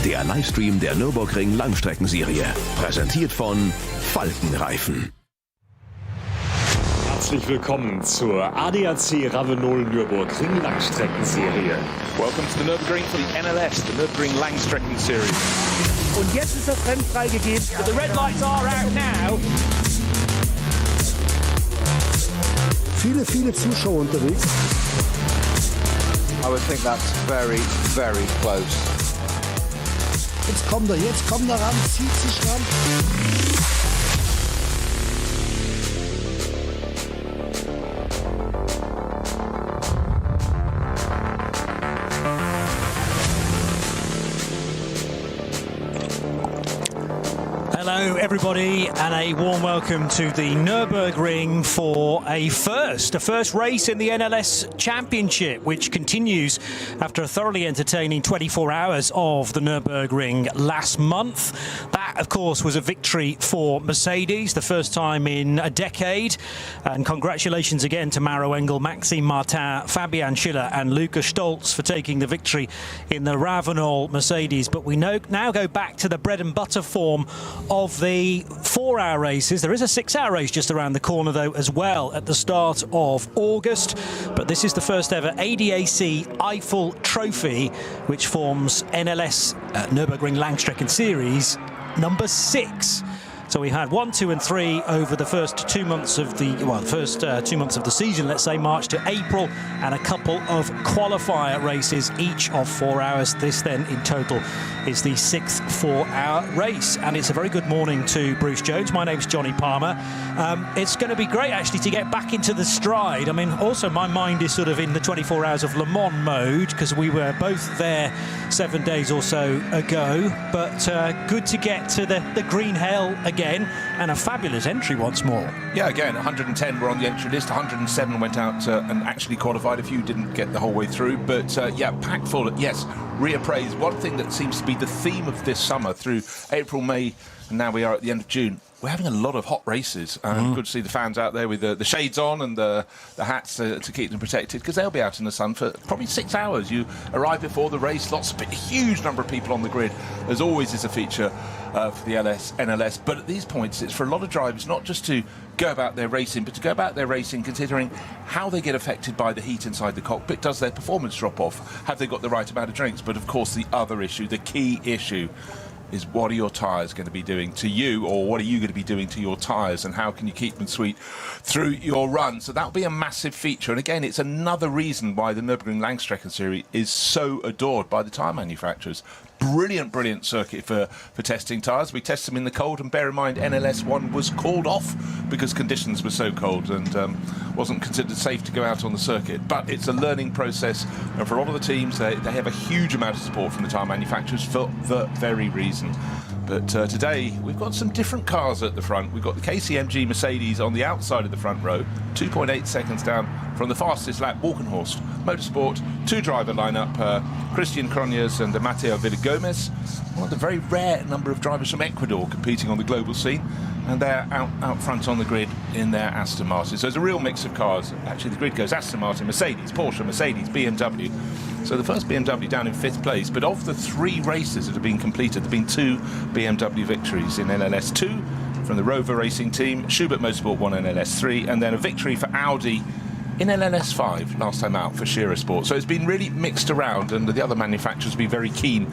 der Livestream der Nürburgring Langstrecken-Serie. Präsentiert von Falkenreifen. Herzlich willkommen zur ADAC RAVENOL Nürburgring Langstrecken-Serie. Welcome to the Nürburgring for the NLS, the Nürburgring Langstrecken-Serie. Und jetzt ist das Rennen freigegeben. The red lights are out now. Viele Zuschauer unterwegs. I would think that's very, very close. Jetzt kommt er ran, zieht sich ran. Hello everybody and a warm welcome to the Nürburgring for a first race in the NLS Championship, which continues after a thoroughly entertaining 24 hours of the Nürburgring last month. That of course was a victory for Mercedes, the first time in a decade, and congratulations again to Maro Engel, Maxime Martin, Fabian Schiller and Luca Stolz for taking the victory in the RAVENOL Mercedes. But we now go back to the bread and butter form of the 4-hour races. There is a 6-hour race just around the corner though as well at the start of August, but this is the first ever ADAC Eifel trophy, which forms NLS Nürburgring Langstrecken-Series number 6. So we had 1, 2 and 3 over the first 2 months of the season, let's say March to April, and a couple of qualifier races, each of 4 hours. This then in total is the 6th 4-hour race, and it's a very good morning to Bruce Jones. My name's Johnny Palmer. It's going to be great actually to get back into the stride. I mean, also my mind is sort of in the 24 hours of Le Mans mode, because we were both there 7 days or so ago, but good to get to the green hell again, and a fabulous entry once more. Yeah, again, 110 were on the entry list, 107 went out and actually qualified. A few didn't get the whole way through, but yeah, packed full. Yes, reappraised. One thing that seems to be the theme of this summer through April, May, and now we are at the end of June. We're having a lot of hot races, and good to see the fans out there with the shades on and the hats to keep them protected, because they'll be out in the sun for probably 6 hours. You arrive before the race, a huge number of people on the grid, as always is a feature for the NLS. But at these points, it's for a lot of drivers not just to go about their racing, but to go about their racing considering how they get affected by the heat inside the cockpit. Does their performance drop off? Have they got the right amount of drinks? But of course, the other issue, the key issue, is what are your tyres going to be doing to you, or what are you going to be doing to your tyres, and how can you keep them sweet through your run? So that'll be a massive feature, and again, it's another reason why the Nürburgring Langstrecken-Serie is so adored by the tyre manufacturers. Brilliant circuit for testing tyres. We test them in the cold, and bear in mind NLS 1 was called off because conditions were so cold and wasn't considered safe to go out on the circuit. But it's a learning process, and for a lot of the teams they have a huge amount of support from the tyre manufacturers for the very reason. But today we've got some different cars at the front. We've got the KCMG Mercedes on the outside of the front row, 2.8 seconds down from the fastest lap, Walkenhorst Motorsport, 2-driver lineup, Christian Cronjes and Mateo Villagomez. One of the very rare number of drivers from Ecuador competing on the global scene, and they're out front on the grid in their Aston Martin. So it's a real mix of cars. Actually, the grid goes Aston Martin, Mercedes, Porsche, Mercedes, BMW. So the first BMW down in 5th place, but of the 3 races that have been completed, there have been 2 BMW victories in NLS 2 from the Rover Racing team, Schubert Motorsport won NLS 3, and then a victory for Audi in LLS 5 last time out for Shearer Sport. So it's been really mixed around, and the other manufacturers will be very keen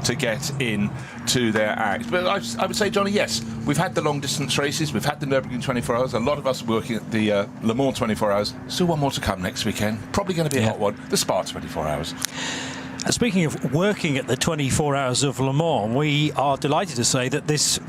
to get in to their act. But I would say, Johnny, yes, we've had the long distance races, we've had the Nürburgring 24 hours, a lot of us are working at the Le Mans 24 hours. Still one more to come next weekend, probably going to be a hot one, the Spa 24 hours. Speaking of working at the 24 hours of Le Mans, we are delighted to say that this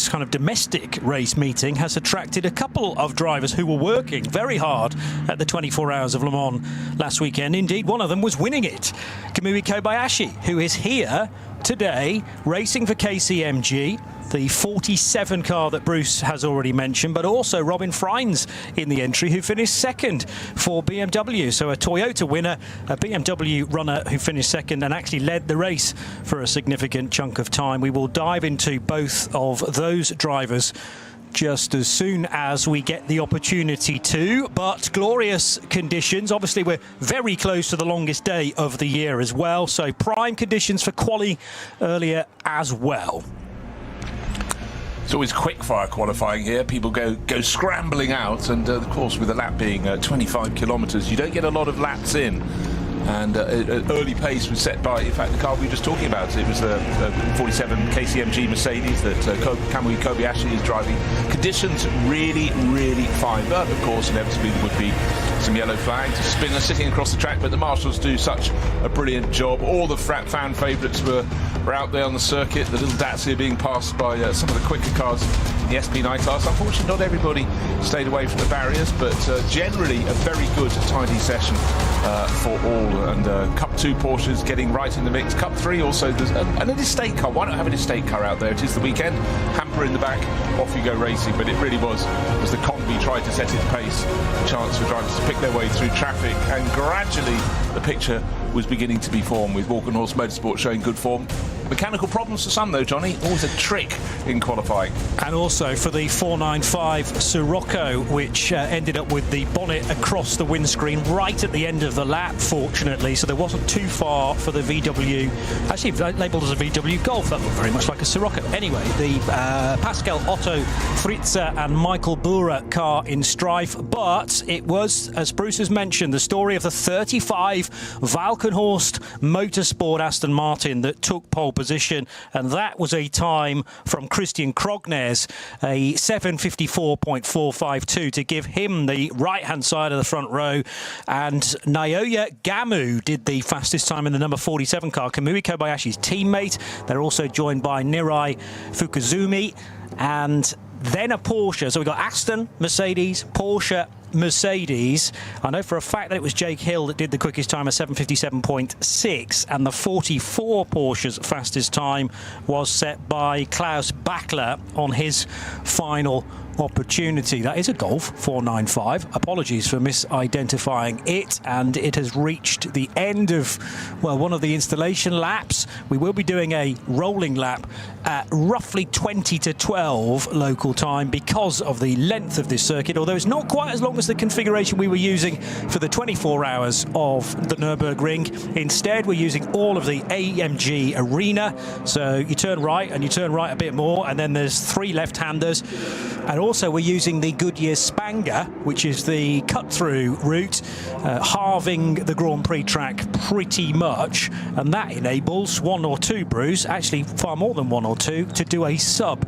kind of domestic race meeting has attracted a couple of drivers who were working very hard at the 24 hours of Le Mans last weekend. Indeed, one of them was winning it, Kamui Kobayashi, who is here today racing for KCMG, the 47 car that Bruce has already mentioned, but also Robin Freins in the entry, who finished second for BMW. So a Toyota winner, a BMW runner who finished second and actually led the race for a significant chunk of time. We will dive into both of those drivers just as soon as we get the opportunity to. But glorious conditions. Obviously, we're very close to the longest day of the year as well. So prime conditions for quali earlier as well. It's always quick fire qualifying here. People go scrambling out, and of course, with the lap being 25 kilometres, you don't get a lot of laps in. And an early pace was set by, in fact, the car we were just talking about. It was the 47 KCMG Mercedes that Kamui Kobayashi is driving. Conditions really, really fine. But, of course, inevitably there would be some yellow flags. A spinner sitting across the track, but the marshals do such a brilliant job. All the fan favourites were out there on the circuit. The little Dacia being passed by some of the quicker cars in the SP9 class. Unfortunately, not everybody stayed away from the barriers, but generally a very good, tidy session for all. And Cup 2 Porsches getting right in the mix. Cup 3 also, there's an estate car. Why not have an estate car out there? It is the weekend. Hamper in the back, off you go racing. But it really was, as the Combi tried to set its pace, a chance for drivers to pick their way through traffic. And gradually the picture was beginning to be formed, with Walk and Horse Motorsport showing good form. Mechanical problems for some, though, Johnny. Always a trick in qualifying. And also for the 495 Sirocco, which ended up with the bonnet across the windscreen right at the end of the lap, fortunately. So there wasn't too far for the VW. Actually, labelled as a VW Golf. That looked very much like a Sirocco. Anyway, the Pascal Otto Fritzer and Michael Bura car in strife. But it was, as Bruce has mentioned, the story of the 35 Valkenhorst Motorsport Aston Martin that took pole position, and that was a time from Christian Krognes, a 7:54.452, to give him the right-hand side of the front row. And Naoya Gamu did the fastest time in the number 47 car, Kamui Kobayashi's teammate. They're also joined by Nirai Fukuzumi, and then a Porsche. So we got Aston, Mercedes, Porsche, Mercedes. I know for a fact that it was Jake Hill that did the quickest time of 7:57.6, and the 44 Porsche's fastest time was set by Klaus Bachler on his final opportunity. That is a Golf 495. Apologies for misidentifying it, and it has reached the end of, well, one of the installation laps. We will be doing a rolling lap at roughly 20 to 12 local time because of the length of this circuit, although it's not quite as long as the configuration we were using for the 24 hours of the Nürburgring. Instead, we're using all of the AMG Arena. So you turn right and you turn right a bit more, and then there's 3 left-handers. And also we're using the Goodyear Spanger, which is the cut-through route, halving the Grand Prix track pretty much, and that enables 1 or 2, Bruce, actually far more than 1 or 2, to do a sub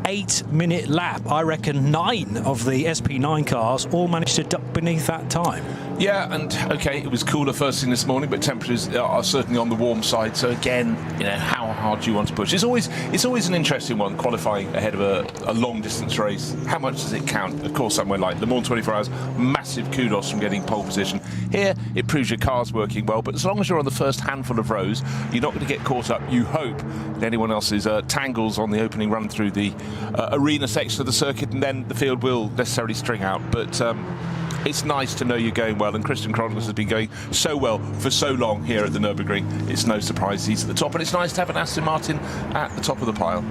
8-minute lap. I reckon 9 of the SP9 cars all managed to duck beneath that time. Yeah, and okay, it was cooler first thing this morning, but temperatures are certainly on the warm side. So again, you know, how hard do you want to push? It's always an interesting one, qualifying ahead of a long distance race. How much does it count? Of course, somewhere like Le Mans 24 Hours, massive kudos from getting pole position. Here, it proves your car's working well, but as long as you're on the first handful of rows, you're not going to get caught up, you hope, in anyone else's tangles on the opening run through the arena section of the circuit, and then the field will necessarily string out. But it's nice to know you're going well, and Christian Krognes has been going so well for so long here at the Nürburgring. It's no surprise he's at the top, and it's nice to have an Aston Martin at the top of the pile.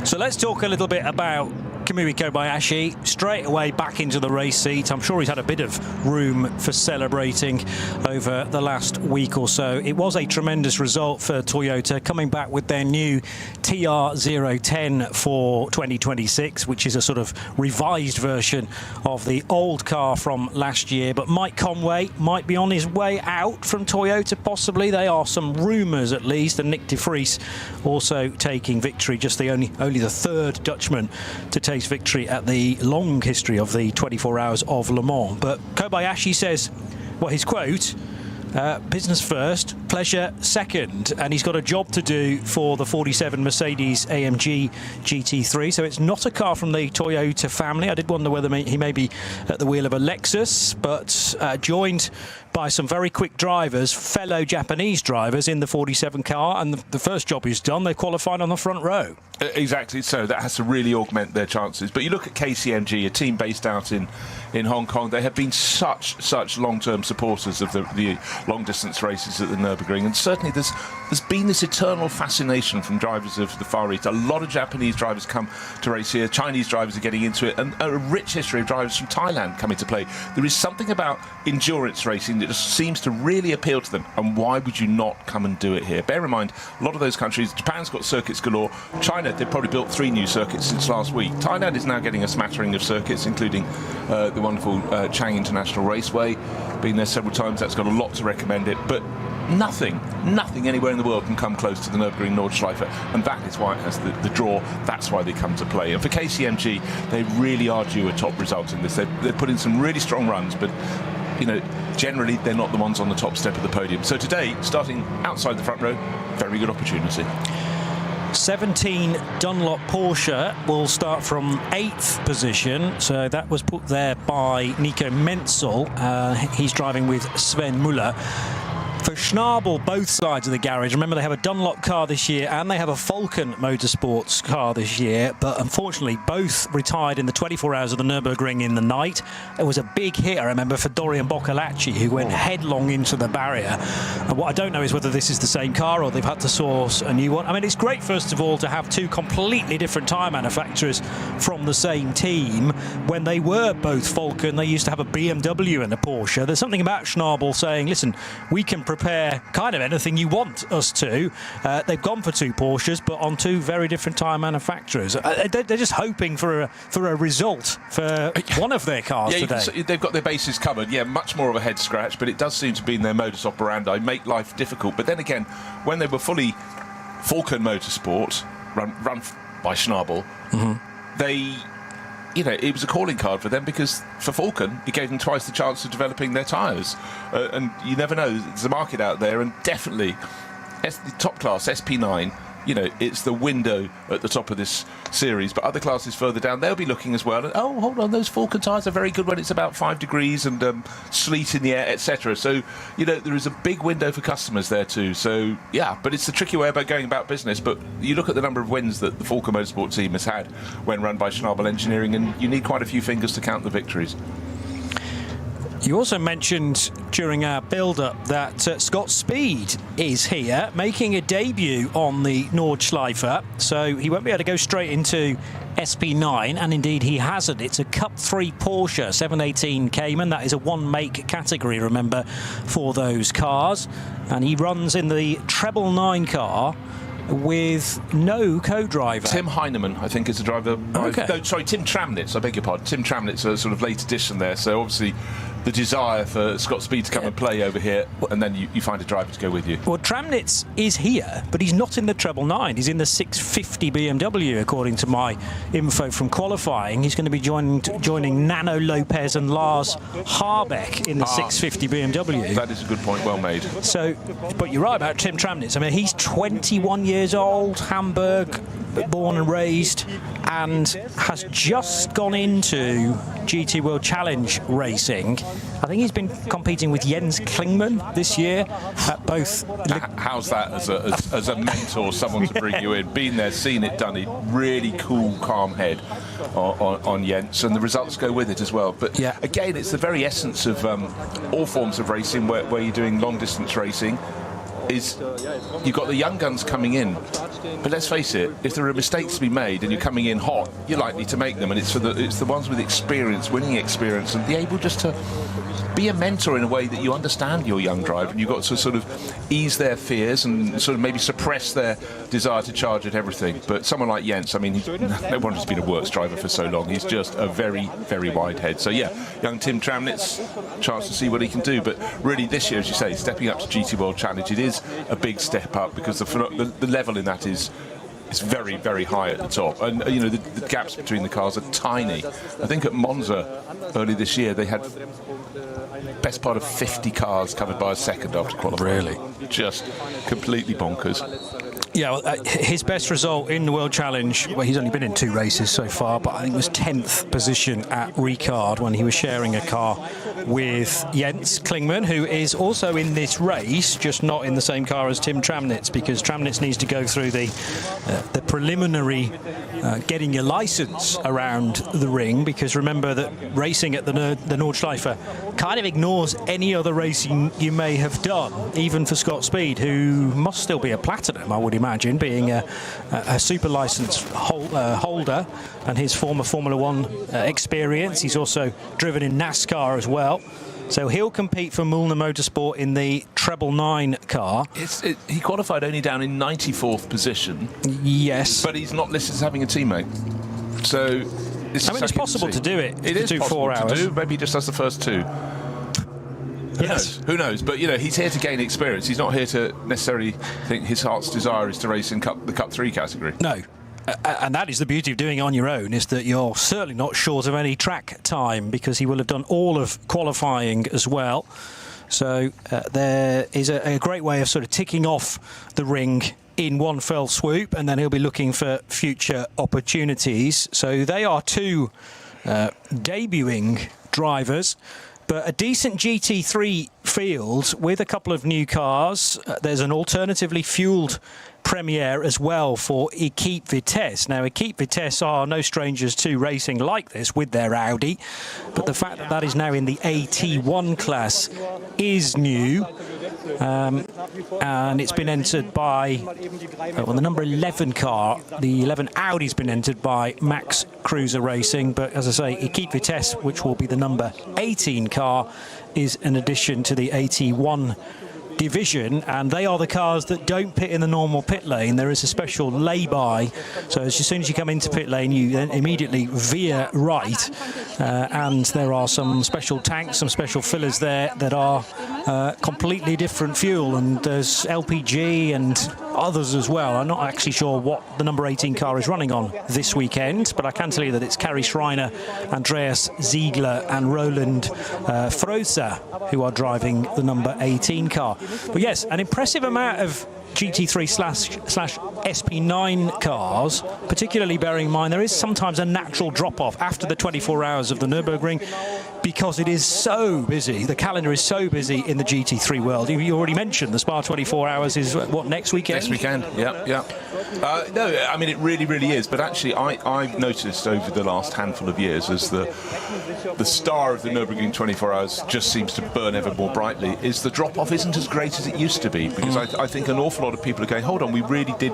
So let's talk a little bit about Kamui Kobayashi. Straight away back into the race seat. I'm sure he's had a bit of room for celebrating over the last week or so. It was a tremendous result for Toyota, coming back with their new TR010 for 2026, which is a sort of revised version of the old car from last year. But Mike Conway might be on his way out from Toyota, possibly. There are some rumours, at least, and Nick de Vries also taking victory, just only the 3rd Dutchman to take victory at the long history of the 24 Hours of Le Mans. But Kobayashi says, well, his quote, business first, pleasure second, and he's got a job to do for the 47 Mercedes AMG GT3. So it's not a car from the Toyota family. I did wonder whether he may be at the wheel of a Lexus, but joined by some very quick drivers, fellow Japanese drivers in the 47 car, and the first job he's done, they qualified on the front row. Exactly, so that has to really augment their chances. But you look at KCMG, a team based out in in Hong Kong. They have been such long-term supporters of the long-distance races at the Nürburgring, and certainly there's been this eternal fascination from drivers of the Far East. A lot of Japanese drivers come to race here, Chinese drivers are getting into it, and a rich history of drivers from Thailand coming to play. There is something about endurance racing that just seems to really appeal to them, and why would you not come and do it here? Bear in mind, a lot of those countries, Japan's got circuits galore. China, they've probably built 3 new circuits since last week. Thailand is now getting a smattering of circuits, including the wonderful Chang International Raceway. Been there several times, that's got a lot to recommend it, but nothing anywhere in the world can come close to the Nürburgring Nordschleife, and that is why it has the draw. That's why they come to play. And for KCMG, they really are due a top result in this. They've put in some really strong runs, but you know, generally they're not the ones on the top step of the podium. So today, starting outside the front row, very good opportunity. 17 Dunlop Porsche will start from 8th position, so that was put there by Nico Menzel. He's driving with Sven Müller. For Schnabel, both sides of the garage, remember they have a Dunlop car this year and they have a Falcon Motorsports car this year, but unfortunately both retired in the 24 hours of the Nürburgring in the night. It was a big hit, I remember, for Dorian Boccolacci, who went headlong into the barrier. And what I don't know is whether this is the same car or they've had to source a new one. I mean, it's great, first of all, to have 2 completely different tyre manufacturers from the same team. When they were both Falcon, they used to have a BMW and a Porsche. There's something about Schnabel saying, listen, we can prepare kind of anything you want us to. They've gone for 2 Porsches, but on 2 very different tyre manufacturers. They're just hoping for a result for one of their cars today. They've got their bases covered. Yeah, much more of a head scratch, but it does seem to be in their modus operandi, make life difficult. But then again, when they were fully Falcon Motorsport, run by Schnabel, they... You know, it was a calling card for them, because for Falcon, it gave them twice the chance of developing their tyres. And you never know, there's a market out there, and definitely the top class, SP9, you know, it's the window at the top of this series, but other classes further down, they'll be looking as well. And, oh, hold on, those Falcon tyres are very good when it's about 5 degrees and sleet in the air, etc. So, you know, there is a big window for customers there too. So, yeah, but it's a tricky way about going about business. But you look at the number of wins that the Falcon Motorsport team has had when run by Schnabel Engineering, and you need quite a few fingers to count the victories. You also mentioned during our build-up that Scott Speed is here, making a debut on the Nordschleife, so he won't be able to go straight into SP9, and indeed he hasn't. It's a Cup 3 Porsche 718 Cayman. That is a one-make category, remember, for those cars, and he runs in the treble 9 car with no co-driver. Tim Heinemann, I think, is the driver. Okay. No, sorry, Tim Tramnitz, I beg your pardon. Tim Tramnitz, a sort of late addition there. So obviously the desire for Scott Speed to come and play over here, and then you find a driver to go with you. Well, Tramnitz is here, but he's not in the treble 9. He's in the 650 BMW, according to my info from qualifying. He's going to be joining Nano Lopez and Lars Harbeck in the 650 BMW. That is a good point, well made. So, but you're right about Tim Tramnitz. I mean, he's 21 years old, Hamburg, born and raised, and has just gone into GT World Challenge racing. I think he's been competing with Jens Klingmann this year at both. How's that as a mentor, someone to bring you in? Been there, seen it, done it. Really cool, calm head on Jens, and the results go with it as well. But yeah, again, it's the very essence of all forms of racing where you're doing long distance racing. Is you've got the young guns coming in, but let's face it, if there are mistakes to be made and you're coming in hot, you're likely to make them, and it's the ones with experience, winning experience, and be able just to be a mentor in a way that you understand your young driver, and you've got to sort of ease their fears and sort of maybe suppress their desire to charge at everything. But someone like Jens, I mean, no one has been a works driver for so long. He's just a very, very wide head. So yeah, young Tim Tramnitz, chance to see what he can do. But really this year, as you say, stepping up to GT World Challenge, it is a big step up, because the level in that is very, very high at the top, and you know the gaps between the cars are tiny. I think at Monza early this year they had best part of 50 cars covered by a second after qualifying. Really? Just completely bonkers. Yeah, well, his best result in the World Challenge, well, he's only been in 2 races so far, but I think it was 10th position at Ricard when he was sharing a car with Jens Klingmann, who is also in this race, just not in the same car as Tim Tramnitz, because Tramnitz needs to go through the preliminary getting your licence around the ring, because remember that racing at the Nordschleife kind of ignores any other racing you may have done, even for Scott Speed, who must still be a platinum, I would imagine, being a super licence holder, and his former Formula One experience. He's also driven in NASCAR as well. So he'll compete for Mühlner Motorsport in the treble 9 car. He qualified only down in 94th position. Yes. But he's not listed as having a teammate. So it's possible to do it. It is do possible 4 hours. to do. Maybe he just does the first 2. Who knows? But, you know, he's here to gain experience. He's not here to necessarily think his heart's desire is to race in the Cup 3 category. No. And that is the beauty of doing it on your own, is that you're certainly not short of any track time, because he will have done all of qualifying as well. So there is a great way of sort of ticking off the ring in one fell swoop, and then he'll be looking for future opportunities. So they are 2 debuting drivers, but a decent GT3 field with a couple of new cars. There's an alternatively fuelled Premiere as well for Equipe Vitesse. Now, Equipe Vitesse are no strangers to racing like this with their Audi, but the fact that that is now in the AT1 class is new. And it's been entered by, well, the number 11 car, the 11 Audi's been entered by Max Cruiser Racing, but as I say, Equipe Vitesse, which will be the number 18 car, is an addition to the AT1 division, and they are the cars that don't pit in the normal pit lane. There is a special lay-by, so as soon as you come into pit lane, you then immediately veer right, and there are some special tanks, some special fillers there that are completely different fuel, and there's LPG and others as well. I'm not actually sure what the number 18 car is running on this weekend, but I can tell you that it's Kari Schreiner, Andreas Ziegler and Roland Froza who are driving the number 18 car. But yes, an impressive amount of GT3/SP9 cars, particularly bearing in mind there is sometimes a natural drop-off after the 24 hours of the Nürburgring, because it is so busy. The calendar is so busy in the GT3 world. You already mentioned the Spa 24 hours is, what, next weekend? Next weekend, yeah. No, I mean, it really, really is. But actually, I've noticed over the last handful of years, as the star of the Nürburgring 24 hours just seems to burn ever more brightly, is the drop-off isn't as great as it used to be. Because I think an awful lot of people are going, hold on, we really did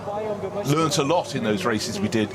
learnt a lot in those races we did,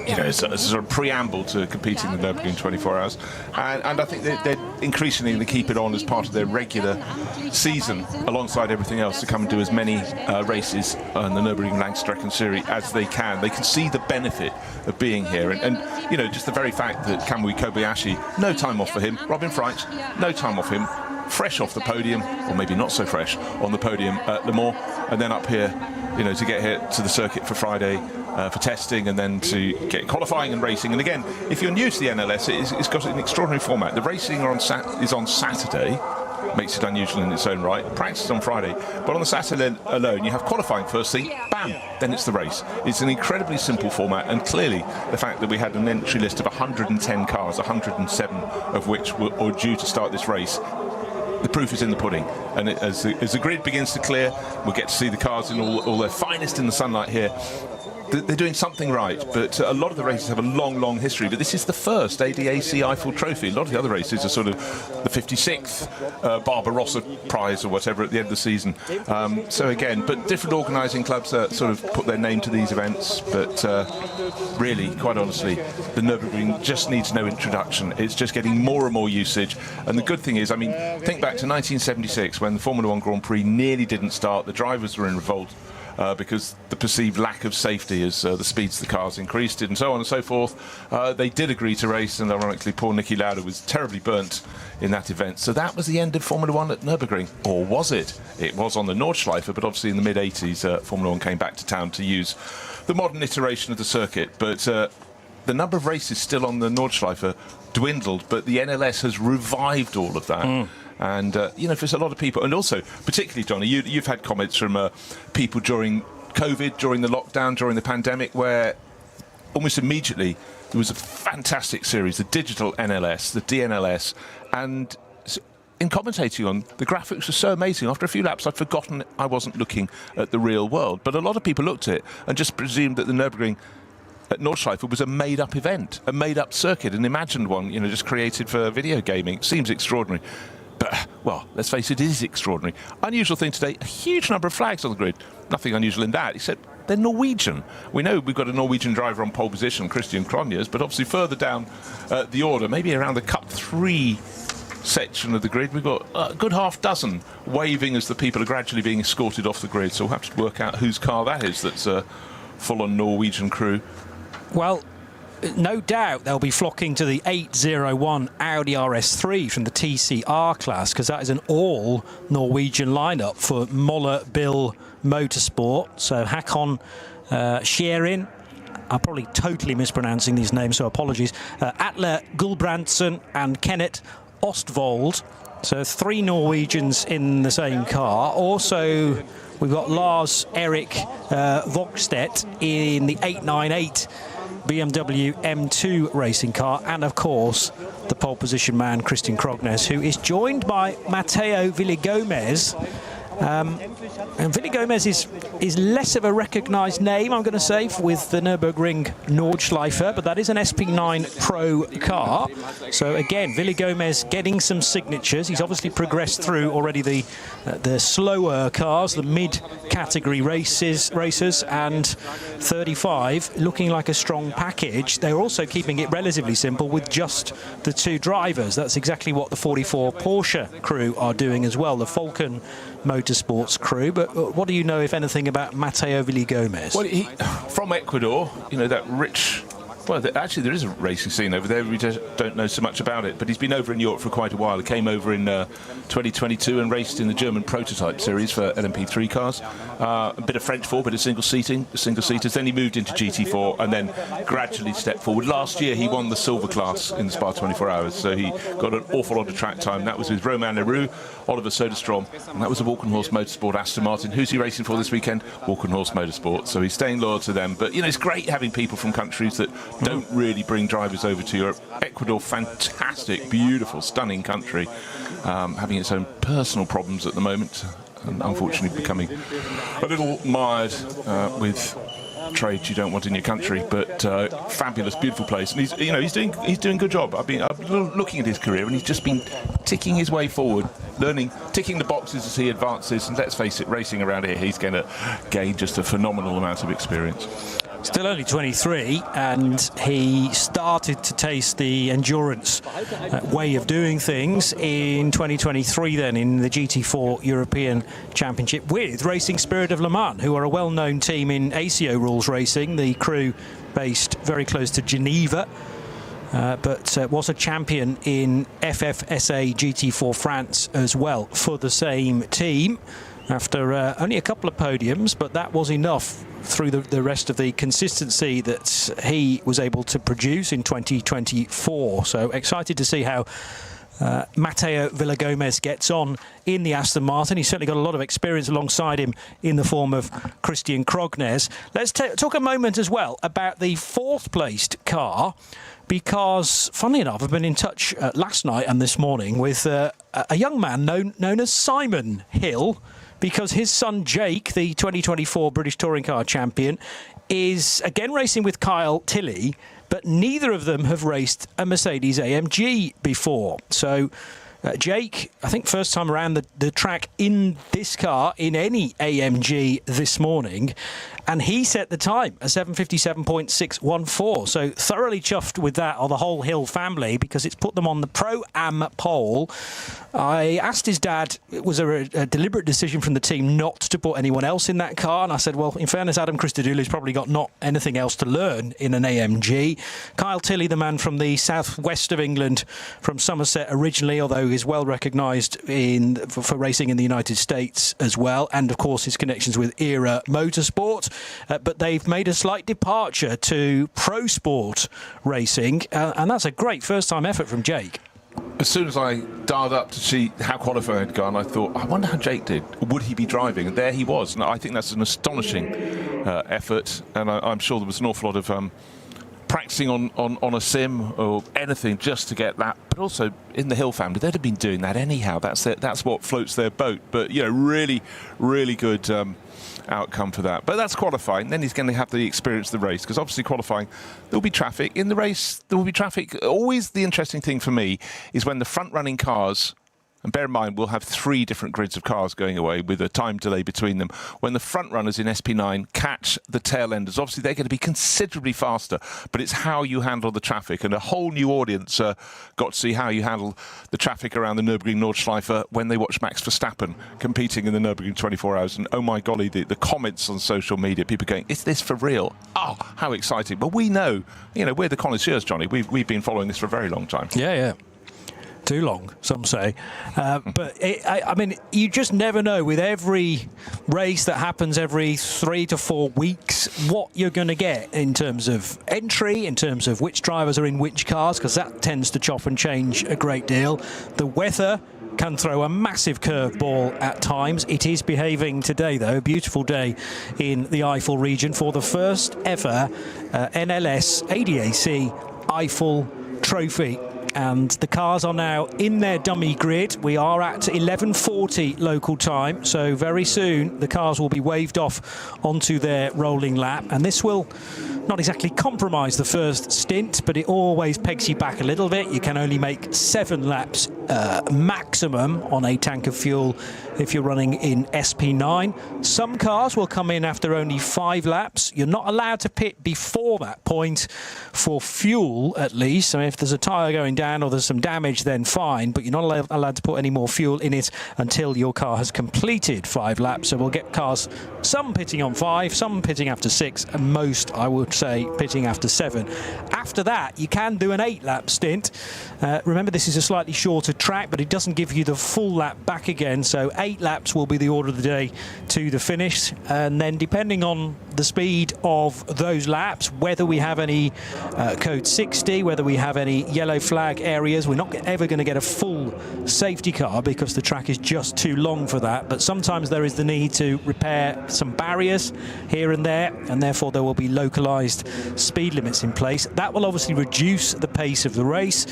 you know, as a sort of preamble to competing in the Nürburgring 24 hours. And I think they're increasingly going to keep it on as part of their regular season, alongside everything else, to come and do as many races on the Nürburgring Langstrecken-Serie as they can. They can see the benefit of being here. And you know, just the very fact that Kamui Kobayashi, no time off for him. Robin Freight, no time off him. Fresh off the podium, or maybe not so fresh, on the podium at Le Mans, and then up here, you know, to get here to the circuit for Friday for testing, and then to get qualifying and racing. And again, if you're new to the NLS, it's got an extraordinary format. The racing is on Saturday, makes it unusual in its own right. Practice on Friday, but on the Saturday alone, you have qualifying first thing, bam, then it's the race. It's an incredibly simple format, and clearly the fact that we had an entry list of 110 cars, 107 of which are due to start this race, the proof is in the pudding. And as the grid begins to clear, we'll get to see the cars in all their finest in the sunlight here. They're doing something right, but a lot of the races have a long history. But this is the first ADAC Eifel Trophy. A lot of the other races are sort of the 56th Barbarossa Prize or whatever at the end of the season. So again, but different organising clubs sort of put their name to these events. But really, quite honestly, the Nürburgring just needs no introduction. It's just getting more and more usage. And the good thing is, I mean, think back to 1976 when the Formula One Grand Prix nearly didn't start. The drivers were in revolt. Because the perceived lack of safety as the speeds of the cars increased, and so on and so forth. They did agree to race, and ironically poor Niki Lauda was terribly burnt in that event. So that was the end of Formula One at Nürburgring. Or was it? It was on the Nordschleife, but obviously in the mid-80s Formula One came back to town to use the modern iteration of the circuit. But the number of races still on the Nordschleife dwindled, but the NLS has revived all of that. And, you know, for a lot of people, and also, particularly, Johnny, you've had comments from people during COVID, during the lockdown, during the pandemic, where almost immediately there was a fantastic series, the digital NLS, the DNLS, and in commentating on, the graphics were so amazing. After a few laps, I'd forgotten I wasn't looking at the real world. But a lot of people looked at it and just presumed that the Nürburgring at Nordschleife was a made-up event, a made-up circuit, an imagined one, just created for video gaming. It seems extraordinary. But, well, let's face it, it is extraordinary. Unusual thing today, a huge number of flags on the grid. Nothing unusual in that, except they're Norwegian. We know we've got a Norwegian driver on pole position, Christian Krognes, but obviously further down the order, maybe around the Cup 3 section of the grid, we've got a good half dozen waving as the people are gradually being escorted off the grid. So we'll have to work out whose car that is that's a full-on Norwegian crew. Well, no doubt they'll be flocking to the 801 Audi RS3 from the TCR class, because that is an all Norwegian lineup for Moller Bill Motorsport. So Hakon Scherin, I'm probably totally mispronouncing these names, so apologies. Atle Gulbrandsen and Kenneth Ostvold. So 3 Norwegians in the same car. Also, we've got Lars Erik Vogstedt in the 898 BMW M2 racing car, and of course the pole position man Christian Krognes, who is joined by Matteo Villigomez. And Villigomez is less of a recognised name, I'm going to say, with the Nürburgring Nordschleife, but that is an SP9 Pro car. So again, Villigomez getting some signatures. He's obviously progressed through already the slower cars, the mid-category racers, and 35 looking like a strong package. They're also keeping it relatively simple with just the 2 drivers. That's exactly what the 44 Porsche crew are doing as well, the Falcon Motorsports crew. But what do you know, if anything, about Matteo Villigomez? Well, he, from Ecuador, that rich... Well, actually, there is a racing scene over there. We just don't know so much about it. But he's been over in Europe for quite a while. He came over in 2022 and raced in the German prototype series for LMP3 cars. A bit of French 4, bit of single-seaters. Then he moved into GT4 and then gradually stepped forward. Last year, he won the silver class in the Spa 24 Hours. So he got an awful lot of track time. That was with Romain Leroux, Oliver Soderstrom, and that was a Walkenhorst Motorsport Aston Martin. Who's he racing for this weekend? Walkenhorst Motorsport. So he's staying loyal to them. But, it's great having people from countries that don't really bring drivers over to Europe. Ecuador, fantastic, beautiful, stunning country, having its own personal problems at the moment, and unfortunately becoming a little mired with trades you don't want in your country. But fabulous, beautiful place, and he's doing a good job. I've been looking at his career, and he's just been ticking his way forward, learning, ticking the boxes as he advances. And let's face it, racing around here, he's going to gain just a phenomenal amount of experience. Still only 23, and he started to taste the endurance way of doing things in 2023 then in the GT4 European Championship with Racing Spirit of Le Mans, who are a well-known team in ACO rules racing, the crew based very close to Geneva, but was a champion in FFSA GT4 France as well for the same team. After only a couple of podiums, but that was enough through the rest of the consistency that he was able to produce in 2024. So excited to see how Matteo Villigomez gets on in the Aston Martin. He's certainly got a lot of experience alongside him in the form of Christian Krognes. Let's talk a moment as well about the 4th placed car, because, funnily enough, I've been in touch last night and this morning with a young man known as Simon Hill, because his son Jake, the 2024 British Touring Car champion, is again racing with Kyle Tilley, but neither of them have raced a Mercedes AMG before. So Jake, I think first time around the track in this car, in any AMG this morning, and he set the time, a 7:57.614. So thoroughly chuffed with that, or the whole Hill family, because it's put them on the Pro-Am pole. I asked his dad, was there a deliberate decision from the team not to put anyone else in that car? And I said, well, in fairness, Adam Christodoulou's probably got not anything else to learn in an AMG. Kyle Tilley, the man from the southwest of England, from Somerset originally, although he's well recognised for racing in the United States as well, and of course his connections with Era Motorsport. But they've made a slight departure to pro sport racing, and that's a great first-time effort from Jake. as soon as I dialed up to see how qualifying had gone, I thought, I wonder how Jake did. Would he be driving? And there he was. And I think that's an astonishing effort. And I'm sure there was an awful lot of practicing on a sim or anything just to get that. But also in the Hill family, they'd have been doing that anyhow. That's what floats their boat. But, you know, really, really good outcome for that. But that's qualifying. Then he's going to have the experience of the race, because obviously qualifying, there'll be traffic. In the race, there will be traffic. Always the interesting thing for me is when the front-running cars, and bear in mind, we'll have 3 different grids of cars going away with a time delay between them. When the front runners in SP9 catch the tail enders, obviously they're going to be considerably faster, but it's how you handle the traffic. And a whole new audience got to see how you handle the traffic around the Nürburgring Nordschleife when they watch Max Verstappen competing in the Nürburgring 24 hours. And oh my golly, the comments on social media, people going, is this for real? Oh, how exciting. But we know, you know, we're the connoisseurs, Johnny. We've been following this for a very long time. Yeah. Too long, some say. But I mean, you just never know with every race that happens every 3 to 4 weeks what you're going to get in terms of entry, in terms of which drivers are in which cars, because that tends to chop and change a great deal. The weather can throw a massive curveball at times. It is behaving today, though. A beautiful day in the Eifel region for the first ever NLS ADAC Eifel Trophy. And the cars are now in their dummy grid. We are at 11:40 local time, so very soon the cars will be waved off onto their rolling lap, and this will not exactly compromise the first stint, but it always pegs you back a little bit. You can only make 7 laps maximum on a tank of fuel if you're running in SP9. Some cars will come in after only 5 laps. You're not allowed to pit before that point for fuel, at least. I mean, if there's a tyre going down or there's some damage, then fine, but you're not allowed to put any more fuel in it until your car has completed 5 laps. So we'll get cars, some pitting on 5, some pitting after 6, and most, I would say, pitting after 7. After that, you can do an 8-lap stint. Remember, this is a slightly shorter track, but it doesn't give you the full lap back again, so 8 laps will be the order of the day to the finish. And then depending on the speed of those laps, whether we have any code 60, whether we have any yellow flag areas, we're not ever going to get a full safety car because the track is just too long for that. But sometimes there is the need to repair some barriers here and there, and therefore there will be localized speed limits in place. That will obviously reduce the pace of the race.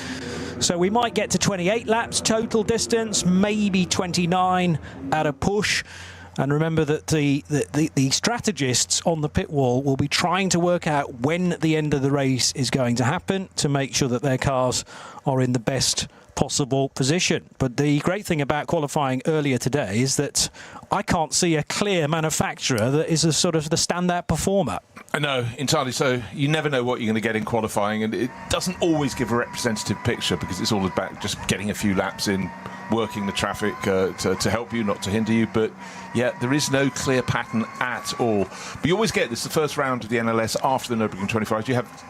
So we might get to 28 laps total distance, maybe 29 at a push. And remember that the strategists on the pit wall will be trying to work out when the end of the race is going to happen to make sure that their cars are in the best possible position. But the great thing about qualifying earlier today is that I can't see a clear manufacturer that is a sort of the standout performer. I know, entirely so. You never know what you're going to get in qualifying, and it doesn't always give a representative picture because it's all about just getting a few laps in, working the traffic to help you, not to hinder you. But yeah, there is no clear pattern at all. But you always get this, the first round of the NLS after the Nürburgring 24 hours, you have,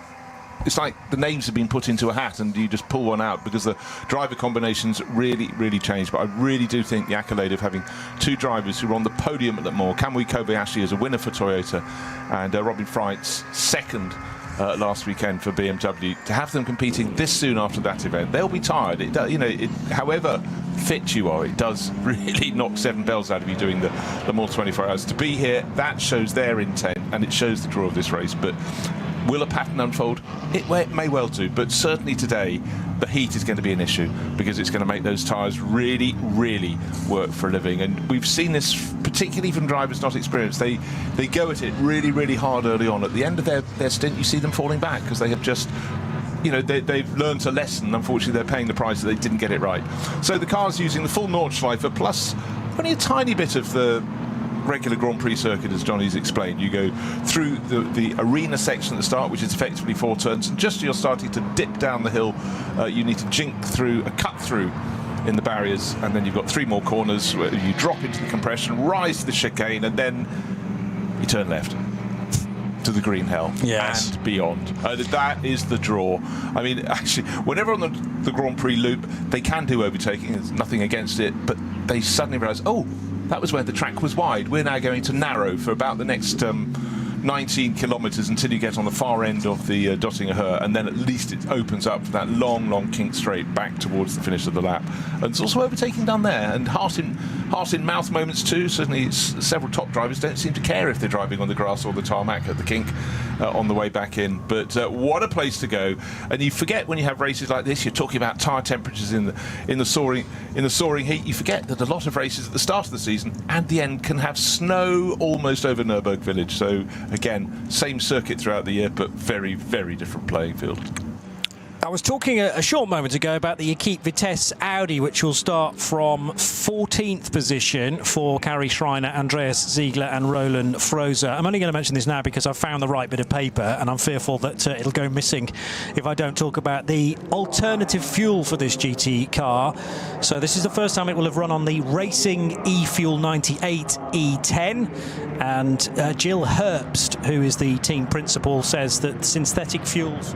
it's like the names have been put into a hat and you just pull one out because the driver combinations really change. But I really do think the accolade of having 2 drivers who were on the podium at the Moor, Kamui Kobayashi as a winner for Toyota and Robin Freitz second last weekend for BMW, to have them competing this soon after that event, they'll be tired. It does, you know, however fit you are, it does really knock 7 bells out of you doing the Moor 24 hours. To be here, that shows their intent and it shows the draw of this race. But will a pattern unfold? It may well do, but certainly today the heat is going to be an issue because it's going to make those tyres really work for a living. And we've seen this particularly from drivers not experienced. They go at it really hard early on. At the end of their stint, you see them falling back because they have just, you know, they've learned a lesson. Unfortunately, they're paying the price that they didn't get it right. So the car's using the full Nordschleife plus only a tiny bit of the regular Grand Prix circuit, as Johnny's explained. You go through the arena section at the start, which is effectively 4 turns, and just as you're starting to dip down the hill, you need to jink through a cut through in the barriers, and then you've got 3 more corners where you drop into the compression, rise to the chicane, and then you turn left to the green hell and beyond. That is the draw. I mean, actually, whenever on the Grand Prix loop, they can do overtaking, there's nothing against it, but they suddenly realise, oh, that was where the track was wide. We're now going to narrow for about the next 19 kilometres until you get on the far end of the Dottinger Höhe, and then at least it opens up for that long kink straight back towards the finish of the lap. And it's also overtaking down there, and heart in mouth moments too. Certainly several top drivers don't seem to care if they're driving on the grass or the tarmac at the kink on the way back in. But what a place to go. And you forget when you have races like this, you're talking about tyre temperatures in the soaring heat. You forget that a lot of races at the start of the season and the end can have snow almost over Nürburgring village. So again, same circuit throughout the year, but very, very different playing field. I was talking a short moment ago about the Equipe Vitesse Audi, which will start from 14th position for Kari Schreiner, Andreas Ziegler and Roland Froese. I'm only going to mention this now because I've found the right bit of paper, and I'm fearful that it'll go missing if I don't talk about the alternative fuel for this GT car. So this is the first time it will have run on the Racing E-Fuel 98 E10, and Jill Herbst, who is the team principal, says that synthetic fuels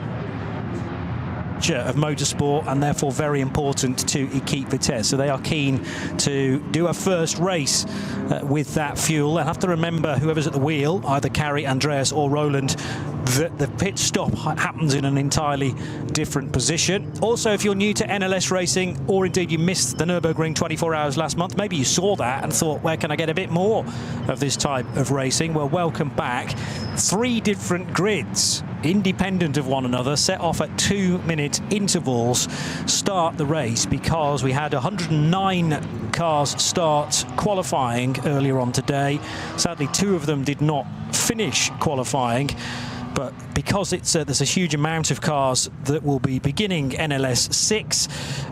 of motorsport and therefore very important to Equipe Vitesse. So they are keen to do a first race with that fuel. And have to remember, whoever's at the wheel, either Kari, Andreas or Roland, that the pit stop happens in an entirely different position. Also, if you're new to NLS racing, or indeed you missed the Nürburgring 24 hours last month, maybe you saw that and thought, where can I get a bit more of this type of racing? Well, welcome back. 3 different grids, independent of one another, set off at 2-minute intervals, start the race, because we had 109 cars start qualifying earlier on today. Sadly, 2 of them did not finish qualifying, but because there's a huge amount of cars that will be beginning NLS 6,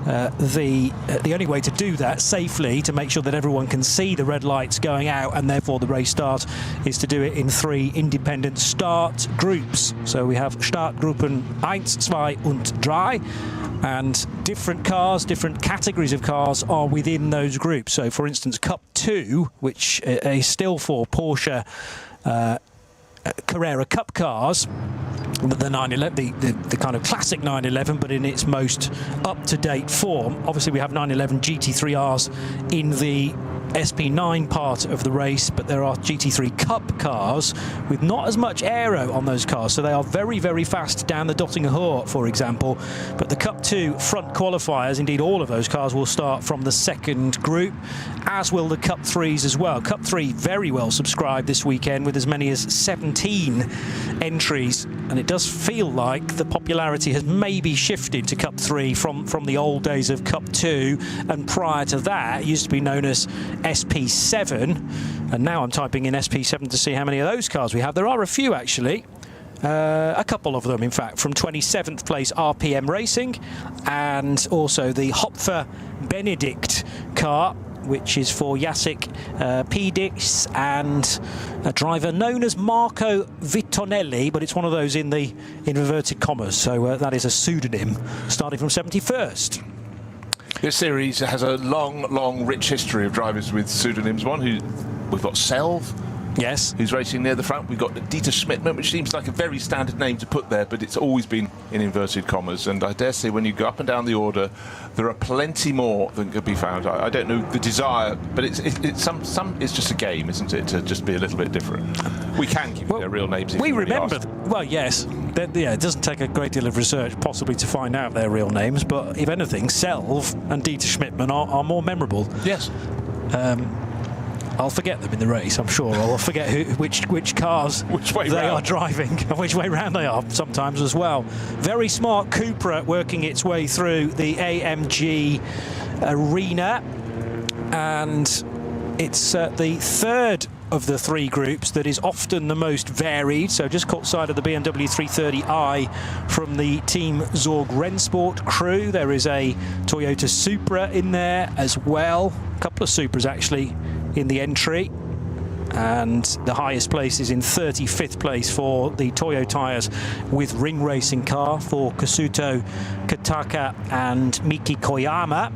the only way to do that safely, to make sure that everyone can see the red lights going out and therefore the race start, is to do it in 3 independent start groups. So we have Startgruppen 1, 2 und 3, and different cars, different categories of cars are within those groups. So for instance, Cup 2, which is still for Porsche Carrera Cup cars, the 911, the kind of classic 911, but in its most up-to-date form. Obviously, we have 911 GT3Rs in the SP9 part of the race, but there are GT3 Cup cars with not as much aero on those cars, so they are very, very fast down the Dottinger Höhe, for example. But the Cup 2 front qualifiers, indeed all of those cars, will start from the second group, as will the Cup 3s as well. Cup 3 very well subscribed this weekend, with as many as 17 entries, and it does feel like the popularity has maybe shifted to Cup 3 from the old days of Cup 2, and prior to that it used to be known as SP7, and now I'm typing in SP7 to see how many of those cars we have. There are a few actually, a couple of them in fact, from 27th place RPM Racing, and also the Hopfer Benedict car, which is for Jacek Pedix and a driver known as Marco Vittonelli, but it's one of those in inverted commas, so that is a pseudonym, starting from 71st. This series has a long, rich history of drivers with pseudonyms. We've got Selv, yes, who's racing near the front. We've got Dieter Schmidtmann, which seems like a very standard name to put there, but it's always been in inverted commas. And I dare say when you go up and down the order, there are plenty more than could be found. I don't know the desire, but it's just a game, isn't it, to just be a little bit different. We can give their real names. We remember, well, yes. Yeah, it doesn't take a great deal of research possibly to find out their real names, but if anything, Selv and Dieter Schmidtmann are more memorable. Yes. I'll forget them in the race, I'm sure. I'll forget which cars they are driving and which way round they are sometimes as well. Very smart Cupra working its way through the AMG arena, and it's the third of the 3 groups that is often the most varied. So just caught sight of the BMW 330i from the Team Zorg Rennsport crew. There is a Toyota Supra in there as well, a couple of Supras actually in the entry, and the highest place is in 35th place for the Toyo tyres with ring racing car for Kasuto Kataka and Miki Koyama.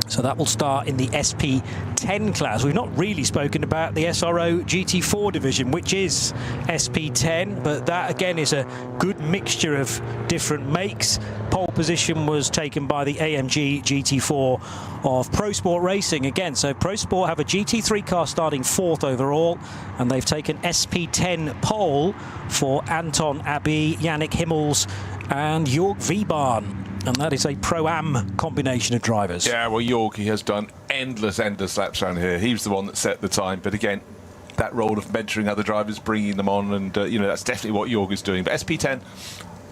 So that will start in the SP10 class. We've not really spoken about the SRO GT4 division, which is SP10, but that again is a good mixture of different makes. Pole position was taken by the AMG GT4 of Pro Sport Racing again. So Pro Sport have a GT3 car starting 4th overall, and they've taken SP10 pole for Anton Abbey, Yannick Himmels and Jörg Wiebahn. And that is a Pro-Am combination of drivers. Yeah, well, Jörg, he has done endless laps around here. He was the one that set the time. But again, that role of mentoring other drivers, bringing them on, and, you know, that's definitely what Jörg is doing. But SP10,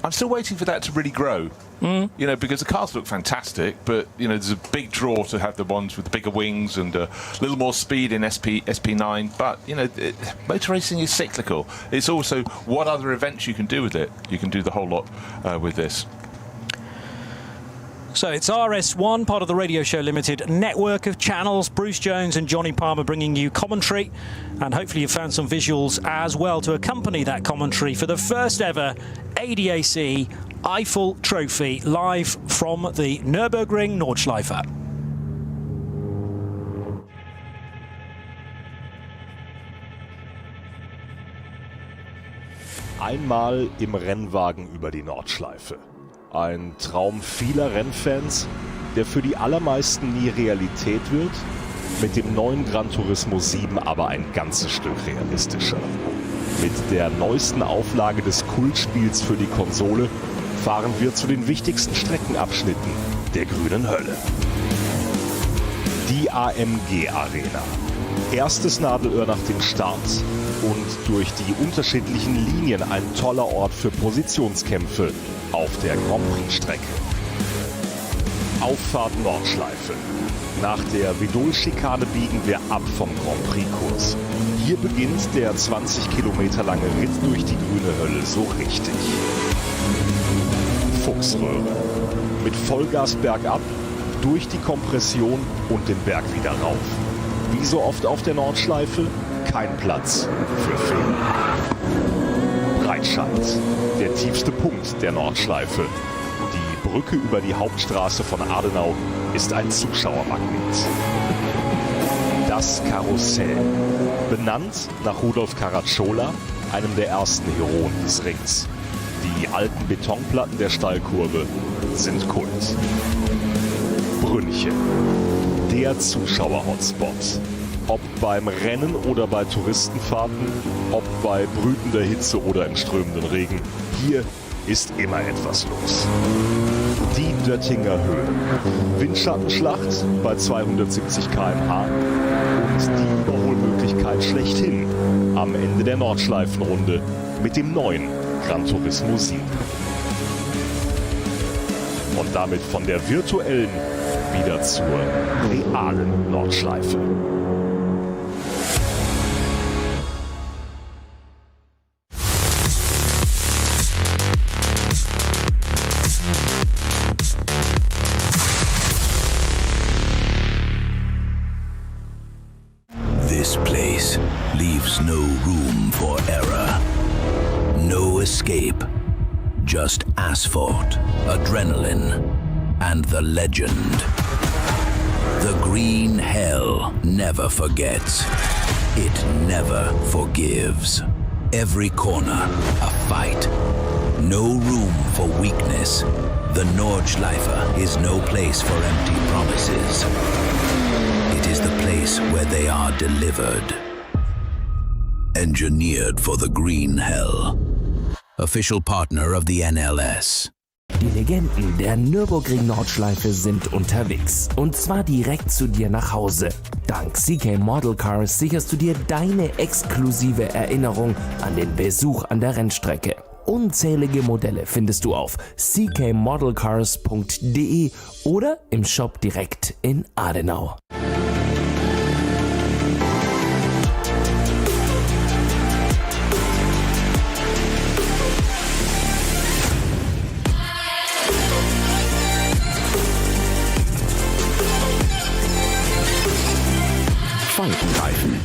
I'm still waiting for that to really grow. You know, because the cars look fantastic, but, you know, there's a big draw to have the ones with the bigger wings and a little more speed in SP9. But, you know, motor racing is cyclical. It's also what other events you can do with it. You can do the whole lot with this. So it's RS1, part of the Radio Show Limited network of channels. Bruce Jones and Johnny Palmer bringing you commentary. And hopefully you've found some visuals as well to accompany that commentary for the first ever ADAC Eifel Trophy, live from the Nürburgring Nordschleife. Einmal im Rennwagen über die Nordschleife. Ein Traum vieler Rennfans, der für die allermeisten nie Realität wird, mit dem neuen Gran Turismo 7 aber ein ganzes Stück realistischer. Mit der neuesten Auflage des Kultspiels für die Konsole fahren wir zu den wichtigsten Streckenabschnitten der grünen Hölle. Die AMG Arena. Erstes Nadelöhr nach dem Start und durch die unterschiedlichen Linien ein toller Ort für Positionskämpfe auf der Grand Prix-Strecke. Auffahrt Nordschleife. Nach der Vidol-Schikane biegen wir ab vom Grand Prix-Kurs. Hier beginnt der 20 Kilometer lange Ritt durch die grüne Hölle so richtig. Fuchsröhre. Mit Vollgas bergab, durch die Kompression und den Berg wieder rauf. Wie so oft auf der Nordschleife, kein Platz für Fehler. Breitscheid, der tiefste Punkt der Nordschleife. Die Brücke über die Hauptstraße von Adenau ist ein Zuschauermagnet. Das Karussell, benannt nach Rudolf Caracciola, einem der ersten Heroen des Rings. Die alten Betonplatten der Steilkurve sind Kult. Brünnchen, der Zuschauer-Hotspot. Ob beim Rennen oder bei Touristenfahrten, ob bei brütender Hitze oder im strömenden Regen, hier ist immer etwas los. Die Döttinger Höhe. Windschattenschlacht bei 270 km/h und die Überholmöglichkeit schlechthin am Ende der Nordschleifenrunde mit dem neuen Gran Turismo 7. Und damit von der virtuellen wieder zur realen Nordschleife. This place leaves no room for error. No escape. Just asphalt, adrenaline, and the legend. The green hell never forgets. It never forgives. Every corner, a fight. No room for weakness. The Nordschleife is no place for empty promises. It is the place where they are delivered. Engineered for the green hell. Official partner of the NLS. Die Legenden der Nürburgring Nordschleife sind unterwegs. Und zwar direkt zu dir nach Hause. Dank CK Model Cars sicherst du dir deine exklusive Erinnerung an den Besuch an der Rennstrecke. Unzählige Modelle findest du auf ckmodelcars.de oder im Shop direkt in Adenau. Faltenreifen.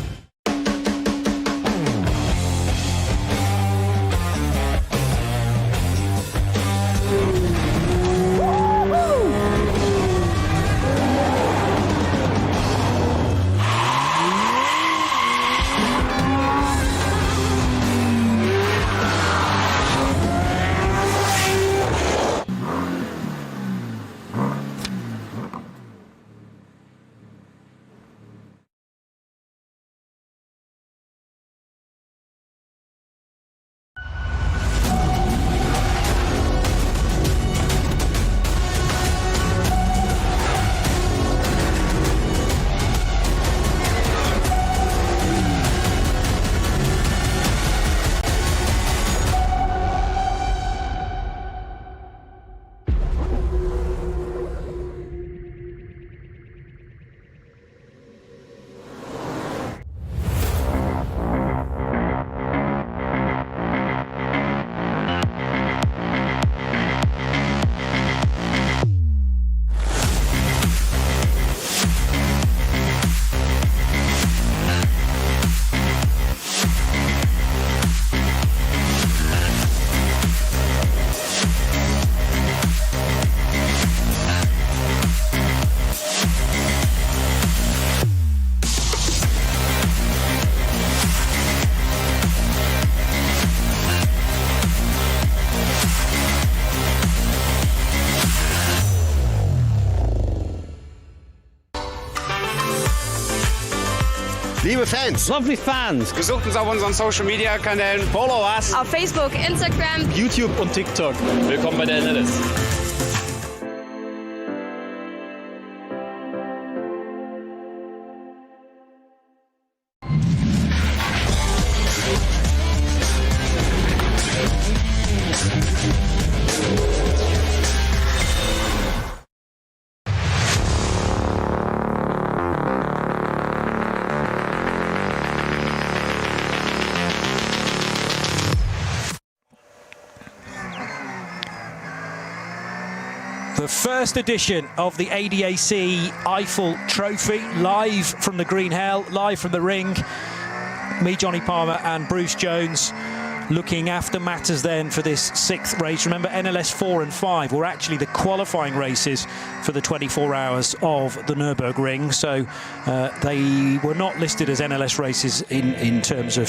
liebe Fans. Lovely fans. Besucht uns auf unseren Social-Media-Kanälen. Follow us. Auf Facebook, Instagram, YouTube und TikTok. Willkommen bei der NLS. The first edition of the ADAC Eifel Trophy, live from the Green Hell, live from the ring. Me, Johnny Palmer and Bruce Jones looking after matters then for this 6th race. Remember, NLS 4 and 5 were actually the qualifying races for the 24 hours of the Nürburgring, so they were not listed as NLS races in terms of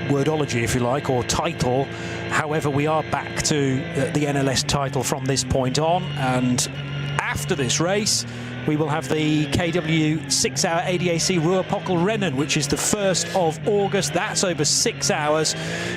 wordology, if you like, or title. However, we are back to the NLS title from this point on, and after this race we will have the KW 6-hour ADAC Ruhr-Pockel-Rennen, which is the 1st of August. That's over 6 hours.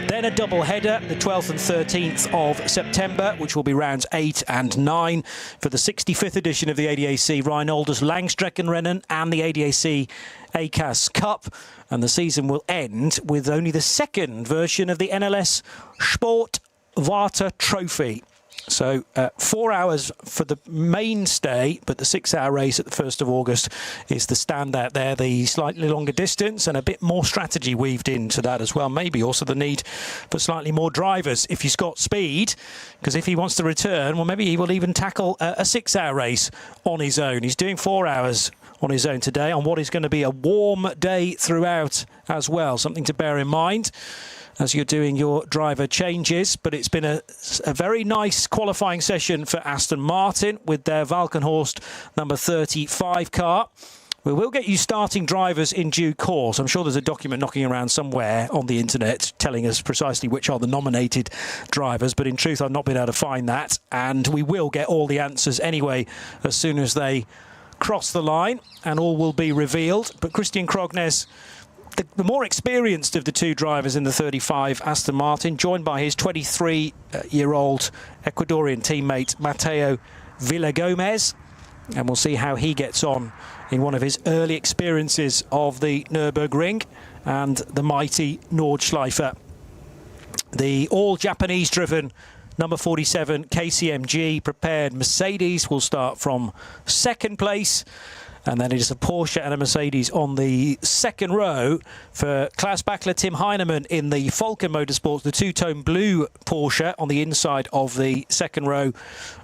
Then a double header, the 12th and 13th of September, which will be rounds 8 and 9 for the 65th edition of the ADAC RAVENOL Langstrecken-Rennen and the ADAC ACAS Cup. And the season will end with only the 2nd version of the NLS Sport Warte Trophy. So 4 hours for the mainstay, but the 6-hour race at the 1st of August is the standout there. The slightly longer distance and a bit more strategy weaved into that as well. Maybe also the need for slightly more drivers if he's got speed, because if he wants to return, well, maybe he will even tackle a 6-hour race on his own. He's doing 4 hours on his own today on what is going to be a warm day throughout as well. Something to bear in mind as you're doing your driver changes. But it's been a very nice qualifying session for Aston Martin with their Valkenhorst number 35 car. We will get you starting drivers in due course. I'm sure there's a document knocking around somewhere on the internet telling us precisely which are the nominated drivers, but in truth I've not been able to find that, and we will get all the answers anyway as soon as they cross the line, and all will be revealed. But Christian Krognes, the more experienced of the two drivers in the 35 Aston Martin, joined by his 23-year-old Ecuadorian teammate Mateo Villagomez, and we'll see how he gets on in one of his early experiences of the Nürburgring and the mighty Nordschleife. The all-Japanese driven number 47 KCMG prepared Mercedes will start from 2nd place. And then it is a Porsche and a Mercedes on the 2nd row for Klaus Bachler, Tim Heinemann in the Falken Motorsports, the two-tone blue Porsche on the inside of the 2nd row,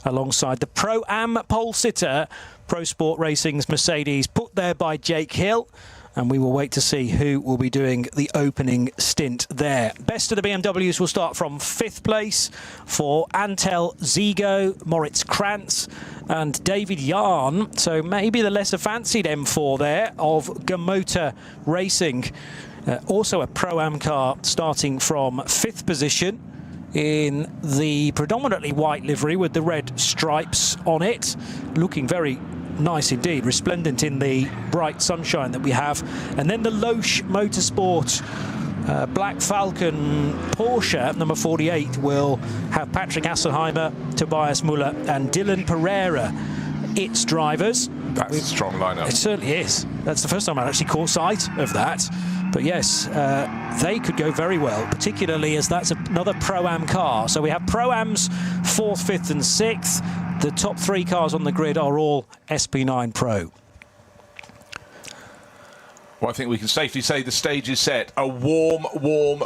alongside the Pro-Am pole sitter, Pro Sport Racing's Mercedes, put there by Jake Hill. And we will wait to see who will be doing the opening stint there. Best of the BMWs will start from 5th place for Antel Zigo, Moritz Krantz and David Yarn. So maybe the lesser fancied M4 there of Gamotor Racing. Also a Pro-Am car starting from 5th position in the predominantly white livery with the red stripes on it. Looking very nice indeed, resplendent in the bright sunshine that we have. And then the Loesch Motorsport Black Falcon Porsche number 48 will have Patrick Asselheimer, Tobias Müller and Dylan Pereira its drivers. That's a strong lineup. It certainly is. That's the first time I've actually caught sight of that. But yes, they could go very well, particularly as that's another Pro-Am car. So we have Pro-Ams 4th, 5th and 6th. The top 3 cars on the grid are all SP9 Pro. Well, I think we can safely say the stage is set. A warm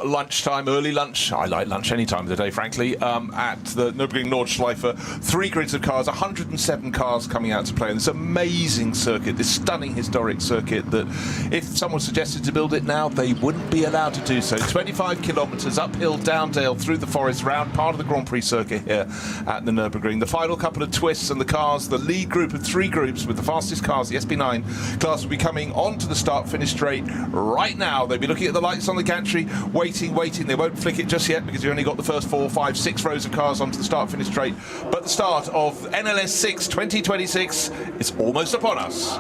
lunchtime, early lunch. I like lunch any time of the day, frankly, at the Nürburgring Nordschleife. 3 grids of cars, 107 cars coming out to play in this amazing circuit, this stunning historic circuit that if someone suggested to build it now, they wouldn't be allowed to do so. 25 kilometres uphill, down dale, through the forest, round part of the Grand Prix circuit here at the Nürburgring. The final couple of twists and the cars, the lead group of 3 groups with the fastest cars, the SP9 class, will be coming onto the start finish straight right now. They'll be looking at the lights on the gantry, waiting. They won't flick it just yet because you only got the first 4, 5, 6 rows of cars onto the start finish straight. But the start of NLS 6 2026 is almost upon us.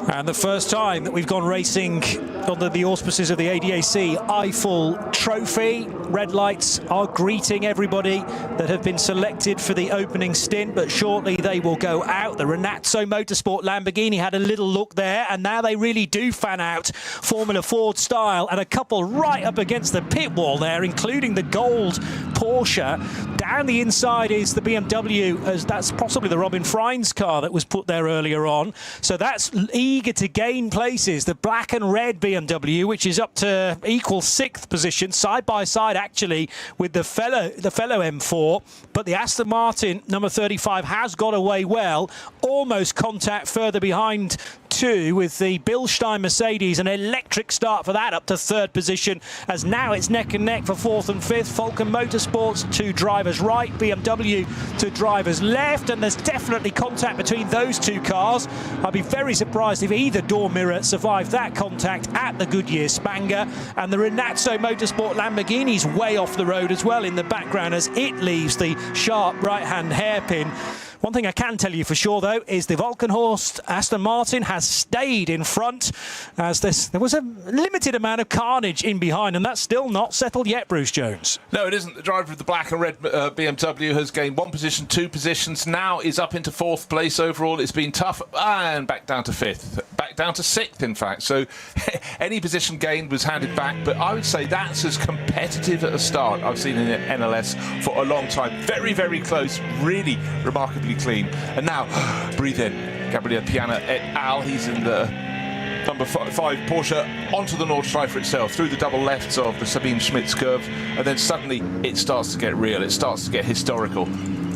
And the first time that we've gone racing under the auspices of the ADAC Eifel Trophy. Red lights are greeting everybody that have been selected for the opening stint, but shortly they will go out. The Renazzo Motorsport Lamborghini had a little look there, and now they really do fan out Formula Ford style, and a couple right up against the pit wall there, including the gold Porsche. Down the inside is the BMW, as that's possibly the Robin Freins car that was put there earlier on. So that's eager to gain places. The black and red BMW, which is up to equal 6th position, side by side actually with the fellow M4. But the Aston Martin number 35 has got away well. Almost contact further behind too with the Bilstein Mercedes. An electric start for that, up to 3rd position, as now it's neck and neck for 4th and 5th. Falcon Motorsports to drivers right, BMW to drivers left, and there's definitely contact between those two cars. I'd be very surprised if either door mirror survived that contact at the Goodyear Spanger. And the Renazzo Motorsport Lamborghini's way off the road as well in the background as it leaves the sharp right-hand hairpin. One thing I can tell you for sure, though, is the Volkenhorst Aston Martin has stayed in front, as there was a limited amount of carnage in behind, and that's still not settled yet, Bruce Jones. No, it isn't. The driver of the black and red BMW has gained 1 position, 2 positions, now is up into 4th place overall. It's been tough, and back down to 5th, back down to 6th, in fact. So any position gained was handed back, but I would say that's as competitive at a start I've seen in NLS for a long time. Very, very close, really remarkably clean. And now, breathe in. Gabriel Piana et al. He's in the number 5 Porsche onto the Nordschleife itself, through the double lefts of the Sabine Schmitz curve, and then suddenly it starts to get real. It starts to get historical.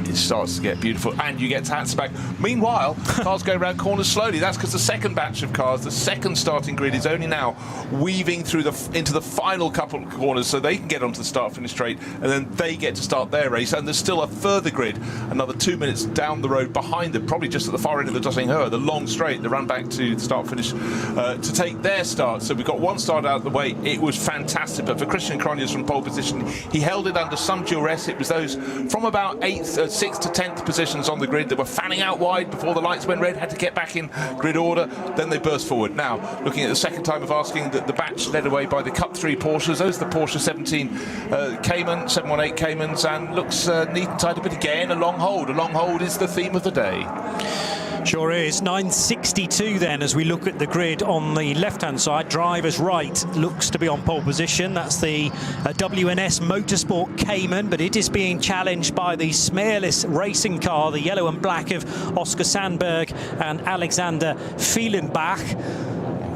It starts to get beautiful, and you get to Hatzback. Meanwhile, cars go around corners slowly. That's because the second batch of cars, the second starting grid, is only now weaving through into the final couple of corners, so they can get onto the start-finish straight, and then they get to start their race. And there's still a further grid, another 2 minutes down the road behind them, probably just at the far end of the Dossingheur, the long straight, the run back to the start-finish to take their start. So we've got one start out of the way. It was fantastic, but for Christian Cronjes from pole position, he held it under some duress. It was those from about 6th to 10th positions on the grid that were fanning out wide before the lights went red, had to get back in grid order, then they burst forward. Now, looking at the second time of asking, that the batch led away by the Cup 3 Porsches. Those are the Porsche 17 Cayman, 718 Caymans, and looks neat and tidy, but again, a long hold. A long hold is the theme of the day. Sure is. 9:62 then as we look at the grid on the left-hand side. Driver's right looks to be on pole position. That's the WNS Motorsport Cayman, but it is being challenged by the smearless racing car, the yellow and black of Oscar Sandberg and Alexander Fielenbach.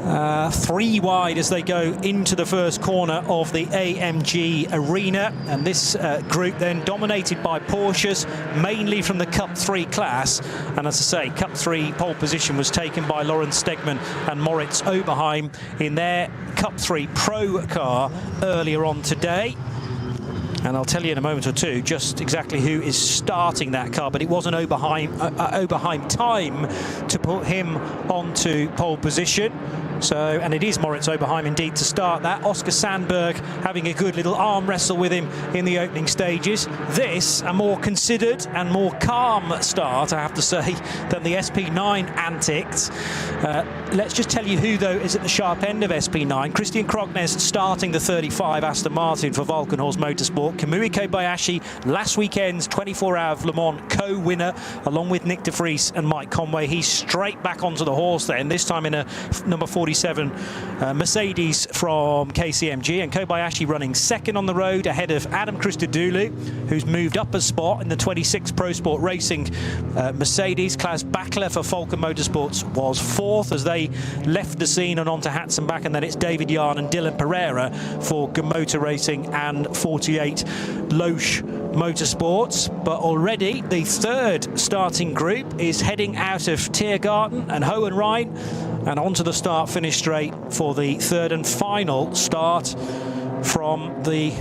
3 wide as they go into the first corner of the AMG Arena, and this group then dominated by Porsches, mainly from the Cup 3 class. And as I say, Cup 3 pole position was taken by Lorenz Stegmann and Moritz Oberheim in their Cup 3 Pro car earlier on today. And I'll tell you in a moment or two just exactly who is starting that car, but it was an Oberheim time to put him onto pole position. So, and it is Moritz Oberheim indeed to start that. Oscar Sandberg having a good little arm wrestle with him in the opening stages. This, a more considered and more calm start, I have to say, than the SP9 antics. Let's just tell you who, though, is at the sharp end of SP9. Christian Cronjes starting the 35 Aston Martin for Volkenhorst Motorsport. Kamui Kobayashi, last weekend's 24-hour of Le Mans co-winner, along with Nick de Vries and Mike Conway. He's straight back onto the horse then, this time in a number 47 Mercedes from KCMG, and Kobayashi running second on the road ahead of Adam Christodoulou, who's moved up a spot in the 26 Pro Sport Racing Mercedes. Klaus Bachler for Falcon Motorsports was 4th as they left the scene and on to Hatzenbach, and then it's David Yarn and Dylan Pereira for Motor Racing and 48 Loesch Motorsports. But already the third starting group is heading out of Tiergarten and Hohenrhein and onto the start-finish straight for the third and final start from the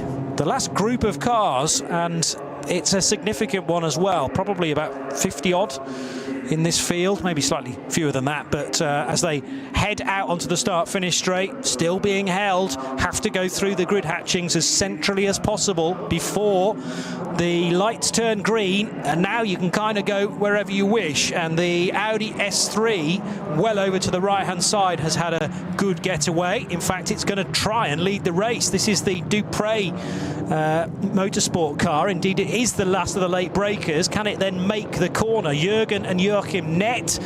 last group of cars. And it's a significant one as well, probably about 50 odd in this field, maybe slightly fewer than that, but as they head out onto the start-finish straight, still being held, have to go through the grid hatchings as centrally as possible before the lights turn green, and now you can kind of go wherever you wish. And the Audi S3, well over to the right-hand side, has had a good getaway. In fact, it's going to try and lead the race. This is the Dupre motorsport car. Indeed, it is the last of the late breakers. Can it then make the corner? Jürgen and Joachim Nett,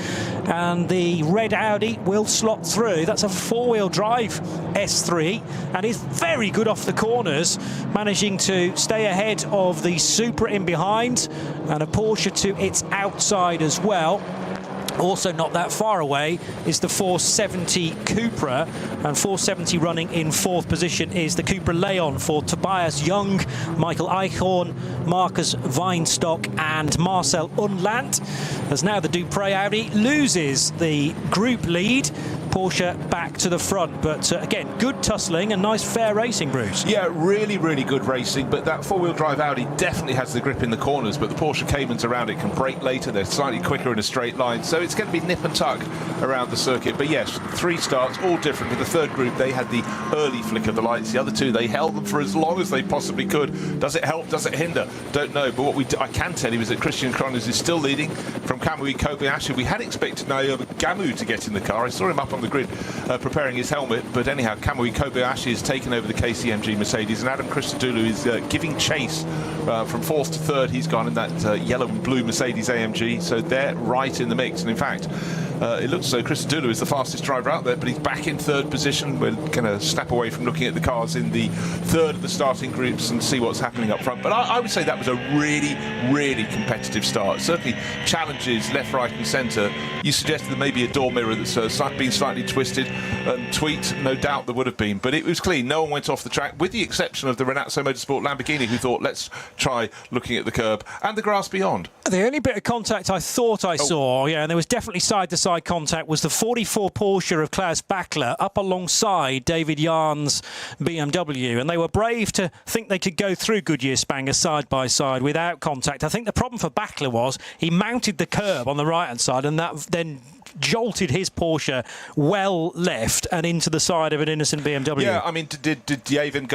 and the red Audi will slot through. That's a four-wheel drive S3, and is very good off the corners, managing to stay ahead of the Supra in behind, and a Porsche to its outside as well. Also not that far away is the 470 Cupra, and 470 running in fourth position is the Cupra Leon for Tobias Young, Michael Eichhorn, Marcus Weinstock and Marcel Unlant. As now the Dupre Audi loses the group lead, Porsche back to the front, but again, good tussling and nice fair racing, Bruce. Yeah, really, really good racing, but that four-wheel drive Audi definitely has the grip in the corners, but the Porsche Caymans around it can brake later. They're slightly quicker in a straight line, so it's going to be nip and tuck around the circuit. But yes, three starts, all different. With the third group, they had the early flick of the lights. The other two, they held them for as long as they possibly could. Does it help? Does it hinder? Don't know. But what I can tell you is that Christian Cronjes is still leading from Kamui Kobayashi. We had expected Naoya Gamu to get in the car. I saw him up on the grid preparing his helmet, but anyhow, Kamui Kobayashi has taken over the KCMG Mercedes, and Adam Christodoulou is giving chase from fourth to third. He's gone in that yellow and blue Mercedes AMG, so they're right in the mix. And in fact, it looks as though Christodoulou is the fastest driver out there, but he's back in third position. We're going to step away from looking at the cars in the third of the starting groups and see what's happening up front. But I would say that was a really, really competitive start. Certainly challenges left, right and centre. You suggested there may be a door mirror that's been slightly twisted and tweaked. No doubt there would have been, but it was clean. No one went off the track, with the exception of the Renazzo Motorsport Lamborghini, who thought, let's try looking at the curb and the grass beyond. The only bit of contact I thought I saw, yeah, and there was definitely side-to-side contact, was the 44 Porsche of Klaus Bachler up alongside David Yarn's BMW, and they were brave to think they could go through Goodyear Spanger side by side without contact. I think the problem for Bachler was he mounted the curb on the right-hand side, and that then jolted his Porsche well left and into the side of an innocent BMW. Yeah, I mean, did David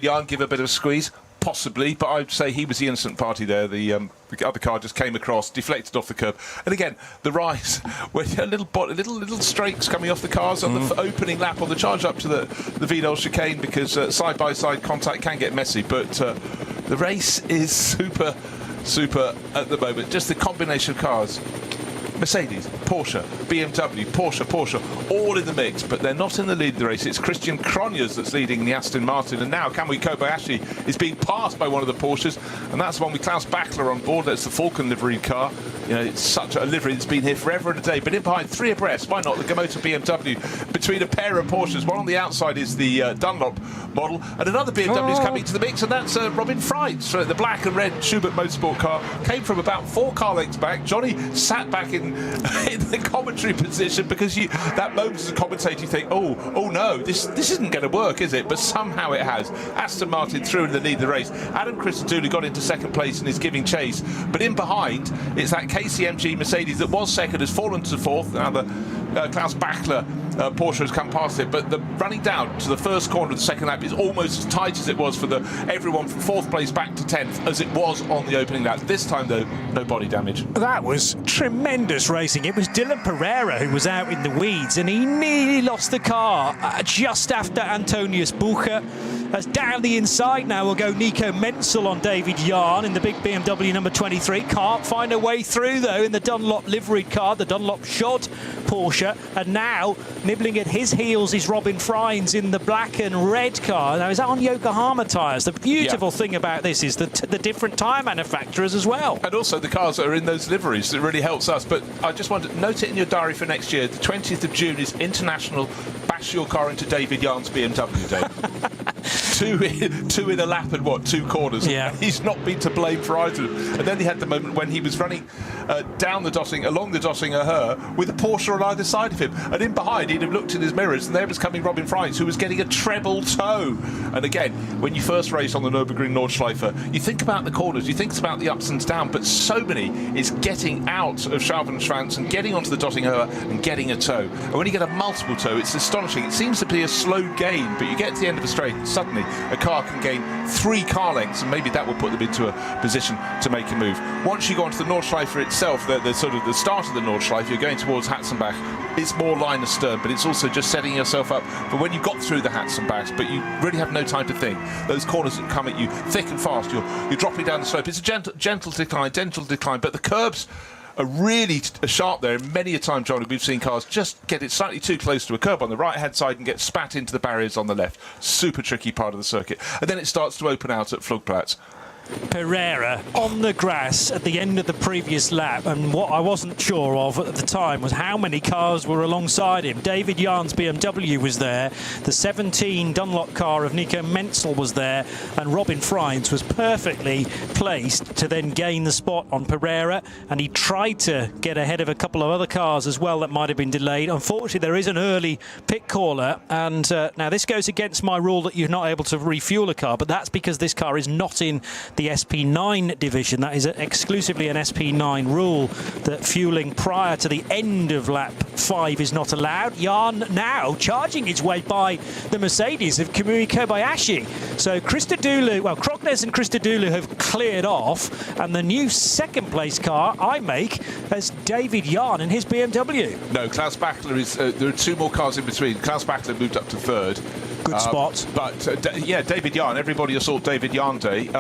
Yarn give a bit of a squeeze? Possibly, but I'd say he was the innocent party there. The other car just came across, deflected off the curb, and again the rise with little streaks coming off the cars on the opening lap on the charge up to the Vinol chicane, because side by side contact can get messy. But the race is super at the moment. Just the combination of cars. Mercedes, Porsche, BMW, Porsche, all in the mix, but they're not in the lead of the race. It's Christian Cronjes that's leading the Aston Martin, and now Kamui Kobayashi is being passed by one of the Porsches, and that's one with Klaus Bachler on board. That's the Falcon livery car. You know, it's such a livery that's been here forever and a day, but in behind, three abreast, why not, the Gamoto BMW, between a pair of Porsches. One on the outside is the Dunlop model, and another BMW is coming to the mix, and that's Robin Freitz, the black and red Schubert Motorsport car. Came from about 4 car lengths back. Johnny sat back in the commentary position, because that moment as a commentator you think, oh no, this isn't going to work, is it? But somehow it has. Aston Martin through in the lead of the race. Adam Christodoulou got into second place and is giving chase, but in behind it's that KCMG Mercedes that was second, has fallen to fourth. Now the Klaus Bachler Porsche has come past it, but the running down to the first corner of the second lap is almost as tight as it was for everyone from fourth place back to 10th as it was on the opening lap. This time though, no body damage. That was tremendous racing. It was Dylan Pereira who was out in the weeds, and he nearly lost the car just after Antonius Bucher. As down the inside now will go Nico Menzel on David Yarn in the big BMW number 23. Can't find a way through though in the Dunlop liveried car, the Dunlop Shod Porsche, and now nibbling at his heels is Robin Freins in the black and red car. Now, is that on Yokohama tyres? The beautiful thing about this is the different tyre manufacturers as well. And also the cars that are in those liveries. It really helps us. But I just want to note it in your diary for next year. The 20th of June is International Bash Your Car into David Yarn's BMW Day. two in a lap and 2 corners. Yeah. He's not been to blame for either. And then he had the moment when he was running down the Dotting, along the Dottinger Her, with a Porsche on either side of him. And in behind, he'd have looked in his mirrors, and there was coming Robin Freitz, who was getting a treble toe. And again, when you first race on the Nürburgring Nordschleife, you think about the corners, you think about the ups and downs, but so many is getting out of Schaubenschwanz and getting onto the Dottinger Her and getting a toe. And when you get a multiple toe, it's astonishing. It seems to be a slow gain, but you get to the end of a straight, and suddenly a car can gain 3 car lengths, and maybe that will put them into a position to make a move. Once you go onto the Nordschleife itself, the sort of the start of the Nordschleife, you're going towards Hatzenbach. It's more line astern, but it's also just setting yourself up for when you've got through the Hatzenbachs, but you really have no time to think. Those corners that come at you thick and fast, you're dropping down the slope. It's a gentle decline, but the curbs are really sharp there. Many a time, John, we've seen cars just get it slightly too close to a curb on the right-hand side and get spat into the barriers on the left. Super tricky part of the circuit. And then it starts to open out at Flugplatz. Pereira on the grass at the end of the previous lap, and what I wasn't sure of at the time was how many cars were alongside him. David Jahn's BMW was there, the 17 Dunlop car of Nico Menzel was there, and Robin Freitz was perfectly placed to then gain the spot on Pereira, and he tried to get ahead of a couple of other cars as well that might have been delayed. Unfortunately, there is an early pit caller, and now this goes against my rule that you're not able to refuel a car, but that's because this car is not in the SP9 division. That is exclusively an SP9 rule, that fueling prior to the end of lap 5 is not allowed. Jahn now charging his way by the Mercedes of Kamui Kobayashi. So Krognes and Christodoulou have cleared off, and the new second place car I make as David Jahn in his BMW. No, Klaus Bachler is, there are 2 more cars in between. Klaus Bachler moved up to 3rd. Good spot. But yeah, David Jahn, everybody assault David Jahn Day.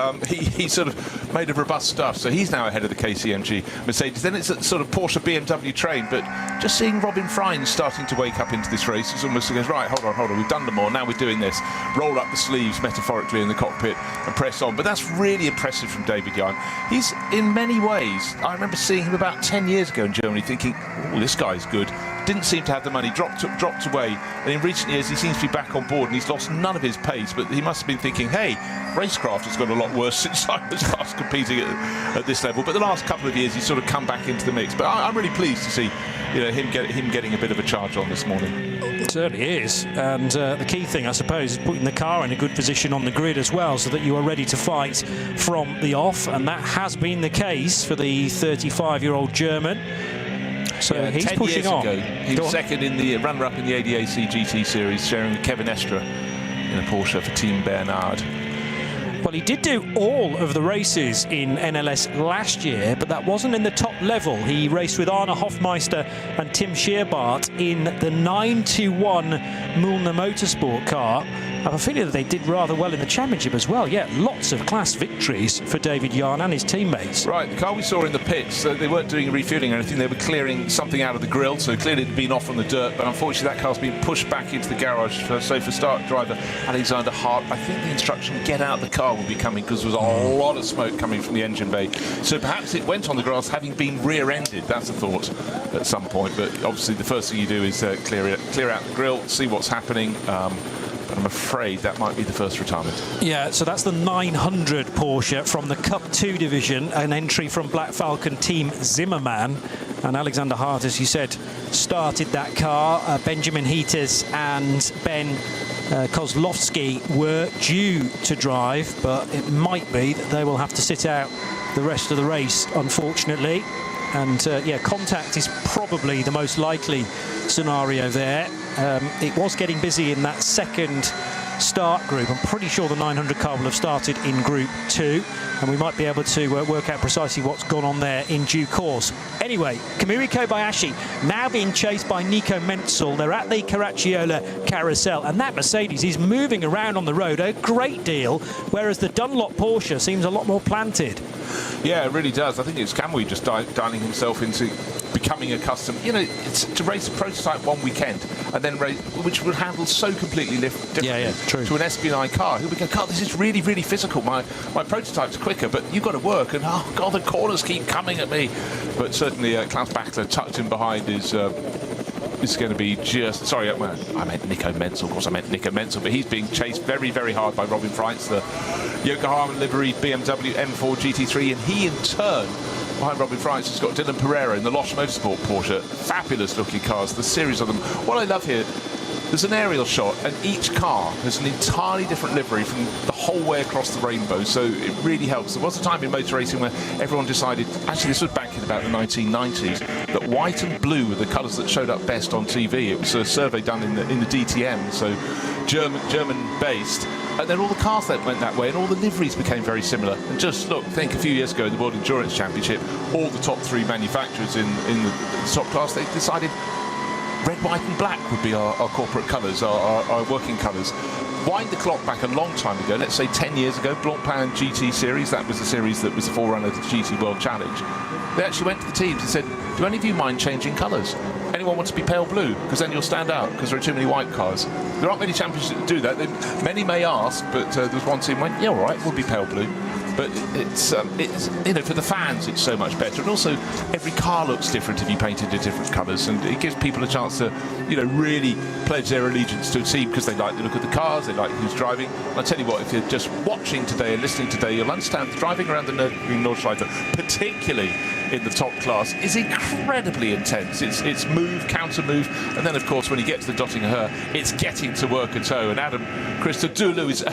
He sort of made of robust stuff, so he's now ahead of the KCMG Mercedes. Then it's a sort of Porsche BMW train, but just seeing Robin Freitz starting to wake up into this race, it's almost goes, right, hold on, we've done them all, now we're doing this. Roll up the sleeves, metaphorically, in the cockpit and press on. But that's really impressive from David Jahn. He's, in many ways, I remember seeing him about 10 years ago in Germany thinking, oh, this guy's good. Didn't seem to have the money, dropped away, and in recent years he seems to be back on board, and he's lost none of his pace, but he must have been thinking, hey, racecraft has got a lot worse since I was last competing at this level. But the last couple of years he's sort of come back into the mix. But I'm really pleased to see, you know, him getting a bit of a charge on this morning. It certainly is, and the key thing, I suppose, is putting the car in a good position on the grid as well, so that you are ready to fight from the off, and that has been the case for the 35-year-old German. So yeah, he's pushing on. He was second in the runner-up in the ADAC GT Series, sharing with Kevin Estra in a Porsche for Team Bernard. Well, he did do all of the races in NLS last year, but that wasn't in the top level. He raced with Arne Hofmeister and Tim Scheerbart in the 921 Mühlner Motorsport car. I have a feeling that they did rather well in the championship as well. Yeah, lots of class victories for David Jahn and his teammates. Right, the car we saw in the pits, they weren't doing refueling or anything, they were clearing something out of the grille, so clearly it had been off on the dirt, but unfortunately that car's been pushed back into the garage. So for start driver Alexander Hart, I think the instruction, get out the car, will be coming, because there was a lot of smoke coming from the engine bay. So perhaps it went on the grass having been rear-ended, that's a thought at some point, but obviously the first thing you do is clear out the grille, see what's happening. I'm afraid that might be the first retirement. Yeah, so that's the 900 Porsche from the Cup 2 division, an entry from Black Falcon Team Zimmermann. And Alexander Hart, as you said, started that car. Benjamin Heaters and Ben Kozlowski were due to drive, but it might be that they will have to sit out the rest of the race, unfortunately. And yeah, contact is probably the most likely scenario there. It was getting busy in that second start group. I'm pretty sure the 900 car will have started in Group 2, and we might be able to work out precisely what's gone on there in due course. Anyway, Kamui Kobayashi now being chased by Nico Menzel. They're at the Caracciola Carousel, and that Mercedes is moving around on the road a great deal, whereas the Dunlop Porsche seems a lot more planted. Yeah, it really does. I think it's Kamui just dialing himself into becoming accustomed. You know, it's to race a prototype one weekend and then race, which would handle so completely differently to an SP9 car. He'll be going, God, this is really, really physical. My prototype's quicker, but you've got to work. And oh God, the corners keep coming at me. But certainly Klaus Bachler tucked in behind is going to be just... Sorry, I meant Nico Menzel. Of course, I meant Nico Menzel, but he's being chased very, very hard by Robin Freitz, the Yokohama livery BMW M4 GT3, and he in turn behind Robin Fries has got Dylan Pereira in the Losch Motorsport Porsche. Fabulous looking cars, the series of them. What I love here, there's an aerial shot and each car has an entirely different livery from the whole way across the rainbow, so it really helps. There was a time in motor racing where everyone decided, actually this was back in about the 1990s, that white and blue were the colours that showed up best on TV. It was a survey done in the DTM, so German based, and then all the cars that went that way and all the liveries became very similar. And just look, think a few years ago in the World Endurance Championship, all the top 3 manufacturers in the top class, they decided red, white and black would be our corporate colours, our working colours. Wind the clock back a long time ago, let's say 10 years ago, Blancpain GT Series, that was the series that was the forerunner of the GT World Challenge. They actually went to the teams and said, do any of you mind changing colours? Anyone want to be pale blue? Because then you'll stand out, because there are too many white cars. There aren't many championships that do that. Many may ask, but there was one team went, yeah, all right, we'll be pale blue. But it's you know, for the fans it's so much better, and also every car looks different if you paint it in different colours, and it gives people a chance to, you know, really pledge their allegiance to a team because they like the look of the cars, they like who's driving. And I tell you what, if you're just watching today and listening today, you'll understand driving around the Nürburgring Nordschleife, particularly in the top class, is incredibly intense. It's move, counter move, and then of course when you get to the Dottinger Höhe, it's getting to work a toe. And Adam Christodoulou is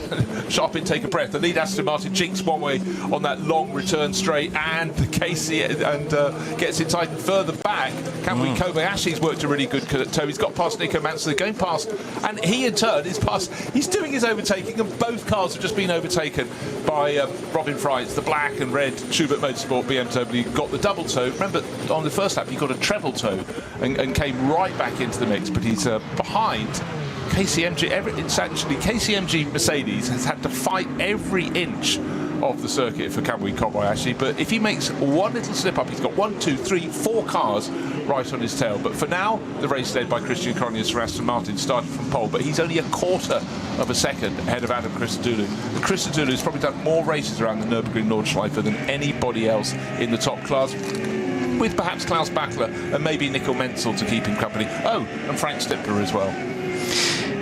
sharp intake of breath. The lead Aston Martin jinks one way on that long return straight, and Casey gets it tightened further back. Kamui Kobayashi's worked a really good toe. He's got past Nico Mansell, going past, and he in turn is past. He's doing his overtaking, and both cars have just been overtaken by Robin Fries, the black and red Schubert Motorsport BMW. Got the double toe. Remember, on the first lap he got a treble toe and came right back into the mix, but he's behind KCMG. It's actually KCMG Mercedes has had to fight every inch of the circuit for Kamui Kobayashi, but if he makes one little slip up, he's got 1, 2, 3, 4 cars right on his tail. But for now, the race led by Christian Cronjes for Aston Martin started from pole, but he's only a quarter of a second ahead of Adam Christodoulou. And Christodoulou's probably done more races around the Nürburgring Nordschleife than anybody else in the top class, with perhaps Klaus Bachler and maybe Nico Mansell to keep him company. Oh, and Frank Stippler as well.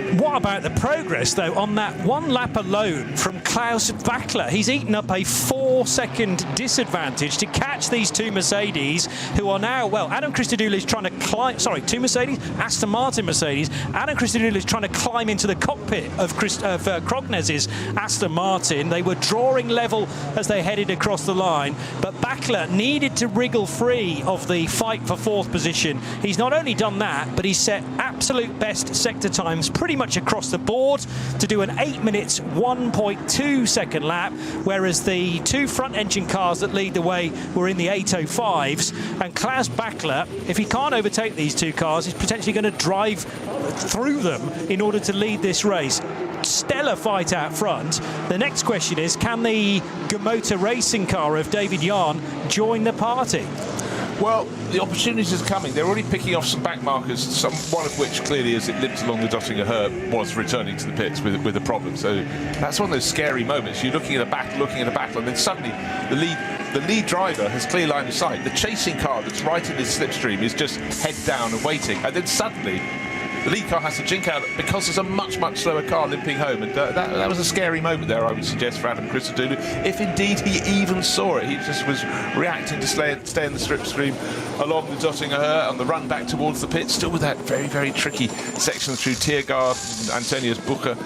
What about the progress, though, on that one lap alone from Klaus Bachler? He's eaten up a 4-second disadvantage to catch these 2 Mercedes, who are now, well, Adam Christodoulou is trying to climb, sorry, 2 Mercedes, Aston Martin Mercedes. Adam Christodoulou is trying to climb into the cockpit of Krognes's Aston Martin. They were drawing level as they headed across the line, but Bachler needed to wriggle free of the fight for 4th position. He's not only done that, but he's set absolute best sector times pretty much across the board to do an 8 minutes 1.2 second lap, whereas the 2 front engine cars that lead the way were in the 805s. And Klaus Bachler, if he can't overtake these 2 cars, is potentially going to drive through them in order to lead this race. Stellar fight out front. The next question is, can the Gemota racing car of David Yarn join the party? Well, the opportunities are coming. They're already picking off some back markers, one of which clearly, as it limped along the Dottinger Höhe, was returning to the pits with a problem. So that's one of those scary moments. You're looking at a battle, and then suddenly the lead driver has clear line of sight. The chasing car that's right in his slipstream is just head down and waiting, and then suddenly the lead car has to jink out because there's a much slower car limping home, and that was a scary moment there, I would suggest, for Adam Christodoulou, if indeed he even saw it. He just was reacting to stay in the slipstream along the Dottinger Höhe on the run back towards the pit, still with that very tricky section through Tiergaard and Antonius Bucher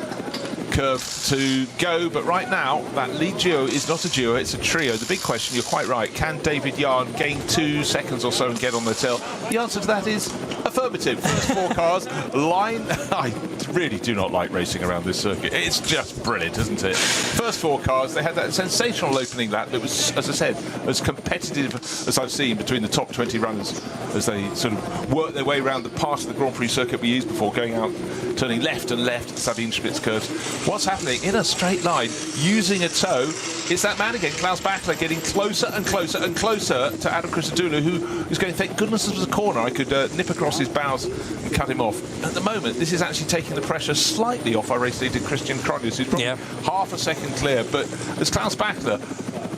curve to go. But right now, that lead duo is not a duo, it's a trio. The big question, you're quite right, can David Yarn gain 2 seconds or so and get on their tail? The answer to that is affirmative. First 4 cars line. I really do not like racing around this circuit. It's just brilliant, isn't it? First 4 cars, they had that sensational opening lap that was, as I said, as competitive as I've seen between the top 20 runners as they sort of work their way around the part of the Grand Prix circuit we used before, going out, turning left and left, Sabine Spitz curves. What's happening in a straight line, using a toe, it's that man again, Klaus Bachler, getting closer and closer and closer to Adam Christodoulou, who is going, thank goodness this was a corner, I could nip across his bows and cut him off. At the moment, this is actually taking the pressure slightly off our race leader, Christian Cronjes, who's probably half a second clear, but as Klaus Bachler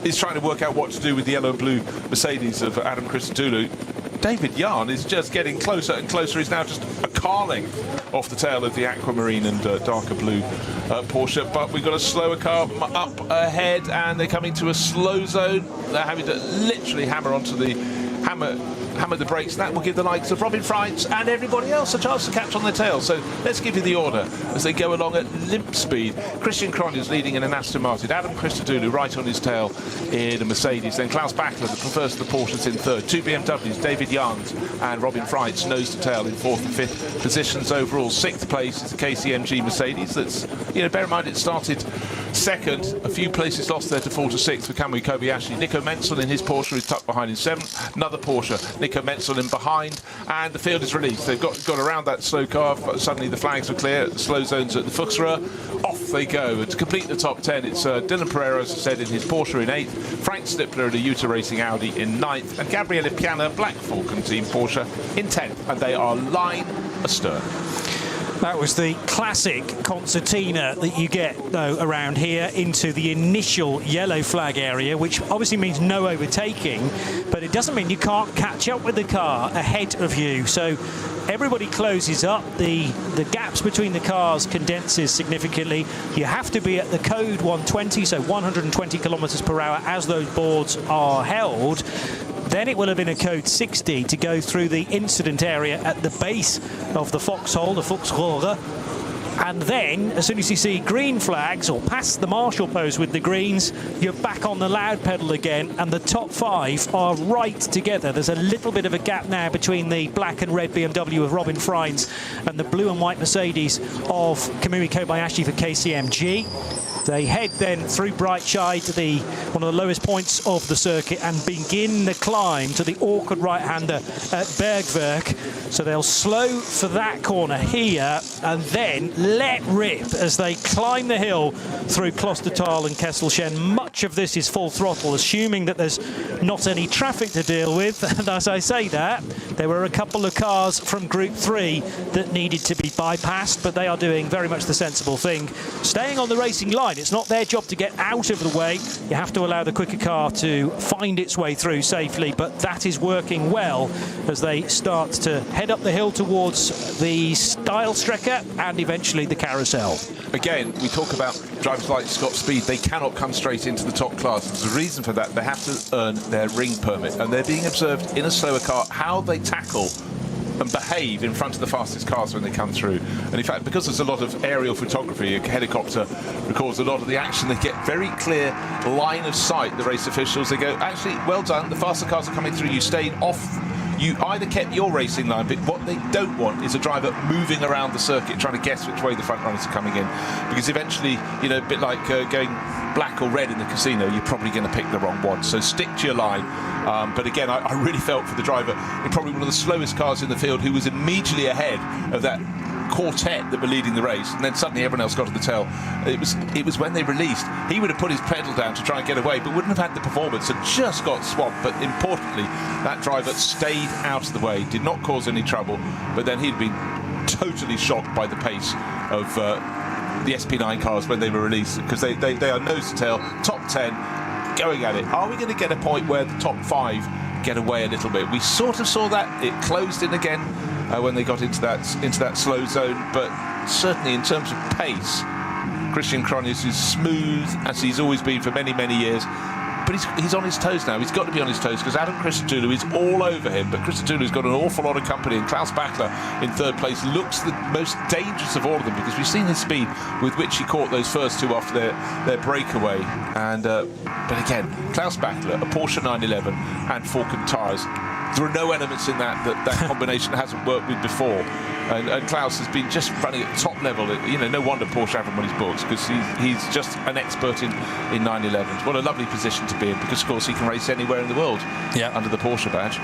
is trying to work out what to do with the yellow and blue Mercedes of Adam Christodoulou, David Yarn is just getting closer and closer. He's now just a carling off the tail of the aquamarine and darker blue Porsche. But we've got a slower car up ahead, and they're coming to a slow zone. They're having to literally hammer onto the hammer the brakes. That will give the likes of Robin Freitz and everybody else a chance to catch on their tail. So let's give you the order as they go along at limp speed. Christian Cronjes leading in an Aston Martin. Adam Christodoulou right on his tail in a Mercedes. Then Klaus Bachler, the first of the Porsches, in third. 2 BMWs, David Jans and Robin Freitz, nose to tail in fourth and fifth positions overall. Sixth place is the KCMG Mercedes. That's, bear in mind it started second. A few places lost there to 4 to 6 for Kamui Kobayashi. Nico Menzel in his Porsche is tucked behind in seventh. Another Porsche, Nico Menzel in behind, and the field is released. They've got around that slow car. Suddenly the flags were clear. Slow zones at the Fuchsröhr. Off they go. And to complete the top 10, it's Dylan Pereira, as I said, in his Porsche in 8th, Frank Stippler in a Yuta Racing Audi in 9th, and Gabriele Piana, Black Falcon Team Porsche, in 10th. And they are line astern. That was the classic concertina that you get, though, around here into the initial yellow flag area, which obviously means no overtaking, but it doesn't mean you can't catch up with the car ahead of you. So everybody closes up, the gaps between the cars condenses significantly. You have to be at the code 120, so 120 kilometers per hour as those boards are held. Then it will have been a code 60 to go through the incident area at the base of the foxhole, the Fuchsröhre. And then, as soon as you see green flags or past the marshal post with the greens, you're back on the loud pedal again, and the top 5 are right together. There's a little bit of a gap now between the black and red BMW of Robin Freitz and the blue and white Mercedes of Kamui Kobayashi for KCMG. They head then through Breitscheid to one of the lowest points of the circuit and begin the climb to the awkward right-hander at Bergwerk. So they'll slow for that corner here and then let rip as they climb the hill through Klostertal and Kesselchen. Much of this is full throttle, assuming that there's not any traffic to deal with. And as I say that, there were a couple of cars from Group 3 that needed to be bypassed, but they are doing very much the sensible thing, staying on the racing line. It's not their job to get out of the way. You have to allow the quicker car to find its way through safely, but that is working well as they start to head up the hill towards the Steilstrecke and eventually the carousel. Again, we talk about drivers like Scott Speed. They cannot come straight into the top class. There's a reason for that. They have to earn their ring permit, and they're being observed in a slower car how they tackle and behave in front of the fastest cars when they come through. And in fact, because there's a lot of aerial photography, a helicopter records a lot of the action, they get very clear line of sight, the race officials. They go, actually, well done, the faster cars are coming through, you stayed off. You either kept your racing line, but what they don't want is a driver moving around the circuit trying to guess which way the front runners are coming in. Because eventually, a bit like going black or red in the casino, you're probably going to pick the wrong one. So stick to your line. But again, I really felt for the driver in probably one of the slowest cars in the field, who was immediately ahead of that quartet that were leading the race, and then suddenly everyone else got to the tail. It was when they released, he would have put his pedal down to try and get away, but wouldn't have had the performance and just got swamped. But importantly, that driver stayed out of the way, did not cause any trouble, but then he'd been totally shocked by the pace of the SP9 cars when they were released, because they are nose to tail, top 10, going at it. Are we going to get a point where the top 5 get away a little bit? We sort of saw that. It closed in again when they got into that slow zone, but certainly in terms of pace, Christian Cronjes is smooth as he's always been for many, many years. But he's on his toes now. He's got to be on his toes because Adam Christodoulou is all over him. But Christodoulou's got an awful lot of company, and Klaus Bachler in third place looks the most dangerous of all of them, because we've seen his speed with which he caught those first two after their breakaway. And but again, Klaus Bachler, a Porsche 911 and Falcon tyres. There are no elements in that combination hasn't worked with before. And Klaus has been just running at top level. No wonder Porsche have him on his books, because he's just an expert in 911s. What a lovely position to be in, because of course he can race anywhere in the world under the Porsche badge.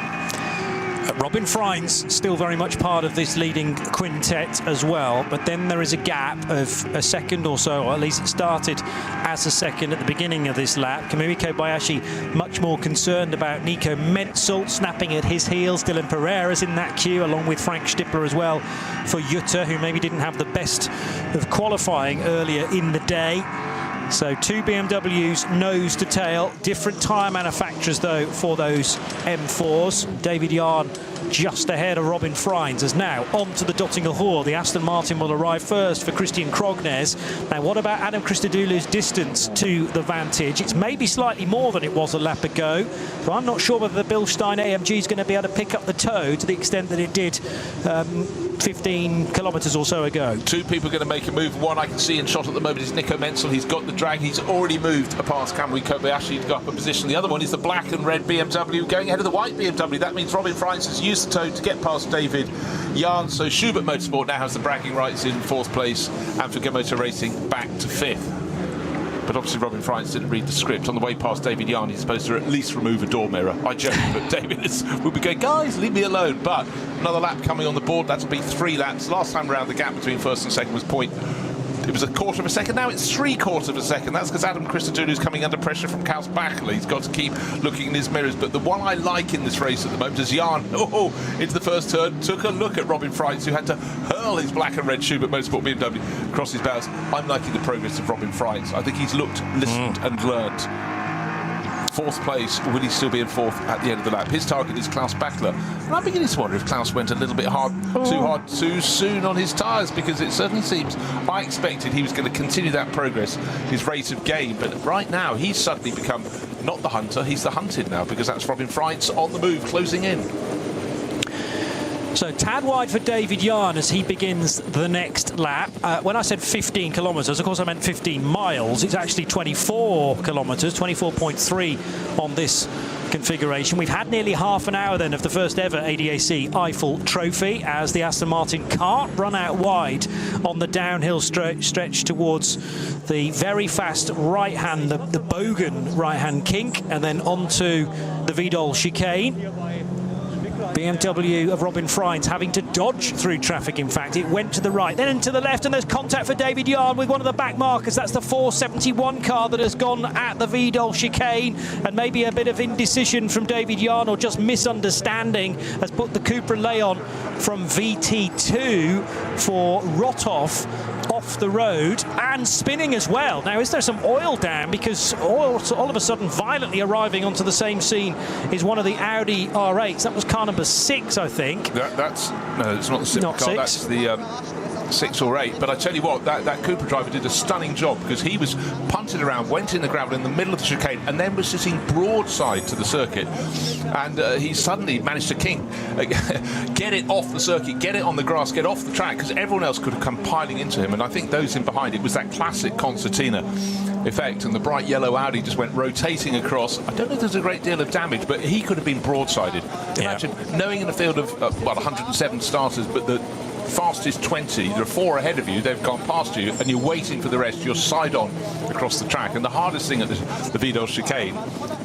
Robin Freitz still very much part of this leading quintet as well, but then there is a gap of a second or so, or at least it started as a second at the beginning of this lap. Kamui Kobayashi much more concerned about Nico Menzel snapping at his heels. Dylan Pereira's in that queue, along with Frank Stippler as well for Jutta, who maybe didn't have the best of qualifying earlier in the day. So 2 BMWs nose to tail, different tyre manufacturers though for those M4s. David Yarn just ahead of Robin Freins, as now onto the Dottinger Hor. The Aston Martin will arrive first for Christian Krognes. Now, what about Adam Christodoulou's distance to the Vantage? It's maybe slightly more than it was a lap ago, so I'm not sure whether the Bilstein AMG is going to be able to pick up the toe to the extent that it did 15 kilometres or so ago. Two people are going to make a move. One I can see in shot at the moment is Nico Menzel. He's got the drag. He's already moved past Kamui Kobayashi to go up a position. The other one is the black and red BMW going ahead of the white BMW. That means Robin Freins has used the toe to get past David Jahn. So Schubert Motorsport now has the bragging rights in 4th place, and for Motor Racing back to 5th. But obviously Robin Freins didn't read the script. On the way past David Jahn, he's supposed to at least remove a door mirror. I joke, but David will be going, guys, leave me alone. But another lap coming on the board. That'll be 3 laps. Last time around, the gap between first and second was it was a quarter of a second. Now it's 3/4 of a second. That's because Adam Christodoulou's coming under pressure from Klaus Bachler. He's got to keep looking in his mirrors. But the one I like in this race at the moment is Jahn. Into the first turn, took a look at Robin Freins, who had to hurl his black and red Schubert Motorsport BMW across his bows. I'm liking the progress of Robin Freins. I think he's looked, listened and learnt. 4th place, will he still be in 4th at the end of the lap? His target is Klaus Bachler. And I'm beginning to wonder if Klaus went a little bit too hard, too soon on his tyres, because it certainly seems, I expected he was going to continue that progress, his rate of gain. But right now, he's suddenly become not the hunter, he's the hunted now, because that's Robin Freins on the move, closing in. So tad wide for David Jahn as he begins the next lap. When I said 15 kilometres, of course I meant 15 miles. It's actually 24 kilometres, 24.3 on this configuration. We've had nearly half an hour then of the first ever ADAC Eifel Trophy as the Aston Martin can't run out wide on the downhill stretch towards the very fast right hand, the Bogan right hand kink, and then onto the Vidal chicane. BMW of Robin Freins having to dodge through traffic. In fact, it went to the right, then into the left, and there's contact for David Jahn with one of the back markers. That's the 471 car that has gone at the Vidal chicane, and maybe a bit of indecision from David Jahn or just misunderstanding has put the Cupra Leon from VT2 for Rothoff off the road and spinning as well. Now, is there some oil down? Because oil all of a sudden violently arriving onto the same scene is one of the Audi R8s. That was car number 6, I think. No, it's not the Civic car. That's the 6 or 8. But I tell you what, that Cupra driver did a stunning job, because he was punted around, went in the gravel in the middle of the chicane, and then was sitting broadside to the circuit. And he suddenly managed to get it off the circuit, get it on the grass, get off the track, because everyone else could have come piling into him. And I think those in behind, it was that classic concertina effect, and the bright yellow Audi just went rotating across. I don't know if there's a great deal of damage, but he could have been broadsided. Imagine knowing in a field of 107 starters, but the fastest 20, there are 4 ahead of you, they've gone past you, and you're waiting for the rest, you're side on across the track. And the hardest thing at the Vidal chicane,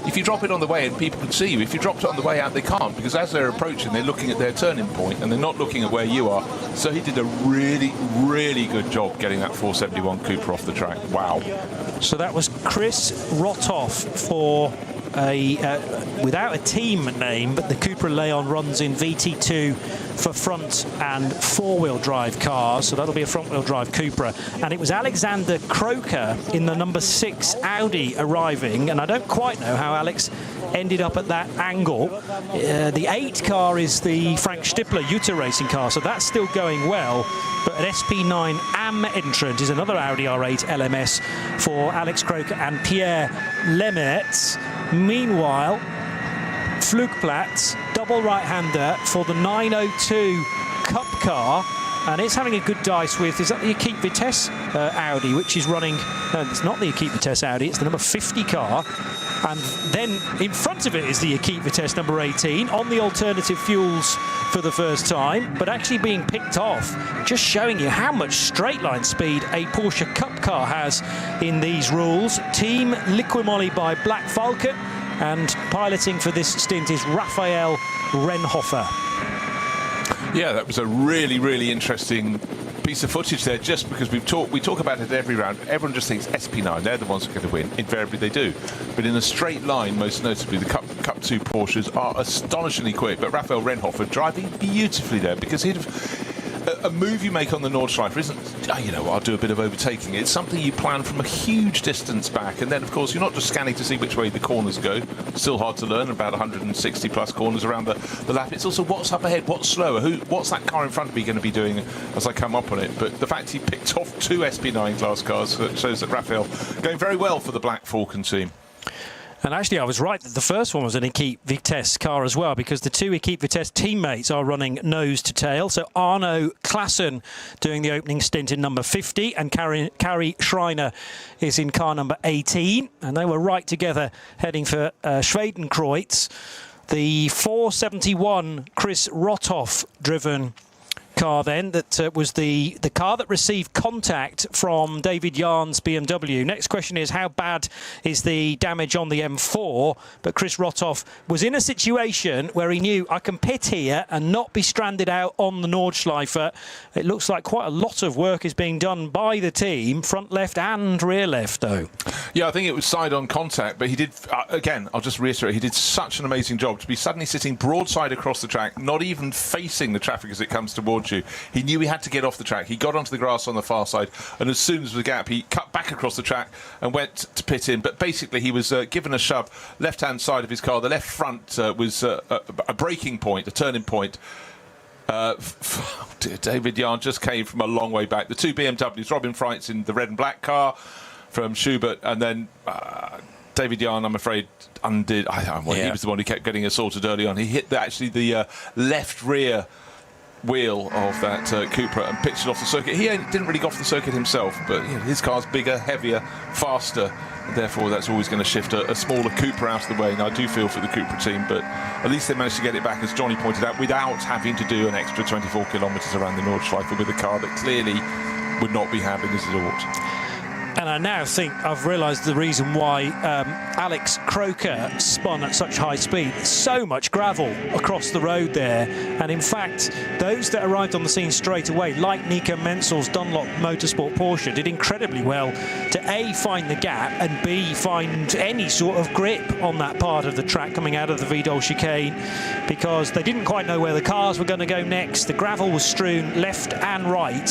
if you drop it on the way in, people can see you. If you dropped it on the way out, they can't, because as they're approaching, they're looking at their turning point and they're not looking at where you are. So he did a really, really good job getting that 471 Cupra off the track. Wow. So that was Chris Rothoff for without a team name, but the Cupra Leon runs in VT2 for front and 4-wheel drive cars, so that'll be a front-wheel drive Cupra. And it was Alexander Croker in the number 6 Audi arriving, and I don't quite know how Alex ended up at that angle. The 8 car is the Frank Stippler Utah Racing car, so that's still going well. But an SP9 AM entrant is another Audi R8 LMS for Alex Croker and Pierre Lemets. Meanwhile, Flugplatz, double right-hander for the 902 Cup car, and it's having a good dice with, is that the Equipe Vitesse Audi, which is running, no, it's not the Equipe Vitesse Audi, it's the number 50 car. And then in front of it is the Equipe Vitesse number 18 on the alternative fuels for the first time, but actually being picked off, just showing you how much straight line speed a Porsche Cup car has in these rules. Team Liquimoli by Black Falcon, and piloting for this stint is Raphael Renhofer. Yeah, that was a really, really interesting piece of footage there, just because we talk about it every round. Everyone just thinks SP9, they're the ones who are going to win. Invariably they do. But in a straight line, most notably, the Cup 2 Porsches are astonishingly quick. But Raphael Renhofer driving beautifully there, because he'd have a move you make on the Nordschleife isn't, oh, you know what, I'll do a bit of overtaking. It's something you plan from a huge distance back, and then of course you're not just scanning to see which way the corners go. Still hard to learn, about 160 plus corners around the lap. It's also what's up ahead, what's slower, what's that car in front of me going to be doing as I come up on it. But the fact he picked off 2 SP9 class cars shows that Raphael going very well for the Black Falcon team. And actually, I was right that the first one was an Equipe Vitesse car as well, because the 2 Equipe Vitesse teammates are running nose to tail. So Arno Klassen doing the opening stint in number 50, and Kari Schreiner is in car number 18. And they were right together heading for Schwedenkreuz. The 471 Chris Rothoff driven car then, that was the car that received contact from David Yarn's BMW. Next question is, how bad is the damage on the M4? But Chris Rothoff was in a situation where he knew, I can pit here and not be stranded out on the Nordschleife. It looks like quite a lot of work is being done by the team, front left and rear left though. Yeah, I think it was side-on contact, but he did, again, I'll just reiterate, he did such an amazing job to be suddenly sitting broadside across the track, not even facing the traffic as it comes towards you. He knew he had to get off the track. He got onto the grass on the far side, and as soon as the gap, he cut back across the track and went to pit in. But basically, he was given a shove, left-hand side of his car. The left front was a braking point, a turning point. David Yarn just came from a long way back. The 2 BMWs, Robin Freitz in the red and black car from Schubert, and then David Yarn, I'm afraid, undid. He was the one who kept getting assaulted early on. He hit the left rear wheel of that Cupra and pitched it off the circuit. He didn't really go off the circuit himself, but his car's bigger, heavier, faster, and therefore that's always going to shift a smaller Cupra out of the way. And I do feel for the Cupra team, but at least they managed to get it back, as Johnny pointed out, without having to do an extra 24 kilometres around the Nordschleife with a car that clearly would not be having as it ought. And I now think I've realised the reason why Alex Croker spun at such high speed. So much gravel across the road there. And in fact, those that arrived on the scene straight away, like Nico Menzel's Dunlop Motorsport Porsche, did incredibly well to A, find the gap, and B, find any sort of grip on that part of the track coming out of the Vidal chicane, because they didn't quite know where the cars were going to go next. The gravel was strewn left and right.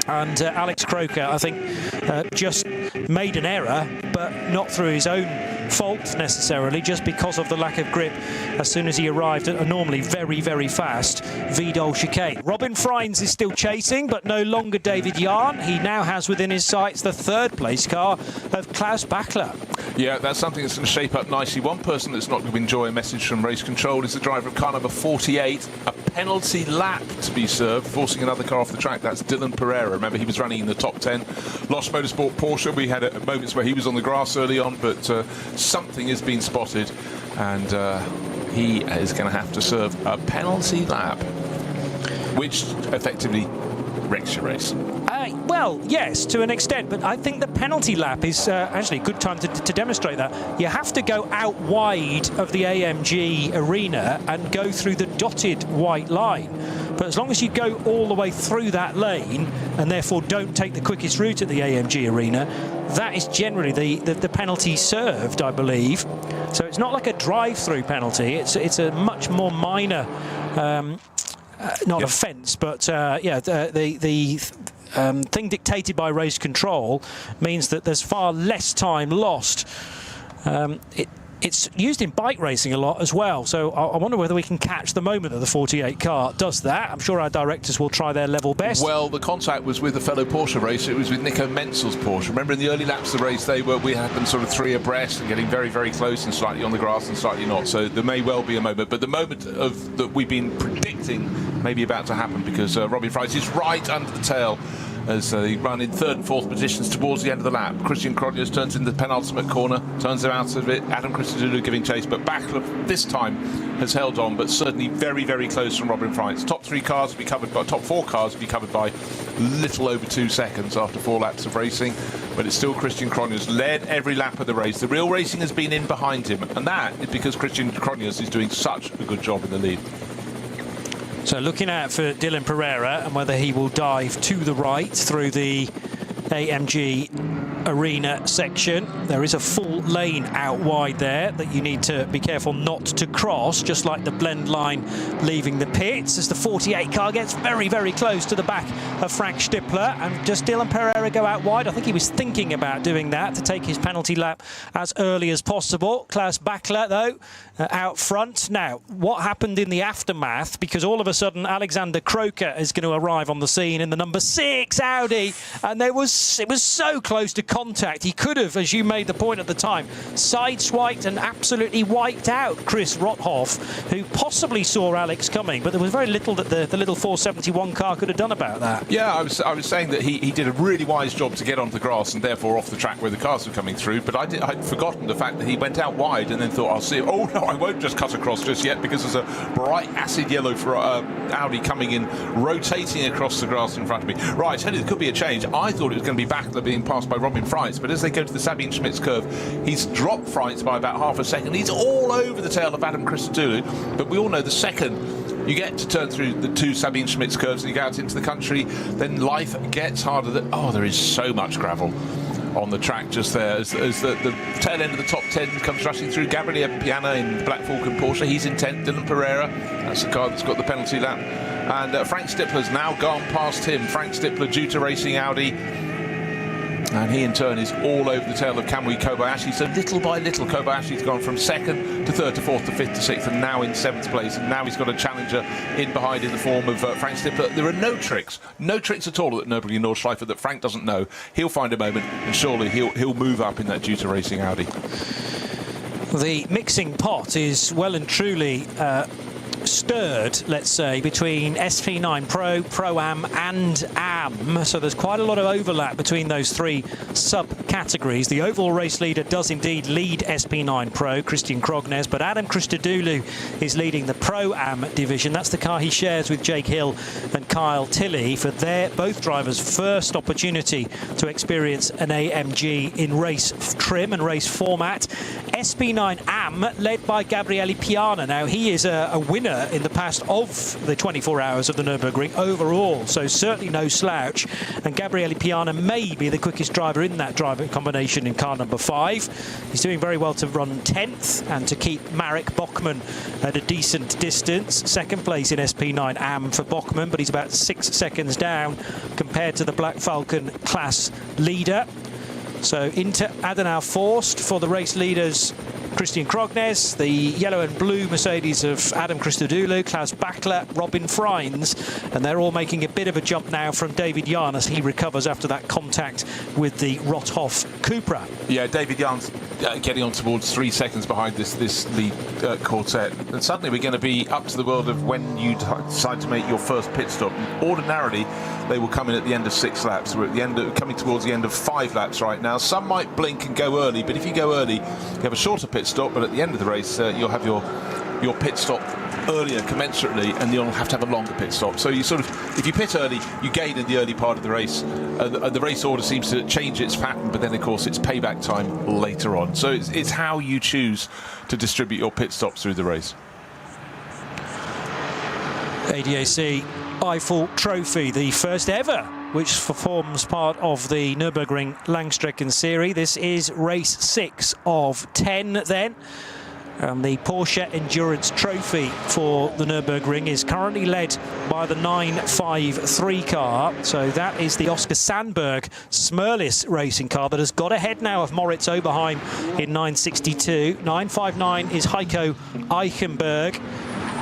And Alex Croker, I think, just made an error, but not through his own fault necessarily, just because of the lack of grip as soon as he arrived at a normally very, very fast Vidal chicane. Robin Freins is still chasing, but no longer David Yarn. He now has within his sights the 3rd place car of Klaus Bachler. Yeah, that's something that's going to shape up nicely. One person that's not going to enjoy a message from race control is the driver of car number 48. A penalty lap to be served, forcing another car off the track. That's Dylan Pereira. Remember, he was running in the top 10. Lost Motorsport Porsche. We had moments where he was on the grass early on, but something has been spotted, and he is going to have to serve a penalty lap, which effectively wrecks your race. Well, yes, to an extent, but I think the penalty lap is actually a good time to demonstrate that. You have to go out wide of the AMG arena and go through the dotted white line. But as long as you go all the way through that lane and therefore don't take the quickest route at the AMG arena, that is generally the penalty served, I believe. So it's not like a drive-through penalty. It's a much more minor, not offence, but the thing dictated by race control means that there's far less time lost. It's used in bike racing a lot as well, so I wonder whether we can catch the moment that the 48 car does that. I'm sure our directors will try their level best. Well, the contact was with a fellow Porsche racer. It was with Nico Menzel's Porsche. Remember, in the early laps of the race, we had them sort of 3 abreast and getting very, very close and slightly on the grass and slightly not. So there may well be a moment, but the moment that we've been predicting may be about to happen, because Robbie Fries is right under the tail as they run in 3rd and 4th positions towards the end of the lap. Christian Cronjes turns in the penultimate corner, turns him out of it. Adam Christodoulou giving chase, but Bachler this time has held on, but certainly very, very close from Robin Freitz. Top 4 cars will be covered by little over 2 seconds after 4 laps of racing, but it's still Christian Cronjes led every lap of the race. The real racing has been in behind him, and that is because Christian Cronjes is doing such a good job in the lead. So looking out for Dylan Pereira and whether he will dive to the right through the AMG arena section. There is a full lane out wide there that you need to be careful not to cross, just like the blend line leaving the pits, as the 48 car gets very, very close to the back of Frank Stippler. And does Dylan Pereira go out wide? I think he was thinking about doing that to take his penalty lap as early as possible. Klaus Bachler, though, out front. Now, what happened in the aftermath? Because all of a sudden, Alexander Croker is going to arrive on the scene in the number 6 Audi, and it was so close to contact. He could have, as you made the point at the time, sideswiped and absolutely wiped out Chris Rothoff, who possibly saw Alex coming, but there was very little that the little 471 car could have done about that. Yeah, I was saying that he did a really wise job to get onto the grass and therefore off the track where the cars were coming through, but I'd forgotten the fact that he went out wide and then thought, I'll see it. Oh no, I won't just cut across just yet, because there's a bright acid yellow for Audi coming in, rotating across the grass in front of me. Right, I tell you, there could be a change. I thought it was going to be Bachler being passed by Robin Freitz, but as they go to the Sabine Schmitz curve, he's dropped Freitz by about half a second. He's all over the tail of Adam Christodoulou, but we all know the second you get to turn through the 2 Sabine Schmitz curves and you go out into the country, then life gets harder. There is so much gravel on the track just there as the tail end of the top 10 comes rushing through. Gabriele Piana in Black Falcon Porsche, he's in 10th. Dylan Pereira, that's the car that's got the penalty lap, and Frank Stippler's now gone past him. Frank Stippler due to racing Audi, and he in turn is all over the tail of Kamui Kobayashi. So little by little, Kobayashi's gone from 2nd to 3rd to 4th to 5th to 6th, and now in 7th place. And now he's got a challenger in behind in the form of Frank Stippler. There are no tricks at all at Nürburgring Nordschleife that Frank doesn't know. He'll find a moment, and surely he'll move up in that due to racing Audi. The mixing pot is well and truly stirred, let's say, between SP9 Pro, Pro-Am and Am. So there's quite a lot of overlap between those 3 sub-categories. The overall race leader does indeed lead SP9 Pro, Christian Krognes, but Adam Christodoulou is leading the Pro-Am division. That's the car he shares with Jake Hill and Kyle Tilley for both drivers' first opportunity to experience an AMG in race trim and race format. SP9 Am, led by Gabriele Piana. Now, he is a winner in the past of the 24 hours of the Nürburgring overall, so certainly no slouch. And Gabriele Piana may be the quickest driver in that driver combination in car number 5. He's doing very well to run 10th and to keep Marek Bachmann at a decent distance. 2nd place in SP9 Am for Bachmann, but he's about 6 seconds down compared to the Black Falcon class leader. So into Adenauer Forst for the race leaders, Christian Krognes, the yellow and blue Mercedes of Adam Christodoulou, Klaus Bachler, Robin Freins, and they're all making a bit of a jump now from David Jahn as he recovers after that contact with the Rothoff Cupra. Yeah, David Jahn's getting on towards 3 seconds behind this lead quartet, and suddenly we're going to be up to the world of when you decide to make your first pit stop. Ordinarily, they will come in at the end of 6 laps. We're at the end coming towards the end of 5 laps right now. Some might blink and go early, but if you go early, you have a shorter pit stop, but at the end of the race, you'll have your pit stop earlier commensurately, and you'll have to have a longer pit stop. So you sort of, if you pit early, you gain in the early part of the race. The race order seems to change its pattern, but then of course it's payback time later on. So it's how you choose to distribute your pit stops through the race. ADAC Eifel Trophy, the first ever which forms part of the Nürburgring Langstrecken-Serie. This is race 6 of 10 then. And the Porsche Endurance Trophy for the Nürburgring is currently led by the 953 car. So that is the Oscar Sandberg Smurlis racing car that has got ahead now of Moritz Oberheim in 962. 959 is Heiko Eichenberg.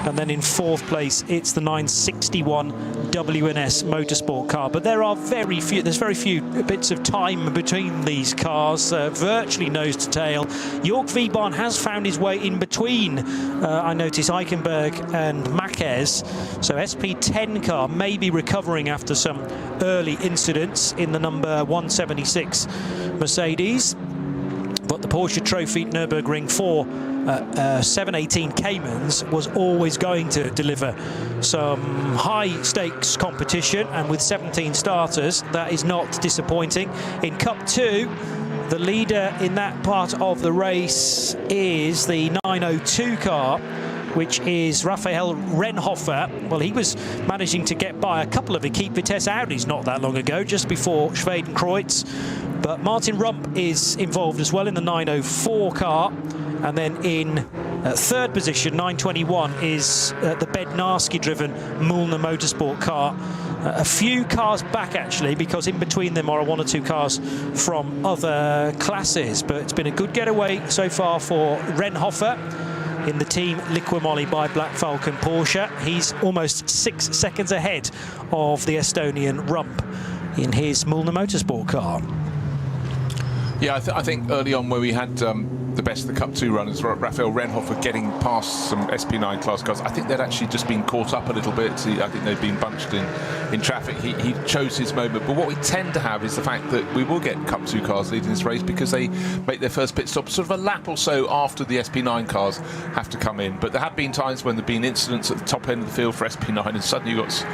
And then in 4th place, it's the 961 WNS Motorsport car. But there are there's very few bits of time between these cars, virtually nose to tail. Jörg Wiebahn has found his way in between, I notice, Eichenberg and Marquez. So SP10 car may be recovering after some early incidents in the number 176 Mercedes. But the Porsche Trophy Nürburgring 718 Caymans was always going to deliver some high stakes competition, and with 17 starters that is not disappointing. In Cup 2, the leader in that part of the race is the 902 car, which is Raphael Renhofer. Well, he was managing to get by a couple of Equipe Vitesse Audis not that long ago, just before Schwedenkreuz But Martin Rump is involved as well in the 904 car. And then in third position, 921, is the Bednarski-driven Mulner Motorsport car. A few cars back, actually, because in between them are one or two cars from other classes. But it's been a good getaway so far for Renhofer in the team Liqui by Black Falcon Porsche. He's almost 6 seconds ahead of the Estonian Rump in his Mulner Motorsport car. Yeah, I think early on where we had the best of the Cup 2 runners, Raphael Renhofer getting past some SP9 class cars, I think they'd actually just been caught up a little bit. I think they'd been bunched in traffic. He chose his moment. But what we tend to have is the fact that we will get Cup 2 cars leading this race because they make their first pit stop sort of a lap or so after the SP9 cars have to come in. But there have been times when there have been incidents at the top end of the field for SP9 and suddenly you got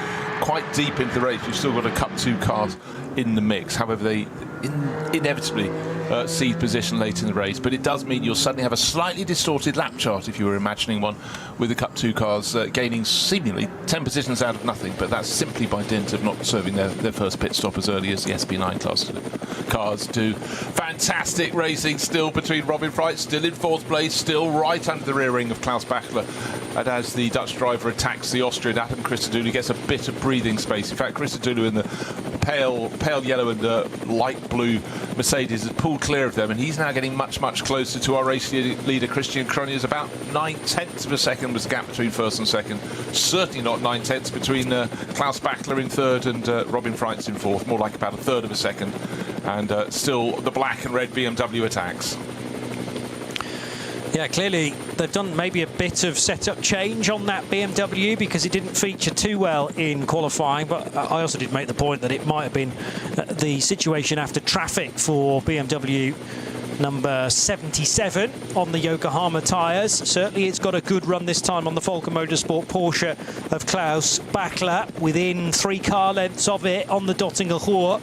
quite deep into the race. You've still got a Cup 2 cars in the mix. However, they inevitably cede position late in the race, but it does mean you'll suddenly have a slightly distorted lap chart if you were imagining one with the Cup 2 cars gaining seemingly 10 positions out of nothing, but that's simply by dint of not serving their first pit stop as early as the SP9 class cars do. Fantastic racing still between Robin Freitz, still in fourth place, still right under the rear wing of Klaus Bachler, and as the Dutch driver attacks the Austrian Adam Christodoulou, gets a bit of breathing space. In fact, Christodoulou in the pale yellow and light blue Mercedes has pulled clear of them, and he's now getting much closer to our race leader Christian Kronius. About 9/10 of a second was the gap between first and second. Certainly not 9/10 between Klaus Bachler in third and Robin Freitz in fourth. More like about a third of a second. And still the black and red BMW attacks. Yeah, clearly they've done maybe a bit of setup change on that BMW because it didn't feature too well in qualifying, but I also did make the point that it might have been the situation after traffic for BMW number 77 on the Yokohama tyres. Certainly it's got a good run this time on the Falcon Motorsport Porsche of Klaus Bachler, within 3 car lengths of it on the Dottinger Ruhr.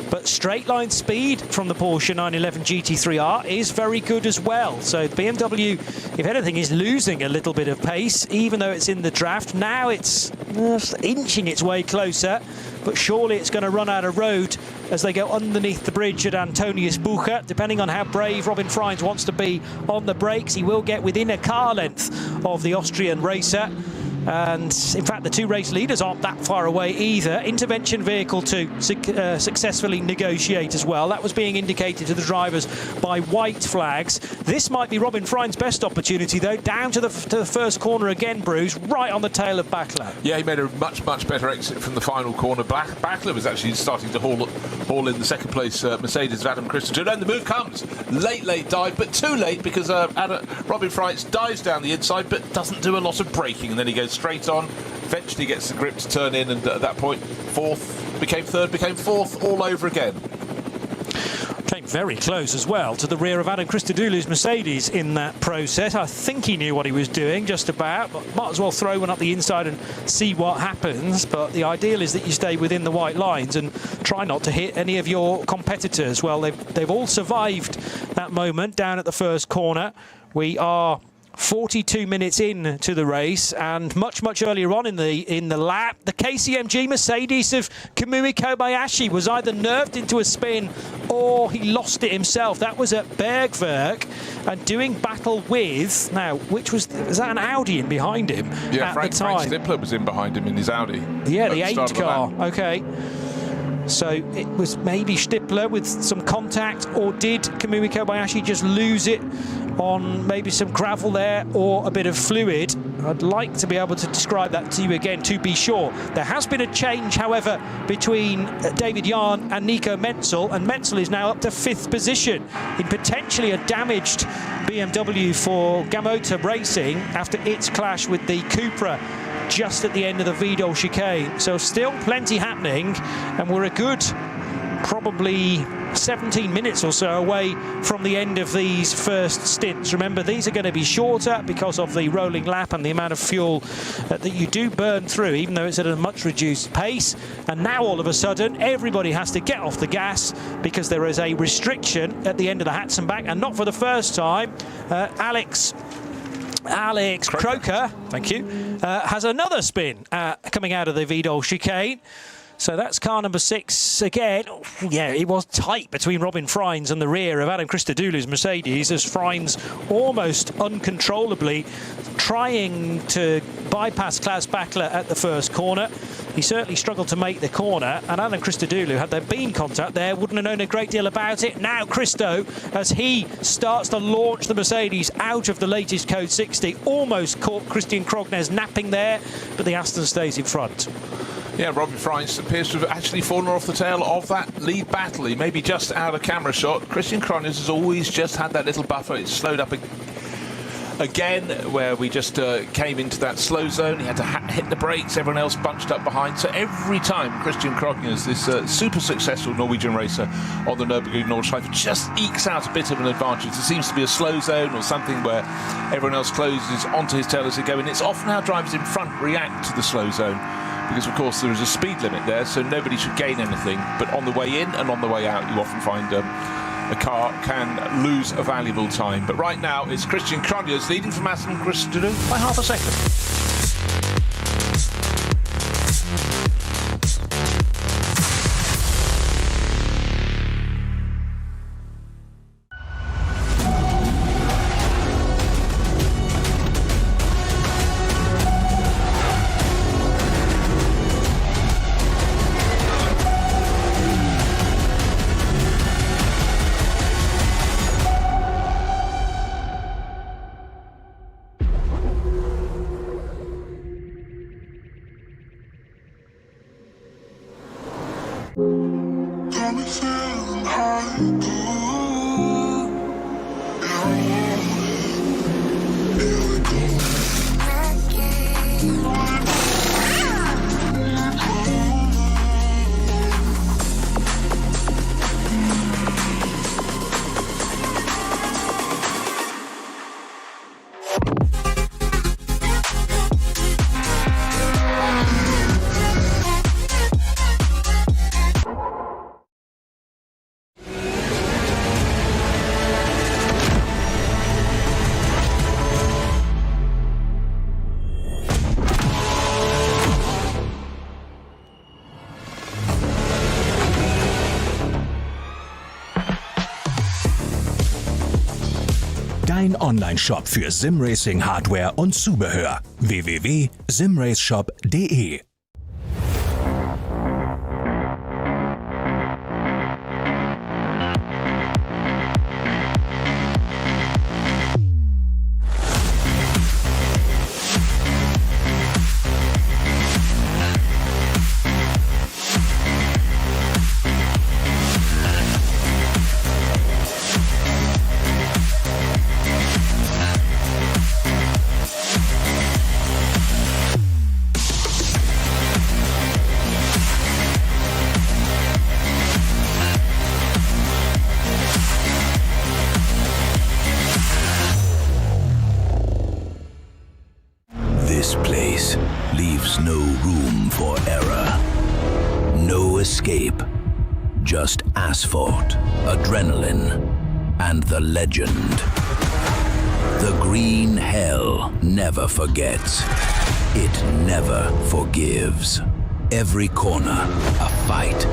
But straight line speed from the Porsche 911 GT3R is very good as well. So BMW, if anything, is losing a little bit of pace, even though it's in the draft. Now it's inching its way closer, but surely it's going to run out of road as they go underneath the bridge at Antonius Bucher. Depending on how brave Robin Freitz wants to be on the brakes, he will get within a car length of the Austrian racer. And in fact, the two race leaders aren't that far away either. Intervention vehicle to successfully negotiate as well. That was being indicated to the drivers by white flags. This might be Robin Freitz's best opportunity, though. Down to the first corner again, Bruce, right on the tail of Bachler. Yeah, he made a much better exit from the final corner. Bachler was actually starting to haul in the second place Mercedes of Adam Christodoulou. And the move comes. Late dive, but too late because Robin Freitz dives down the inside but doesn't do a lot of braking, and then he goes straight on, eventually gets the grip to turn in, and at that point fourth became third, became fourth all over again. Came very close as well to the rear of Adam Christodoulou's Mercedes in that process. I think he knew what he was doing just about, but might as well throw one up the inside and see what happens. But the ideal is that you stay within the white lines and try not to hit any of your competitors. Well, they've all survived that moment down at the first corner. We are 42 minutes in to the race, and much earlier on in the lap, the KCMG Mercedes of Kamui Kobayashi was either nerved into a spin or he lost it himself. That was at Bergwerk, and doing battle with, now, was that an Audi in behind him at the time? Frank Stippler was in behind him in his Audi. Yeah, the 8 car. Okay. So it was maybe Stippler with some contact, or did Kamui Kobayashi just lose it on maybe some gravel there or a bit of fluid? I'd like to be able to describe that to you again to be sure. There has been a change, however, between David Jahn and Nico Menzel, and Menzel is now up to 5th position in potentially a damaged BMW for Gamota Racing after its clash with the Cupra just at the end of the Vidal chicane. So still plenty happening, and we're a good probably 17 minutes or so away from the end of these first stints. Remember, these are going to be shorter because of the rolling lap and the amount of fuel that you do burn through, even though it's at a much reduced pace. And now all of a sudden everybody has to get off the gas because there is a restriction at the end of the Hatzenbach, and not for the first time. Alex Croker, thank you, has another spin coming out of the Vidal chicane. So that's car number 6 again. Oh, yeah, it was tight between Robin Freins and the rear of Adam Christodoulou's Mercedes, as Freins almost uncontrollably trying to bypass Klaus Bachler at the first corner. He certainly struggled to make the corner, and Adam Christodoulou, had there been contact there, wouldn't have known a great deal about it. Now Christo, as he starts to launch the Mercedes out of the latest Code 60, almost caught Christian Krognes napping there, but the Aston stays in front. Yeah, Robin Freins appears to have actually fallen off the tail of that lead battle. He may be just out of camera shot. Christian Krognes has always just had that little buffer. It's slowed up again, where we just came into that slow zone. He had to hit the brakes. Everyone else bunched up behind. So every time Christian Krognes, this super successful Norwegian racer on the Nürburgring Nordschleife, just ekes out a bit of an advantage. There seems to be a slow zone or something where everyone else closes onto his tail as they go, and it's often how drivers in front react to the slow zone, because of course there is a speed limit there, so nobody should gain anything. But on the way in and on the way out, you often find a car can lose a valuable time. But right now, it's Christian Krognes leading from Aston Christodoulou by half a second. Dein Online-Shop für Simracing-Hardware und Zubehör. www.simraceshop.de. This place leaves no room for error. No escape. Just asphalt, adrenaline, and the legend. The green hell never forgets. It never forgives. Every corner, a fight.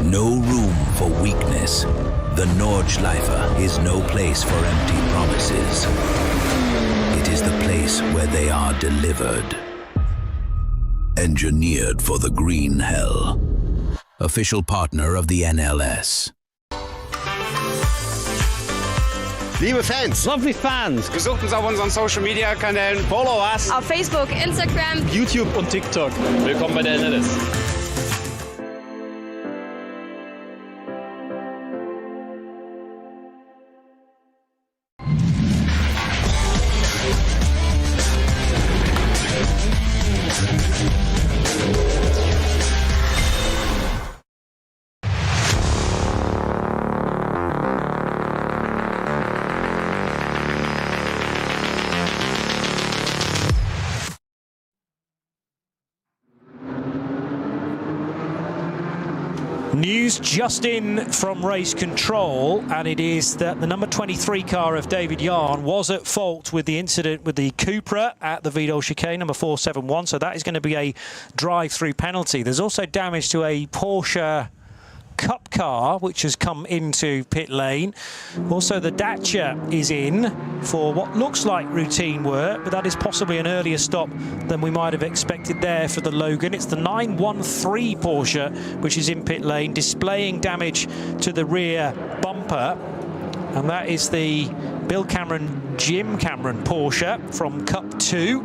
No room for weakness. The Nordschleife is no place for empty promises. It is the place where they are delivered. Engineered for the green hell. Official partner of the NLS. Liebe Fans, Lovely Fans, besucht uns auf unseren Social Media Kanälen, follow us auf Facebook, Instagram, YouTube und TikTok. Willkommen bei der NLS. News just in from race control, and it is that the number 23 car of David Yarn was at fault with the incident with the Cupra at the Vedol chicane, number 471, so that is going to be a drive-through penalty. There's also damage to a Porsche Cup car which has come into pit lane. Also the Dacia is in for what looks like routine work, but that is possibly an earlier stop than we might have expected there for the Logan. It's the 913 Porsche which is in pit lane, displaying damage to the rear bumper, and that is the Bill Cameron, Jim Cameron Porsche from Cup 2,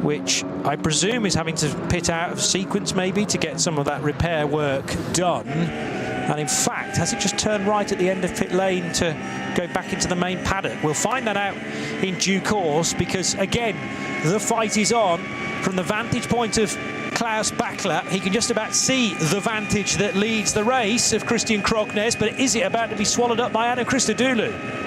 which I presume is having to pit out of sequence maybe to get some of that repair work done. And in fact, has it just turned right at the end of pit lane to go back into the main paddock? We'll find that out in due course, because again, the fight is on. From the vantage point of Klaus Bachler, he can just about see the vantage that leads the race of Christian Krognes, but is it about to be swallowed up by Adam Christodoulou?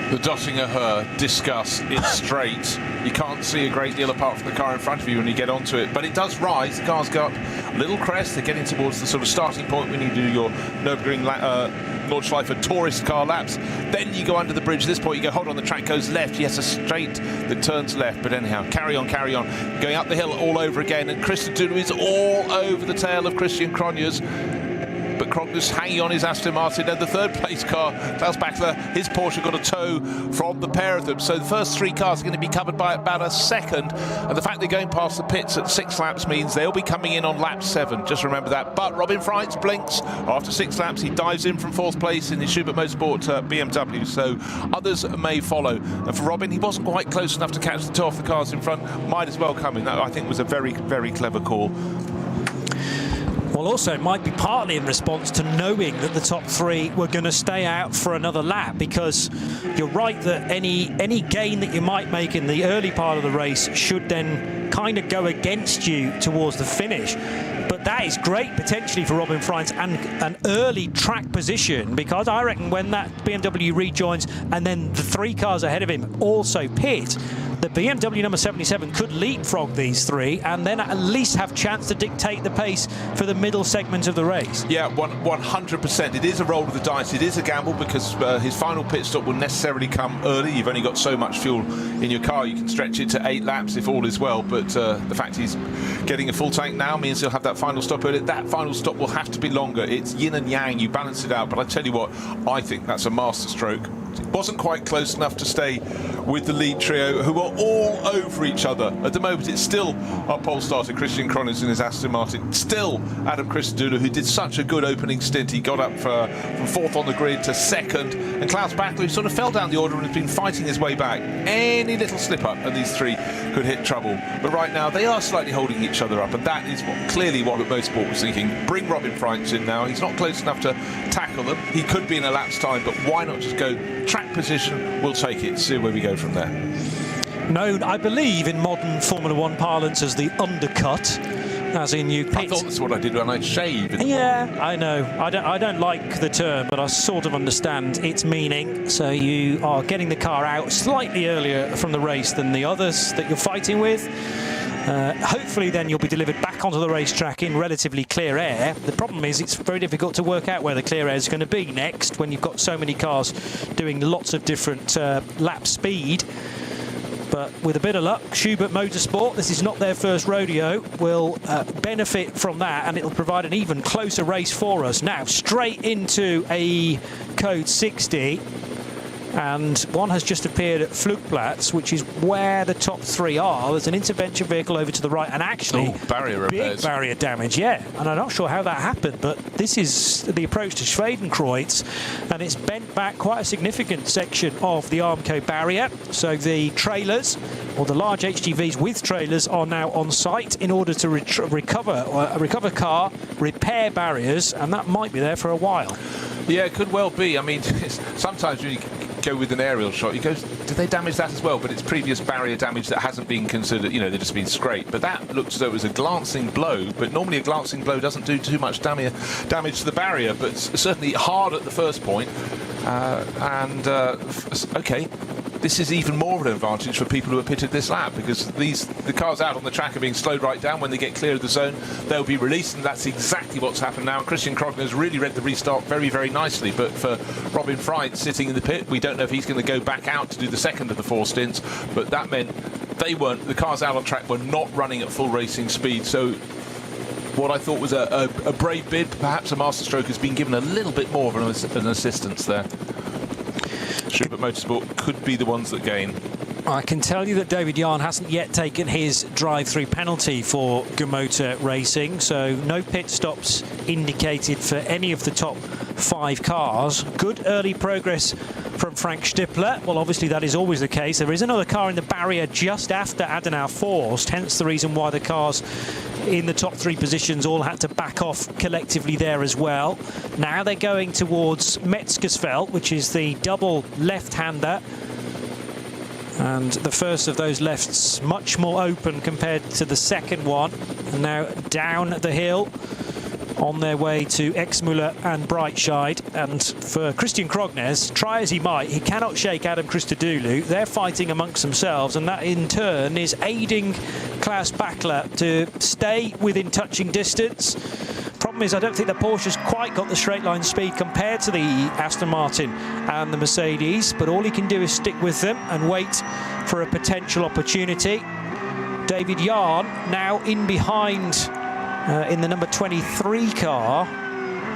The Dottinger Her, discuss, it's straight. You can't see a great deal apart from the car in front of you when you get onto it, but it does rise. The cars go up a little crest. They're getting towards the sort of starting point when you do your Nürburgring Nordschleife tourist car laps. Then you go under the bridge. At this point, you go, hold on, the track goes left. Yes, a straight that turns left. But anyhow, carry on. Going up the hill all over again, and Christodoulou is all over the tail of Christian Krognes. But Krognes hanging on his Aston Martin, and the third place car, Klaus Bachler, his Porsche got a tow from the pair of them. So the first three cars are going to be covered by about a second, and the fact they're going past the pits at 6 laps means they'll be coming in on lap 7. Just remember that. But Robin Freitz blinks after 6 laps. He dives in from 4th place in his Schubert Motorsport BMW, so others may follow. And for Robin, he wasn't quite close enough to catch the toe off the cars in front. Might as well come in. That, I think, was a very, very clever call. Well, also it might be partly in response to knowing that the top 3 were going to stay out for another lap, because you're right that any gain that you might make in the early part of the race should then kind of go against you towards the finish. But that is great potentially for Robin Freitz and an early track position, because I reckon when that BMW rejoins and then the 3 cars ahead of him also pit, the BMW number 77 could leapfrog these 3 and then at least have chance to dictate the pace for the middle segment of the race. Yeah, 100%. It is a roll of the dice. It is a gamble, because his final pit stop will necessarily come early. You've only got so much fuel in your car. You can stretch it to 8 laps if all is well, but the fact he's getting a full tank now means he'll have that final stop early. That final stop will have to be longer. It's yin and yang. You balance it out, but I tell you what, I think that's a masterstroke. It wasn't quite close enough to stay with the lead trio, who are all over each other. At the moment, it's still our pole starter, Christian Krognes in his Aston Martin. Still Adam Christodoulou, who did such a good opening stint. He got up from 4th on the grid to 2nd. And Klaus Bachler, who sort of fell down the order and has been fighting his way back. Any little slip-up, and these 3 could hit trouble. But right now, they are slightly holding each other up, and that is clearly what Motorsport was thinking. Bring Robin Freitz in now. He's not close enough to tackle them. He could be in a lap's time, but why not just go track position? We'll take it, see where we go from there. Known, I believe, in modern Formula 1 parlance as the undercut, as in you pit. I thought that's what I did when I shaved. Yeah, I know. I don't like the term, but I sort of understand its meaning. So you are getting the car out slightly earlier from the race than the others that you're fighting with. Hopefully then you'll be delivered back onto the racetrack in relatively clear air. The problem is it's very difficult to work out where the clear air is going to be next when you've got so many cars doing lots of different lap speed. But with a bit of luck, Schubert Motorsport, this is not their first rodeo, will benefit from that, and it'll provide an even closer race for us. Now, straight into a code 60. And one has just appeared at Flugplatz, which is where the top 3 are. There's an intervention vehicle over to the right, and actually barrier repairs. Big barrier damage, yeah. And I'm not sure how that happened, but this is the approach to Schwedenkreuz, and it's bent back quite a significant section of the Armco barrier. So the trailers, or the large HGVs with trailers, are now on site in order to recover car, repair barriers, and that might be there for a while. Yeah, it could well be. I mean, sometimes when you go with an aerial shot, you go, did they damage that as well? But it's previous barrier damage that hasn't been considered, you know, they've just been scraped. But that looked as though it was a glancing blow, but normally a glancing blow doesn't do too much damage to the barrier, but certainly hard at the first point. Okay, this is even more of an advantage for people who are pitted this lap, because the cars out on the track are being slowed right down. When they get clear of the zone, they'll be released, and that's exactly what's happened now. Christian Krogner has really read the restart very, very nicely, but for Robin Freund sitting in the pit, we don't know if he's going to go back out to do the second of the 4 stints, but that meant the cars out on track were not running at full racing speed. So what I thought was a brave bid, perhaps a masterstroke, has been given a little bit more of an assistance there. Schubert Motorsport could be the ones that gain. I can tell you that David Yarn hasn't yet taken his drive-through penalty for Gumotor Racing, so no pit stops indicated for any of the top 5 cars. Good early progress from Frank Stippler. Well, obviously that is always the case. There is another car in the barrier just after Adenauer Forst, hence the reason why the cars in the top 3 positions all had to back off collectively there as well. Now they're going towards Metzgersfeld, which is the double left-hander. And the first of those lefts much more open compared to the second one. And now down the hill on their way to Exmuller and Breitscheid. And for Christian Krognes, try as he might, he cannot shake Adam Christodoulou. They're fighting amongst themselves, and that in turn is aiding Klaus Bachler to stay within touching distance. Problem is, I don't think the Porsche's quite got the straight line speed compared to the Aston Martin and the Mercedes, but all he can do is stick with them and wait for a potential opportunity. David Yarn now in behind in the number 23 car.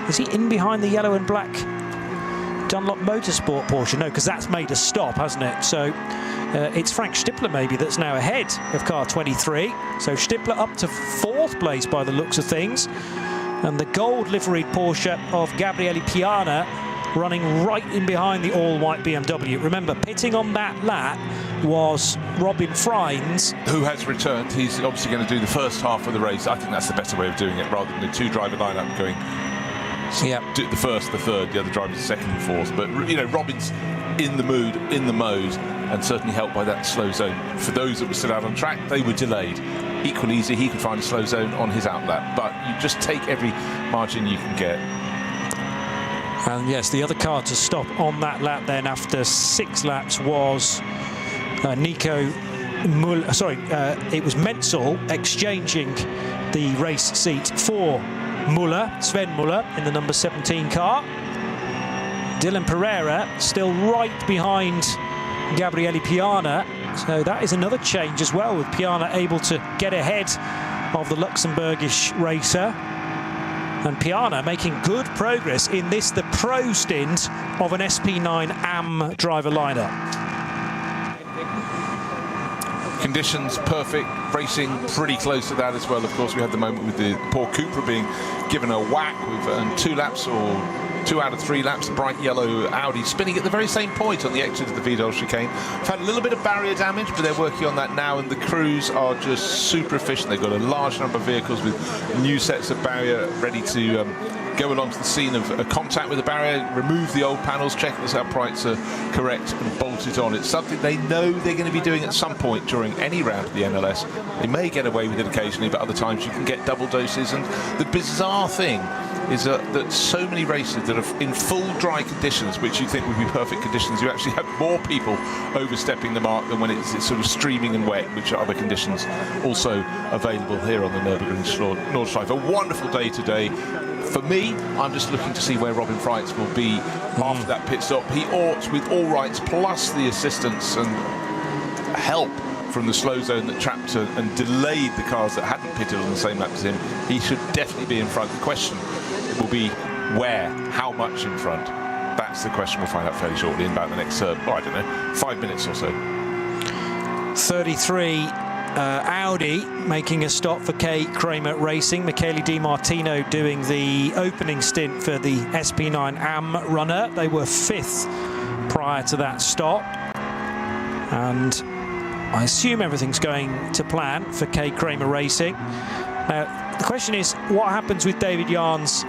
Is he in behind the yellow and black Dunlop Motorsport Porsche? No, because that's made a stop, hasn't it? So it's Frank Stippler maybe that's now ahead of car 23. So Stippler up to 4th place by the looks of things. And the gold liveried Porsche of Gabriele Piana running right in behind the all-white BMW. Remember, pitting on that lap was Robin Freund, who has returned. He's obviously going to do the first half of the race. I think that's the better way of doing it, rather than the 2-driver lineup going. Do the first, the third, the other driver's second and fourth. But you know, Robin's in the mood, in the mode, and certainly helped by that slow zone. For those that were still out on track, they were delayed. Equally easy, he could find a slow zone on his outlap, but you just take every margin you can get. And yes, the other car to stop on that lap then after 6 laps was Nico Muller. Sorry, it was Menzel exchanging the race seat for Muller, Sven Muller, in the number 17 car. Dylan Pereira still right behind Gabriele Piana. So that is another change as well, with Piana able to get ahead of the Luxembourgish racer. And Piana making good progress in this, the pro stint of an SP9 AM driver lineup. Conditions perfect, racing pretty close to that as well. Of course, we had the moment with the poor Cooper being given a whack. We've earned 2 laps, or 2 out of 3 laps. The bright yellow Audi spinning at the very same point on the exit of the Vidal chicane. We've had a little bit of barrier damage, but they're working on that now, and the crews are just super efficient. They've got a large number of vehicles with new sets of barrier ready to go along to the scene of contact with the barrier, remove the old panels, check that the uprights are correct, and bolt it on. It's something they know they're going to be doing at some point during any round of the NLS. They may get away with it occasionally, but other times you can get double doses. And the bizarre thing is that so many races that are in full dry conditions, which you think would be perfect conditions, you actually have more people overstepping the mark than when it's sort of streaming and wet, which are other conditions also available here on the Nürburgring Nordschleife. A wonderful day today. For me, I'm just looking to see where Robin Freund will be after that pit stop. He ought, with all rights, plus the assistance and help from the slow zone that trapped and delayed the cars that hadn't pitted on the same lap as him, he should definitely be in front. The question will be where, how much in front. That's the question we'll find out fairly shortly in about the next, I don't know, 5 minutes or so. 33 Audi making a stop for K. Kramer Racing. Michele Di Martino doing the opening stint for the SP9 AM runner. They were 5th prior to that stop. And I assume everything's going to plan for K. Kramer Racing. Now, the question is, what happens with David Yarn's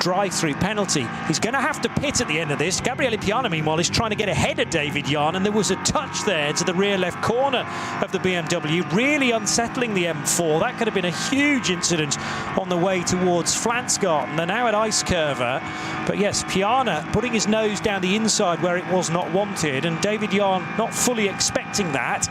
drive-through penalty. He's going to have to pit at the end of this. Gabriele Piana, meanwhile, is trying to get ahead of David Yarn, and there was a touch there to the rear left corner of the BMW, really unsettling the M4. That could have been a huge incident on the way towards Flansgarten. They're now at Ice Curver, but yes, Piana putting his nose down the inside where it was not wanted, and David Yarn not fully expecting that.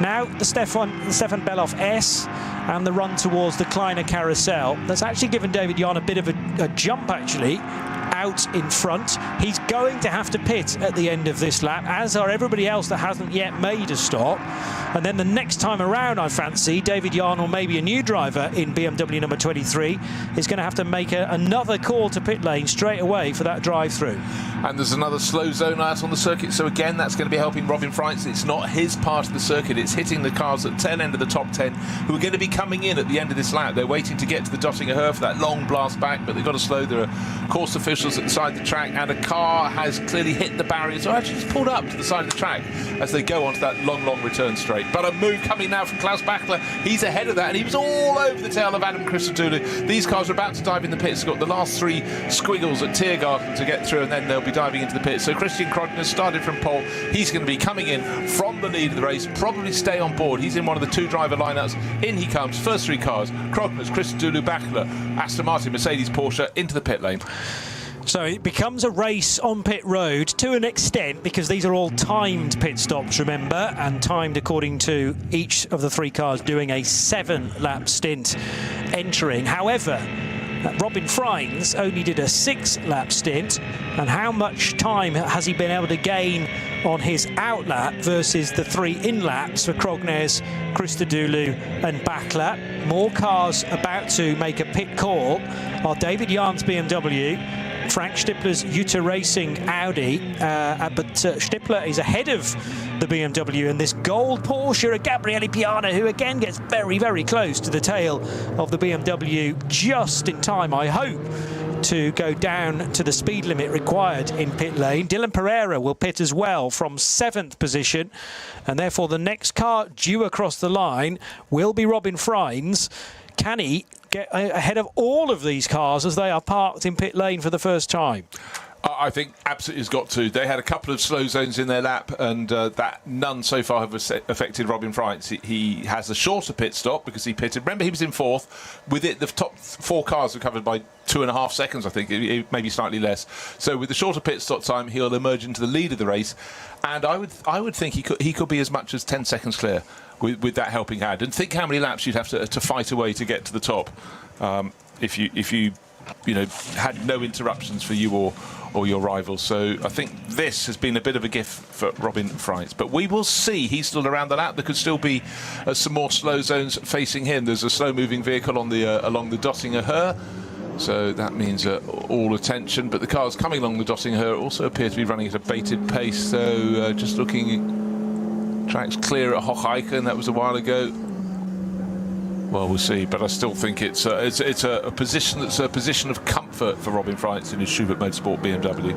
Now the Stefan Beloff S and the run towards the Kleiner Carousel. That's actually given David Yarn a bit of a jump, actually, out in front. He's going to have to pit at the end of this lap, as are everybody else that hasn't yet made a stop. And then the next time around, I fancy, David Yarn, or maybe a new driver in BMW number 23, is going to have to make another call to pit lane straight away for that drive-through. And there's another slow zone out on the circuit, so again, that's going to be helping Robin Freitz. It's not his part of the circuit, it's hitting the cars at the tail end of the top 10, who are going to be coming in at the end of this lap. They're waiting to get to the Dottinger Höhe for that long blast back, but they've got to slow. There are course officials at the side of the track, and a car has clearly hit the barriers, or actually it's pulled up to the side of the track as they go onto that long return straight. But a move coming now from Klaus Bachler. He's ahead of that, and he was all over the tail of Adam Christodoulou. These cars are about to dive in the pits. They've got the last 3 squiggles at Tiergarten to get through, and then they'll be diving into the pits. So Christian Krogner started from pole. He's going to be coming in from the lead of the race, probably stay on board. He's in one of the 2 driver lineups. In he comes, first 3 cars. Krogner's, Christodoulou, Bachler, Aston Martin, Mercedes, Porsche, into the pit lane. So it becomes a race on pit road to an extent, because these are all timed pit stops, remember, and timed according to each of the 3 cars doing a 7-lap stint entering. However, Robin Freins only did a 6-lap stint, and how much time has he been able to gain on his outlap versus the 3 in-laps for Krognes, Christodoulou and Bachler? More cars about to make a pit call are David Yarn's BMW, Frank Stippler's Jutta Racing Audi, but Stippler is ahead of the BMW, and this gold Porsche, Gabriele Piana, who again gets very, very close to the tail of the BMW, just in time, I hope, to go down to the speed limit required in pit lane. Dylan Pereira will pit as well from 7th position, and therefore the next car due across the line will be Robin Freins. Can he get ahead of all of these cars as they are parked in pit lane for the first time? I think absolutely has got to. They had a couple of slow zones in their lap, and that none so far have affected Robin Freitz. He has a shorter pit stop because he pitted. Remember, he was in 4th. With it, the top 4 cars were covered by 2.5 seconds, I think, maybe slightly less. So with the shorter pit stop time, he'll emerge into the lead of the race, and I would think he could be as much as 10 seconds clear with that helping hand. And think how many laps you'd have to fight away to get to the top if you had no interruptions for you or your rivals. So I think this has been a bit of a gift for Robin Freitz. But we will see. He's still around the lap. There could still be some more slow zones facing him. There's a slow-moving vehicle on the along the Dottinger Höhe. So that means all attention. But the cars coming along the Dottinger Höhe also appear to be running at a bated pace. So just looking, tracks clear at Hocheichen. That was a while ago. Well, we'll see, but I still think it's a position that's a position of comfort for Robin Freitz in his Schubert Motorsport BMW.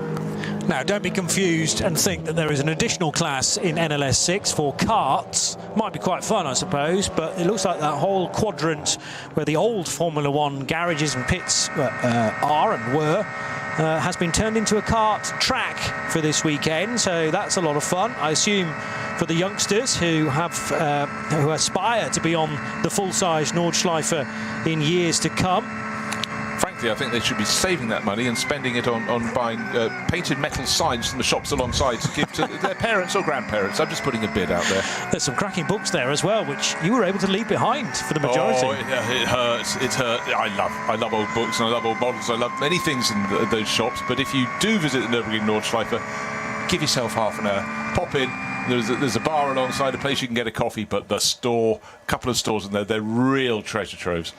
Now, don't be confused and think that there is an additional class in NLS 6 for karts. Might be quite fun, I suppose, but it looks like that whole quadrant where the old Formula 1 garages and pits are and were has been turned into a kart track for this weekend, so that's a lot of fun. I assume for the youngsters who aspire to be on the full-size Nordschleife in years to come. Frankly, I think they should be saving that money and spending it on buying painted metal signs from the shops alongside to give to their parents or grandparents. I'm just putting a bid out there. There's some cracking books there as well, which you were able to leave behind for the majority. Oh, it hurts. It hurts. I love old books and I love old models. I love many things in those shops. But if you do visit the Nürburgring Nordschleife, give yourself half an hour. Pop in. There's a bar alongside, a place you can get a coffee, but the store, a couple of stores in there, they're real treasure troves.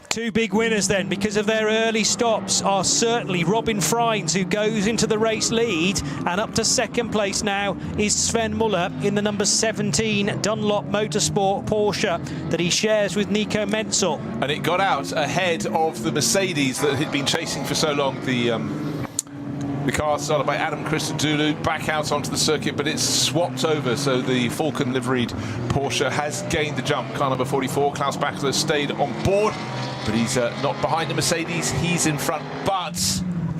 2 big winners then, because of their early stops, are certainly Robin Freins, who goes into the race lead, and up to 2nd place now is Sven Muller in the number 17 Dunlop Motorsport Porsche that he shares with Nico Menzel. And it got out ahead of the Mercedes that had been chasing for so long, the The car started by Adam Christodoulou, back out onto the circuit, but it's swapped over, so the Falcon liveried Porsche has gained the jump. Car number 44, Klaus Bachler, stayed on board, but he's not behind the Mercedes, he's in front. But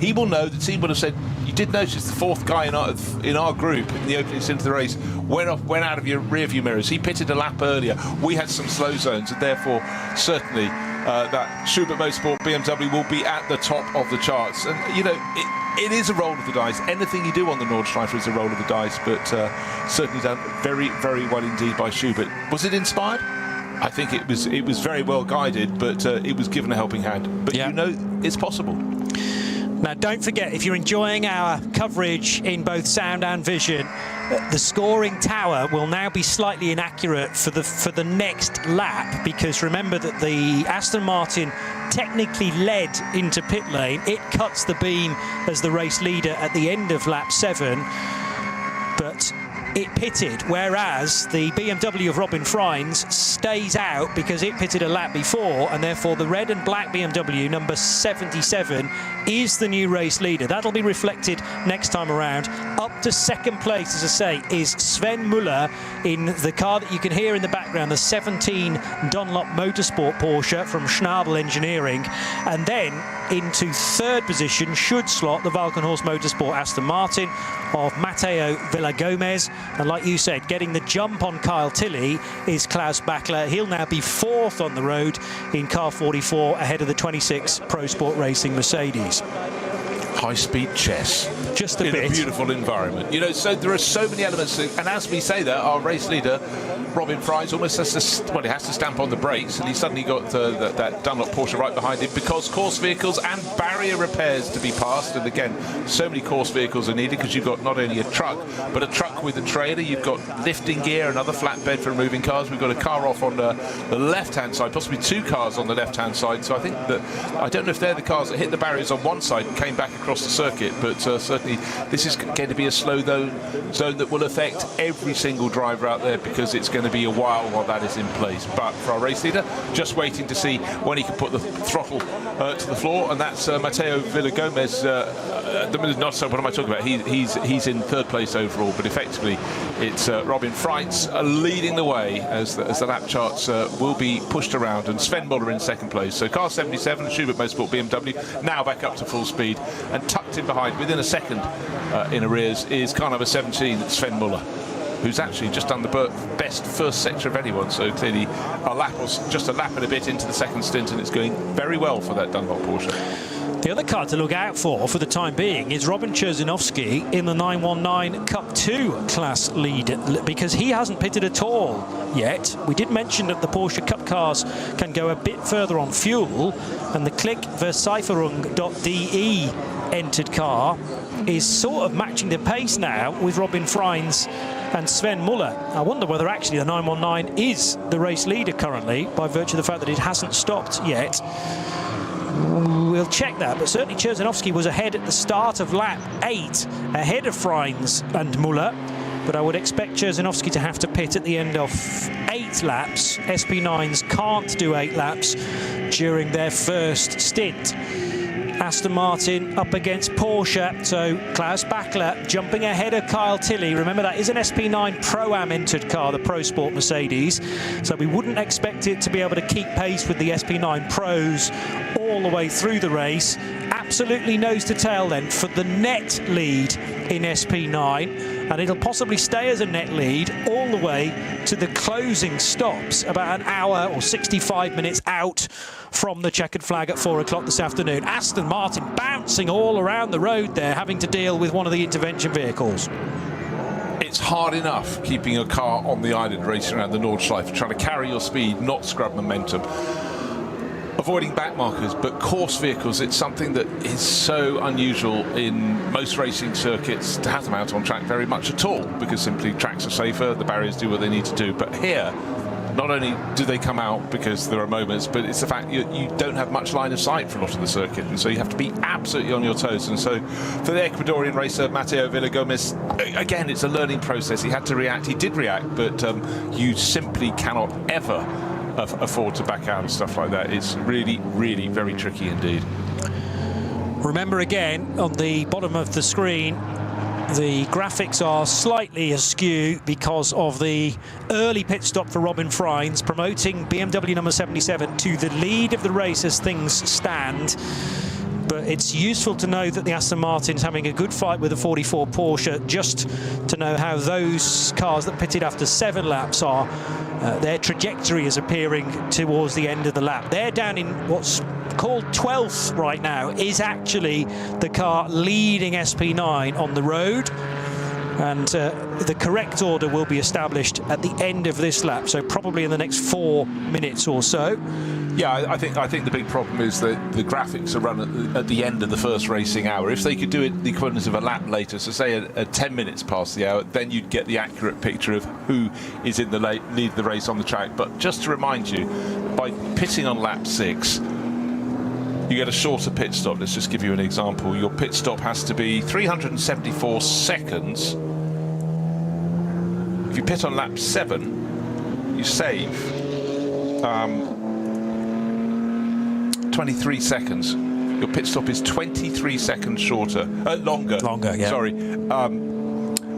he will know, the team would have said, you did notice the fourth guy in our group in the opening stint of the race went out of your rear view mirrors. He pitted a lap earlier. We had some slow zones, and therefore certainly that Schubert Motorsport BMW will be at the top of the charts. And you know, it is a roll of the dice. Anything you do on the Nordschleife is a roll of the dice, but certainly done very, very well indeed by Schubert. Was it inspired? I think it was very well guided, but it was given a helping hand. But you know, it's possible. Now, don't forget, if you're enjoying our coverage in both sound and vision, the scoring tower will now be slightly inaccurate for the next lap, because remember that the Aston Martin technically led into pit lane. It cuts the beam as the race leader at the end of lap 7, but it pitted, whereas the BMW of Robin Freins stays out because it pitted a lap before, and therefore the red and black BMW number 77 is the new race leader. That'll be reflected next time around. Up to second place, as I say, is Sven Müller in the car that you can hear in the background, the 17 Dunlop Motorsport Porsche from Schnabel Engineering. And then into third position should slot the Valkenhorst Motorsport Aston Martin of Matteo Villagomez. And like you said, getting the jump on Kyle Tilley is Klaus Bachler. He'll now be fourth on the road in car 44 ahead of the 26 Pro Sport Racing Mercedes. High-speed chess. Just a bit. In a beautiful environment. You know, so there are so many elements. And as we say that, our race leader, Robin Freins, almost has to, well, he has to stamp on the brakes, and he suddenly got that Dunlop Porsche right behind him, because course vehicles and barrier repairs to be passed. And again, so many course vehicles are needed, because you've got not only a truck, but a truck with a trailer. You've got lifting gear, another flatbed for moving cars. We've got a car off on the left-hand side, possibly two cars on the left-hand side. So I think that, I don't know if they're the cars that hit the barriers on one side and came back across the circuit, but certainly this is going to be a slow zone that will affect every single driver out there, because it's going to be a while that is in place. But for our race leader, just waiting to see when he can put the throttle to the floor, and that's Matteo Villagomez. Not so. What am I talking about? He's in third place overall, but effectively it's Robin Freins leading the way as the lap charts will be pushed around, and Sven Müller in second place. So car 77, Schubert Motorsport BMW, now back up to full speed, and tucked in behind within a second in arrears is car number 17, Sven Müller, who's actually just done the best first sector of anyone. So clearly a lap, or just a lap and a bit into the second stint, and it's going very well for that Dunlop Porsche. The other car to look out for the time being is Robin Cherzynovsky in the 919 Cup 2 class lead, because he hasn't pitted at all yet. We did mention that the Porsche Cup cars can go a bit further on fuel, and the Klick Versicherung.de entered car is sort of matching the pace now with Robin Freins and Sven Müller. I wonder whether actually the 919 is the race leader currently, by virtue of the fact that it hasn't stopped yet. We'll check that, but certainly Cherzynovsky was ahead at the start of lap 8, ahead of Freins and Müller. But I would expect Cherzynovsky to have to pit at the end of 8 laps. SP9s can't do 8 laps during their first stint. Aston Martin up against Porsche, so Klaus Bachler jumping ahead of Kyle Tilley. Remember, that is an SP9 Pro-Am entered car, the Pro Sport Mercedes, so we wouldn't expect it to be able to keep pace with the SP9 Pros all the way through the race. Absolutely nose to tail then for the net lead in SP9, and it'll possibly stay as a net lead all the way to the closing stops, about an hour or 65 minutes out from the checkered flag at 4 o'clock this afternoon. Aston Martin bouncing all around the road there, having to deal with one of the intervention vehicles. It's hard enough keeping your car on the island racing around the Nordschleife, trying to carry your speed, not scrub momentum, avoiding back markers. But course vehicles, it's something that is so unusual in most racing circuits to have them out on track very much at all, because simply tracks are safer, the barriers do what they need to do. But here, not only do they come out because there are moments, but it's the fact you don't have much line of sight for a lot of the circuit, and so you have to be absolutely on your toes. And so for the Ecuadorian racer Matteo Villagomez, again, it's a learning process. He had to react, he did react, but you simply cannot ever afford to back out and stuff like that. It's really, really very tricky indeed. Remember again, on the bottom of the screen, the graphics are slightly askew because of the early pit stop for Robin Freins, promoting BMW number 77 to the lead of the race as things stand. But it's useful to know that the Aston Martin's having a good fight with the 44 Porsche, just to know how those cars that pitted after 7 laps are. Their trajectory is appearing towards the end of the lap. They're down in what's called 12th right now, is actually the car leading SP9 on the road. And the correct order will be established at the end of this lap, so probably in the next 4 minutes or so. Yeah, I think the big problem is that the graphics are run at the end of the first racing hour. If they could do it the equivalent of a lap later, so say at 10 minutes past the hour, then you'd get the accurate picture of who is in the lead of the race on the track. But just to remind you, by pitting on lap 6, you get a shorter pit stop. Let's just give you an example. Your pit stop has to be 374 seconds. If you pit on lap 7, you save 23 seconds. Your pit stop is 23 seconds shorter, longer. Longer, yeah. Sorry,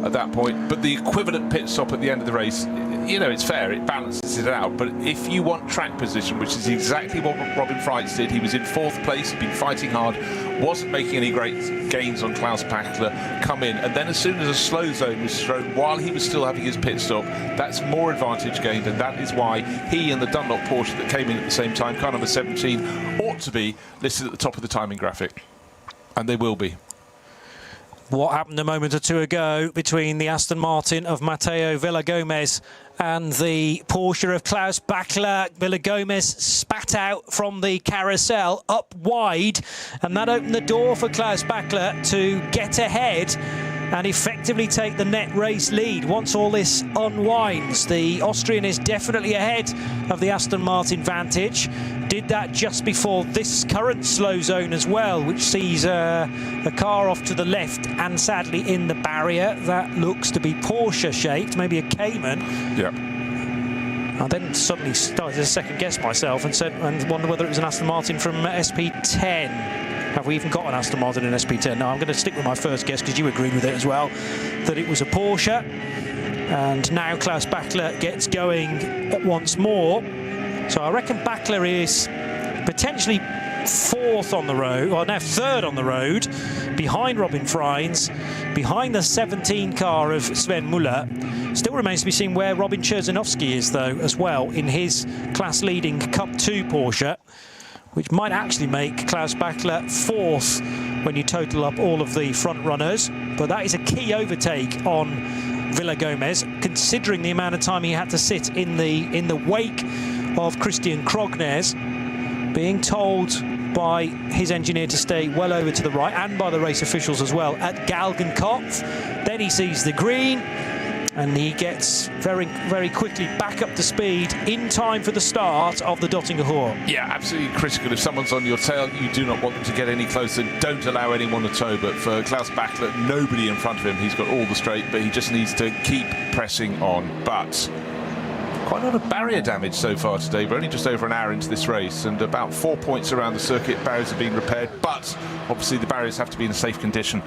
at that point. But the equivalent pit stop at the end of the race, you know, it's fair, it balances it out. But if you want track position, which is exactly what Robin Freins did, he was in 4th place, he'd been fighting hard, wasn't making any great gains on Klaus Bachler, come in, and then as soon as a slow zone was thrown while he was still having his pit stop, that's more advantage gained, and that is why he and the Dunlop Porsche that came in at the same time, car number 17, ought to be listed at the top of the timing graphic. And they will be. What happened a moment or two ago between the Aston Martin of Matteo Villagomez and the Porsche of Klaus Bachler? Villagomez spat out from the carousel up wide, and that opened the door for Klaus Bachler to get ahead and effectively take the net race lead. Once all this unwinds, the Austrian is definitely ahead of the Aston Martin Vantage. Did that just before this current slow zone as well, which sees a car off to the left and sadly in the barrier. That looks to be Porsche shaped, maybe a Cayman. Yeah. I then suddenly started to second guess myself and wonder whether it was an Aston Martin from SP10. Have we even got an Aston Martin in SP10? No, I'm going to stick with my first guess because you agreed with it as well, that it was a Porsche. And now Klaus Bachler gets going once more. So I reckon Bachler is potentially 4th on the road, or now 3rd on the road, behind Robin Freins, behind the 17 car of Sven Muller. Still remains to be seen where Robin Cherzinovsky is, though, as well, in his class-leading Cup 2 Porsche, which might actually make Klaus Bachler 4th when you total up all of the front runners. But that is a key overtake on Villagomez, considering the amount of time he had to sit in the wake of Christian Krognes, being told by his engineer to stay well over to the right, and by the race officials as well, at Galgenkopf. Then he sees the green, and he gets very, very quickly back up to speed in time for the start of the Dottinger Hoor. Yeah, absolutely critical. If someone's on your tail, you do not want them to get any closer. Don't allow anyone to tow. But for Klaus Bachler, nobody in front of him. He's got all the straight, but he just needs to keep pressing on. But quite a lot of barrier damage so far today. We're only just over an hour into this race, and about 4 points around the circuit. Barriers are being repaired, but obviously the barriers have to be in a safe condition,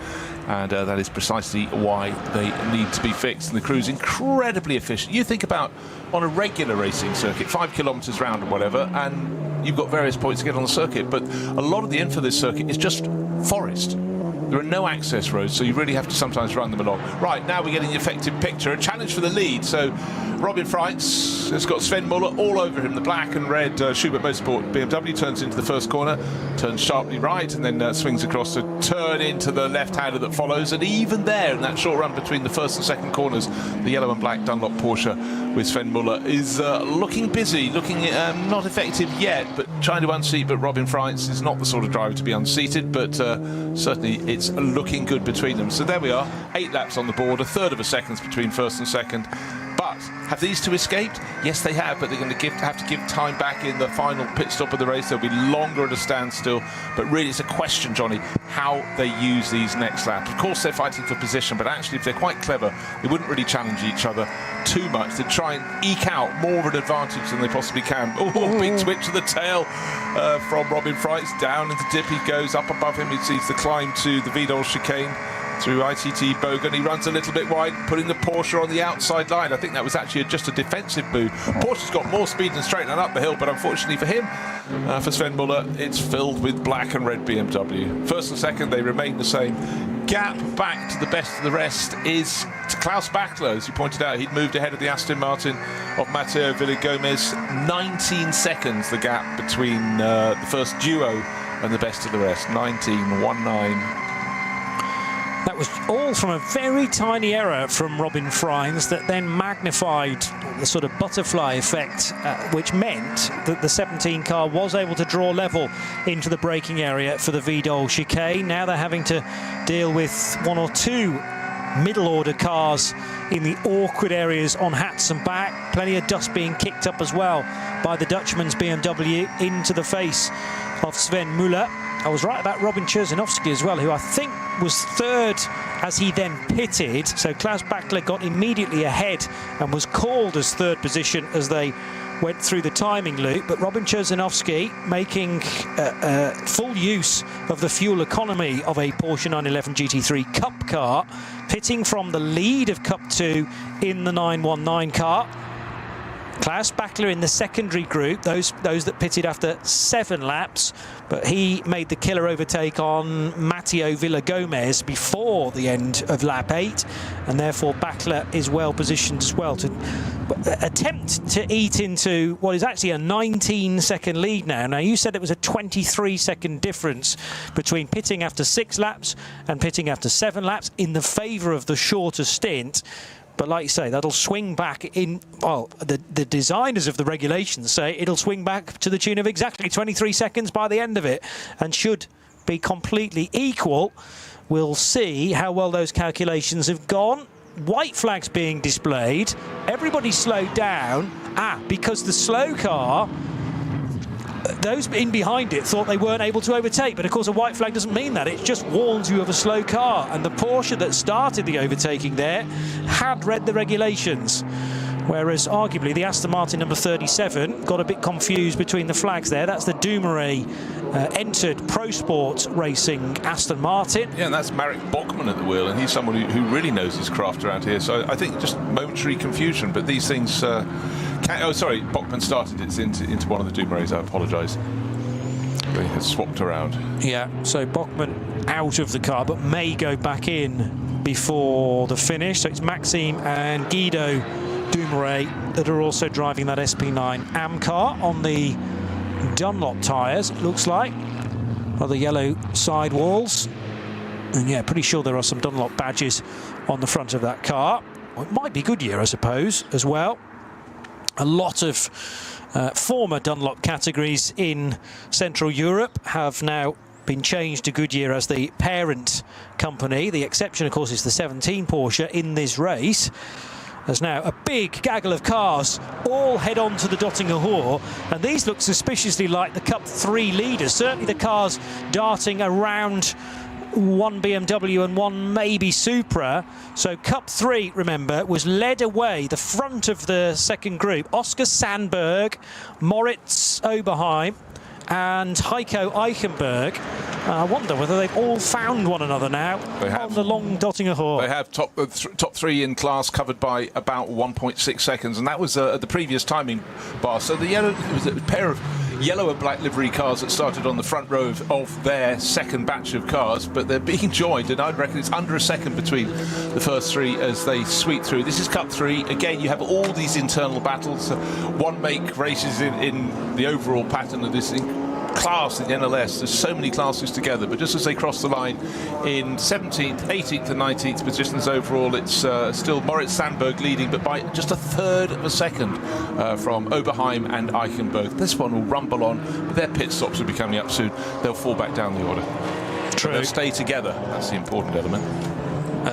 and that is precisely why they need to be fixed. And the crew's incredibly efficient. You think about on a regular racing circuit, 5 kilometres round or whatever, and you've got various points to get on the circuit, but a lot of the info of this circuit is just forest. There are no access roads, so you really have to sometimes run them along. Right, now we're getting the effective picture. A challenge for the lead. So Robin Freins has got Sven Muller all over him. The black and red Schubert Motorsport BMW turns into the first corner, turns sharply right, and then swings across to turn into the left-hander that follows. And even there, in that short run between the first and second corners, the yellow and black Dunlop Porsche with Sven Muller is looking busy, looking not effective yet, but trying to unseat. But Robin Freins is not the sort of driver to be unseated, but certainly it's looking good between them. So there we are, 8 laps on the board, a third of a second between first and second. But But have these two escaped? Yes, they have, but they're going to have to give time back in the final pit stop of the race. They'll be longer at a standstill. But really, it's a question, Johnny, how they use these next laps. Of course, they're fighting for position, but actually, if they're quite clever, they wouldn't really challenge each other too much. They'd try and eke out more of an advantage than they possibly can. Oh, big twitch of the tail from Robin Fry. It's down into dip. He goes up above him. He sees the climb to the Vidal chicane through ITT Bogan. He runs a little bit wide, putting the Porsche on the outside line. I think that was actually just a defensive move. Porsche's got more speed than straight and up the hill, but unfortunately for him, for Sven Muller, it's filled with black and red BMW. First and second, they remain the same. Gap back to the best of the rest is to Klaus Bachler. As you pointed out, he'd moved ahead of the Aston Martin of Mateo Villagomez. 19 seconds the gap between the first duo and the best of the rest. 19.19. That was all from a very tiny error from Robin Freins that then magnified the sort of butterfly effect, which meant that the 17 car was able to draw level into the braking area for the Vidal chicane. Now they're having to deal with one or two middle-order cars in the awkward areas on hats and back. Plenty of dust being kicked up as well by the Dutchman's BMW into the face of Sven Muller. I was right about Robin Cherzinovsky as well, who I think was third as he then pitted. So Klaus Bachler got immediately ahead and was called as third position as they went through the timing loop. But Robin Cherzinovsky making full use of the fuel economy of a Porsche 911 GT3 Cup car, pitting from the lead of Cup 2 in the 919 car. Klaus Bachler in the secondary group, those that pitted after 7 laps, but he made the killer overtake on Mateo Villagomez before the end of lap 8, and therefore Bachler is well positioned as well to attempt to eat into what is actually a 19-second lead now. Now, you said it was a 23-second difference between pitting after 6 laps and pitting after 7 laps in the favour of the shorter stint. But like you say, that'll swing back in, well, the designers of the regulations say it'll swing back to the tune of exactly 23 seconds by the end of it, and should be completely equal. We'll see how well those calculations have gone. White flags being displayed. Everybody slowed down. Because the slow car, those in behind it thought they weren't able to overtake, but of course a white flag doesn't mean that. It just warns you of a slow car, and the Porsche that started the overtaking there had read the regulations, whereas arguably the Aston Martin number 37 got a bit confused between the flags there. That's the Dumoulin entered Pro Sport Racing Aston Martin. Yeah, and that's Marek Bachmann at the wheel, and he's someone who really knows his craft around here, so I think just momentary confusion, but these things oh, sorry, Bachmann started it into one of the Dumoulins. I apologise. They had swapped around. Yeah, so Bachmann out of the car, but may go back in before the finish. So it's Maxime and Guido Dumoulin that are also driving that SP9 AM car on the Dunlop tyres, it looks like, or the yellow sidewalls. And yeah, pretty sure there are some Dunlop badges on the front of that car. Well, it might be Goodyear, I suppose, as well. A lot of former Dunlop categories in Central Europe have now been changed to Goodyear as the parent company. The exception, of course, is the 17 Porsche in this race. There's now a big gaggle of cars all head on to the Döttinger Hohe, and these look suspiciously like the Cup 3 leaders. Certainly the cars darting around one BMW and one maybe Supra. So Cup 3, remember, was led away, the front of the second group. Oscar Sandberg, Moritz Oberheim and Heiko Eichenberg. I wonder whether they've all found one another now on the long Döttinger Hohe. They have top 3 in class covered by about 1.6 seconds, and that was at the previous timing bar. So the yellow, it was a pair of yellow and black livery cars that started on the front row of their second batch of cars, but they're being joined, and I'd reckon it's under a second between the first 3 as they sweep through. This is Cup 3. Again, you have all these internal battles. One make races in the overall pattern of this class in the NLS. There's so many classes together, but just as they cross the line in 17th, 18th and 19th positions overall, it's still Moritz Sandberg leading, but by just a third of a second from Oberheim and Eichenberg. This one will rumble on, but their pit stops will be coming up soon. They'll fall back down the order. True. They'll stay together. That's the important element.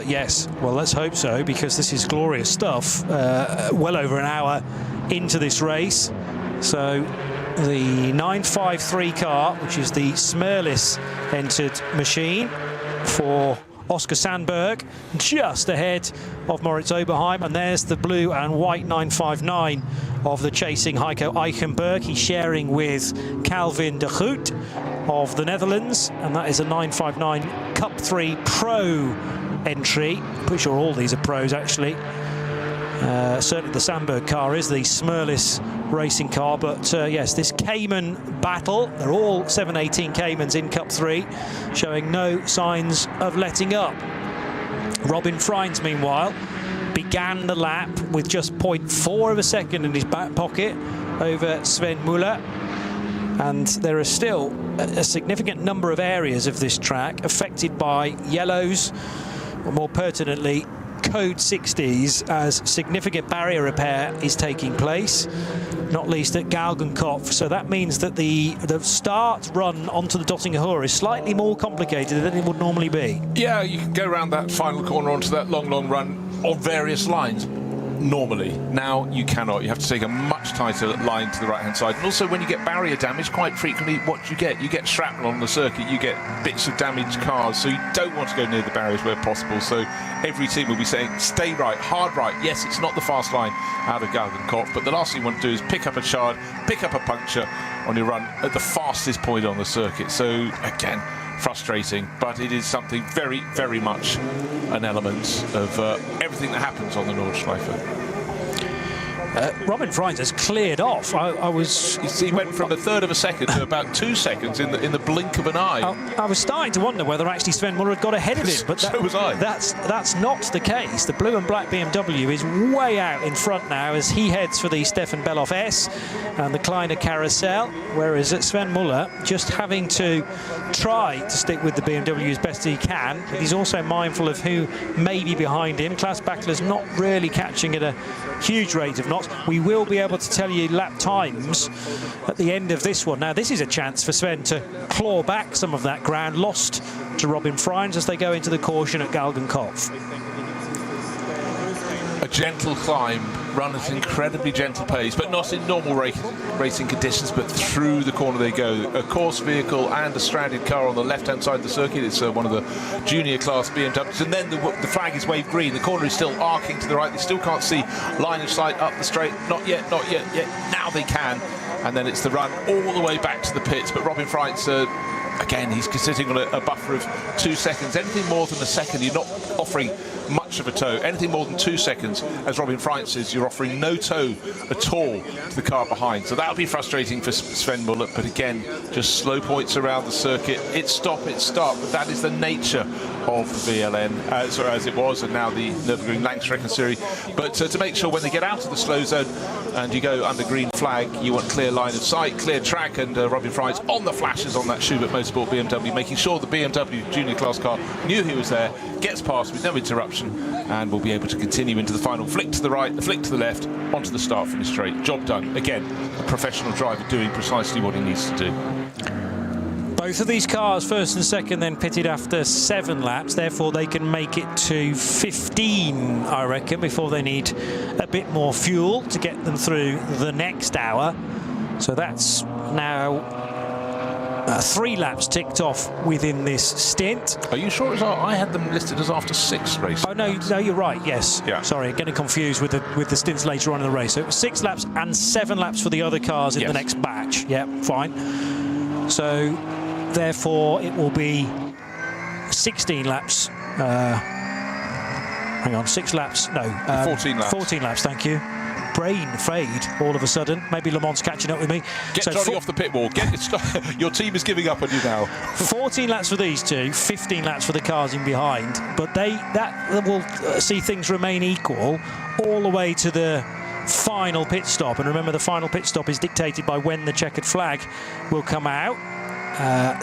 Yes, well, let's hope so, because this is glorious stuff. Well over an hour into this race. So the 953 car, which is the Smerlis entered machine for Oscar Sandberg, just ahead of Moritz Oberheim, and there's the blue and white 959 of the chasing Heiko Eichenberg. He's sharing with Calvin de Groot of the Netherlands, and that is a 959 Cup 3 Pro entry. Pretty sure all these are pros, actually. Certainly the Sandberg car is the Smerlis racing car, but yes, this Cayman battle, they're all 718 Caymans in Cup 3, showing no signs of letting up. Robin Freins, meanwhile, began the lap with just 0.4 of a second in his back pocket over Sven Muller, and there are still a significant number of areas of this track affected by yellows, or more pertinently code 60s, as significant barrier repair is taking place, not least at Galgenkopf. So that means that the start run onto the Dottinger Hoor is slightly more complicated than it would normally be. Yeah, you can go around that final corner onto that long run on various lines. Normally, now you cannot. You have to take a much tighter line to the right hand side. And also, when you get barrier damage, quite frequently what you get shrapnel on the circuit, you get bits of damaged cars, so you don't want to go near the barriers where possible. So every team will be saying stay right, hard right. Yes, it's not the fast line out of Galgenkopf, but the last thing you want to do is pick up a shard, pick up a puncture on your run at the fastest point on the circuit. So again, frustrating, but it is something very, very much an element of everything that happens on the Nordschleife. Robin Freins has cleared off. He went from a third of a second to about 2 seconds in the blink of an eye. I was starting to wonder whether actually Sven Muller had got ahead of him, but so was I. That's not the case. The blue and black BMW is way out in front now as he heads for the Stefan Bellof S and the Kleiner Carousel, whereas Sven Muller just having to try to stick with the BMW as best he can, but he's also mindful of who may be behind him. Klaas Backler's not really catching at a huge rate of knots. We will be able to tell you lap times at the end of this one. Now, this is a chance for Sven to claw back some of that ground lost to Robin Freins as they go into the caution at Galgenkopf. A gentle climb, run at an incredibly gentle pace, but not in normal racing conditions, but through the corner they go. A course vehicle and a stranded car on the left-hand side of the circuit. It's one of the junior class BMWs, and then the flag is waved green. The corner is still arcing to the right. They still can't see line of sight up the straight. Not yet. Now they can. And then it's the run all the way back to the pits. But Robin Freins, again, he's sitting on a buffer of 2 seconds. Anything more than a second, you're not offering much of a tow. Anything more than 2 seconds, as Robin Freins says, you're offering no tow at all to the car behind. So that'll be frustrating for Sven Muller. But again, just slow points around the circuit. It's stop, it's start. But that is the nature of the VLN, as it was, and now the Nürburgring Langstrecken-Serie. But to make sure when they get out of the slow zone and you go under green flag, you want clear line of sight, clear track, and Robin Freins on the flashes on that Schubert Motorsport BMW, making sure the BMW junior class car knew he was there, gets past with no interruption, and will be able to continue into the final flick to the right, the flick to the left, onto the start finish straight. Job done. Again, a professional driver doing precisely what he needs to do. Both of these cars, first and second, then pitted after 7 laps. Therefore, they can make it to 15, I reckon, before they need a bit more fuel to get them through the next hour. So that's now 3 laps ticked off within this stint. Are you sure? I had them listed as after 6 races. Oh no, you're right. Yes. Yeah. Sorry, getting confused with the stints later on in the race. So it was 6 laps and 7 laps for the other cars in the next batch. Yeah, fine. So therefore, it will be 16 laps. Hang on, 6 laps. No, 14 laps. 14 laps. Thank you. Brain fade all of a sudden. Maybe Le Mans catching up with me. Get Johnny off the pit wall. Your team is giving up on you now. 14 laps for these two, 15 laps for the cars in behind. But that will see things remain equal all the way to the final pit stop. And remember, the final pit stop is dictated by when the checkered flag will come out.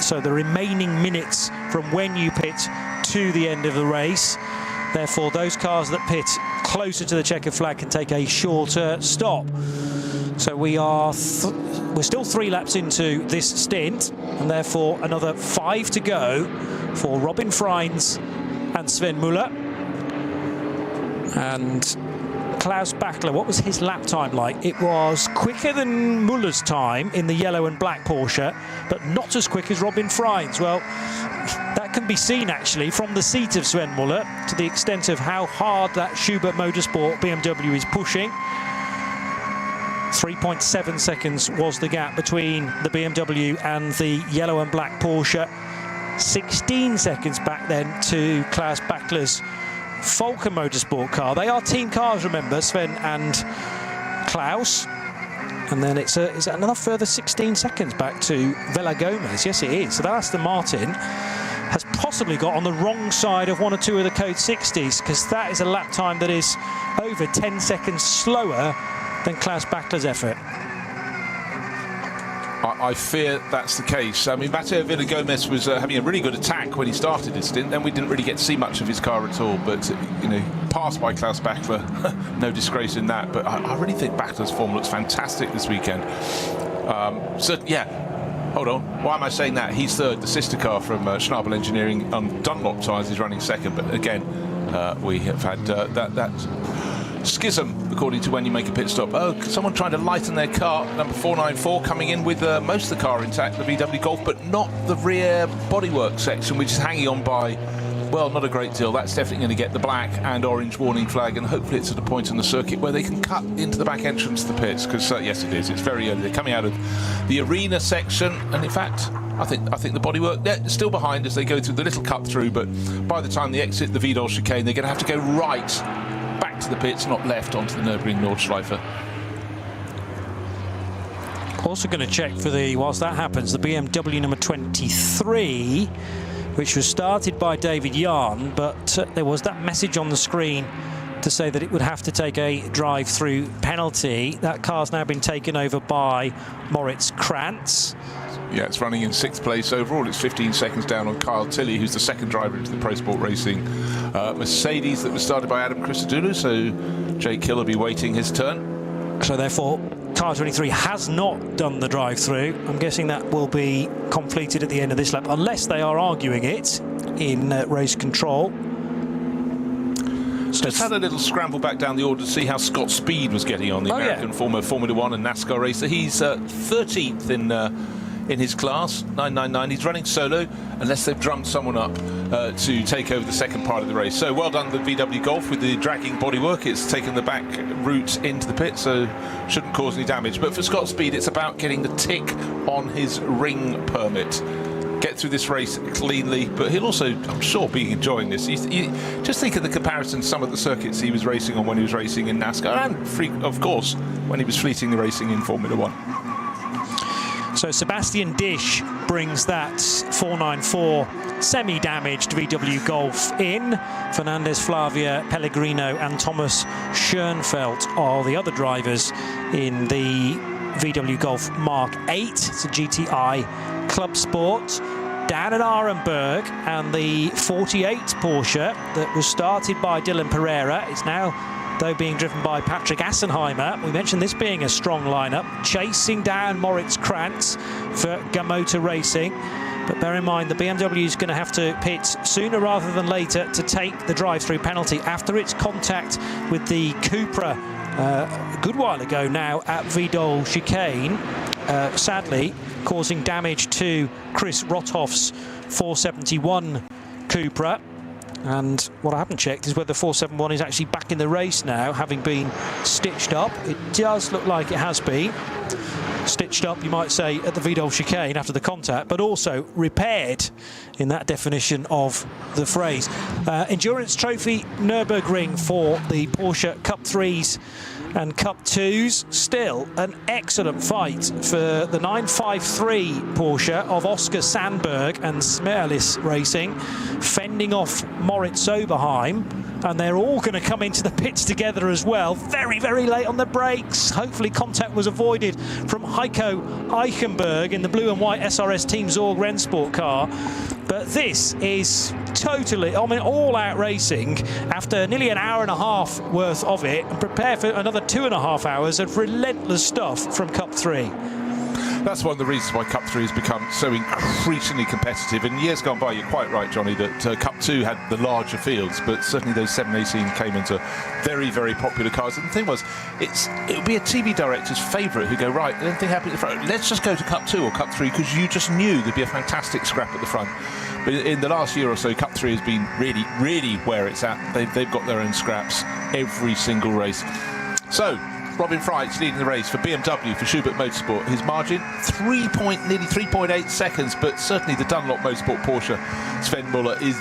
So the remaining minutes from when you pit to the end of the race. Therefore, those cars that pit closer to the checkered flag can take a shorter stop. So we're still 3 laps into this stint, and therefore another 5 to go for Robin Freins and Sven Muller. And Klaus Bachler, what was his lap time like? It was quicker than Muller's time in the yellow and black Porsche, but not as quick as Robin Freins. Well, that can be seen actually from the seat of Sven Muller to the extent of how hard that Schubert Motorsport BMW is pushing. 3.7 seconds was the gap between the BMW and the yellow and black Porsche. 16 seconds back then to Klaus Bachler's Volker Motorsport car. They are team cars, remember, Sven and Klaus. And then it's another further 16 seconds back to Vela Gomez. Yes, it is. So that Aston Martin has possibly got on the wrong side of one or two of the Code 60s, because that is a lap time that is over 10 seconds slower than Klaus Bachler's effort. I fear that's the case. I mean, Matteo Villa-Gomez was having a really good attack when he started his stint. Then we didn't really get to see much of his car at all. But, you know, passed by Klaus Bachler, no disgrace in that. But I really think Bachler's form looks fantastic this weekend. So, yeah, hold on. Why am I saying that? He's third. The sister car from Schnabel Engineering on Dunlop tyres is running second. But, again, we have had that schism, according to when you make a pit stop. Oh, someone trying to lighten their car, number 494, coming in with most of the car intact, the VW Golf, but not the rear bodywork section, which is hanging on by, well, not a great deal. That's definitely going to get the black and orange warning flag, and hopefully it's at a point on the circuit where they can cut into the back entrance of the pits, because yes, it is. It's very early. They're coming out of the arena section, and in fact, I think the bodywork, they're still behind as they go through the little cut through, but by the time they exit the Vidal chicane, they're going to have to go right back to the pits, not left onto the Nürburgring Nordschleife. Also going to check for the, whilst that happens, the BMW number 23, which was started by David Yarn, but there was that message on the screen to say that it would have to take a drive-through penalty. That car's now been taken over by Moritz Krantz. Yeah, it's running in 6th place overall. It's 15 seconds down on Kyle Tilley, who's the second driver into the Pro Sport Racing Mercedes that was started by Adam Christodoulou, so Jake Hill will be waiting his turn. So therefore, car 23 has not done the drive-through. I'm guessing that will be completed at the end of this lap, unless they are arguing it in race control. So just had a little scramble back down the order to see how Scott Speed was getting on, the American former Formula 1 and NASCAR racer. He's 13th in his class, 999. He's running solo, unless they've drummed someone up to take over the second part of the race. So well done, the VW Golf, with the dragging bodywork. It's taken the back route into the pit, so shouldn't cause any damage. But for Scott Speed, it's about getting the tick on his ring permit. Get through this race cleanly, but he'll also, I'm sure, be enjoying this. You just think of the comparison to some of the circuits he was racing on when he was racing in NASCAR, and of course when he was fleetingly racing in Formula 1. So Sebastian Disch brings that 494 semi-damaged VW Golf in. Fernandez, Flavia, Pellegrino and Thomas Schoenfeld are the other drivers in the VW Golf Mark 8. It's a GTI Club Sport. Dan and Arenberg and the 48 Porsche that was started by Dylan Pereira is now, though, being driven by Patrick Assenheimer. We mentioned this being a strong lineup, chasing down Moritz Krantz for Gamota Racing. But bear in mind, the BMW is going to have to pit sooner rather than later to take the drive-through penalty after its contact with the Cupra a good while ago now at Vidal chicane, sadly causing damage to Chris Rothoff's 471 Cupra. And what I haven't checked is whether 471 is actually back in the race now, having been stitched up. It does look like it has been stitched up, you might say, at the Vidal chicane after the contact, but also repaired in that definition of the phrase. Endurance Trophy Nürburgring for the Porsche Cup 3s and Cup 2s. Still an excellent fight for the 953 Porsche of Oscar Sandberg and Smerlis Racing, fending off Moritz Oberheim. And they're all going to come into the pits together as well. Very, very late on the brakes. Hopefully contact was avoided from Heiko Eichenberg in the blue and white SRS Team Zorg Rennsport car. But this is totally, I mean, all-out racing after nearly an hour and a half worth of it, and prepare for another 2.5 hours of relentless stuff from Cup 3. That's one of the reasons why Cup 3 has become so increasingly competitive. In years gone by, you're quite right, Johnny, that Cup 2 had the larger fields, but certainly those 718 Caymans are very, very popular cars. And the thing was, it would be a TV director's favourite who'd go, right, anything happening at the front, let's just go to Cup 2 or Cup 3, because you just knew there'd be a fantastic scrap at the front. But in the last year or so, Cup 3 has been really, really where it's at. They've got their own scraps every single race. So, Robin Freit's leading the race for BMW, for Schubert Motorsport. His margin, nearly 3.8 seconds, but certainly the Dunlop Motorsport Porsche, Sven Muller, is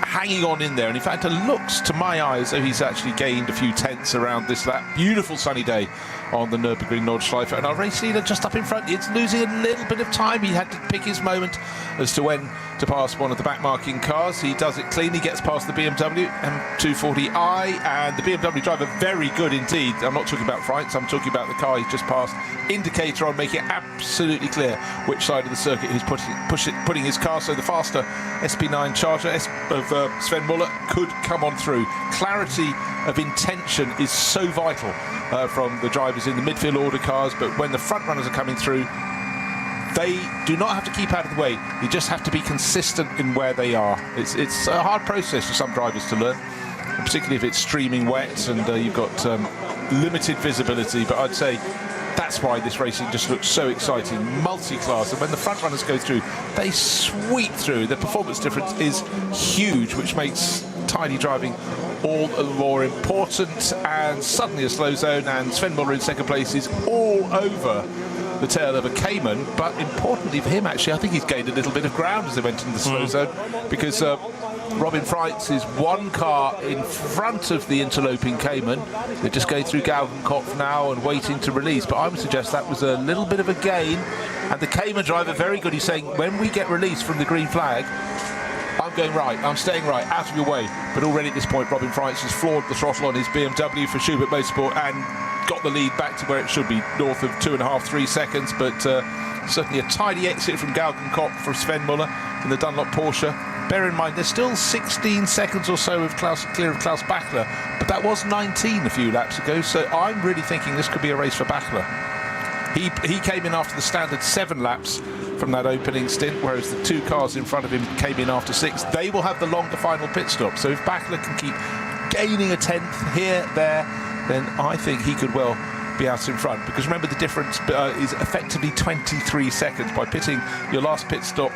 hanging on in there. And in fact, it looks to my eye as though he's actually gained a few tenths around this lap. Beautiful sunny day on the Nürburgring Nordschleife. And our race leader just up in front, it's losing a little bit of time. He had to pick his moment as to when to pass one of the backmarking cars. He does it cleanly, gets past the BMW M240i, and the BMW driver, very good indeed. I'm not talking about Freitz, I'm talking about the car he's just passed. Indicator on, making it absolutely clear which side of the circuit he's putting his car, so the faster SP9 Charger of Sven Muller could come on through. Clarity of intention is so vital from the drivers in the midfield order cars, but when the front runners are coming through, they do not have to keep out of the way. You just have to be consistent in where they are. It's a hard process for some drivers to learn, particularly if it's streaming wet and you've got limited visibility. But I'd say that's why this racing just looks so exciting, multi-class. And when the front runners go through, they sweep through. The performance difference is huge, which makes tidy driving all the more important. And suddenly a slow zone, and Sven Muller in second place is all over the tail of a Cayman. But importantly for him, actually, I think he's gained a little bit of ground as they went into the slow zone, because Robin Freitz is one car in front of the interloping Cayman. They're just going through Galgenkopf now and waiting to release, but I would suggest that was a little bit of a gain. And the Cayman driver, very good, he's saying, when we get released from the green flag, I'm going right, I'm staying right, out of your way. But already at this point, Robin Freitz has floored the throttle on his BMW for Schubert Motorsport and got the lead back to where it should be, north of 2.5-3 seconds. But certainly a tidy exit from Galgenkopf for Sven Muller in the Dunlop Porsche. Bear in mind, there's still 16 seconds or so of clear of Klaus Bachler, but that was 19 a few laps ago, so I'm really thinking this could be a race for Bachler. He came in after the standard 7 laps from that opening stint, whereas the 2 cars in front of him came in after 6. They will have the longer final pit stop, so if Bachler can keep gaining a tenth here, there, then I think he could well be out in front, because remember the difference is effectively 23 seconds. By pitting your last pit stop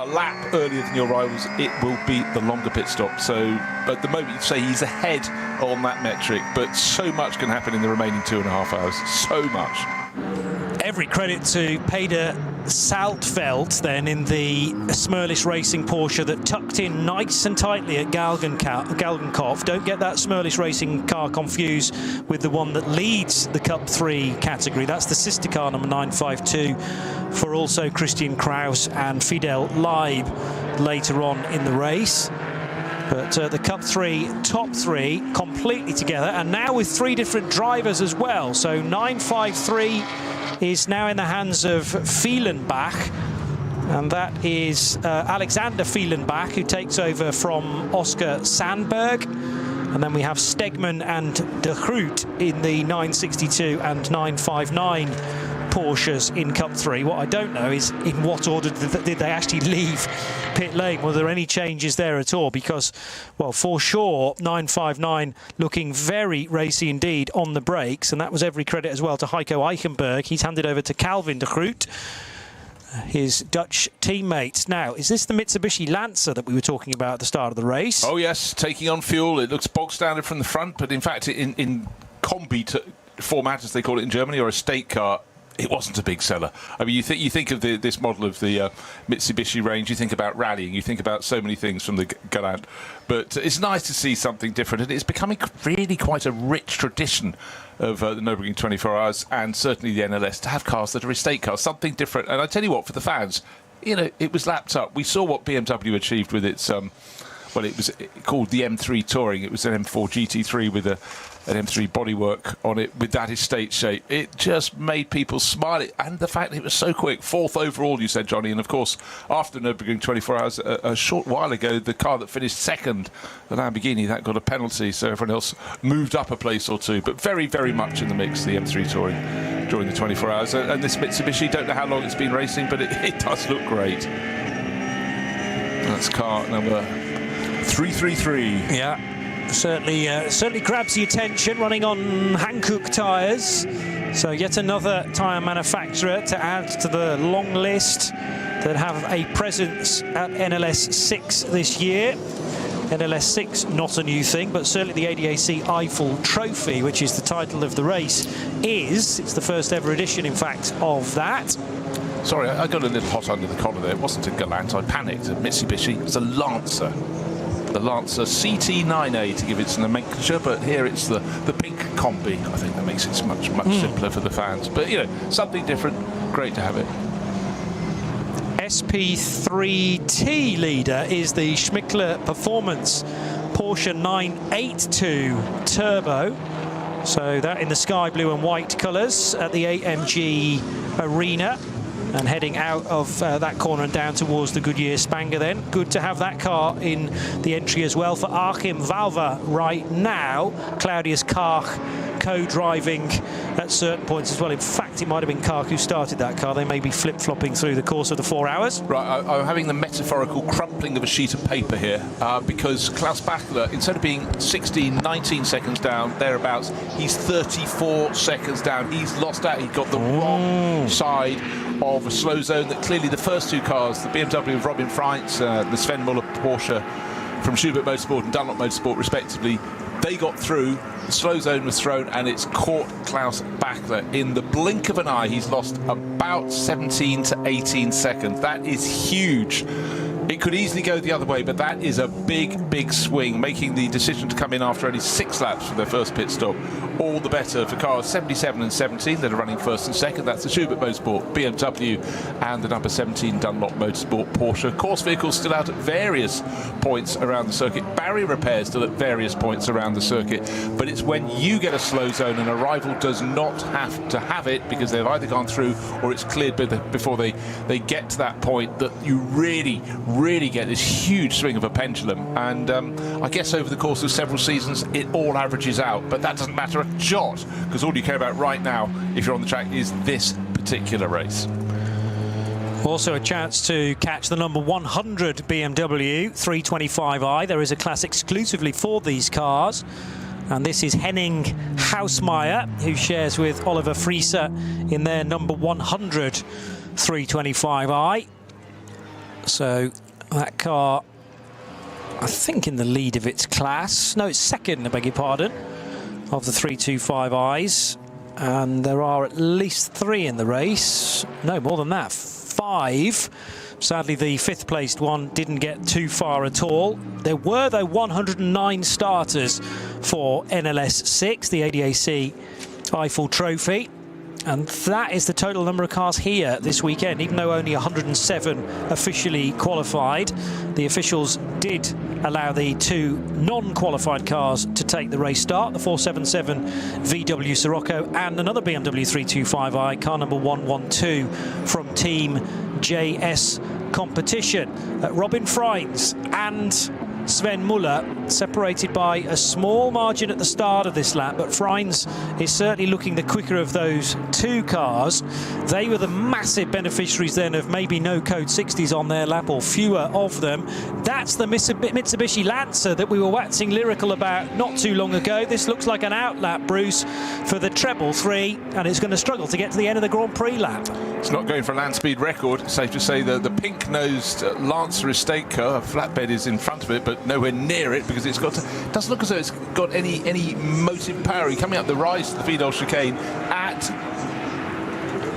a lap earlier than your rivals, it will be the longer pit stop. So at the moment you'd say he's ahead on that metric, but so much can happen in the remaining 2.5 hours, so much. Every credit to Peder Saltfeld then in the Smurlish Racing Porsche that tucked in nice and tightly at Galgenkopf. Don't get that Smurlish Racing car confused with the one that leads the Cup 3 category. That's the sister car, number 952, for also Christian Kraus and Fidel Leib later on in the race. But the Cup 3, top 3, completely together, and now with 3 different drivers as well. So 953 is now in the hands of Fielenbach, and that is Alexander Fielenbach, who takes over from Oscar Sandberg. And then we have Stegman and De Groot in the 962 and 959 Porsches in Cup 3. What I don't know is in what order did they actually leave pit lane? Were there any changes there at all? Because, well, for sure, 959 looking very racy indeed on the brakes, and that was every credit as well to Heiko Eichenberg. He's handed over to Calvin De Groot, his Dutch teammate. Now, is this the Mitsubishi Lancer that we were talking about at the start of the race? Oh yes, taking on fuel. It looks bog standard from the front, but in fact in combi format, as they call it in Germany, or a state car, it wasn't a big seller. I mean, you think of this model of the Mitsubishi range, you think about rallying, you think about so many things from the Galant. But it's nice to see something different, and it's becoming really quite a rich tradition of the Nürburgring 24 Hours, and certainly the NLS, to have cars that are estate cars, something different. And I tell you what, for the fans, you know, it was lapped up. We saw what BMW achieved with its, well, it was called the M3 Touring. It was an M4 GT3 with an M3 bodywork on it with that estate shape. It just made people smile. And the fact that it was so quick, 4th overall, you said, Johnny. And of course, after Nürburgring 24 Hours, a short while ago, the car that finished 2nd, the Lamborghini, that got a penalty, so everyone else moved up a place or 2. But very, very much in the mix, the M3 Touring. during the 24 hours. And this Mitsubishi, don't know how long it's been racing, but it does look great. That's car number 333. Yeah, certainly grabs the attention, running on Hankook tyres. So yet another tyre manufacturer to add to the long list that have a presence at NLS 6 this year. NLS 6, not a new thing, but certainly the ADAC Eifel Trophy, which is the title of the race, it's the first ever edition, in fact, of that. Sorry, I got a little hot under the collar there. It wasn't a Galant, I panicked. A Mitsubishi, it was a Lancer. The Lancer CT9A to give its nomenclature, but here it's the pink combi. I think that makes it much simpler for the fans. But, you know, something different, great to have it. SP3T leader is the Schmickler Performance Porsche 982 Turbo. So that in the sky blue and white colours at the AMG Arena. And heading out of that corner and down towards the Goodyear Spanger then. Good to have that car in the entry as well for Achim Valver right now. Claudius Karch co-driving at certain points as well. In fact, it might have been Karch who started that car. They may be flip-flopping through the course of the 4 hours. Right, I'm having the metaphorical crumpling of a sheet of paper here because Klaus Bachler, instead of being 16, 19 seconds down, thereabouts, he's 34 seconds down. He's lost out. He got the wrong side of a slow zone that clearly the first two cars, the BMW of Robin Freitz, the Sven Muller Porsche from Schubert Motorsport and Dunlop Motorsport respectively, they got through, the slow zone was thrown and it's caught Klaus Bachler. In the blink of an eye, he's lost about 17 to 18 seconds. That is huge. It could easily go the other way, but that is a big swing, making the decision to come in after only 6 laps for their first pit stop. All the better for cars 77 and 17 that are running first and second. That's the Schubert Motorsport, BMW, and the number 17 Dunlop Motorsport Porsche. Course vehicles still out at various points around the circuit. Barrier repairs still at various points around the circuit. But it's when you get a slow zone and a rival does not have to have it because they've either gone through or it's cleared before they get to that point that you really get this huge swing of a pendulum. And I guess over the course of several seasons it all averages out, but that doesn't matter a jot because all you care about right now if you're on the track is this particular race. Also a chance to catch the number 100 BMW 325i. There is a class exclusively for these cars, and this is Henning Hausmeier, who shares with Oliver Frieser in their number 100 325i. So that car, I think, in the lead of its class. No, it's second, I beg your pardon, of the 325i's. And there are at least 3 in the race. No, more than that, 5. Sadly, the 5th placed one didn't get too far at all. There were, though, 109 starters for NLS 6, the ADAC Eifel Trophy. And that is the total number of cars here this weekend, even though only 107 officially qualified. The officials did allow the 2 non-qualified cars to take the race start, the 477 VW Sirocco and another BMW 325i, car number 112 from Team JS Competition. Robin Freitz and Sven Muller separated by a small margin at the start of this lap, but Freitz is certainly looking the quicker of those 2 cars. They were the massive beneficiaries then of maybe no code 60s on their lap, or fewer of them. That's the Mitsubishi Lancer that we were waxing lyrical about not too long ago. This looks like an outlap, Bruce, for the treble 3, and it's going to struggle to get to the end of the Grand Prix lap. It's not going for a land speed record. Safe to say the pink-nosed Lancer estate car, a flatbed is in front of it, but nowhere near it because it doesn't look as though it's got any motive power. Coming up the rise to the Vidal chicane at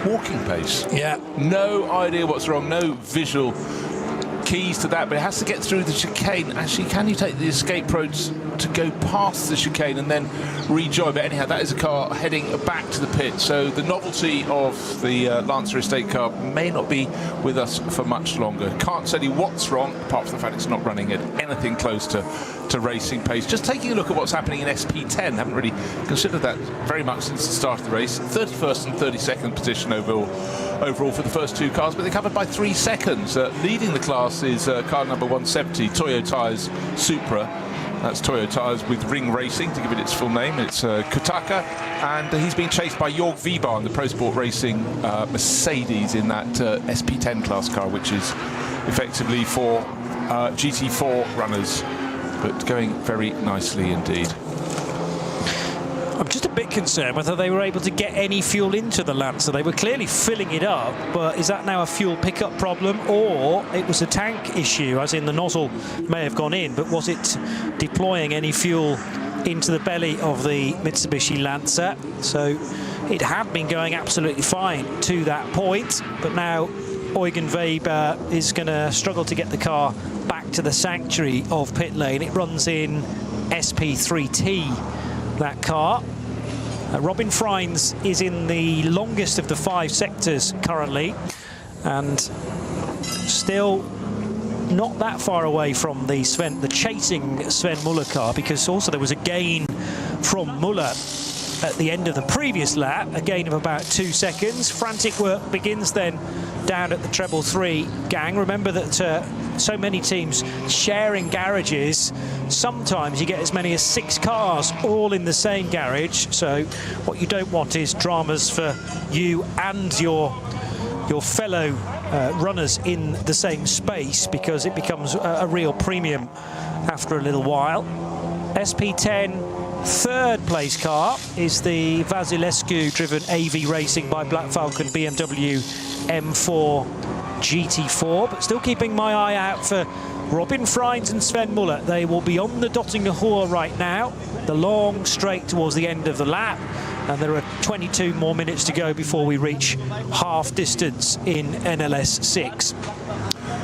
walking pace. Yeah. No idea what's wrong, no visual keys to that, but it has to get through the chicane. Actually, can you take the escape roads to go past the chicane and then rejoin? But anyhow, that is a car heading back to the pit, so the novelty of the Lancer estate car may not be with us for much longer. Can't tell you what's wrong, apart from the fact it's not running at anything close to racing pace. Just taking a look at what's happening in SP10, haven't really considered that very much since the start of the race. 31st and 32nd position overall for the first 2 cars, but they're covered by 3 seconds. Leading the class is car number 170, Toyo Tyres Supra. That's Toyo Tyres with Ring Racing, to give it its full name. It's Kutaka, and he's been chased by Jörg Wiebar in the Pro Sport Racing Mercedes in that SP10 class car, which is effectively for GT4 runners, but going very nicely indeed. I'm just a bit concerned whether they were able to get any fuel into the Lancer. They were clearly filling it up, but is that now a fuel pickup problem, or it was a tank issue, as in the nozzle may have gone in, but was it deploying any fuel into the belly of the Mitsubishi Lancer? So it had been going absolutely fine to that point, but now Eugen Weber is going to struggle to get the car back to the sanctuary of pit lane. It runs in SP3T, that car. Robin Freins is in the longest of the 5 sectors currently, and still not that far away from the chasing Sven Muller car, because also there was a gain from Muller at the end of the previous lap, a gain of about 2 seconds. Frantic work begins then down at the treble 3 gang. Remember that so many teams sharing garages, sometimes you get as many as 6 cars all in the same garage. So what you don't want is dramas for you and your fellow runners in the same space, because it becomes a real premium after a little while. SP10 third place car is the Vasilescu driven AV Racing by Black Falcon BMW M4 GT4, but still keeping my eye out for Robin Freins and Sven Muller. They will be on the Dottinger Hohe right now, the long straight towards the end of the lap, and there are 22 more minutes to go before we reach half distance in NLS 6.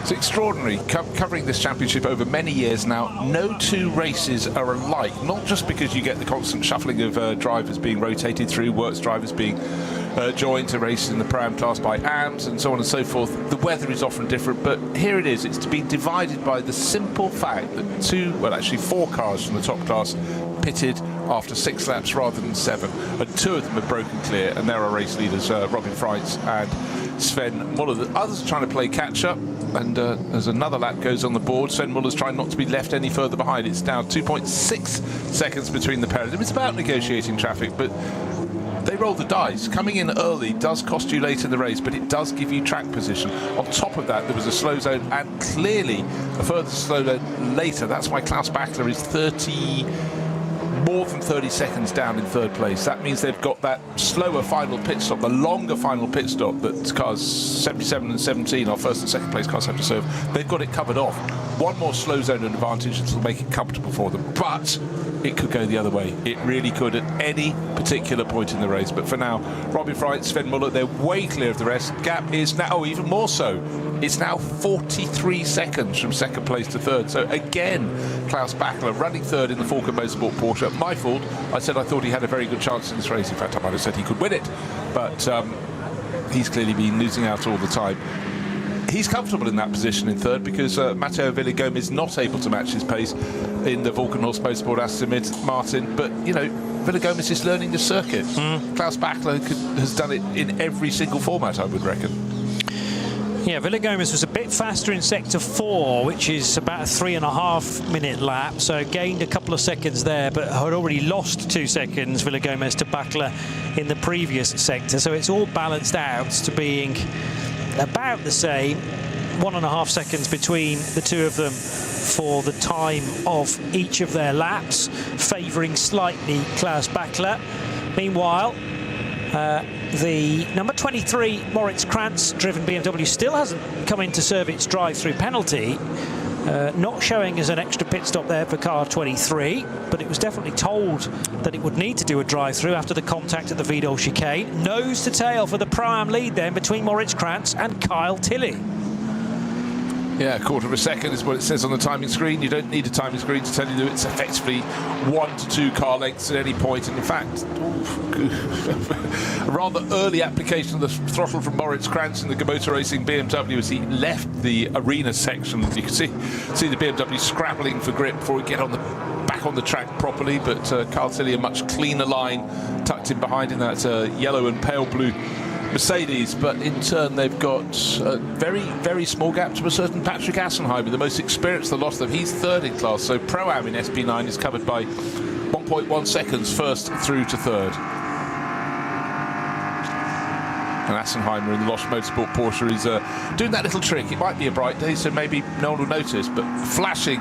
It's extraordinary, covering this championship over many years now. No 2 races are alike, not just because you get the constant shuffling of drivers being rotated through, works drivers being joined to race in the Pro-Am class by AMs and so on and so forth. The weather is often different, but here it is. It's been divided by the simple fact that 4 cars from the top class pitted after 6 laps rather than 7, and 2 of them have broken clear, and there are race leaders Robin Freins and Sven Muller. The others are trying to play catch-up, and as another lap goes on the board, Sven Muller's trying not to be left any further behind. It's now 2.6 seconds between the pairs. It's about negotiating traffic, but they roll the dice. Coming in early does cost you late in the race, but it does give you track position. On top of that, there was a slow zone, and clearly a further slow zone later. That's why Klaus Bachler is more than 30 seconds down in third place. That means they've got that slower final pit stop, the longer final pit stop that cars 77 and 17, our first and second place cars have to serve. They've got it covered off. One more slow zone advantage that will make it comfortable for them, but it could go the other way. It really could at any particular point in the race. But for now, Robin Freins, Sven Muller, they're way clear of the rest. Gap is now even more so. It's now 43 seconds from second place to third. So again, Klaus Bachler running third in the Falken Motorsport Porsche. My fault. I said I thought he had a very good chance in this race. In fact, I might have said he could win it. But he's clearly been losing out all the time. He's comfortable in that position in third because Matteo Villagomez is not able to match his pace in the Volkenhorst Motorsport Aston Martin. But, you know, Villagomez is learning the circuit. Klaus Bachler has done it in every single format, I would reckon. Yeah, Villagomez was a bit faster in sector 4, which is about a 3.5 minute lap, so gained a couple of seconds there, but had already lost 2 seconds, Villagomez, to Bachler in the previous sector. So it's all balanced out to being about the same, 1.5 seconds between the two of them for the time of each of their laps, favouring slightly Klaus Bachler. Meanwhile, the number 23 Moritz Krantz driven BMW still hasn't come in to serve its drive-through penalty, not showing as an extra pit stop there for car 23, but it was definitely told that it would need to do a drive-through after the contact at the Wiedel chicane. Nose to tail for the Pro-Am lead then between Moritz Krantz and Kyle Tilley. Yeah, a quarter of a second is what it says on the timing screen. You don't need a timing screen to tell you that it's effectively 1 to 2 car lengths at any point. And in fact, a rather early application of the throttle from Moritz Krantz in the Motor Racing BMW as he left the arena section. You can see the BMW scrabbling for grip before it get back on the track properly. But Kyle Tilley, a much cleaner line tucked in behind in that yellow and pale blue Mercedes, but in turn they've got a very, very small gap to a certain Patrick Assenheimer, the most experienced of the lot of them. He's third in class, so Pro-Am in SP9 is covered by 1.1 seconds first through to third. And Assenheimer in the Losch Motorsport Porsche is doing that little trick. It might be a bright day, so maybe no one will notice, but flashing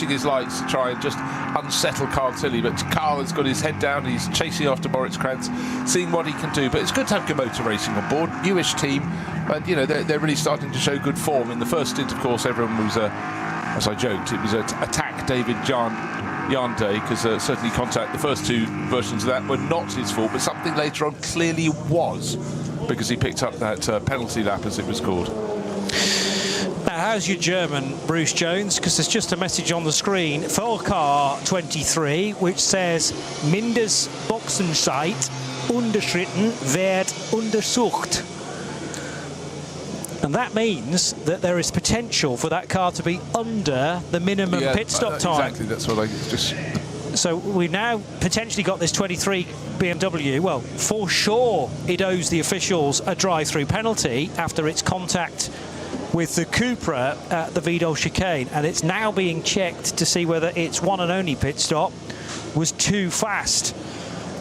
his lights to try and just unsettle Carl Tilley. But Carl has got his head down, he's chasing after Moritz Krantz, seeing what he can do. But it's good to have Motor Racing on board, newish team, and you know they're really starting to show good form. In the first stint, of course, everyone was, as I joked, it was attack David Yarn Day, because certainly the first two versions of that were not his fault, but something later on clearly was, because he picked up that penalty lap, as it was called. Now, how's your German, Bruce Jones? Because there's just a message on the screen for car 23, which says Mindestboxenzeit unterschritten wird untersucht. And that means that there is potential for that car to be under the minimum pit stop time. Exactly, that's what I just... So we've now potentially got this 23 BMW. Well, for sure it owes the officials a drive-through penalty after its contact with the Cupra at the Vidal chicane, and it's now being checked to see whether its one and only pit stop was too fast.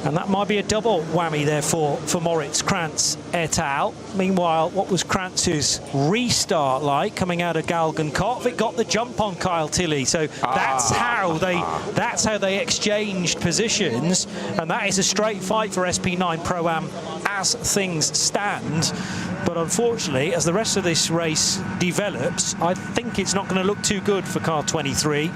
And that might be a double whammy there for Moritz Krantz et al. Meanwhile, what was Krantz's restart like coming out of Galgenkopf? It got the jump on Kyle Tilley, so that's how they exchanged positions, and that is a straight fight for SP9 Pro-Am as things stand. But unfortunately, as the rest of this race develops, I think it's not going to look too good for car 23,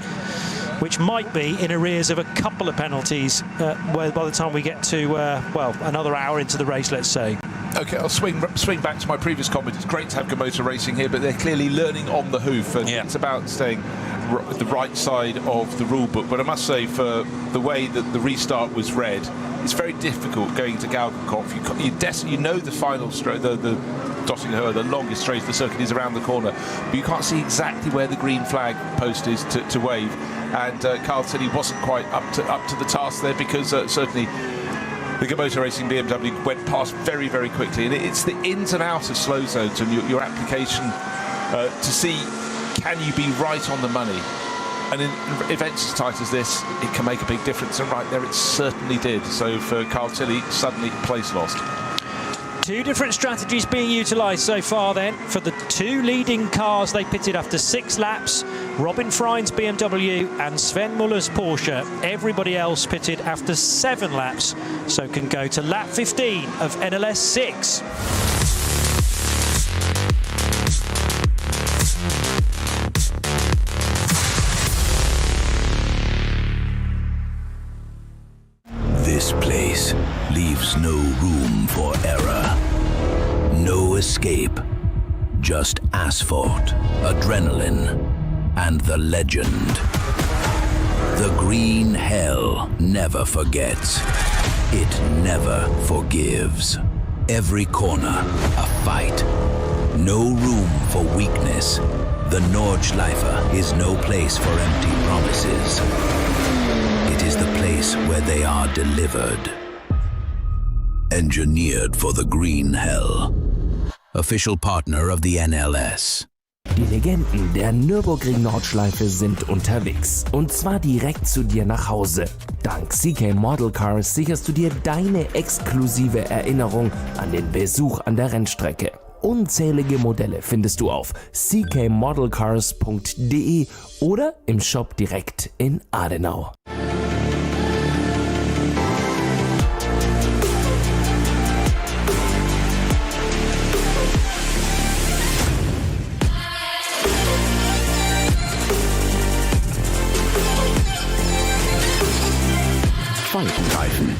which might be in arrears of a couple of penalties by the time we get to, well, another hour into the race, let's say. OK, I'll swing back to my previous comment. It's great to have Motor Racing here, but they're clearly learning on the hoof, and it's about staying the right side of the rule book. But I must say, for the way that the restart was read, it's very difficult going to Galgenkopf. You know the final stroke, the Dottinger, the longest straight of the circuit is around the corner, but you can't see exactly where the green flag post is to wave. And Carl Tilley wasn't quite up to the task there, because certainly the Motor Racing BMW went past very, very quickly. And it's the ins and outs of slow zones and your application to see, can you be right on the money? And in events as tight as this, it can make a big difference. And right there, it certainly did. So for Carl Tilley, suddenly place lost. Two different strategies being utilised so far then for the two leading cars. They pitted after 6 laps. Robin Frein's BMW and Sven Muller's Porsche. Everybody else pitted after 7 laps, so can go to lap 15 of NLS 6. This place leaves no room for error. No escape. Just asphalt, adrenaline, and the legend. The green hell never forgets. It never forgives. Every corner, a fight. No room for weakness. The Nordschleife is no place for empty promises. It is the place where they are delivered. Engineered for the green hell. Official partner of the NLS. Die Legenden der Nürburgring Nordschleife sind unterwegs. Und zwar direkt zu dir nach Hause. Dank CK Model Cars sicherst du dir deine exklusive Erinnerung an den Besuch an der Rennstrecke. Unzählige Modelle findest du auf ckmodelcars.de oder im Shop direkt in Adenau. Reifen.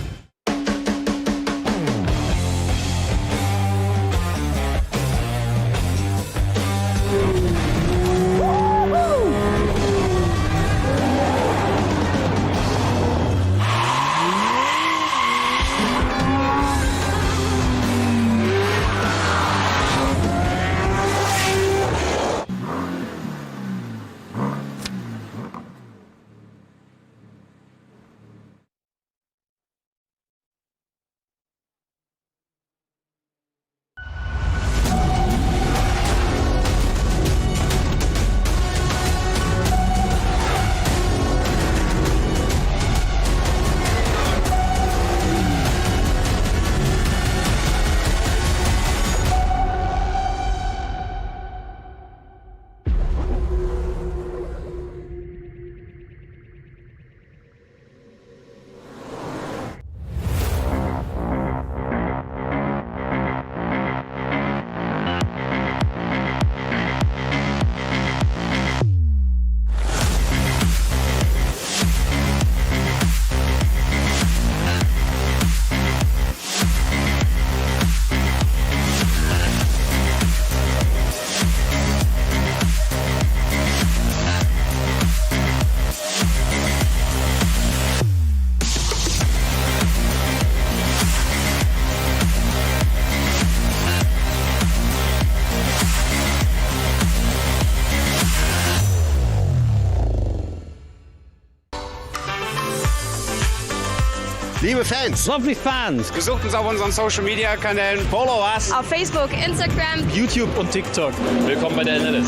Liebe Fans. Lovely fans. Besucht uns auf unseren Social Media Kanälen. Follow us. Auf Facebook, Instagram, YouTube und TikTok. Willkommen bei der NLS.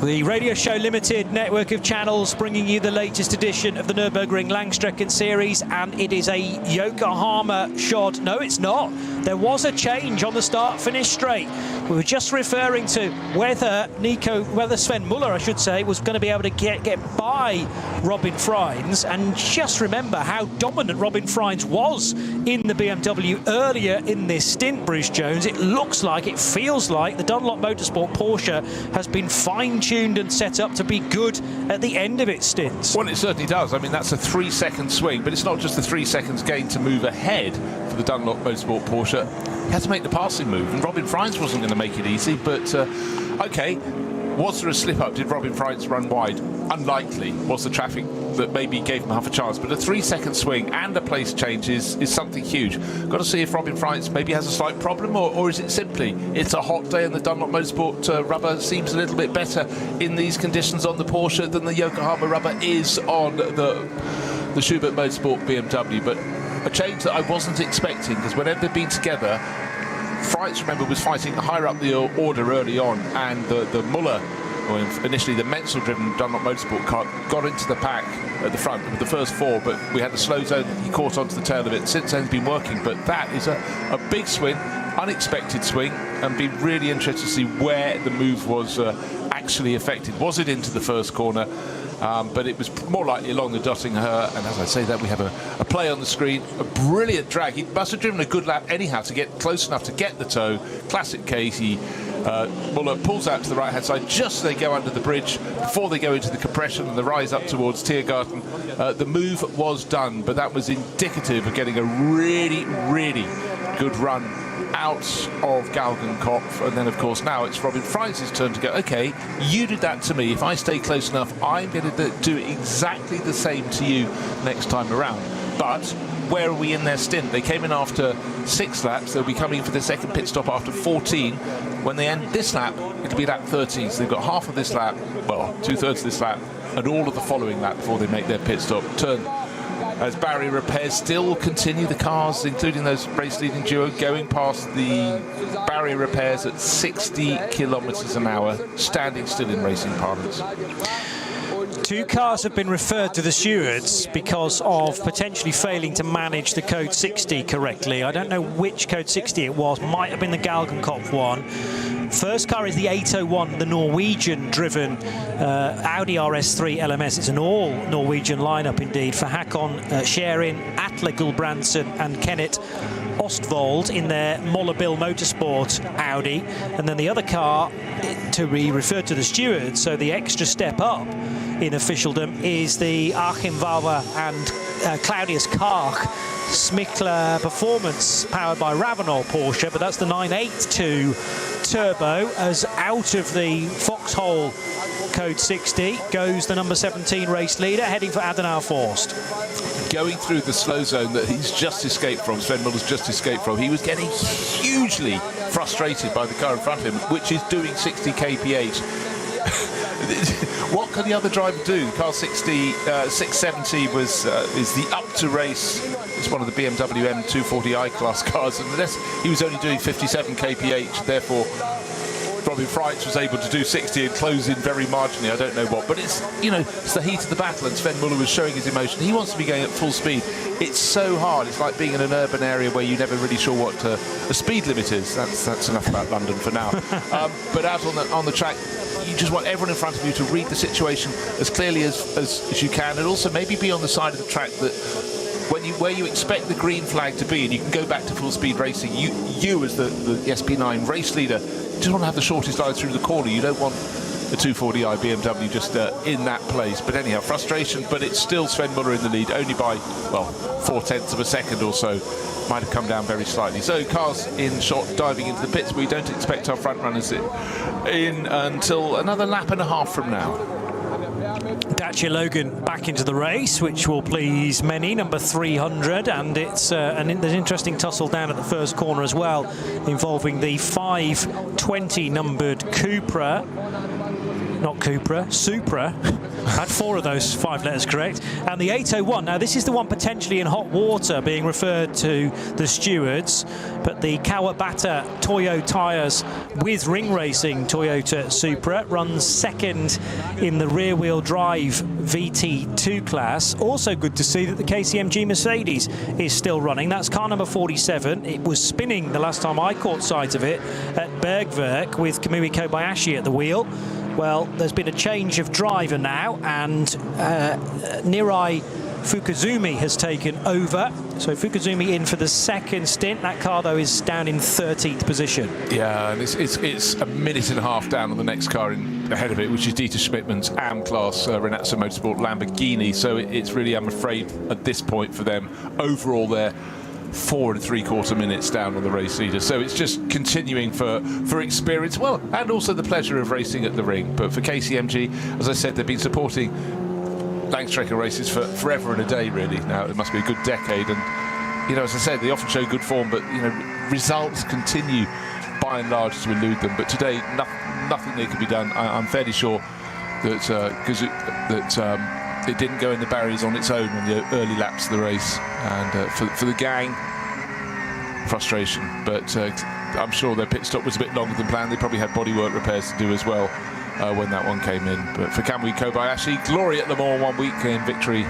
The Radio Show Limited network of channels bringing you the latest edition of the Nürburgring Langstrecken-Series, and it is a Yokohama shot. No, it's not. There was a change on the start-finish straight. We were just referring to whether Sven Muller, I should say, was going to be able to get by Robin Freins, and just remember how dominant Robin Freins was in the BMW earlier in this stint, Bruce Jones. It looks like, it feels like the Dunlop Motorsport Porsche has been fine-tuned and set up to be good at the end of its stints. Well, it certainly does. I mean, that's a 3-second swing, but it's not just the 3 seconds gain to move ahead for the Dunlop Motorsport Porsche. He had to make the passing move, and Robin Freins wasn't going to make it easy, but okay. Was there a slip-up? Did Robin Freins run wide? Unlikely. Was the traffic that maybe gave him half a chance? But a 3-second swing and a place change is something huge. Got to see if Robin Freins maybe has a slight problem, or is it simply it's a hot day and the Dunlop Motorsport rubber seems a little bit better in these conditions on the Porsche than the Yokohama rubber is on the Schubert Motorsport BMW. But a change that I wasn't expecting, because whenever they've been together, Freins, remember, was fighting higher up the order early on, and the Muller, or initially the Menzel-driven Dunlop Motorsport car, got into the pack at the front with the first 4, but we had the slow zone. He caught onto the tail of it. Since then, it's been working, but that is a big swing, unexpected swing, and be really interested to see where the move was actually affected. Was it into the first corner? But it was more likely along the Dottingher, and as I say that, we have a play on the screen, a brilliant drag. He must have driven a good lap anyhow to get close enough to get the toe. Classic case. Muller pulls out to the right-hand side just so they go under the bridge before they go into the compression and the rise up towards Tiergarten. The move was done, but that was indicative of getting a really, really good run out of Galgenkopf. And then, of course, now it's Robin Freins' turn to go, OK, you did that to me. If I stay close enough, I'm going to do exactly the same to you next time around. But where are we in their stint? They came in after 6 laps. They'll be coming for their second pit stop after 14. When they end this lap, it'll be lap 13. So they've got half of this lap, well, 2/3 of this lap, and all of the following lap before they make their pit stop. Turn as barrier repairs still continue. The cars, including those race-leading duo, going past the barrier repairs at 60 kilometres an hour, standing still in racing parlance. 2 cars have been referred to the stewards because of potentially failing to manage the code 60 correctly. I don't know which code 60 it was. Might have been the Galgenkopf one. First car is the 801, the Norwegian-driven Audi RS3 LMS. It's an all-Norwegian lineup indeed for Håkon Schering, Atle Gulbrandsen and Kenneth Ostvold in their Moller-Bill Motorsport Audi. And then the other car to be referred to the stewards, so the extra step up in officialdom, is the Achim Valver and Claudius Karch Smickler Performance powered by Ravenol Porsche, but that's the 982 Turbo. As out of the foxhole code 60 goes the number 17 race leader, heading for Adenauer Forst. Going through the slow zone that he's just escaped from, Sven Muller's just escaped from, he was getting hugely frustrated by the car in front of him, which is doing 60 kph. What can the other driver do? Car 670 was is the up to race. It's one of the BMW M240i class cars, and unless he was only doing 57 kph, therefore Robin Freins was able to do 60 and close in very marginally. I don't know what, but it's, you know, it's the heat of the battle, and Sven Muller was showing his emotion. He wants to be going at full speed. It's so hard. It's like being in an urban area where you're never really sure what the speed limit is. That's enough about London for now. But out on the track, you just want everyone in front of you to read the situation as clearly as you can, and also maybe be on the side of the track that where you expect the green flag to be, and you can go back to full speed racing. You as the SP9 race leader just want to have the shortest line through the corner. You don't want a 240i BMW just in that place. But anyhow, frustration, but it's still Sven Muller in the lead, only by, well, 0.4 of a second or so. Might have come down very slightly. So cars in shot diving into the pits. We don't expect our front runners in until another lap and a half from now. Dacia Logan back into the race, which will please many, number 300, and it's there's an interesting tussle down at the first corner as well, involving the 520 numbered Supra. Had 4 of those 5 letters correct. And the 801, now this is the one potentially in hot water being referred to the stewards, but the Kawabata Toyo tyres with ring racing Toyota Supra runs second in the rear wheel drive VT2 class. Also good to see that the KCMG Mercedes is still running. That's car number 47. It was spinning the last time I caught sight of it at Bergwerk with Kamui Kobayashi at the wheel. Well, there's been a change of driver now, and Nirai Fukuzumi has taken over. So Fukuzumi in for the second stint. That car, though, is down in 13th position. Yeah, and it's a minute and a half down on the next car ahead of it, which is Dieter Schmidtmann's AM-class Renazzo Motorsport Lamborghini. So it's really, I'm afraid, at this point for them, overall they're 4 3/4 minutes down on the race leader. So it's just continuing for experience, well, and also the pleasure of racing at the ring. But for KCMG, as I said, they've been supporting Langstrecken races for forever and a day, really. Now it must be a good decade, and you know, as I said, they often show good form, but you know, results continue by and large to elude them. But today, nothing there could be done. I'm fairly sure that it didn't go in the barriers on its own in the early laps of the race, and for the gang, frustration. But I'm sure their pit stop was a bit longer than planned. They probably had bodywork repairs to do as well when that one came in. But for Kamui Kobayashi, glory at Le Mans one weekend victory,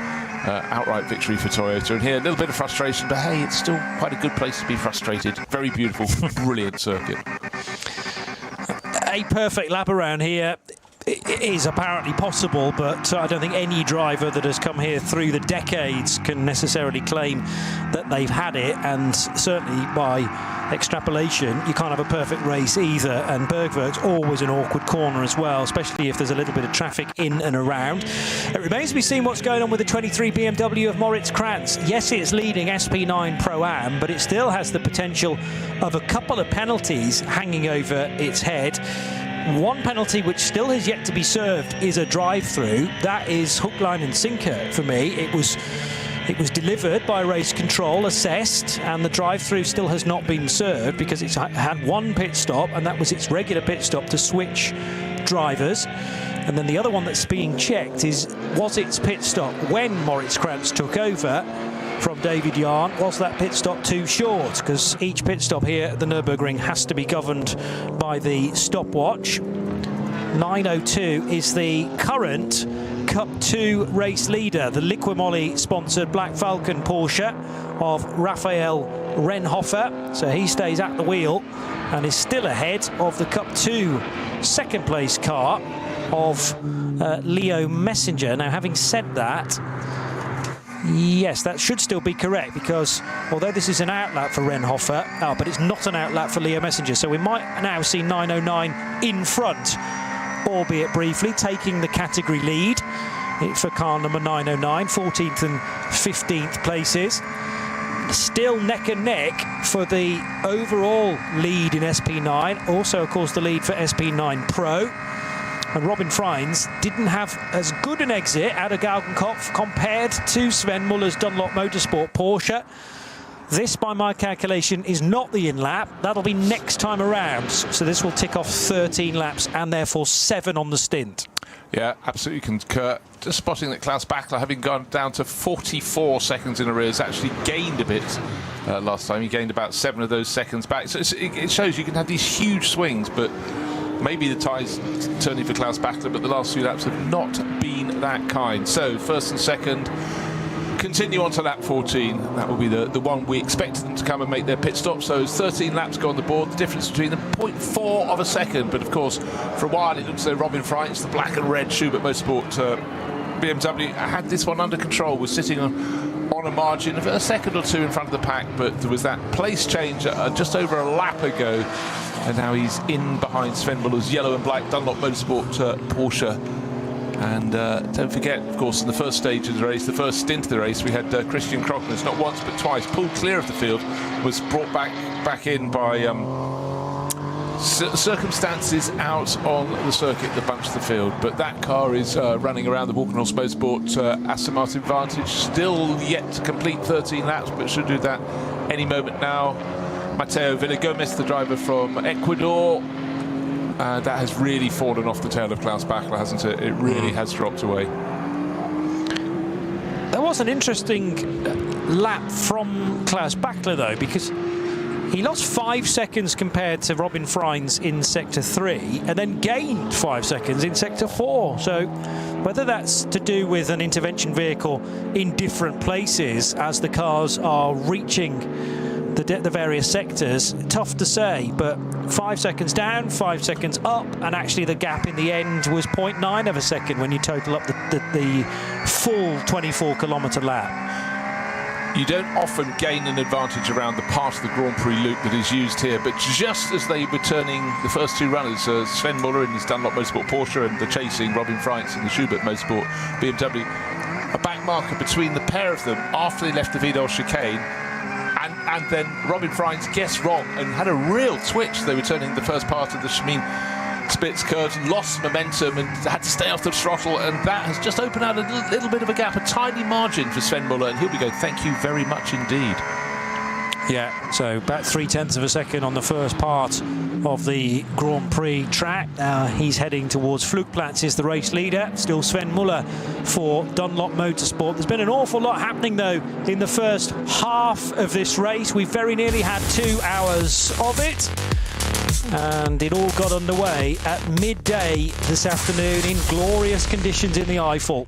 outright victory for Toyota. And here a little bit of frustration, but hey, it's still quite a good place to be frustrated. Very beautiful, brilliant circuit. A perfect lap around here is apparently possible, but I don't think any driver that has come here through the decades can necessarily claim that they've had it, and certainly by extrapolation you can't have a perfect race either. And Bergwerk's always an awkward corner as well, especially if there's a little bit of traffic in and around. It remains to be seen what's going on with the 23 BMW of Moritz Krantz. Yes, it's leading SP9 Pro-Am, but it still has the potential of a couple of penalties hanging over its head. One penalty which still has yet to be served is a drive-through. That is hook, line and sinker for me. It was delivered by race control, assessed, and the drive-through still has not been served because it's had one pit stop, and that was its regular pit stop to switch drivers. And then the other one that's being checked was its pit stop when Moritz Krantz took over from David Yarn. Was that pit stop too short? Because each pit stop here at the Nürburgring has to be governed by the stopwatch. 9:02 is the current Cup 2 race leader, the Liquimoly sponsored Black Falcon Porsche of Raphael Renhofer. So he stays at the wheel and is still ahead of the Cup 2 second place car of Leo Messenger. Now, having said that, yes, that should still be correct, because although this is an outlap for Renhofer, but it's not an outlap for Leo Messenger. So we might now see 909 in front, albeit briefly, taking the category lead for car number 909, 14th and 15th places. Still neck and neck for the overall lead in SP9. Also, of course, the lead for SP9 Pro. And Robin Freins didn't have as good an exit out of Galgenkopf compared to Sven Muller's Dunlop Motorsport Porsche. This, by my calculation, is not the in-lap. That'll be next time around. So this will tick off 13 laps and therefore 7 on the stint. Yeah, absolutely concur. Just spotting that Klaus Bachler, having gone down to 44 seconds in arrears, actually gained a bit last time. He gained about 7 of those seconds back. So it shows you can have these huge swings, but maybe the tide's turning for Klaus Bachler, but the last few laps have not been that kind. So first and second continue on to lap 14. That will be the one we expected them to come and make their pit stop. So 13 laps go on the board. The difference between them, 0.4 of a second. But of course, for a while it looks as though Robin Freins, the black and red Schubert Motorsport BMW, had this one under control, was sitting on a margin of a second or two in front of the pack. But there was that place change just over a lap ago And now he's in behind Sven Muller's yellow and black Dunlop Motorsport Porsche. And don't forget, of course, in the first stage of the race, the first stint of the race, we had Christian Krognes, not once but twice, pulled clear of the field, was brought back in by circumstances out on the circuit that bunched the field. But that car is running around the Walkenhorst Motorsport Aston Martin Vantage, still yet to complete 13 laps, but should do that any moment now. Mateo Villagomez, the driver from Ecuador, that has really fallen off the tail of Klaus Bachler, hasn't it? It really has dropped away. There was an interesting lap from Klaus Bachler, though, because he lost 5 seconds compared to Robin Freins in Sector 3 and then gained 5 seconds in Sector 4. So whether that's to do with an intervention vehicle in different places as the cars are reaching the various sectors, tough to say, but 5 seconds down, 5 seconds up, and actually the gap in the end was 0.9 of a second when you total up the full 24-kilometre lap. You don't often gain an advantage around the part of the Grand Prix loop that is used here, but just as they were turning the first two runners, Sven Muller in his Dunlop Motorsport Porsche and the chasing Robin Freins in the Schubert Motorsport BMW, a back marker between the pair of them after they left the Vidal chicane. And then Robin Freins guessed wrong and had a real twitch. They were turning the first part of the Schmeen Spitz curves, lost momentum and had to stay off the throttle, and that has just opened out a little bit of a gap, a tiny margin for Sven Muller, and he'll be going, thank you very much indeed. Yeah, so about 0.3 of a second on the first part of the Grand Prix track. He's heading towards Flugplatz, is the race leader. Still Sven Muller for Dunlop Motorsport. There's been an awful lot happening, though, in the first half of this race. We very nearly had 2 hours of it. And it all got underway at midday this afternoon in glorious conditions in the Eifel.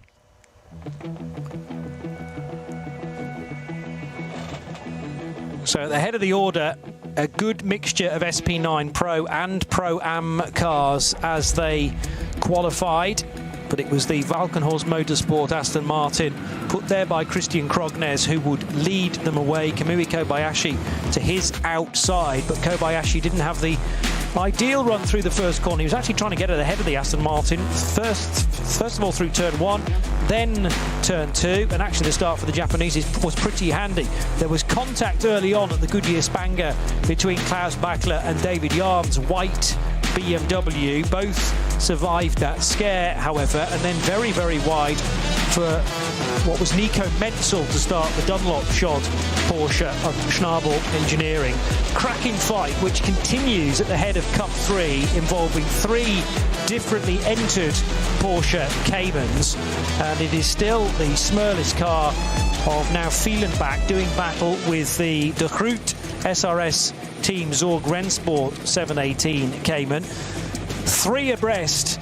So at the head of the order, a good mixture of SP9 Pro and Pro-Am cars as they qualified. But it was the Walkenhorst Motorsport Aston Martin, put there by Christian Krognes, who would lead them away. Kamui Kobayashi to his outside, but Kobayashi didn't have the ideal run through the first corner. He was actually trying to get it ahead of the Aston Martin. First of all through turn 1, then turn 2, and actually the start for the Japanese was pretty handy. There was contact early on at the Goodyear Spanger between Klaus Bachler and David Yarn's white BMW. Both survived that scare, however, and then very, very wide for what was Nico Menzel to start the Dunlop shod Porsche of Schnabel Engineering. Cracking fight, which continues at the head of Cup 3, involving 3 differently entered Porsche Caymans, and it is still the Smurless car of now Fielenbach doing battle with the De Groot SRS Team Zorg Rennsport 718 Cayman. 3 abreast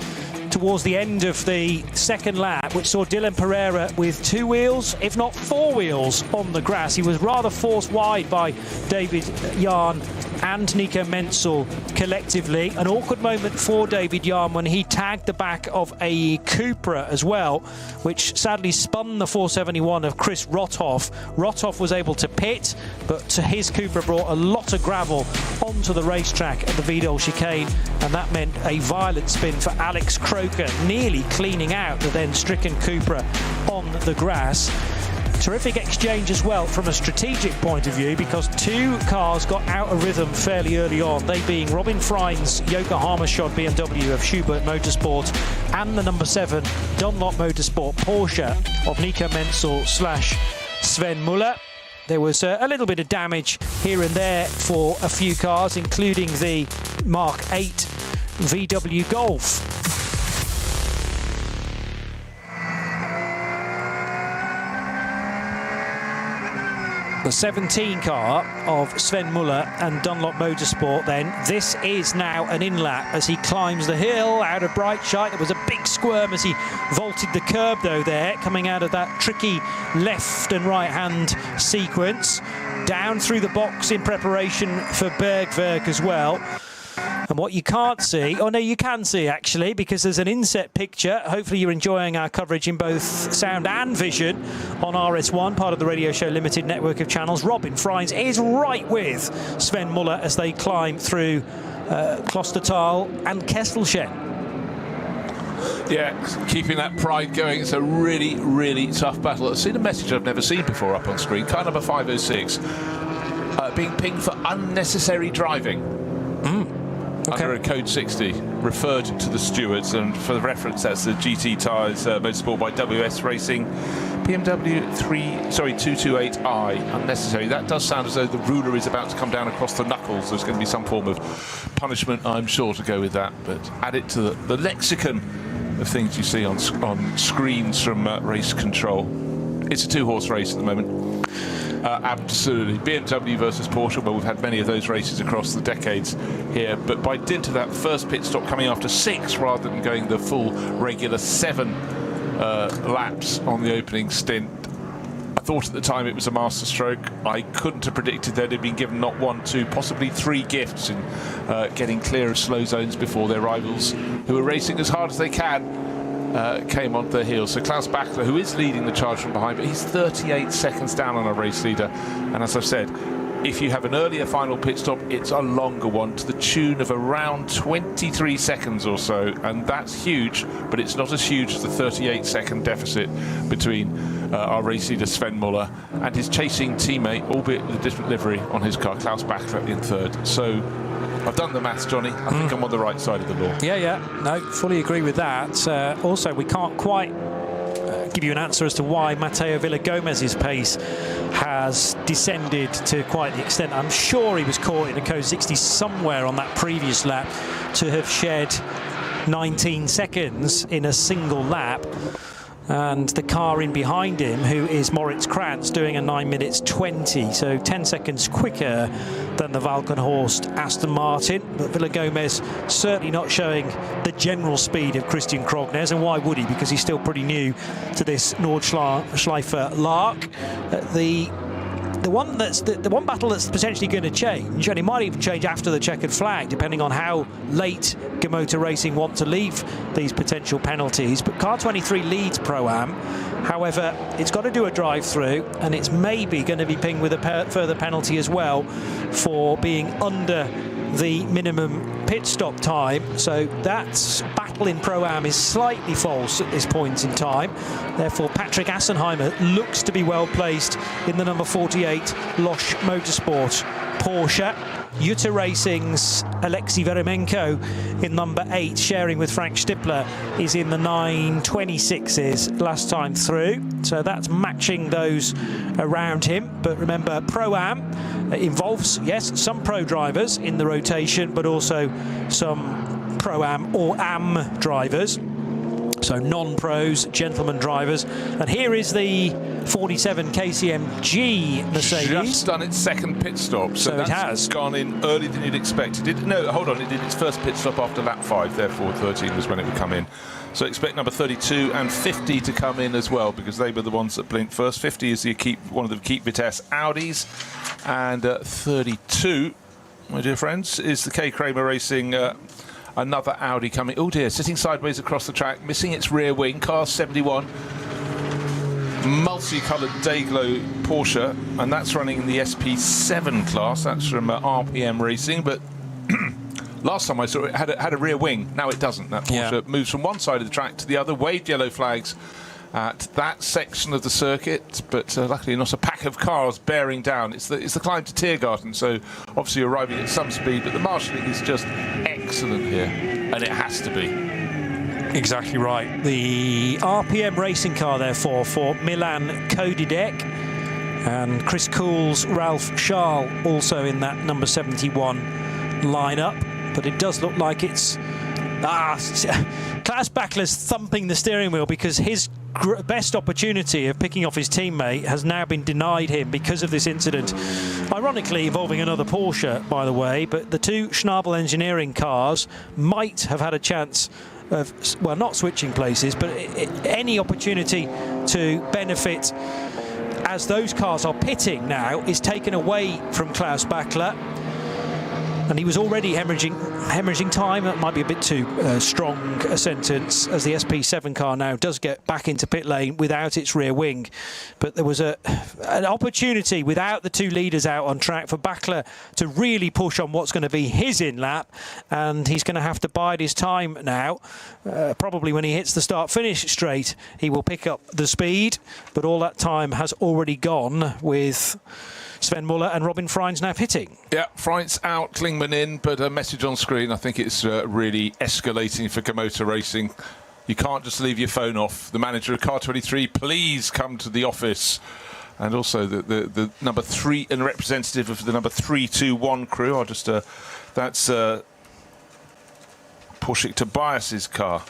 towards the end of the second lap, which saw Dylan Pereira with 2 wheels, if not 4 wheels, on the grass. He was rather forced wide by David Yarn and Nico Menzel collectively. An awkward moment for David Yarn when he tagged the back of a Cupra as well, which sadly spun the 471 of Chris Rothoff. Rothoff was able to pit, but his Cupra brought a lot of gravel onto the racetrack at the Vidal chicane, and that meant a violent spin for Alex Croker, nearly cleaning out the then stricken Cupra on the grass. Terrific exchange as well from a strategic point of view, because 2 cars got out of rhythm fairly early on, they being Robin Freins' Yokohama shod BMW of Schubert Motorsport and the number 7 Dunlop Motorsport Porsche of Nico Menzel / Sven Muller. There was a little bit of damage here and there for a few cars, including the Mark 8 VW Golf. The 17 car of Sven Muller and Dunlop Motorsport then. This is now an in-lap as he climbs the hill out of Breitscheid. There was a big squirm as he vaulted the curb, though, there, coming out of that tricky left and right-hand sequence. Down through the box in preparation for Bergwerk as well. And what you can't see, oh no, you can see actually, because there's an inset picture. Hopefully you're enjoying our coverage in both sound and vision on RS1, part of the Radio Show Limited network of channels. Robin Freins is right with Sven Muller as they climb through Klostertal and Kesselchen. Yeah, keeping that pride going. It's a really, really tough battle. I've seen a message I've never seen before up on screen. Car number 506 being pinged for unnecessary driving. Okay. Under a code 60, referred to the stewards, and for the reference, that's the GT Tyres Motorsport by WS Racing BMW 228i. Unnecessary. That does sound as though the ruler is about to come down across the knuckles. There's going to be some form of punishment, I'm sure, to go with that. But add it to the lexicon of things you see on screens from race control. It's a two-horse race at the moment. Absolutely. BMW versus Porsche. Well, we've had many of those races across the decades here, but by dint of that first pit stop coming after 6 rather than going the full regular 7 laps on the opening stint, I thought at the time it was a masterstroke. I couldn't have predicted they'd have been given not 1, 2, possibly 3 gifts in getting clear of slow zones before their rivals, who are racing as hard as they can, came onto their heels. So Klaus Bachler, who is leading the charge from behind, but he's 38 seconds down on a race leader. And as I've said, if you have an earlier final pit stop, it's a longer one to the tune of around 23 seconds or so. And that's huge, but it's not as huge as the 38-second deficit between our race leader Sven Muller and his chasing teammate, albeit with a different livery on his car, Klaus Bachler, in 3rd. So I've done the maths, Johnny. I think I'm on the right side of the law. Yeah. No, fully agree with that. Also, we can't quite give you an answer as to why Mateo Villagomez's pace has descended to quite the extent. I'm sure he was caught in a code 60 somewhere on that previous lap to have shed 19 seconds in a single lap. And the car in behind him, who is Moritz Krantz, doing a 9 minutes 20, so 10 seconds quicker than the Valkenhorst Aston Martin. But Villagomez certainly not showing the general speed of Christian Krognes, and why would he? Because he's still pretty new to this Nordschleife Lark. The one battle that's potentially going to change, and it might even change after the checkered flag, depending on how late Gamotor Racing want to leave these potential penalties. But Car 23 leads Pro-Am. However, it's got to do a drive-through, and it's maybe going to be pinged with a further penalty as well for being under the minimum pit stop time. So that battle in Pro-Am is slightly false at this point in time. Therefore, Patrick Assenheimer looks to be well placed in the number 48 Losch Motorsport Porsche. Jutta Racing's Alexei Veremenko in number 8, sharing with Frank Stippler, is in the 926s last time through. So that's matching those around him. But remember, Pro-Am involves, yes, some pro drivers in the rotation, but also some Pro-Am or Am drivers. So non-pros, gentleman drivers. And here is the 47 KCMG Mercedes. Just done its second pit stop. So it has gone in earlier than you'd expect. It did its first pit stop after lap 5, therefore 13 was when it would come in. So expect number 32 and 50 to come in as well, because they were the ones that blinked first. 50 is one of the Keep Vitesse Audis, and 32, my dear friends, is the K Kramer Racing another Audi coming. Oh dear, sitting sideways across the track, missing its rear wing, car 71. Multicoloured Dayglow Porsche, and that's running in the SP7 class. That's from RPM Racing, but last time I saw it had a rear wing. Now it doesn't. That Porsche moves from one side of the track to the other, waved yellow flags at that section of the circuit, but luckily not a pack of cars bearing down. It's the climb to Tiergarten, so obviously arriving at some speed, but the marshalling is just excellent here, and it has to be. Exactly right. The RPM racing car, therefore, for Milan Kodidek, and Chris Cool's Ralph Schall also in that number 71 lineup. But it does look like it's Klaus Bachler's thumping the steering wheel, because his best opportunity of picking off his teammate has now been denied him because of this incident, ironically involving another Porsche, by the way. But the two Schnabel Engineering cars might have had a chance of, well, not switching places, but any opportunity to benefit as those cars are pitting now is taken away from Klaus Bachler. And he was already hemorrhaging time. That might be a bit too strong a sentence, as the SP7 car now does get back into pit lane without its rear wing. But there was an opportunity without the two leaders out on track for Backler to really push on what's going to be his in-lap, and he's going to have to bide his time now. Probably when he hits the start-finish straight, he will pick up the speed, but all that time has already gone with Sven Muller and Robin Freins now pitting. Yeah, Freins out, Klingman in, but a message on screen. I think it's really escalating for Komoto Racing. You can't just leave your phone off. The manager of Car 23, please come to the office. And also the number 3 and representative of the number 321 crew. I'll just that's Porsche Tobias's car.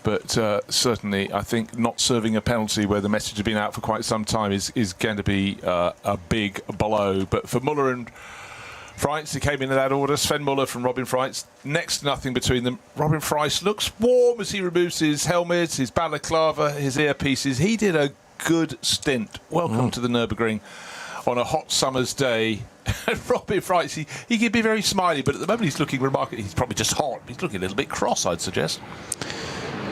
But certainly, I think not serving a penalty where the message has been out for quite some time is going to be a big blow. But for Muller and Freins, he came in that order. Sven Muller from Robin Freins, next to nothing between them. Robin Freins looks warm as he removes his helmet, his balaclava, his earpieces. He did a good stint. Welcome to the Nürburgring on a hot summer's day. Robin Freins, he can be very smiley, but at the moment he's looking remarkable. He's probably just hot. He's looking a little bit cross, I'd suggest.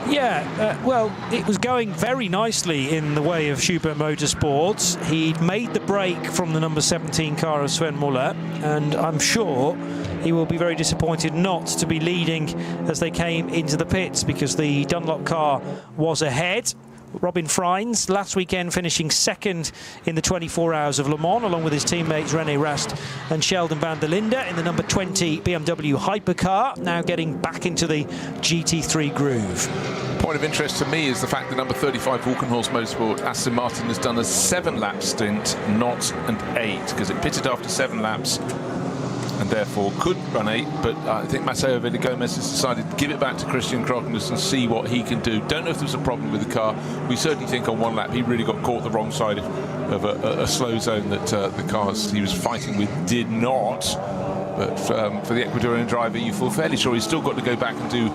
Yeah, well, it was going very nicely in the way of Schubert Motorsports. He'd made the break from the number 17 car of Sven Muller, and I'm sure he will be very disappointed not to be leading as they came into the pits, because the Dunlop car was ahead. Robin Freins last weekend finishing second in the 24 Hours of Le Mans, along with his teammates René Rast and Sheldon van der Linde in the number 20 BMW hypercar, now getting back into the GT3 groove. Point of interest to me is the fact that number 35 Walkenhorst Motorsport Aston Martin has done a 7-lap stint, not an 8, because it pitted after 7 laps and therefore could run 8, but I think Mateo Villagomez has decided to give it back to Christian Krognes and see what he can do. Don't know if there was a problem with the car. We certainly think on one lap he really got caught the wrong side of a slow zone that the cars he was fighting with did not. But for the Ecuadorian driver, you feel fairly sure he's still got to go back and do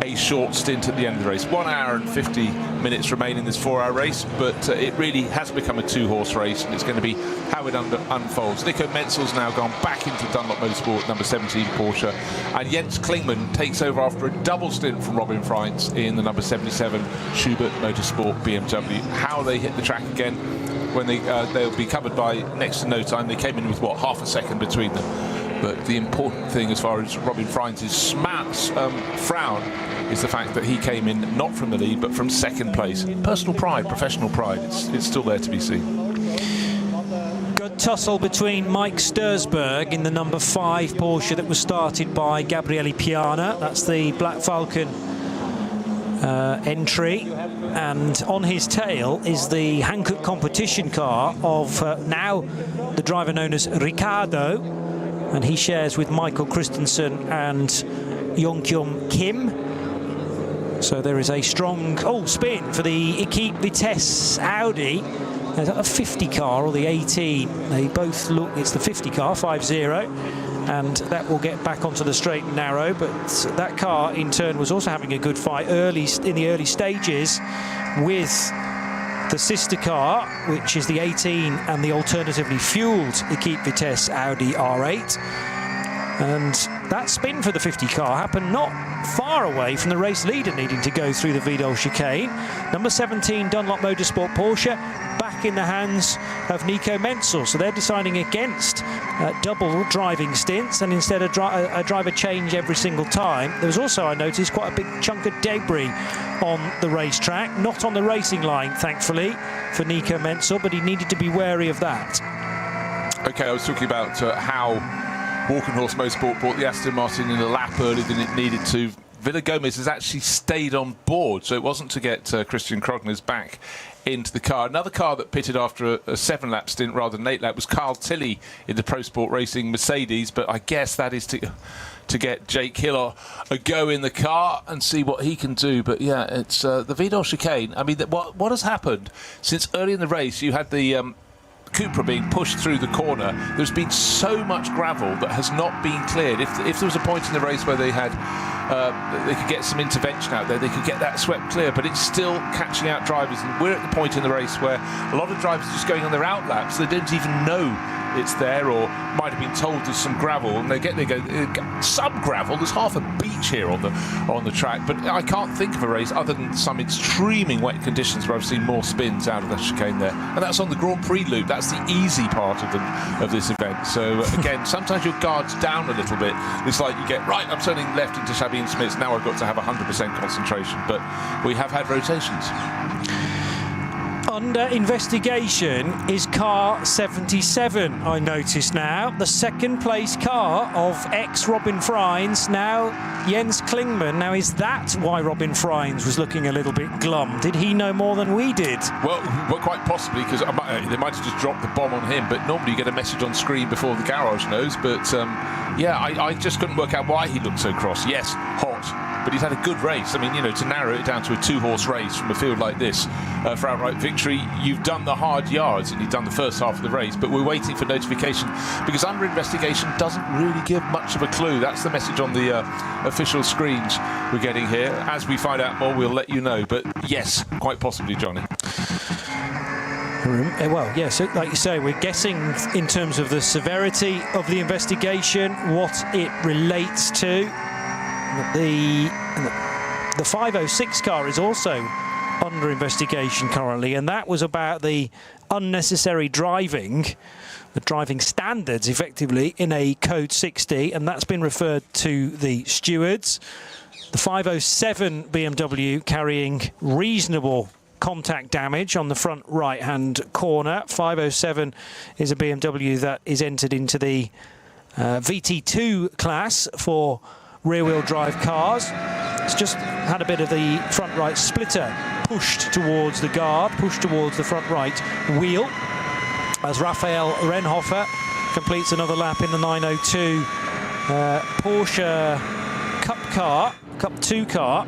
a short stint at the end of the race. 1 hour and 50 minutes remain in this 4-hour race, but it really has become a 2-horse race, and it's going to be how it unfolds. Nico Menzel's now gone back into Dunlop Motorsport, number 17 Porsche, and Jens Klingman takes over after a double stint from Robin Freins in the number 77 Schubert Motorsport BMW. How they hit the track again, when they'll be covered by next to no time. They came in with, what, half a second between them. But the important thing as far as Robin Freins' frown is the fact that he came in not from the lead but from second place. Personal pride, professional pride, it's still there to be seen. Good tussle between Mike Stursberg in the number 5 Porsche that was started by Gabriele Piana. That's the Black Falcon entry, and on his tail is the Hankook competition car of now the driver known as Ricardo, and he shares with Michael Christensen and Yongkyung Kim. So there is a strong spin for the Equipe Vitesse Audi. Is that a 50 car or the 18? They both look, it's the 50 car, 5-0, and that will get back onto the straight and narrow. But that car in turn was also having a good fight in the early stages with the sister car, which is the 18 and the alternatively fueled Equipe Vitesse Audi R8. And that spin for the 50 car happened not far away from the race leader needing to go through the Vidal chicane. Number 17 Dunlop Motorsport Porsche back in the hands of Nico Menzel. So they're deciding against double driving stints and instead a driver change every single time. There was also, I noticed, quite a big chunk of debris on the racetrack. Not on the racing line, thankfully, for Nico Menzel, but he needed to be wary of that. Okay, I was talking about how Walkenhorst Motorsport brought the Aston Martin in a lap earlier than it needed to. Villagomez has actually stayed on board, so it wasn't to get Christian Krognes back into the car. Another car that pitted after a 7-lap stint rather than 8-lap was Carl Tilley in the Pro Sport Racing Mercedes, but I guess that is to get Jake Hill a go in the car and see what he can do. But yeah, it's the Vidal chicane. I mean, what has happened since early in the race? You had the Cupra being pushed through the corner. There's been so much gravel that has not been cleared. If there was a point in the race where they could get some intervention out there, they could get that swept clear, but it's still catching out drivers. And we're at the point in the race where a lot of drivers are just going on their out laps. They don't even know it's there, or might have been told there's some gravel, and they go some gravel. There's half a beach here on the track, but I can't think of a race other than some extremely wet conditions where I've seen more spins out of the chicane there, and that's on the Grand Prix loop. That's the easy part of this event. So again, sometimes your guard's down a little bit. It's like you get, right, I'm turning left into Shabby and Smith's, now I've got to have 100% concentration, but we have had rotations. Under investigation is car 77, I notice now. The second place car of ex-Robin Freins, now Jens Klingmann. Now, is that why Robin Freins was looking a little bit glum? Did he know more than we did? Well, quite possibly, because they might have just dropped the bomb on him, but normally you get a message on screen before the garage knows. But yeah, I just couldn't work out why he looked so cross. Yes, hot, but he's had a good race. I mean, you know, to narrow it down to a two-horse race from a field like this for outright victory, you've done the hard yards and you've done the first half of the race, but we're waiting for notification because under investigation doesn't really give much of a clue. That's the message on the official screens we're getting here. As we find out more, we'll let you know, but yes, quite possibly, Johnny. Well, yes, like you say, we're guessing in terms of the severity of the investigation, what it relates to. The 506 car is also under investigation currently, and that was about the unnecessary driving, the driving standards effectively in a code 60, and that's been referred to the stewards. The 507 BMW carrying reasonable contact damage on the front right hand corner. 507 is a BMW that is entered into the VT2 class for rear-wheel drive cars. It's just had a bit of the front right splitter pushed towards the guard, pushed towards the front right wheel, as Raphael Renhofer completes another lap in the 902 Porsche Cup 2 car.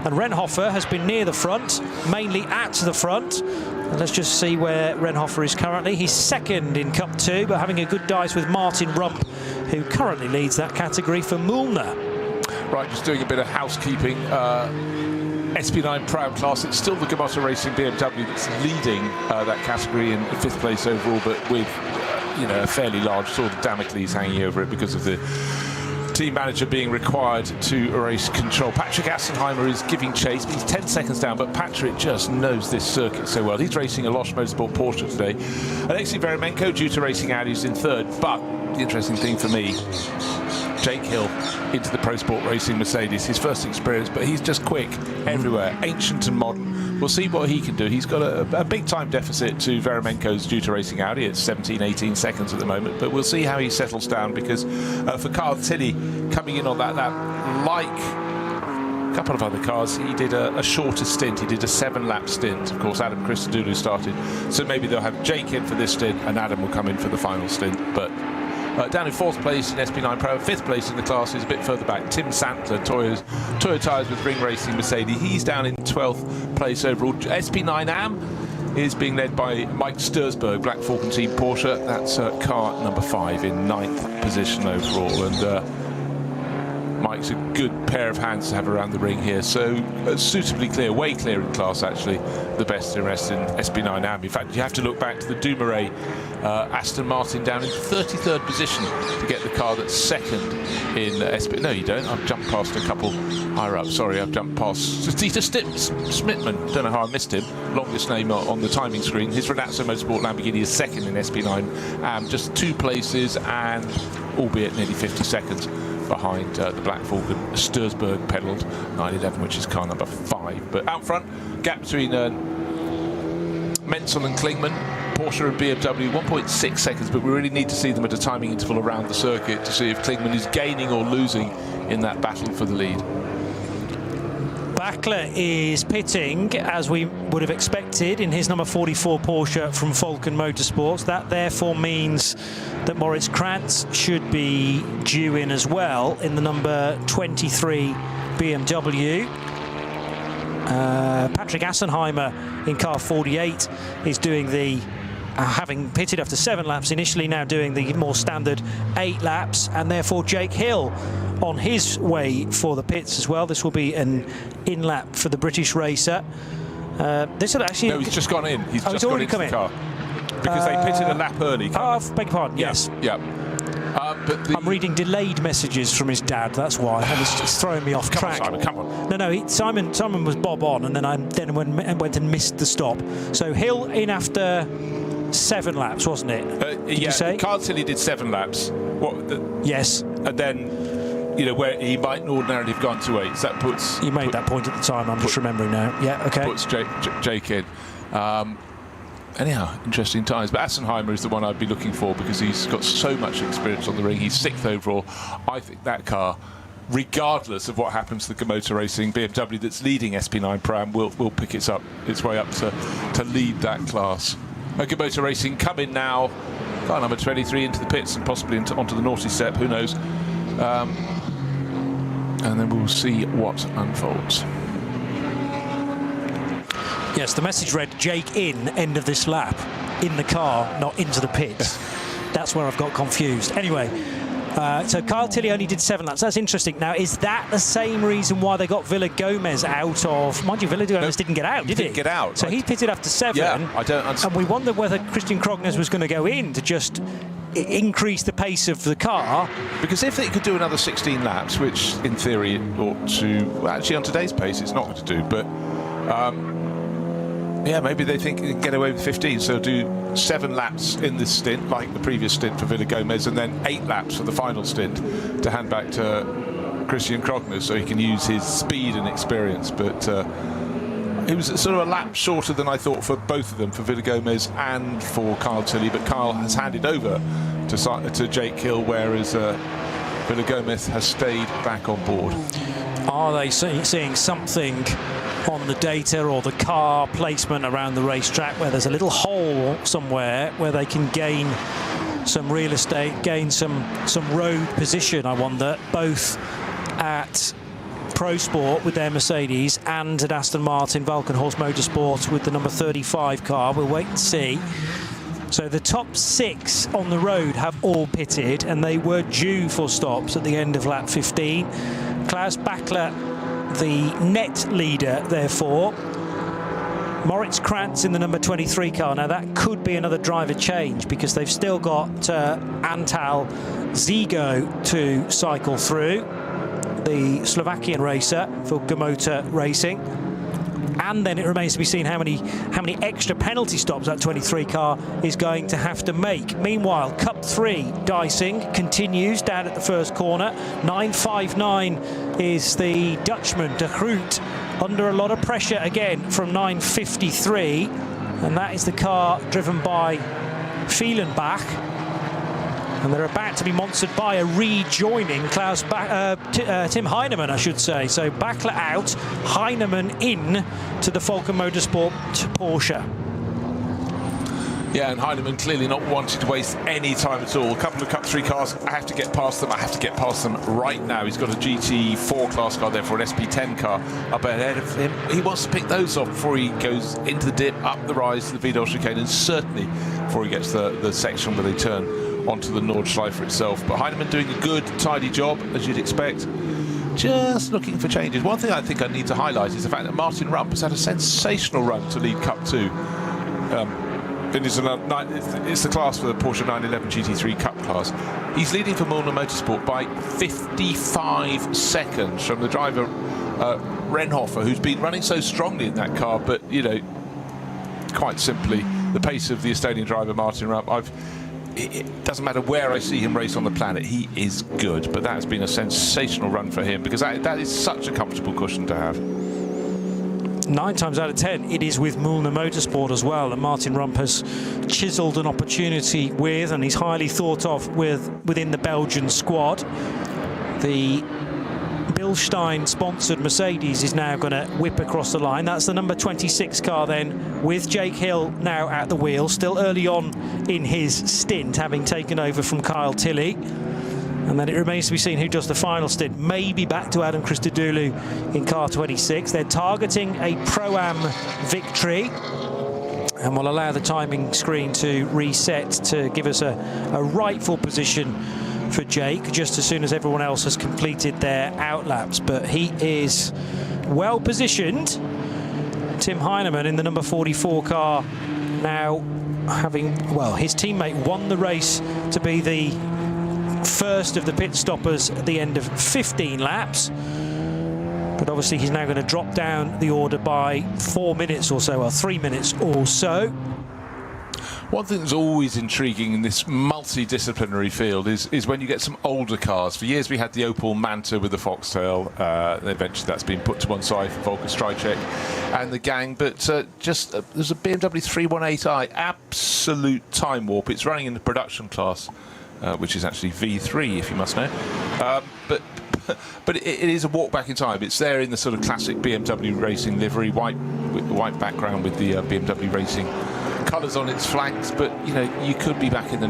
And Renhofer has been near the front, mainly at the front. And let's just see where Renhofer is currently. He's second in Cup 2, but having a good dice with Martin Rump, who currently leads that category for Mühlner. Right, just doing a bit of housekeeping. SP9 Proud class, it's still the Gamotta Racing BMW that's leading that category in 5th place overall, but with you know, a fairly large sword of Damocles hanging over it because of the team manager being required to race control. Patrick Assenheimer is giving chase, but he's 10 seconds down, but Patrick just knows this circuit so well. He's racing a Losch Motorsport Porsche today. Alexei Veremenko, due to racing Audis, in 3rd, but the interesting thing for me, Jake Hill into the Pro Sport Racing Mercedes, his first experience, but he's just quick everywhere, ancient and modern. We'll see what he can do. He's got a big time deficit to Veremenko's due to racing Audi. It's 17, 18 seconds at the moment, but we'll see how he settles down because for Carl Tilly coming in on that like a couple of other cars, he did a shorter stint. He did a 7-lap stint. Of course, Adam Christodoulou started, so maybe they'll have Jake in for this stint and Adam will come in for the final stint. But down in 4th place in SP9 Pro, 5th place in the class is a bit further back. Tim Santler, Toyo Tyres with Ring Racing Mercedes. He's down in 12th place overall. SP9 AM is being led by Mike Stursberg, Black Falcon Team Porsche. That's car number 5 in 9th position overall. And Mike's a good pair of hands to have around the ring here. So suitably clear, way clear in class actually. The best in rest in SP9 AM. In fact, you have to look back to the Dumoulin Aston Martin down in 33rd position to get the car that's second in SP. No, you don't. I've jumped past a couple higher up. Sorry, I've jumped past Dieter Schmidtman. Don't know how I missed him. Longest name on the timing screen. His Renazzo Motorsport Lamborghini is second in SP9. Just 2 places and albeit nearly 50 seconds behind the Black Falcon. Stursberg pedalled 911, which is car number 5. But out front, gap between Menzel and Klingmann, Porsche and BMW, 1.6 seconds, but we really need to see them at a timing interval around the circuit to see if Klingmann is gaining or losing in that battle for the lead. Bachler is pitting, as we would have expected, in his number 44 Porsche from Falcon Motorsports. That therefore means that Moritz Krantz should be due in as well in the number 23 BMW. Patrick Assenheimer in car 48 is doing the having pitted after 7 laps initially, now doing the more standard 8 laps, and therefore Jake Hill on his way for the pits as well. This will be an in-lap for the British racer. This will actually... No, he's just gone in. He's just already gone into come the car. Because they pitted a lap early. Beg your pardon, yes. Yeah. But I'm reading delayed messages from his dad, that's why. It's throwing me off track. Come on. No, Simon was bob on, and then I went and missed the stop. So Hill in after 7 laps, wasn't it? Did you say? Carl Tilley did 7 laps. Yes. And then, where he might ordinarily have gone to 8. So that puts... You made that point at the time, I'm just remembering now. Yeah, okay. Puts Jake in. Anyhow, interesting times. But Assenheimer is the one I'd be looking for because he's got so much experience on the ring. He's 6th overall. I think that car, regardless of what happens to the Komoto Racing, BMW that's leading SP9 Pro-Am will pick its way up to lead that class. Komoto Racing come in now. Car number 23 into the pits and possibly onto the naughty step. Who knows? And then we'll see what unfolds. Yes, the message read Jake in, end of this lap, in the car, not into the pits. That's where I've got confused. Anyway, so Carl Tilley only did 7 laps. That's interesting. Now, is that the same reason why they got Villa-Gomez out of... Mind you, Villa-Gomez didn't get out, did he? Didn't get out. So he pitted after 7. Yeah, I don't understand. And we wondered whether Christian Krognes was going to go in to just increase the pace of the car. Because if it could do another 16 laps, which in theory it ought to... Well, actually, on today's pace, it's not going to do, but... yeah, maybe they think they can get away with 15, so do 7 laps in this stint, like the previous stint for Villa-Gomez, and then 8 laps for the final stint to hand back to Christian Krognes so he can use his speed and experience. But it was sort of a lap shorter than I thought for both of them, for Villa-Gomez and for Carl Tilley, but Carl has handed over to Jake Hill, whereas Villa-Gomez has stayed back on board. Are they seeing something on the data or the car placement around the racetrack where there's a little hole somewhere where they can gain some real estate, gain some road position, I wonder, both at Pro Sport with their Mercedes and at Aston Martin Valkenhorst Motorsport with the number 35 car. We'll wait and see. So the top 6 on the road have all pitted, and they were due for stops at the end of lap 15. Klaus Bachler, the net leader, therefore. Moritz Krantz in the number 23 car. Now that could be another driver change because they've still got Antal Zigo to cycle through, the Slovakian racer for Komoto Racing. And then it remains to be seen how many extra penalty stops that 23 car is going to have to make. Meanwhile, Cup 3 dicing continues down at the first corner. 9.59 is the Dutchman, De Groot, under a lot of pressure again from 9.53. And that is the car driven by Fielenbach. And they're about to be monstered by a rejoining Tim Heinemann, I should say. So Bachler out, Heinemann in to the Falken Motorsport Porsche. Yeah, and Heinemann clearly not wanting to waste any time at all. A couple of Cup 3 cars, I have to get past them. I have to get past them right now. He's got a GT4 class car there for an SP10 car up ahead of him. He wants to pick those off before he goes into the dip, up the rise to the Vidal chicane, and certainly before he gets the section where they turn onto the Nordschleife itself. But Heinemann doing a good, tidy job, as you'd expect. Just looking for changes. One thing I think I need to highlight is the fact that Martin Rump has had a sensational run to lead Cup 2. It's the class for the Porsche 911 GT3 Cup class. He's leading for Müllner Motorsport by 55 seconds from the driver Renhofer, who's been running so strongly in that car. But, quite simply, the pace of the Estonian driver Martin Rump, it doesn't matter where I see him race on the planet, he is good. But that has been a sensational run for him, because that is such a comfortable cushion to have. 9 times out of 10, it is with Müllner Motorsport as well, and Martin Rump has chiselled an opportunity with, and he's highly thought of within the Belgian squad. The Bilstein-sponsored Mercedes is now going to whip across the line. That's the number 26 car then, with Jake Hill now at the wheel, still early on in his stint, having taken over from Kyle Tilley. And then it remains to be seen who does the final stint. Maybe back to Adam Christodoulou in car 26. They're targeting a Pro-Am victory, and we'll allow the timing screen to reset to give us a rightful position for Jake just as soon as everyone else has completed their outlaps. But he is well positioned. Tim Heinemann in the number 44 car now having, well, his teammate won the race to be the first of the pit stoppers at the end of 15 laps. But obviously he's now going to drop down the order by 4 minutes or so, or 3 minutes or so. One thing that's always intriguing in this multidisciplinary field is when you get some older cars. For years we had the Opel Manta with the Foxtail. Eventually that's been put to one side for Volker Strycek and the gang. But there's a BMW 318i, absolute time warp. It's running in the production class, which is actually V3, if you must know. But it is a walk back in time. It's there in the sort of classic BMW racing livery, white background with the BMW racing colours on its flanks. But you know, you could be back in the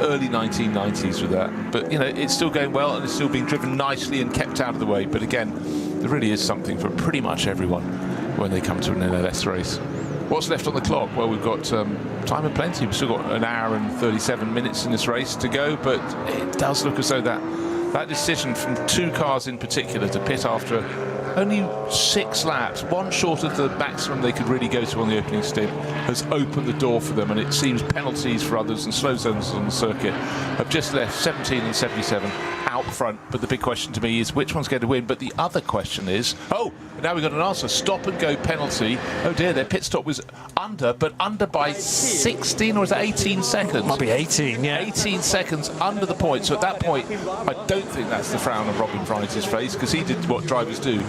early 1990s with that. But you know, it's still going well and it's still being driven nicely and kept out of the way. But again, there really is something for pretty much everyone when they come to an NLS race. What's left on the clock? Well, we've got time and plenty. We've still got an hour and 37 minutes in this race to go. But it does look as though that decision from two cars in particular to pit after only 6 laps, one short of the maximum they could really go to on the opening stint, has opened the door for them, and it seems penalties for others and slow zones on the circuit have just left 17 and 77 out front. But the big question to me is which one's going to win. But the other question is, oh, now we've got an answer. Stop and go penalty. Oh dear, their pit stop was under, but under by 16 or is that 18 seconds? Might be 18, yeah. 18 seconds under the point. So at that point, I don't think that's the frown on Robin Fry's face, because he did what drivers do: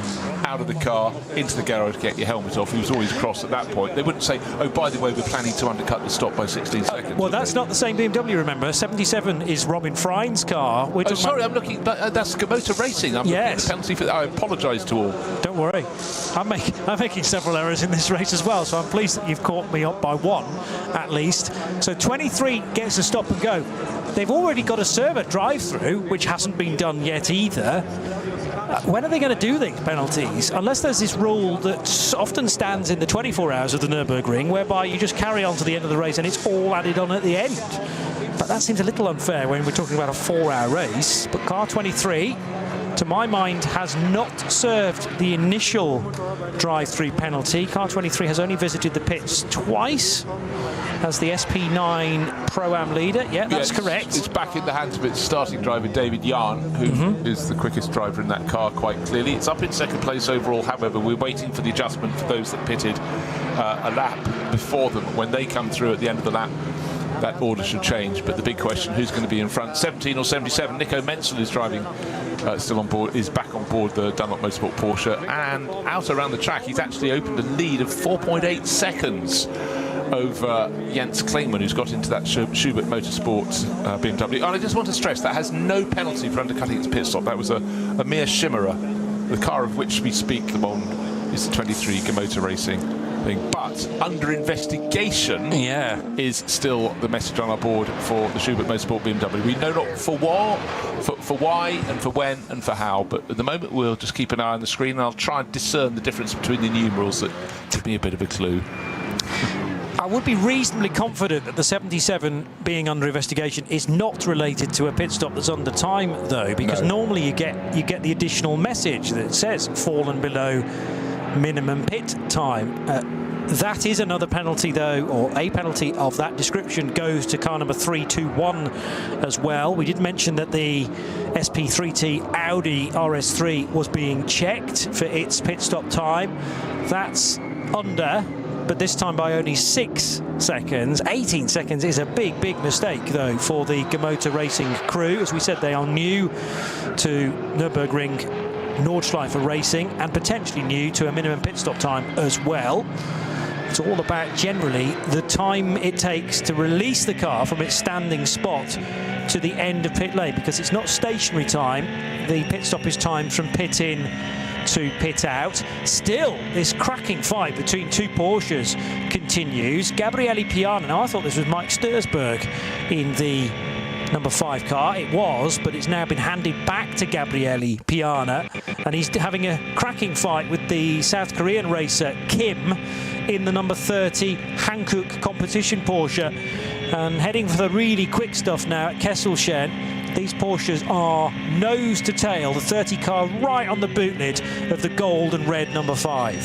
out of the car, into the garage, get your helmet off. He was always cross at that point. They wouldn't say, oh, by the way, we're planning to undercut the stop by 16 seconds. Well, that's not the same BMW, remember. 77 is Robin Fry's car. Oh, sorry, I'm looking, that's Gamotor Racing. I'm looking at the penalty for that. I apologise to all. Don't worry. I'm making several errors in this race as well, so I'm pleased that you've caught me up by one, at least. So 23 gets a stop and go. They've already got a server drive-through, which hasn't been done yet either. When are they going to do these penalties? Unless there's this rule that often stands in the 24 hours of the Nürburgring, whereby you just carry on to the end of the race and it's all added on at the end. But that seems a little unfair when we're talking about a 4-hour race. But car 23, to my mind, has not served the initial drive-through penalty. Car 23 has only visited the pits twice as the SP9 Pro-Am leader. Yeah, that's correct. It's back in the hands of its starting driver, David Yarn, who is the quickest driver in that car, quite clearly. It's up in second place overall. However, we're waiting for the adjustment for those that pitted a lap before them. When they come through at the end of the lap, that order should change. But the big question, who's going to be in front? 17 or 77? Nico Menzel is driving, still on board, is back on board the Dunlop Motorsport Porsche, and out around the track he's actually opened a lead of 4.8 seconds over Jens Klingmann, who's got into that Schubert Motorsport BMW. And I just want to stress that has no penalty for undercutting its pit stop. That was a mere chimera. The car of which we speak, Le Monde, is the 23 Gamotor Racing thing. But under investigation is still the message on our board for the Schubert Motorsport BMW. We know not for why and for when and for how, but at the moment we'll just keep an eye on the screen and I'll try and discern the difference between the numerals that give me a bit of a clue. I would be reasonably confident that the 77 being under investigation is not related to a pit stop that's under time, though, because normally you get the additional message that says fallen below minimum pit time. That is another penalty, though, or a penalty of that description goes to car number 321 as well. We did mention that the SP3T Audi RS3 was being checked for its pit stop time. That's under, but this time by only 6 seconds. 18 seconds is a big, big mistake, though, for the Gamotor Racing crew. As we said, they are new to Nürburgring Nordschleife racing and potentially new to a minimum pit stop time as well. It's all about generally the time it takes to release the car from its standing spot to the end of pit lane, because it's not stationary time. The pit stop is timed from pit in to pit out. Still, this cracking fight between two Porsches continues. Gabriele Piana, now I thought this was Mike Stursberg in the number 5 car. It was, but it's now been handed back to Gabriele Piana, and he's having a cracking fight with the South Korean racer Kim in the number 30 Hankook competition Porsche, and heading for the really quick stuff now at Kesselchen. These Porsches are nose to tail, the 30 car right on the boot lid of the gold and red number 5.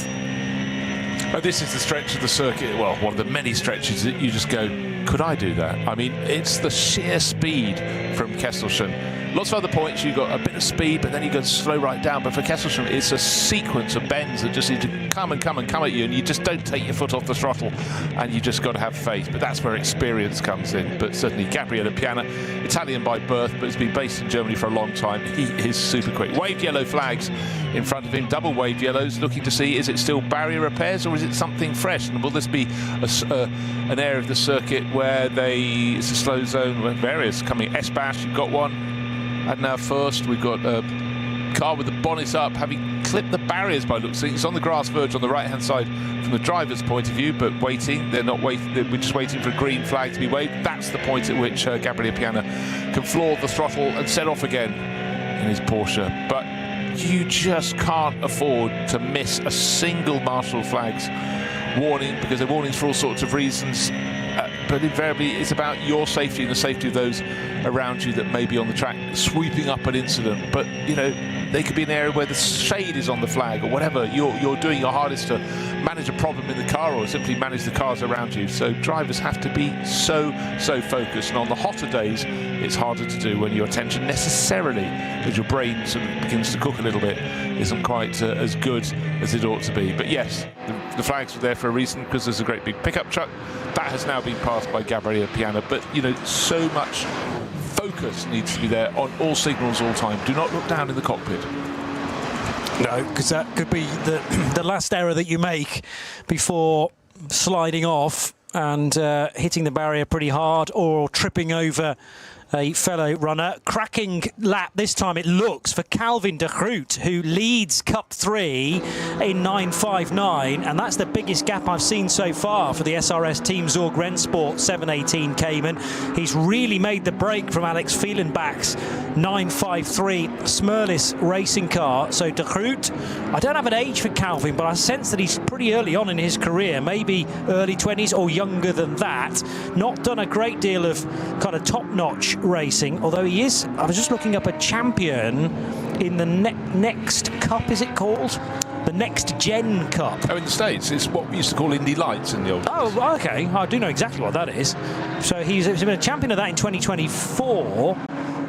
This is the stretch of the circuit, well, one of the many stretches that you just go, could I do that? I mean, it's the sheer speed from Kesselchen. Lots of other points, you've got a bit of speed, but then you go slow right down. But for Kesselchen, it's a sequence of bends that just need to come at you, and you just don't take your foot off the throttle, and you just got to have faith. But that's where experience comes in. But certainly Gabriele Piana, Italian by birth, but has been based in Germany for a long time. He is super quick. Waved yellow flags in front of him, double waved yellows, looking to see, is it still barrier repairs or is it something fresh? And will this be an area of the circuit where it's a slow zone where various coming? S-Bash, you've got one. And now first, we've got a car with the bonnet up, having clipped the barriers by looks. It's on the grass verge on the right-hand side from the driver's point of view, but waiting. They're not waiting. We're just waiting for a green flag to be waved. That's the point at which Gabriele Piana can floor the throttle and set off again in his Porsche. But you just can't afford to miss a single marshal flag's warning, because they're warnings for all sorts of reasons. But invariably, it's about your safety and the safety of those around you that may be on the track sweeping up an incident. But, you know, they could be an area where the shade is on the flag or whatever. You're doing your hardest to manage a problem in the car or simply manage the cars around you. So drivers have to be so focused. And on the hotter days, it's harder to do when your attention necessarily, as your brain sort of begins to cook a little bit, isn't quite as good as it ought to be. But yes, the flags were there for a reason, because there's a great big pickup truck. That has now been passed by Gabriele Piana. But, you know, so much focus needs to be there on all signals all time. Do not look down in the cockpit. No, because that could be the last error that you make before sliding off and hitting the barrier pretty hard or tripping over a fellow runner. Cracking lap this time, it looks, for Calvin de Groot, who leads Cup 3 in 9.59, and that's the biggest gap I've seen so far for the SRS team Zorg Rennsport 718 Cayman. He's really made the break from Alex Fielenbach's 9.53 Smurlis racing car. So de Groot, I don't have an age for Calvin, but I sense that he's pretty early on in his career, maybe early 20s or younger than that. Not done a great deal of kind of top-notch racing, although he is, I was just looking up, a champion in the next cup, is it called? The Next Gen Cup. Oh, in the States, it's what we used to call Indy Lights in the old days. Oh, okay. I do know exactly what that is. So he's been a champion of that in 2024,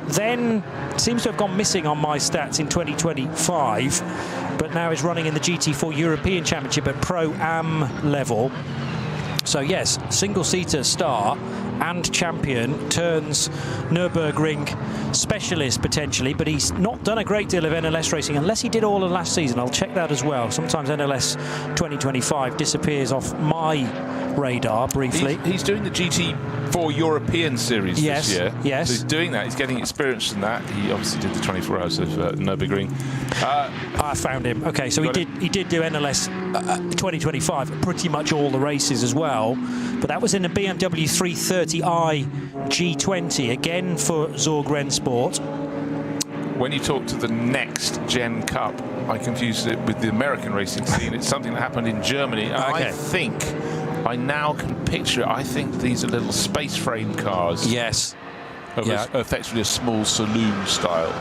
then seems to have gone missing on my stats in 2025, but now is running in the GT4 European Championship at Pro-Am level. So yes, single-seater star and champion, turns Nürburgring specialist potentially, but he's not done a great deal of NLS racing, unless he did all of last season. I'll check that as well. Sometimes NLS 2025 disappears off my radar briefly. He's doing the GT4 European Series this year. Yes. So he's doing that. He's getting experience in that. He obviously did the 24 hours of Nürburgring. I found him. Okay, so he did do NLS 2025, pretty much all the races as well. But that was in a BMW 330i G20, again for Zorg Rennsport. When you talk to the Next Gen Cup, I confused it with the American racing scene. It's something that happened in Germany. And okay. I think I now can picture it. I think these are little space frame cars. Yes. Effectively a small saloon style.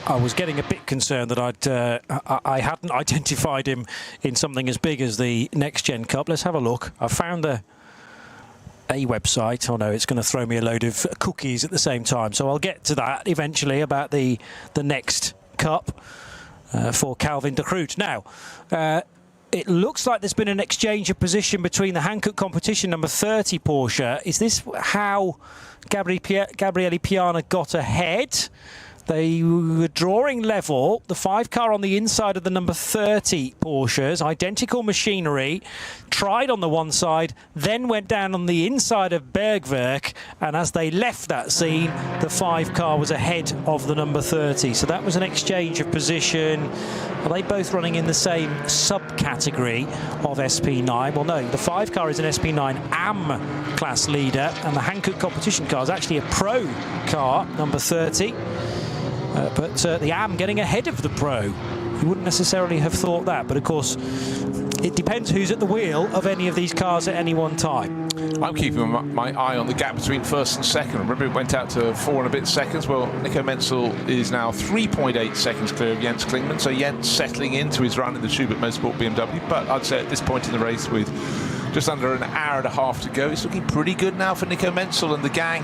I was getting a bit concerned that I hadn't identified him in something as big as the Next Gen Cup. Let's have a look. I found a website. Oh no, it's going to throw me a load of cookies at the same time. So I'll get to that eventually about the Next Cup for Calvin de Groot. Now, it looks like there's been an exchange of position between the Hankook competition number 30 Porsche. Is this how Gabriele Piana got ahead? They were drawing level. The 5 car on the inside of the number 30 Porsches, identical machinery, tried on the one side, then went down on the inside of Bergwerk, and as they left that scene, the 5 car was ahead of the number 30. So that was an exchange of position. Are they both running in the same subcategory of SP9? Well, no, the 5 car is an SP9 AM class leader, and the Hankook competition car is actually a Pro car, number 30. But the AM getting ahead of the Pro. You wouldn't necessarily have thought that, but of course, it depends who's at the wheel of any of these cars at any one time. I'm keeping my eye on the gap between first and second. Remember, it went out to 4 and a bit seconds. Well, Nico Menzel is now 3.8 seconds clear of Jens Klingmann. So Jens settling into his run in the Schubert Motorsport BMW. But I'd say at this point in the race, with just under an hour and a half to go, it's looking pretty good now for Nico Menzel and the gang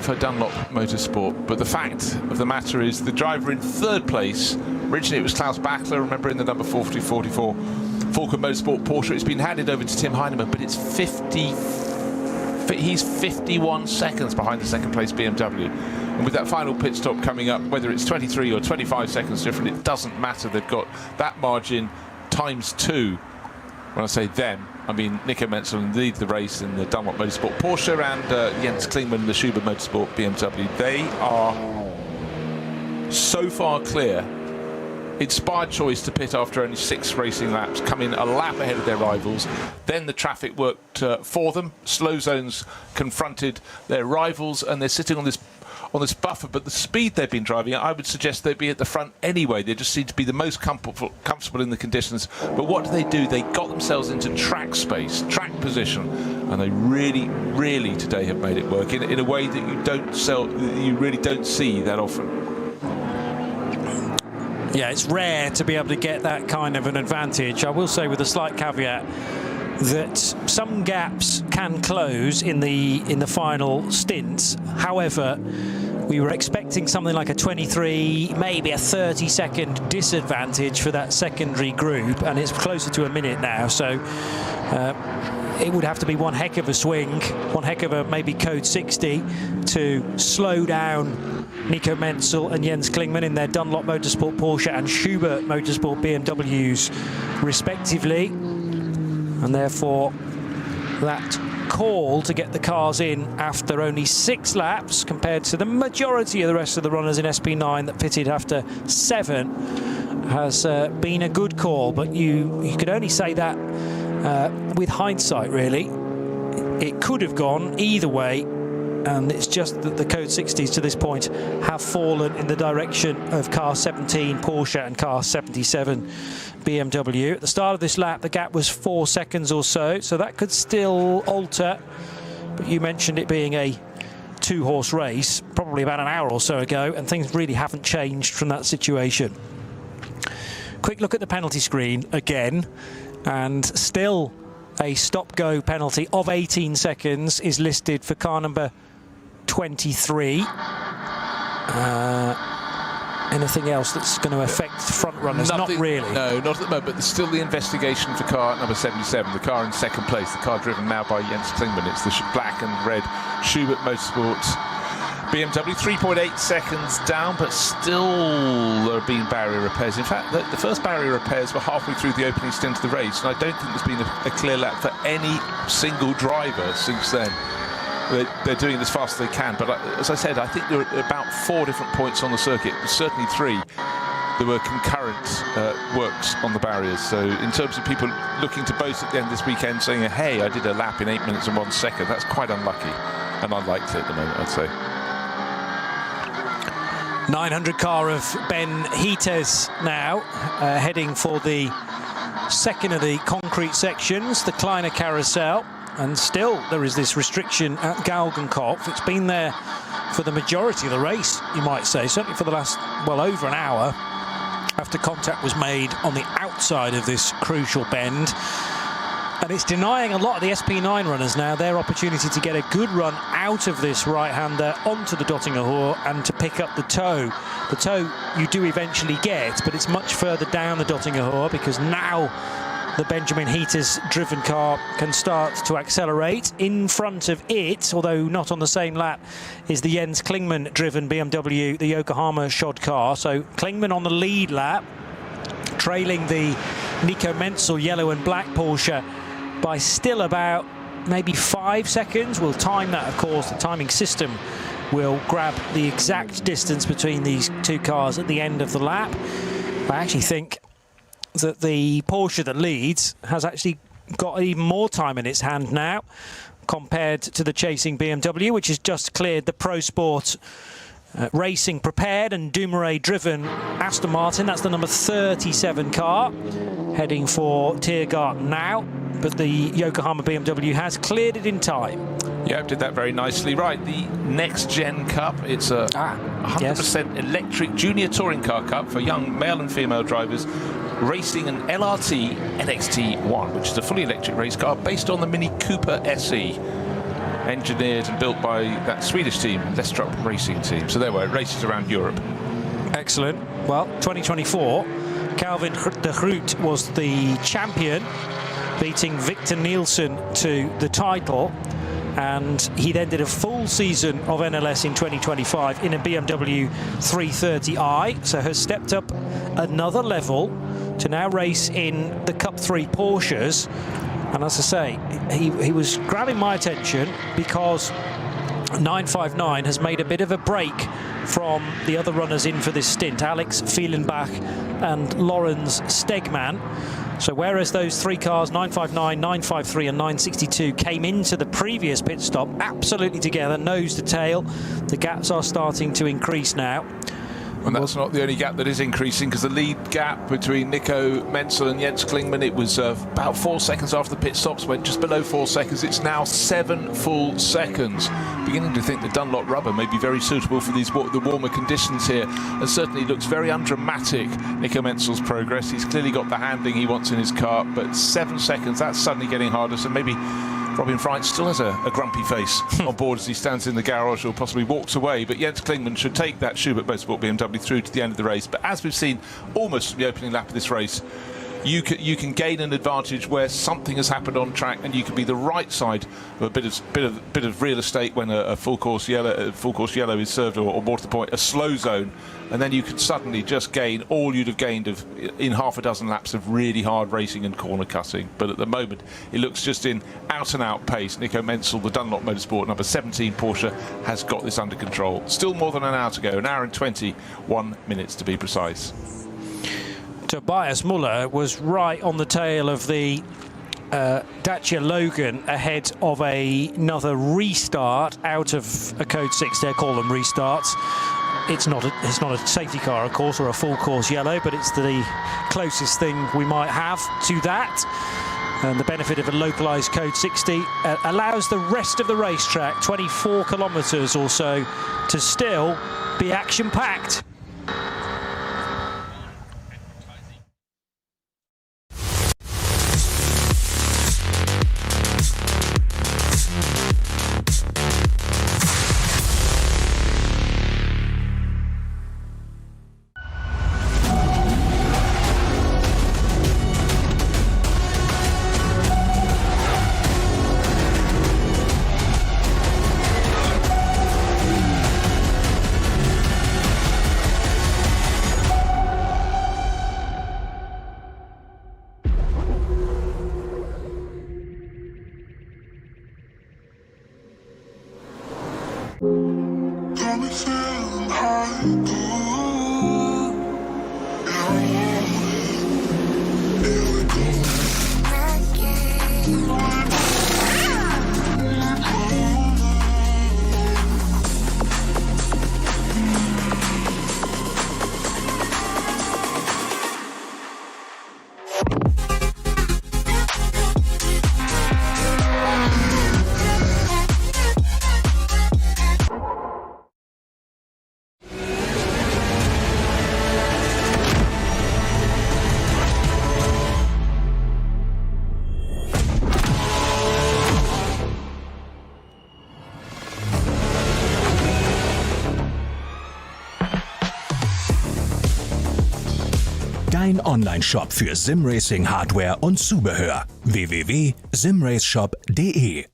for Dunlop Motorsport. But the fact of the matter is, the driver in third place, originally it was Klaus Bachler, remember, in the number 44 Falcon Motorsport Porsche. It's been handed over to Tim Heinemann, but it's he's 51 seconds behind the second place BMW. And with that final pit stop coming up, whether it's 23 or 25 seconds different, it doesn't matter. They've got that margin times 2. When I say them, I mean Nico Menzel lead the race in the Dunlop Motorsport Porsche, and Jens Klingmann, the Schubert Motorsport BMW. They are so far clear. Inspired choice to pit after only 6 racing laps, come in a lap ahead of their rivals. Then the traffic worked for them. Slow zones confronted their rivals, and they're sitting on this buffer. But the speed they've been driving at, I would suggest they'd be at the front anyway. They just seem to be the most comfortable in the conditions. But what do? They got themselves into track space, track position, and they really today have made it work in a way that you really don't see that often. Yeah, it's rare to be able to get that kind of an advantage. I will say, with a slight caveat, that some gaps can close in the final stints. However, we were expecting something like a 23, maybe a 30-second disadvantage for that secondary group, and it's closer to a minute now. So it would have to be one heck of a swing, one heck of a maybe code 60 to slow down Nico Menzel and Jens Klingmann in their Dunlop Motorsport Porsche and Schubert Motorsport BMWs respectively. And therefore that call to get the cars in after only 6 laps, compared to the majority of the rest of the runners in SP9 that pitted after 7, has been a good call. But you could only say that with hindsight, really. It could have gone either way, and it's just that the code 60s to this point have fallen in the direction of car 17 Porsche and car 77 BMW. At the start of this lap, the gap was 4 seconds or so that could still alter. But you mentioned it being a 2-horse race, probably about an hour or so ago, and things really haven't changed from that situation. Quick look at the penalty screen again, and still a stop-go penalty of 18 seconds is listed for car number 23. Anything else that's going to affect front runners? Nothing, not really. No, not at the moment, but there's still the investigation for car number 77, the car in second place, the car driven now by Jens Klingmann. It's the black and red Schubert Motorsport BMW, 3.8 seconds down, but still there have been barrier repairs. In fact, the first barrier repairs were halfway through the opening stint of the race, and I don't think there's been a clear lap for any single driver since then. They're doing it as fast as they can, but as I said, I think there were about 4 different points on the circuit, certainly 3. There were concurrent works on the barriers. So in terms of people looking to boast at the end of this weekend, saying, hey, I did a lap in 8 minutes and 1 second, that's quite unlucky and unlikely at the moment, I'd say. 900 car of Ben Heates now, heading for the second of the concrete sections, the Kleiner Carousel. And still there is this restriction at Galgenkopf. It's been there for the majority of the race, you might say, certainly for the last, well, over an hour, after contact was made on the outside of this crucial bend. And it's denying a lot of the SP9 runners now their opportunity to get a good run out of this right-hander onto the Dottinger Hohe and to pick up the toe. The toe you do eventually get, but it's much further down the Dottinger Hohe, because now the Benjamin Heates driven car can start to accelerate. In front of it, although not on the same lap, is the Jens Klingmann driven BMW, the Yokohama shod car. So Klingmann on the lead lap, trailing the Nico Menzel yellow and black Porsche by still about maybe 5 seconds. We'll time that, of course. The timing system will grab the exact distance between these 2 cars at the end of the lap. I actually think that the Porsche that leads has actually got even more time in its hand now compared to the chasing BMW, which has just cleared the Pro Sport Racing prepared and Dumoulin driven Aston Martin. That's the number 37 car, heading for Tiergarten now. But the Yokohama BMW has cleared it in time. Yeah, did that very nicely. Right, the Next Gen Cup. It's a 100% electric junior touring car cup for young male and female drivers, racing an LRT NXT1, which is a fully electric race car based on the Mini Cooper SE, engineered and built by that Swedish team, Lestrup Racing Team. So there were races around Europe. Excellent. Well, 2024, Calvin de Groot was the champion, beating Victor Nielsen to the title. And he then did a full season of NLS in 2025 in a BMW 330i, so has stepped up another level to now race in the Cup 3 Porsches. And as I say, he was grabbing my attention because 959 has made a bit of a break from the other runners in for this stint, Alex Fielenbach and Lorenz Stegman. So whereas those three cars, 959, 953 and 962, came into the previous pit stop absolutely together, nose to tail, the gaps are starting to increase now. And that's not the only gap that is increasing, because the lead gap between Nico Menzel and Jens Klingmann, it was about 4 seconds after the pit stops, went just below 4 seconds. It's now 7 full seconds. Beginning to think the Dunlop rubber may be very suitable for the warmer conditions here, and certainly looks very undramatic, Nico Menzel's progress. He's clearly got the handling he wants in his car, but 7 seconds, that's suddenly getting harder. So maybe Robin Freitz still has a grumpy face on board as he stands in the garage or possibly walks away. But Jens Klingmann should take that Schubert Motorsport BMW through to the end of the race. But as we've seen almost from the opening lap of this race, you can gain an advantage where something has happened on track, and you can be the right side of a bit of real estate when a full course yellow is served, or more to the point, a slow zone, and then you can suddenly just gain all you'd have gained in half a dozen laps of really hard racing and corner cutting. But at the moment, it looks just in out and out pace. Nico Menzel, the Dunlop Motorsport number 17 Porsche, has got this under control. Still more than an hour to go, an hour and 21 minutes to be precise. Tobias Muller was right on the tail of the Dacia Logan ahead of another restart out of a Code 6. They call them restarts. It's not a safety car, of course, or a full course yellow, but it's the closest thing we might have to that. And the benefit of a localised Code 60 allows the rest of the racetrack, 24 kilometres or so, to still be action-packed. Dein Online-Shop für Simracing-Hardware und Zubehör. www.simraceshop.de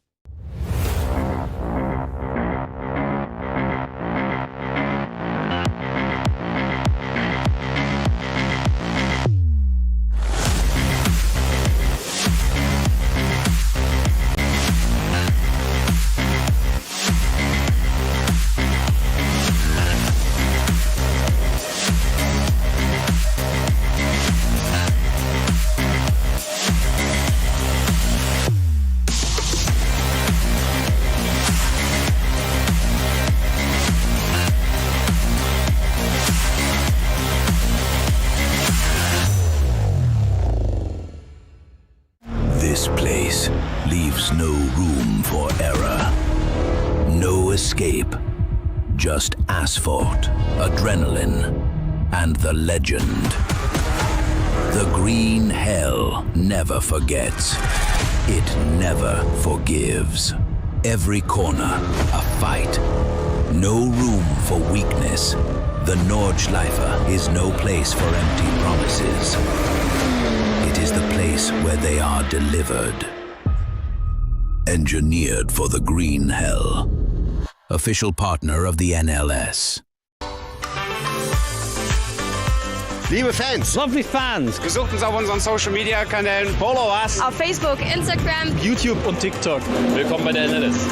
just asphalt, adrenaline, and the legend. The green hell never forgets. It never forgives. Every corner, a fight. No room for weakness. The Nordschleife is no place for empty promises. It is the place where they are delivered. Engineered for the green hell. Official partner of the NLS. Liebe Fans, Lovely Fans, besucht uns auf unseren Social Media Kanälen, follow us auf Facebook, Instagram, YouTube und TikTok. Willkommen bei der NLS.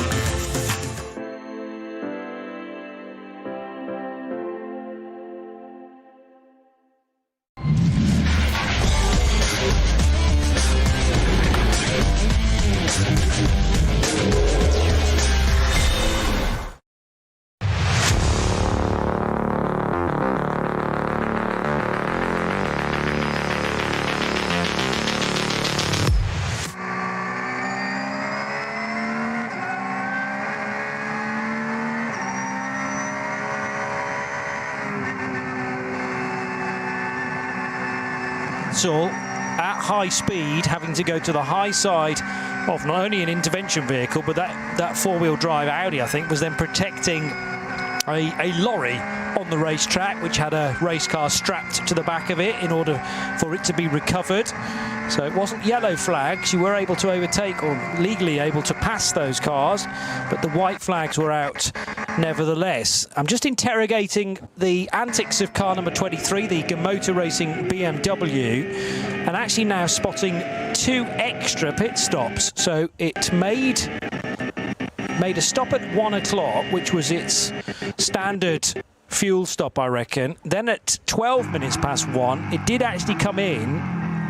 At high speed, having to go to the high side of not only an intervention vehicle, but that four-wheel drive Audi, I think, was then protecting a lorry on the racetrack, which had a race car strapped to the back of it in order for it to be recovered. So it wasn't yellow flags. You were able to overtake, or legally able to pass those cars, but the white flags were out nevertheless. I'm just interrogating the antics of car number 23, the Gamotor Racing BMW, and actually now spotting 2 extra pit stops. So it made a stop at 1 o'clock, which was its standard fuel stop, I reckon. Then at 12 minutes past 1, it did actually come in,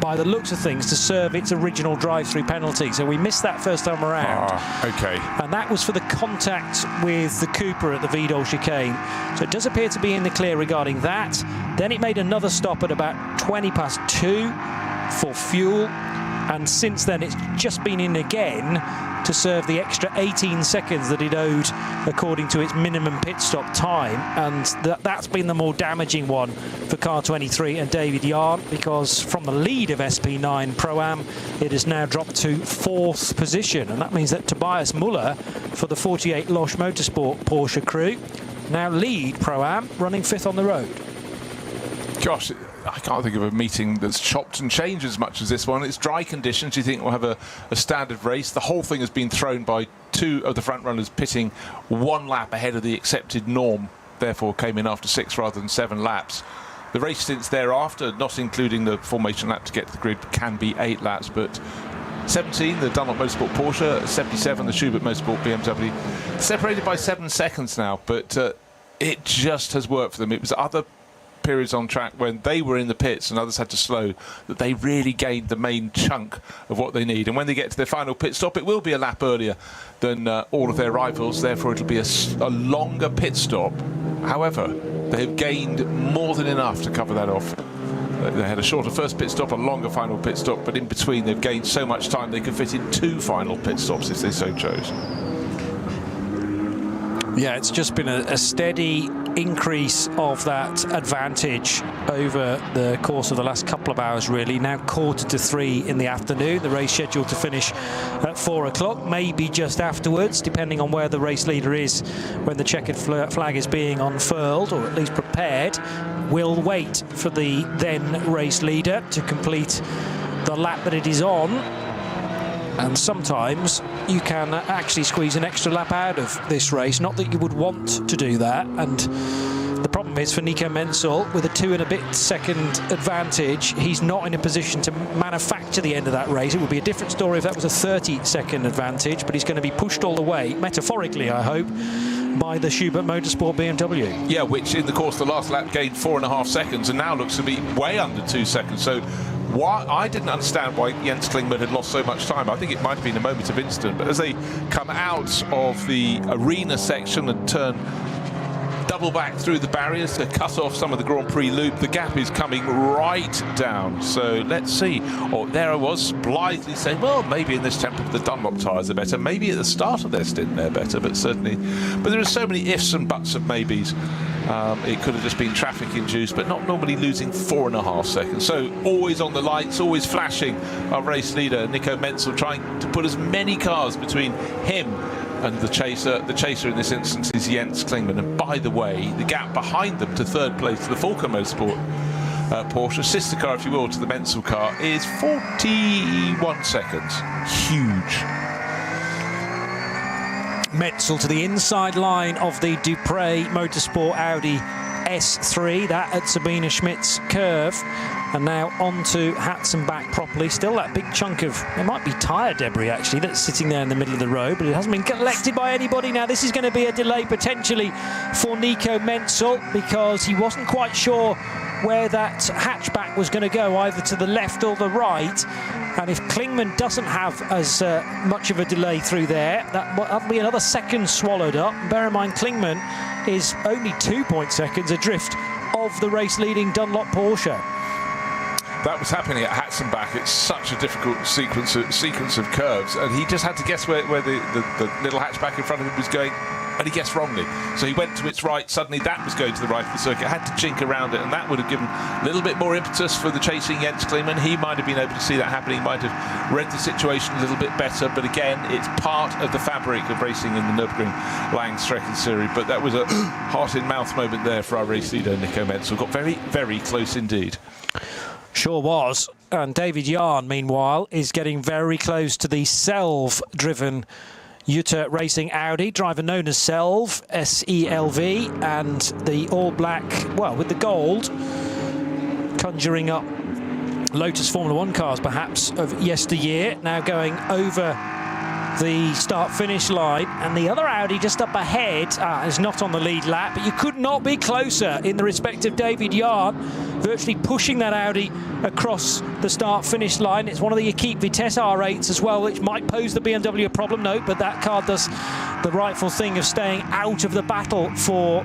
by the looks of things, to serve its original drive-through penalty. So we missed that first time around. Okay. And that was for the contact with the Cooper at the Vidal chicane. So it does appear to be in the clear regarding that. Then it made another stop at about 20 past 2 for fuel. And since then, it's just been in again to serve the extra 18 seconds that it owed according to its minimum pit stop time. And that's been the more damaging one for car 23 and David Yarn, because from the lead of SP9 Pro-Am, it has now dropped to 4th position. And that means that Tobias Muller for the 48 Losch Motorsport Porsche crew now lead Pro-Am, running 5th on the road. Gosh, I can't think of a meeting that's chopped and changed as much as this one. It's dry conditions. You think we'll have a standard race. The whole thing has been thrown by 2 of the front runners pitting 1 lap ahead of the accepted norm, therefore came in after 6 rather than 7 laps. The race stints thereafter, not including the formation lap to get to the grid, can be 8 laps, but 17, the Dunlop Motorsport Porsche, 77, the Schubert Motorsport BMW, separated by 7 seconds now, but it just has worked for them. It was other periods on track when they were in the pits and others had to slow that they really gained the main chunk of what they need. And when they get to their final pit stop, it will be a lap earlier than all of their rivals. Therefore, it'll be a longer pit stop. However, they have gained more than enough to cover that off. They had a shorter first pit stop, a longer final pit stop, but in between they've gained so much time they could fit in 2 final pit stops if they so chose. Yeah, it's just been a steady increase of that advantage over the course of the last couple of hours, really. Now 2:45 in the afternoon. The race scheduled to finish at 4 o'clock, maybe just afterwards, depending on where the race leader is when the checkered flag is being unfurled, or at least prepared. We'll wait for the then race leader to complete the lap that it is on. And sometimes you can actually squeeze an extra lap out of this race. Not that you would want to do that. And the problem is for Nico Menzel, with a 2 and a bit second advantage, he's not in a position to manufacture the end of that race. It would be a different story if that was a 30-second advantage, but he's going to be pushed all the way, metaphorically, I hope, by the Schubert Motorsport BMW. Yeah, which in the course of the last lap gained 4.5 seconds and now looks to be way under 2 seconds. So I didn't understand why Jens Klingman had lost so much time. I think it might have been a moment of instant, but as they come out of the arena section and turn double back through the barriers to cut off some of the Grand Prix loop. The gap is coming right down. So let's see. Oh, there I was, blithely saying, well, maybe in this temper the Dunlop tyres are better. Maybe at the start of their stint they're better, but certainly. But there are so many ifs and buts of maybes. It could have just been traffic induced, but not normally losing 4.5 seconds. So always on the lights, always flashing. Our race leader, Nico Menzel, trying to put as many cars between him and the chaser. The chaser in this instance is Jens Klingmann. And by the way, the gap behind them to third place, to the Falcon Motorsport Porsche, sister car, if you will, to the Menzel car, is 41 seconds. Huge. Menzel to the inside line of the Dupre Motorsport Audi S3, that at Sabine Schmidt's curve, and now onto Hatzenbach properly. Still that big chunk of, it might be tyre debris actually, that's sitting there in the middle of the road, but it hasn't been collected by anybody. Now this is going to be a delay potentially for Nico Menzel, because he wasn't quite sure where that hatchback was going to go, either to the left or the right. And if Klingmann doesn't have as much of a delay through there, that'll be another second swallowed up. Bear in mind, Klingmann is only 2 seconds adrift of the race-leading Dunlop Porsche. That was happening at Hatzenbach. It's such a difficult sequence of curves, and he just had to guess where the little hatchback in front of him was going, and he guessed wrongly. So he went to its right, suddenly that was going to the right of the circuit, had to chink around it, and that would have given a little bit more impetus for the chasing Jens Klingmann. He might have been able to see that happening, might have read the situation a little bit better, but again, it's part of the fabric of racing in the Nürburgring Langstrecken-Serie. But that was a heart-in-mouth moment there for our race leader, Nico Menzel. Got very, very close indeed. Sure was. And David Yarn, meanwhile, is getting very close to the Selv-driven Jutta Racing Audi, driver known as Selv, S-E-L-V, and the all-black, well, with the gold, conjuring up Lotus Formula One cars, perhaps, of yesteryear, now going over the start-finish line, and the other Audi just up ahead is not on the lead lap, but you could not be closer in the respect of David Yarn, virtually pushing that Audi across the start-finish line. It's one of the Equipe Vitesse R8s as well, which might pose the BMW a problem, no, but that car does the rightful thing of staying out of the battle for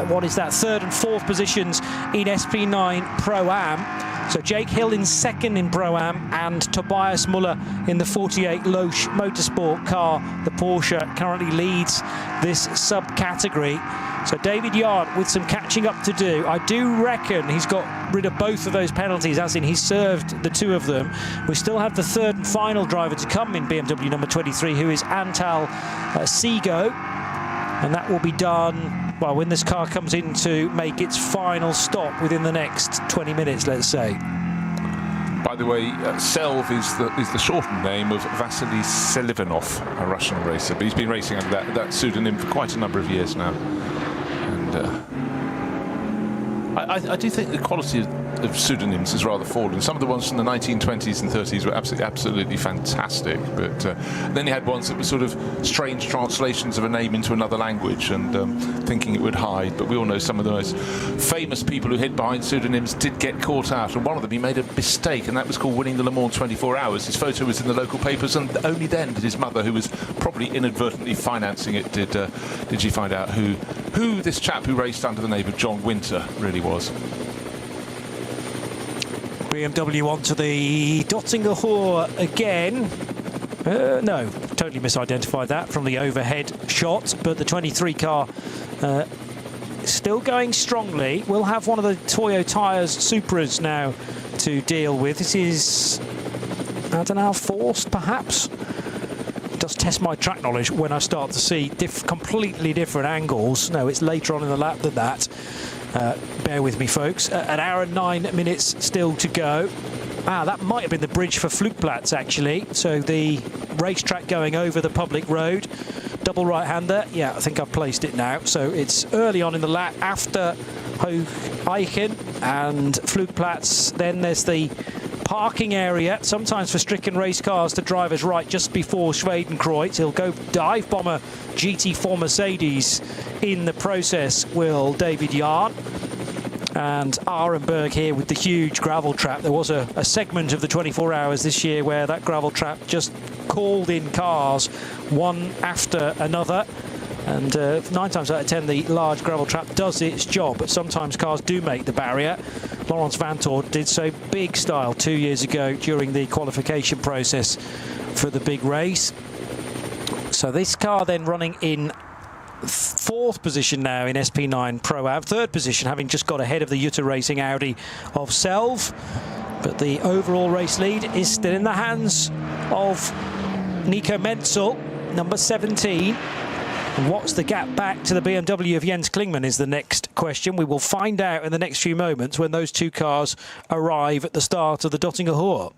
what is that, third and fourth positions in SP9 Pro-Am. So Jake Hill in second in Pro-Am, and Tobias Muller in the 48 Loesch Motorsport car. The Porsche currently leads this subcategory. So David Yarn with some catching up to do. I do reckon he's got rid of both of those penalties, as in he's served the two of them. We still have the third and final driver to come in BMW number 23, who is Antal Seago. And that will be done, well, when this car comes in to make its final stop within the next 20 minutes, let's say. By the way, Selv is the shortened name of Vasily Selivanov, a Russian racer, but he's been racing under that pseudonym for quite a number of years now. And I do think the quality of pseudonyms has rather fallen. Some of the ones from the 1920s and 30s were absolutely fantastic, but then you had ones that were sort of strange translations of a name into another language and thinking it would hide. But we all know some of the most famous people who hid behind pseudonyms did get caught out, and one of them, he made a mistake, and that was called winning the Le Mans 24 Hours. His photo was in the local papers, and only then did his mother, who was probably inadvertently financing it, did she find out who this chap who raced under the name of John Winter really was. BMW onto the Dottinger Hoor again. No, totally misidentified that from the overhead shot, but the 23 car still going strongly. We'll have one of the Toyo Tyres Supras now to deal with. This is, I don't know, forced perhaps. It does test my track knowledge when I start to see completely different angles. No, it's later on in the lap than that. Bear with me, folks. An hour and 9 minutes still to go. That might have been the bridge for Flugplatz, actually. So the racetrack going over the public road. Double right-hander. Yeah, I think I've placed it now. So it's early on in the lap after Hoch-Eichen and Flugplatz. Then there's the parking area, sometimes for stricken race cars to drivers right just before Schwedenkreuz. He'll go dive bomber GT4 Mercedes in the process, will David Yarn. And Arenberg here with the huge gravel trap. There was a segment of the 24 Hours this year where that gravel trap just called in cars one after another. And 9 times out of 10, the large gravel trap does its job, but sometimes cars do make the barrier. Laurens Vanthoor did so big style 2 years ago during the qualification process for the big race. So this car then running in 4th position now in SP9 Pro-Am, 3rd position, having just got ahead of the Jutta Racing Audi of Selv. But the overall race lead is still in the hands of Nico Menzel, number 17. And what's the gap back to the BMW of Jens Klingmann is the next question. We will find out in the next few moments when those two cars arrive at the start of the Dottinger Hohe.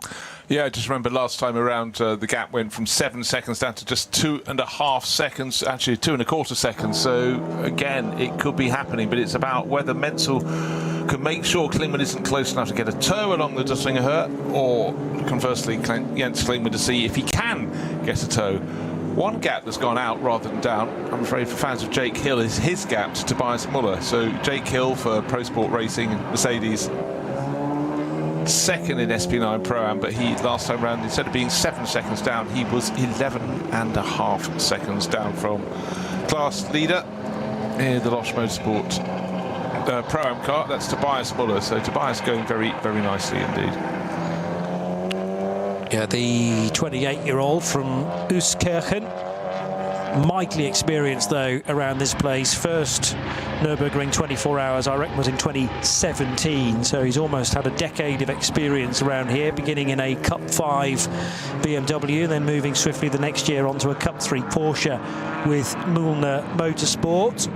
Yeah, I just remember last time around the gap went from 7 seconds down to just 2.5 seconds, actually 2.25 seconds. So again, it could be happening, but it's about whether Menzel can make sure Klingmann isn't close enough to get a tow along the Dottinger Hohe, or conversely Jens Klingmann to see if he can get a tow. One gap that's gone out rather than down, I'm afraid, for fans of Jake Hill, is his gap to Tobias Muller. So Jake Hill for Pro Sport Racing, Mercedes, 2nd in SP9 Pro-Am, but he last time round, instead of being 7 seconds down, he was 11.5 seconds down from class leader in the Losch Motorsport Pro-Am car. That's Tobias Muller. So Tobias going very, very nicely indeed. Yeah, the 28-year-old from Euskirchen, mightily experienced though around this place. First Nürburgring 24 hours, I reckon, was in 2017, so he's almost had a decade of experience around here, beginning in a Cup 5 BMW, then moving swiftly the next year onto a Cup 3 Porsche with Mühlner Motorsport.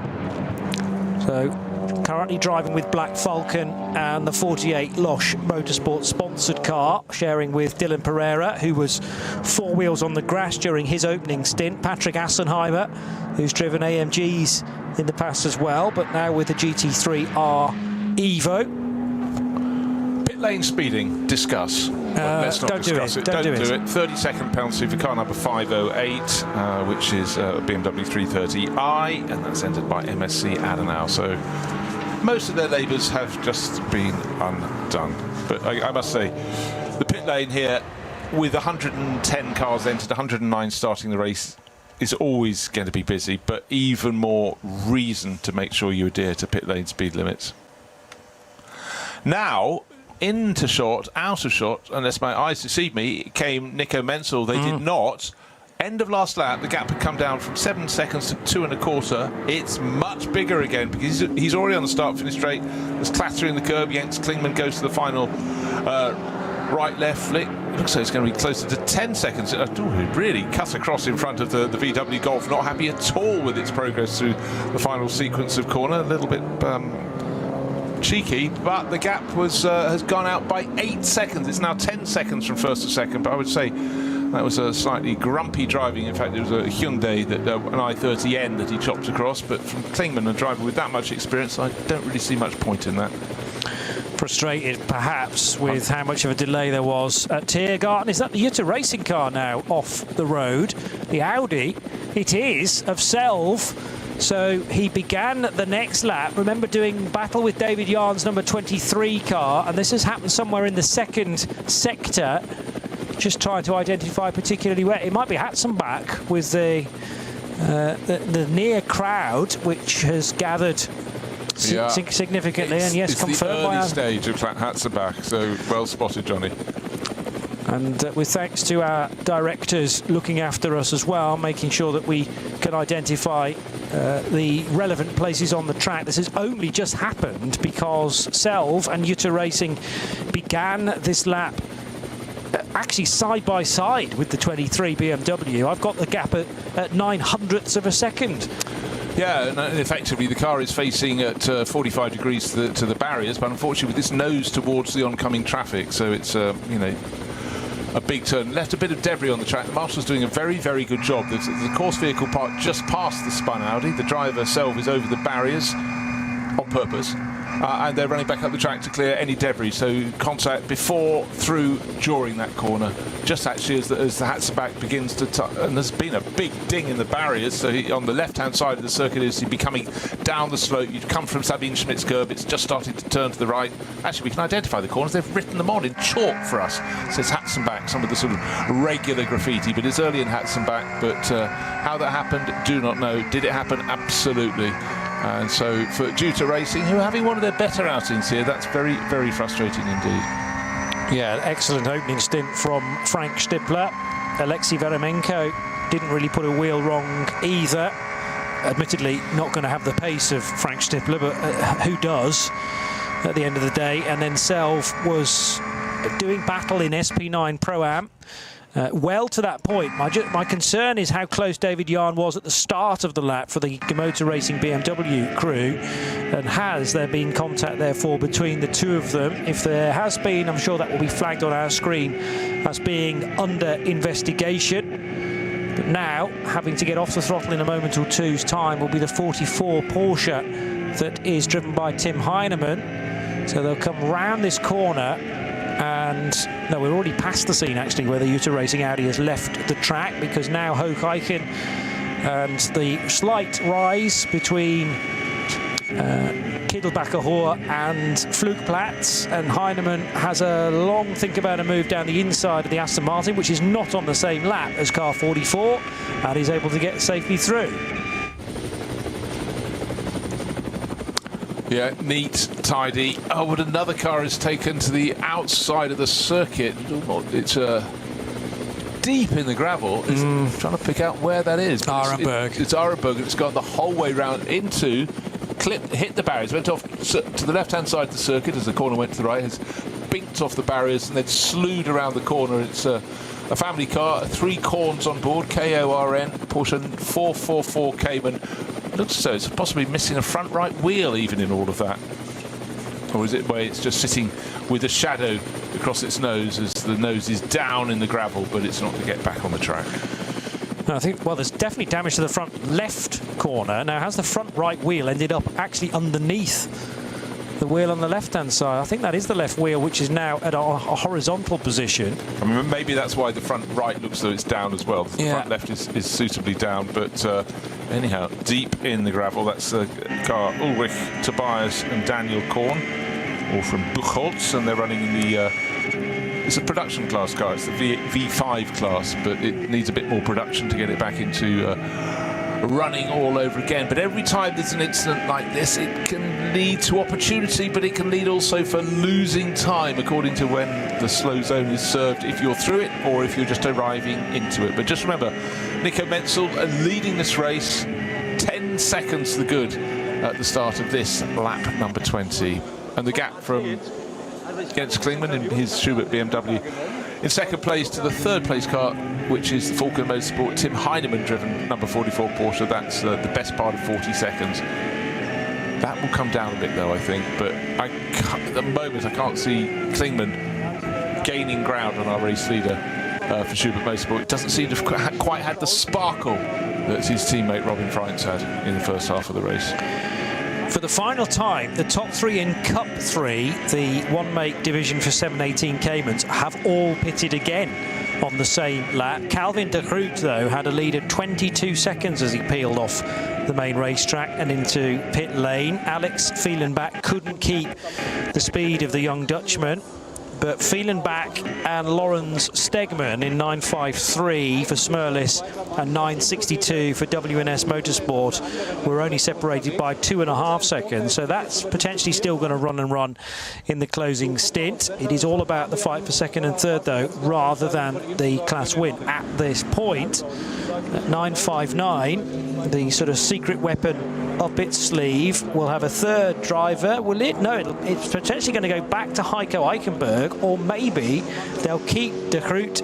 So currently driving with Black Falcon and the 48 Losch Motorsport sponsored car, sharing with Dylan Pereira, who was 4 wheels on the grass during his opening stint. Patrick Assenheimer, who's driven AMGs in the past as well, but now with the GT3R Evo. Pit lane speeding, discuss. Well, let's not discuss it. Don't do it. 30-second penalty for car number 508, which is BMW 330i, and that's entered by MSC ADANAU. So most of their labours have just been undone. But I must say, the pit lane here, with 110 cars entered, 109 starting the race, is always going to be busy, but even more reason to make sure you adhere to pit lane speed limits. Now, into shot, out of shot, unless my eyes deceive me, came Nico Menzel. They did not. End of last lap, the gap had come down from 7 seconds to 2.25. It's much bigger again because he's already on the start-finish straight. There's clattering the curb. Jens Klingmann goes to the final right-left flick. It looks like it's going to be closer to 10 seconds. It really cut across in front of the VW Golf. Not happy at all with its progress through the final sequence of corner. A little bit cheeky, but the gap was has gone out by 8 seconds. It's now 10 seconds from first to second, but I would say that was a slightly grumpy driving. In fact, it was a Hyundai, that an i30N that he chopped across, but from Klingmann, a driver with that much experience, I don't really see much point in that. Frustrated perhaps with how much of a delay there was at Tiergarten. Is that the Jutta Racing car now off the road? The Audi, it is, of Selv. So he began the next lap, remember, doing battle with David Yarn's number 23 car, and this has happened somewhere in the second sector, just trying to identify particularly where. It might be Hatzenbach with the near crowd, which has gathered significantly, and yes, confirmed by the early stage of Hatzenbach, so well spotted, Johnny. And with thanks to our directors looking after us as well, making sure that we can identify the relevant places on the track. This has only just happened because Selv and Jutta Racing began this lap actually side by side with the 23 BMW. I've got the gap at 900ths of a second. Yeah, and effectively the car is facing at 45 degrees to the barriers, but unfortunately with this nose towards the oncoming traffic, so it's you know, a big turn. Left a bit of debris on the track. The marshal's doing a very, very good job. The course vehicle part just past the spun Audi. The driver Selv is over the barriers on purpose. and they're running back up the track to clear any debris. So contact before, through, during that corner. Just actually as the Hatzenbach begins to and there's been a big ding in the barriers. So on the left-hand side of the circuit is he be coming down the slope. You'd come from Sabine Schmidt's curve. It's just starting to turn to the right. Actually, we can identify the corners. They've written them on in chalk for us. It says Hatzenbach, some of the sort of regular graffiti, but it's early in Hatzenbach. But how that happened, do not know. Did it happen? Absolutely. And so for Juta Racing, who are having one of their better outings here, that's very, very frustrating indeed. Yeah, excellent opening stint from Frank Stippler. Alexei Veremenko didn't really put a wheel wrong either. Admittedly, not going to have the pace of Frank Stippler, but who does at the end of the day? And then Selv was doing battle in SP9 Pro-Am. Well to that point. My concern is how close David Yarn was at the start of the lap for the Motor Racing BMW crew, and has there been contact therefore between the two of them? If there has been, I'm sure that will be flagged on our screen as being under investigation. But now, having to get off the throttle in a moment or two's time will be the 44 Porsche that is driven by Tim Heinemann. So they'll come round this corner. And no, we're already past the scene actually where the Juta Racing Audi has left the track, because now Hocheichen and the slight rise between Kiedelbacher Hohe and Flugplatz, and Heinemann has a long think about a move down the inside of the Aston Martin, which is not on the same lap as car 44, and he's able to get safely through. Yeah, neat, tidy. Oh, but another car is taken to the outside of the circuit. It's deep in the gravel. It's trying to pick out where that is. Arenberg. It's Arenberg, and it's gone the whole way round into, hit the barriers, went off to the left-hand side of the circuit as the corner went to the right, has binked off the barriers and then slewed around the corner. It's a family car, 3 corns on board, KORN, Porsche 444 Cayman. Looks as though it's possibly missing a front right wheel even in all of that. Or is it where it's just sitting with a shadow across its nose as the nose is down in the gravel, but it's not to get back on the track? I think, well, there's definitely damage to the front left corner. Now, has the front right wheel ended up actually underneath the wheel on the left-hand side? I think that is the left wheel, which is now at a horizontal position. I mean, maybe that's why the front right looks as though it's down as well. The front left is suitably down, but anyhow, deep in the gravel. That's the car Ulrich Tobias and Daniel Korn, all from Buchholz, and they're running in the it's a production class car. It's the V5 class, but it needs a bit more production to get it back into running all over again. But every time there's an incident like this, it can lead to opportunity, but it can lead also for losing time according to when the slow zone is served, if you're through it or if you're just arriving into it. But just remember, Nico Menzel leading this race 10 seconds to the good at the start of this lap number 20, and the gap from Jens Klingmann in his Schubert BMW in second place to the third place car, which is the Falcon Motorsport Tim Heinemann driven number 44 Porsche. That's the best part of 40 seconds. That will come down a bit though, I think, but at the moment I can't see Klingmann gaining ground on our race leader for Schubert Motorsport. It doesn't seem to have quite had the sparkle that his teammate Robin Freins had in the first half of the race. For the final time, the top 3 in Cup 3, the one-make division for 718 Caymans, have all pitted again on the same lap. Calvin de Groot, though, had a lead of 22 seconds as he peeled off the main racetrack and into pit lane. Alex Fielenbach couldn't keep the speed of the young Dutchman, but Fielenbach and Lorenz Stegman in 9.53 for Smerlis and 9.62 for WNS Motorsport were only separated by 2.5 seconds. So that's potentially still going to run in the closing stint. It is all about the fight for second and third, though, rather than the class win at this point. At 9.59, the sort of secret weapon up its sleeve will have a third driver. Will it? No, it's potentially going to go back to Heiko Eichenberg, or maybe they'll keep de Groot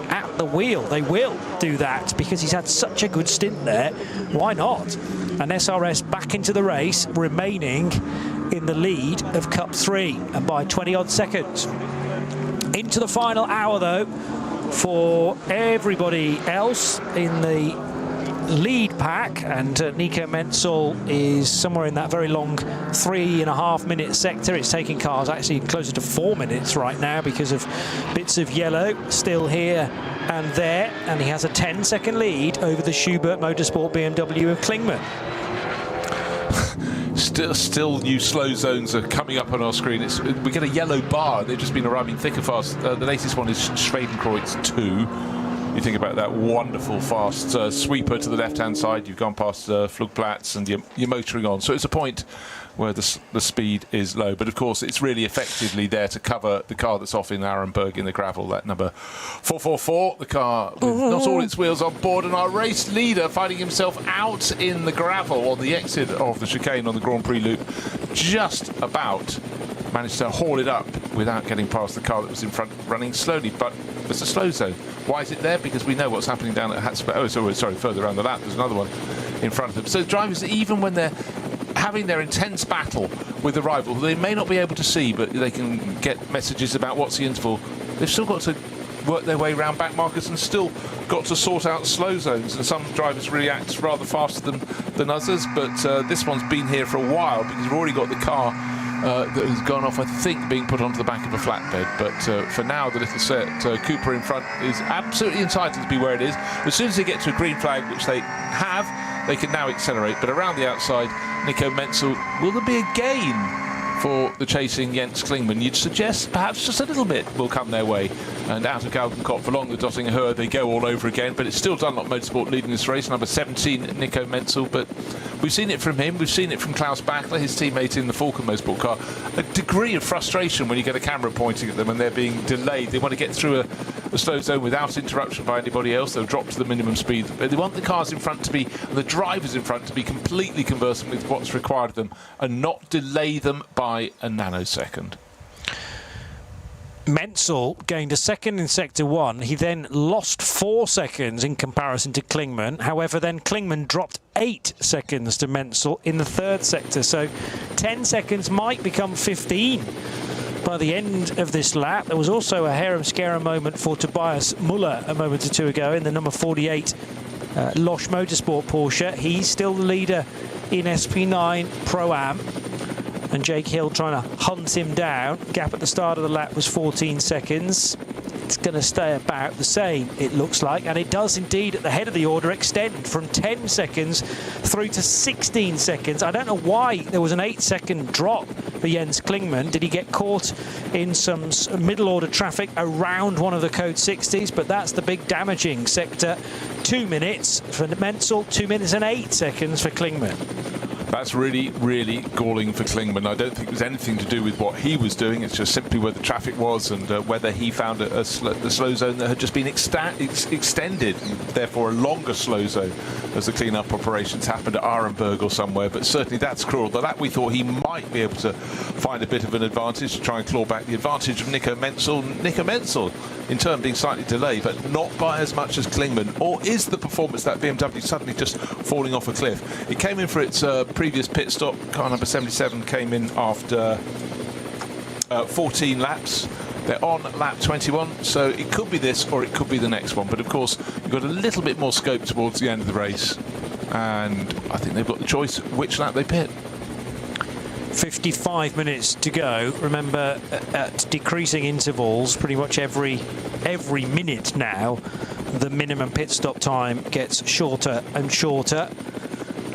at the wheel. They will do that because he's had such a good stint there. Why not? And SRS back into the race, remaining in the lead of Cup 3 and by 20-odd seconds. Into the final hour, though, for everybody else in the lead pack, and Nico Menzel is somewhere in that very long 3.5 minute sector. It's taking cars actually closer to 4 minutes right now because of bits of yellow still here and there, and he has a 10-second lead over the Schubert Motorsport BMW of Klingmann. Still new slow zones are coming up on our screen. We get a yellow bar. They've just been arriving thick and fast. The latest one is Schwedenkreuz 2. You think about that wonderful fast sweeper to the left-hand side. You've gone past Flugplatz and you're motoring on. So it's a point where the speed is low. But of course, it's really effectively there to cover the car that's off in Arenberg in the gravel, that number 444, the car with not all its wheels on board, and our race leader finding himself out in the gravel on the exit of the chicane on the Grand Prix loop, just about managed to haul it up without getting past the car that was in front, running slowly. But there's a slow zone. Why is it there? Because we know what's happening down at Hatzberg. Oh, sorry, further around the lap, there's another one in front of them. So drivers, even when they're having their intense battle with the rival, they may not be able to see, but they can get messages about what's the interval. They've still got to work their way around back markers and still got to sort out slow zones, and some drivers react rather faster than others, but this one's been here for a while because we've already got the car that has gone off, I think, being put onto the back of a flatbed. But for now, the little set Cooper in front is absolutely entitled to be where it is. As soon as they get to a green flag, which they have, they can now accelerate. But around the outside, Nico Menzel, will there be a gain for the chasing Jens Klingmann? You'd suggest perhaps just a little bit will come their way. And out of Galgenkopf along the Dottinger Höhe, they go all over again. But it's still Dunlop Motorsport leading this race, number 17, Nico Menzel. But we've seen it from him, we've seen it from Klaus Bachler, his teammate in the Falken Motorsport car. A degree of frustration when you get a camera pointing at them and they're being delayed. They want to get through a slow zone without interruption by anybody else. They'll drop to the minimum speed. But they want the cars in front to be, and the drivers in front to be completely conversant with what's required of them and not delay them by a nanosecond. Menzel gained a second in Sector 1. He then lost 4 seconds in comparison to Klingmann. However, then Klingmann dropped 8 seconds to Menzel in the third sector. So 10 seconds might become 15 by the end of this lap. There was also a harem-scarum moment for Tobias Muller a moment or two ago in the number 48 Losch Motorsport Porsche. He's still the leader in SP9 Pro-Am. And Jake Hill trying to hunt him down. Gap at the start of the lap was 14 seconds. It's going to stay about the same, it looks like. And it does indeed, at the head of the order, extend from 10 seconds through to 16 seconds. I don't know why there was an 8-second drop for Jens Klingmann. Did he get caught in some middle order traffic around one of the code 60s? But that's the big damaging sector. 2 minutes for Menzel, 2 minutes and 8 seconds for Klingmann. That's really, really galling for Klingmann. I don't think it was anything to do with what he was doing. It's just simply where the traffic was and whether he found the slow zone that had just been extended, and therefore a longer slow zone as the clean-up operations happened at Arenberg or somewhere. But certainly that's cruel. The lap we thought he might be able to find a bit of an advantage to try and claw back the advantage of Nico Menzel. Nico Menzel, in turn, being slightly delayed, but not by as much as Klingmann. Or is the performance that BMW suddenly just falling off a cliff? It came in for its previous pit stop. Car number 77 came in after 14 laps. They're on lap 21, so it could be this or it could be the next one. But of course, you've got a little bit more scope towards the end of the race, and I think they've got the choice which lap they pit. 55 minutes to go. Remember, at decreasing intervals, pretty much every minute now, the minimum pit stop time gets shorter and shorter.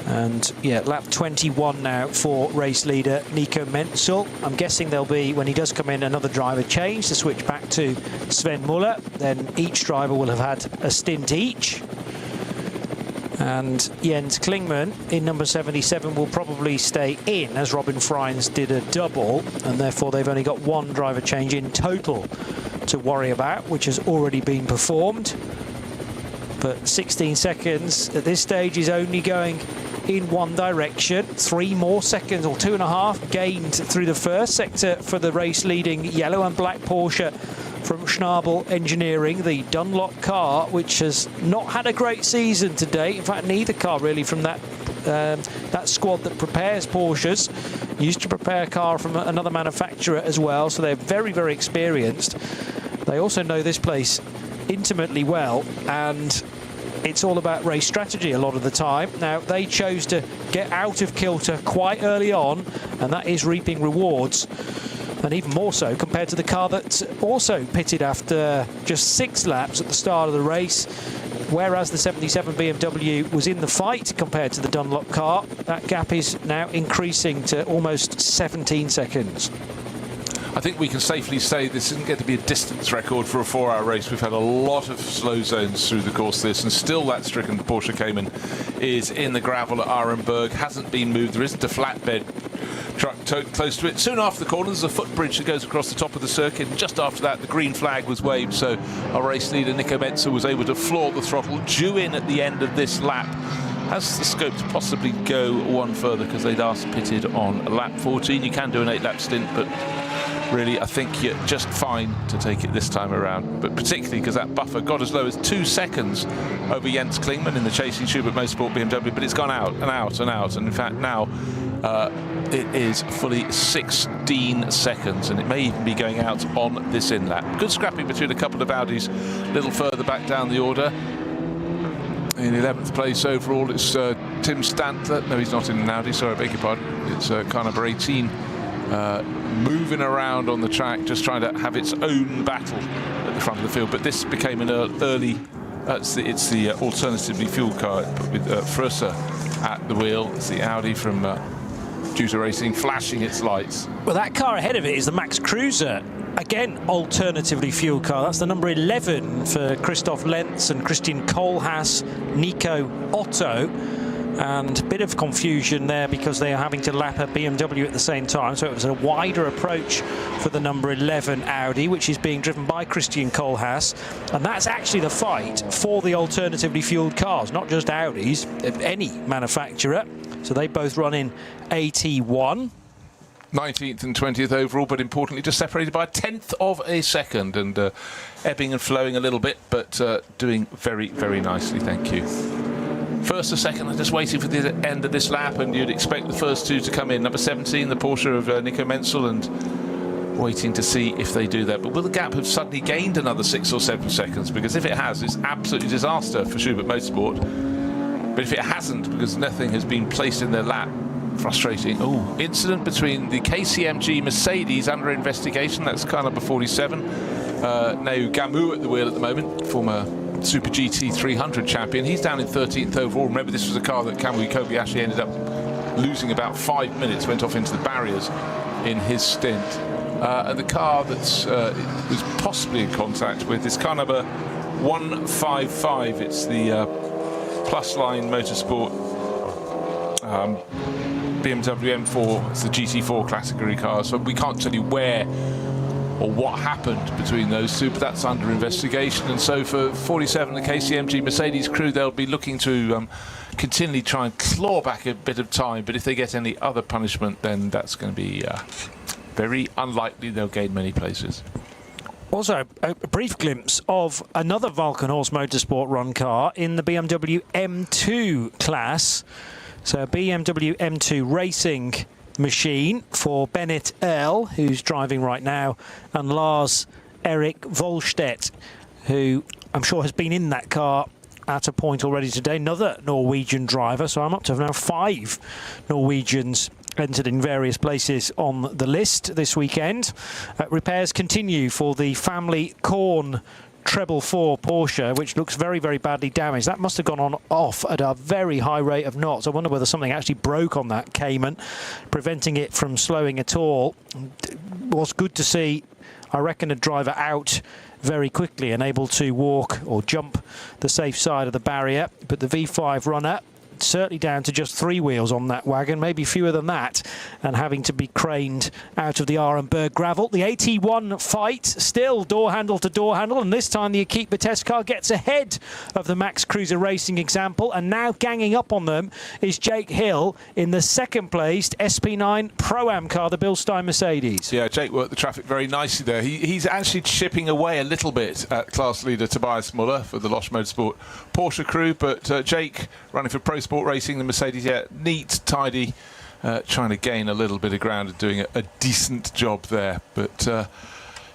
And yeah, lap 21 now for race leader Nico Menzel. I'm guessing there'll be, when he does come in, another driver change to switch back to Sven Muller. Then each driver will have had a stint each. And Jens Klingmann in number 77 will probably stay in, as Robin Freins did a double, and therefore they've only got one driver change in total to worry about, which has already been performed. But 16 seconds at this stage is only going in one direction. 3 more seconds, or 2.5, gained through the first sector for the race leading yellow and black Porsche from Schnabel Engineering, the Dunlop car, which has not had a great season to date. In fact, neither car really from that squad that prepares Porsches. Used to prepare a car from another manufacturer as well, so they're very, very experienced. They also know this place intimately well, and it's all about race strategy a lot of the time. Now, they chose to get out of kilter quite early on, and that is reaping rewards. And even more so compared to the car that also pitted after just 6 laps at the start of the race. Whereas the 77 BMW was in the fight compared to the Dunlop car, that gap is now increasing to almost 17 seconds. I think we can safely say this isn't going to be a distance record for a 4-hour race. We've had a lot of slow zones through the course of this, and still that stricken Porsche Cayman is in the gravel at Arenberg, hasn't been moved. There isn't a flatbed truck close to it. Soon after the corner, there's a footbridge that goes across the top of the circuit, and just after that, the green flag was waved, so our race leader, Nico Menzel, was able to floor the throttle, due in at the end of this lap. Has the scope to possibly go one further, because they last pitted on lap 14. You can do an 8-lap stint, but really, I think you're just fine to take it this time around. But particularly because that buffer got as low as 2 seconds over Jens Klingmann in the chasing Schubert Motorsport BMW, but it's gone out and out and out. And in fact, now it is fully 16 seconds, and it may even be going out on this in-lap. Good scrapping between a couple of Audis a little further back down the order. In 11th place overall, it's Tim Stantler. No, he's not in an Audi, sorry, I beg your pardon. It's car number 18. Moving around on the track, just trying to have its own battle at the front of the field. But this became an early, it's the alternatively fueled car with Frösser at the wheel. It's the Audi from Juta Racing flashing its lights. Well, that car ahead of it is the Max Cruiser. Again, alternatively fueled car. That's the number 11 for Christoph Lenz and Christian Kohlhaas, Nico Otto. And a bit of confusion there because they are having to lap a BMW at the same time. So it was a wider approach for the number 11 Audi, which is being driven by Christian Kohlhaas. And that's actually the fight for the alternatively fueled cars, not just Audis, any manufacturer. So they both run in AT1. 19th and 20th overall, but importantly just separated by 1/10 of a second, and ebbing and flowing a little bit, but doing very, very nicely, thank you. First or second, I'm just waiting for the end of this lap, and you'd expect the first two to come in. Number 17, the Porsche of Nico Menzel, and waiting to see if they do that. But will the gap have suddenly gained another 6 or 7 seconds? Because if it has, it's absolutely disaster for Schubert Motorsport. But if it hasn't, because nothing has been placed in their lap, frustrating. Oh, incident between the KCMG Mercedes under investigation. That's car number 47. Now Gamu at the wheel at the moment, former Super GT 300 champion. He's down in 13th overall. Remember, this was a car that Kamui Kobayashi ended up losing about 5 minutes, went off into the barriers in his stint. And the car that's was possibly in contact with is car number 155. It's the Plus Line Motorsport BMW M4. It's the GT4 category car, so we can't tell you where or what happened between those two, but that's under investigation. And so for 47, the KCMG Mercedes crew, they'll be looking to continually try and claw back a bit of time, but if they get any other punishment, then that's going to be very unlikely they'll gain many places. Also, a brief glimpse of another Valkenhorst Motorsport run car in the BMW M2 class. So a BMW M2 racing machine for Bennett Earl, who's driving right now, and Lars Erik Volstedt, who I'm sure has been in that car at a point already today. Another Norwegian driver, so I'm up to now 5 Norwegians entered in various places on the list this weekend. Repairs continue for the family Korn Treble 4 Porsche, which looks very, very badly damaged. That must have gone on off at a very high rate of knots. I wonder whether something actually broke on that Cayman, preventing it from slowing at all. It was good to see, I reckon, a driver out very quickly and able to walk or jump the safe side of the barrier. But the V5 runner, certainly down to just 3 wheels on that wagon, maybe fewer than that, and having to be craned out of the Arenberg gravel. The AT1 fight, still door handle to door handle, and this time the Equipe Vitesse car gets ahead of the Max Cruiser Racing example, and now ganging up on them is Jake Hill in the second placed SP9 Pro-Am car, the Bilstein Mercedes. Yeah, Jake worked the traffic very nicely there. He's actually chipping away a little bit at class leader Tobias Muller for the Losch Motorsport Porsche crew, but Jake running for Pro Sport Racing, the Mercedes, yeah, neat, tidy, trying to gain a little bit of ground and doing a decent job there. But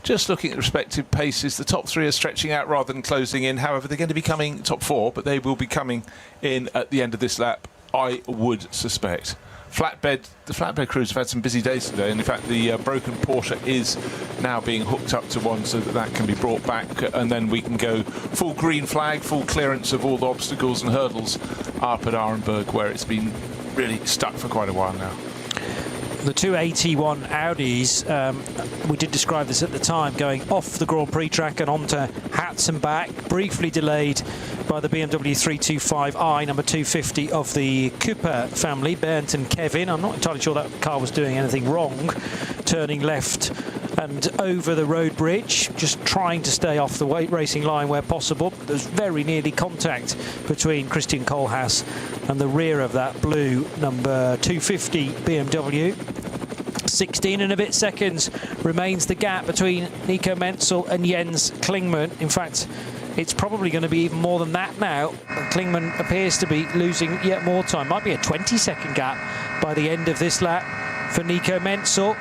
just looking at the respective paces, the top 3 are stretching out rather than closing in. However, they're going to be coming top 4, but they will be coming in at the end of this lap, I would suspect. The flatbed crews have had some busy days today, and in fact the broken Porsche is now being hooked up to one so that can be brought back, and then we can go full green flag, full clearance of all the obstacles and hurdles up at Arenberg, where it's been really stuck for quite a while now. The two AT1 Audis, we did describe this at the time, going off the Grand Prix track and onto Hats and back, briefly delayed by the BMW 325i, number 250 of the Cooper family, Bernd and Kevin. I'm not entirely sure that car was doing anything wrong, turning left and over the road bridge, just trying to stay off the racing line where possible. There's very nearly contact between Christian Kohlhaas and the rear of that blue number 250 BMW. 16 and a bit seconds remains the gap between Nico Menzel and Jens Klingmann. In fact, it's probably going to be even more than that now. Klingmann appears to be losing yet more time. Might be a 20-second gap by the end of this lap for Nico Menzel.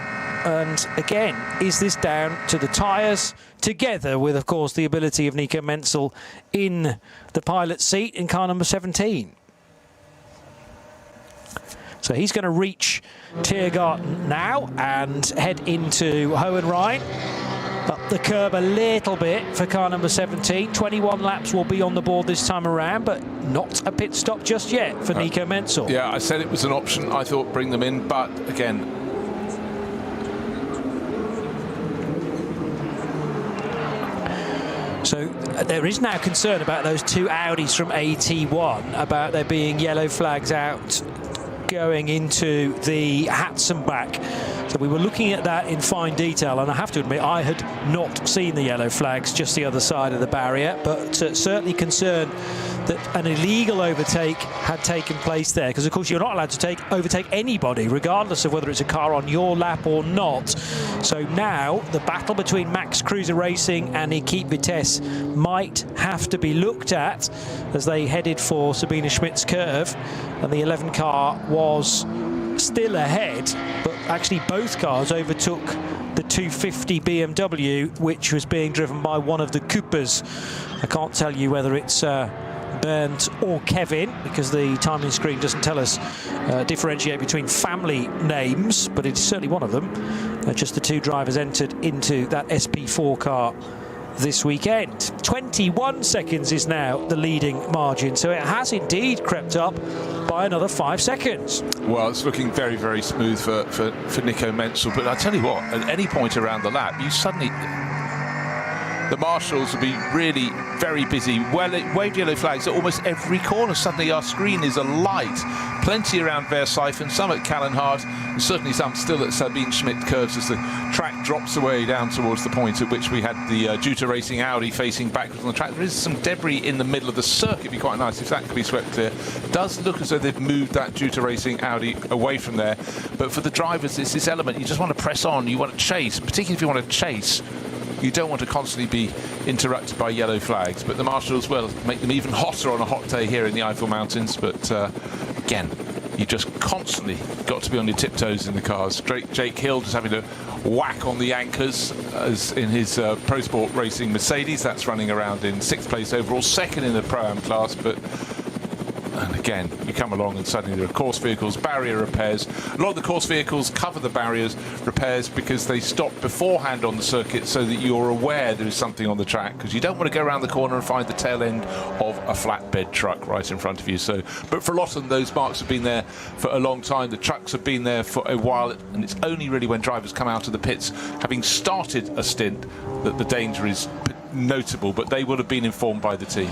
And again, is this down to the tyres, together with, of course, the ability of Nico Menzel in the pilot's seat in car number 17? So he's going to reach Tiergarten now and head into Hohenrhein. Up the curb a little bit for car number 17. 21 laps will be on the board this time around, but not a pit stop just yet for Nico Menzel. Yeah, I said it was an option. I thought bring them in, but again, so there is now concern about those two Audis from AT1, about there being yellow flags out going into the Hats and back. So we were looking at that in fine detail, and I have to admit I had not seen the yellow flags just the other side of the barrier, but certainly concerned that an illegal overtake had taken place there, because of course you're not allowed to overtake anybody regardless of whether it's a car on your lap or not. So now the battle between Max Cruiser Racing and Equipe Vitesse might have to be looked at as they headed for Sabine Schmidt's curve, and the 11 car was still ahead, but actually both cars overtook the 250 BMW, which was being driven by one of the Coopers. I can't tell you whether it's Bernd or Kevin, because the timing screen doesn't tell us differentiate between family names, but it's certainly one of them. Just the two drivers entered into that SP4 car this weekend. 21 seconds is now the leading margin, so it has indeed crept up by another 5 seconds. Well, it's looking very, very smooth for Nico Menzel, but I tell you what, at any point around the lap, you suddenly, the marshals will be really very busy. Well, waved yellow flags at almost every corner. Suddenly our screen is alight. Plenty around Versailles, some at Callenhard, and certainly some still at Sabine Schmidt curves as the track drops away down towards the point at which we had the Juta Racing Audi facing backwards on the track. There is some debris in the middle of the circuit. It'd be quite nice if that could be swept clear. Does look as though they've moved that Juta Racing Audi away from there. But for the drivers, it's this element. You just want to press on. You want to chase, particularly if you want to chase. You don't want to constantly be interrupted by yellow flags, but the marshals will make them even hotter on a hot day here in the Eifel Mountains. But again, you just constantly got to be on your tiptoes in the cars. Jake Hill just having to whack on the anchors as in his Pro Sport Racing Mercedes. That's running around in 6th place overall, 2nd in the Pro-Am class, but and again, you come along and suddenly there are course vehicles, barrier repairs. A lot of the course vehicles cover the barriers repairs because they stop beforehand on the circuit so that you're aware there is something on the track, because you don't want to go around the corner and find the tail end of a flatbed truck right in front of you. So, but for a lot of them, those marks have been there for a long time. The trucks have been there for a while, and it's only really when drivers come out of the pits, having started a stint, that the danger is notable, but they would have been informed by the team.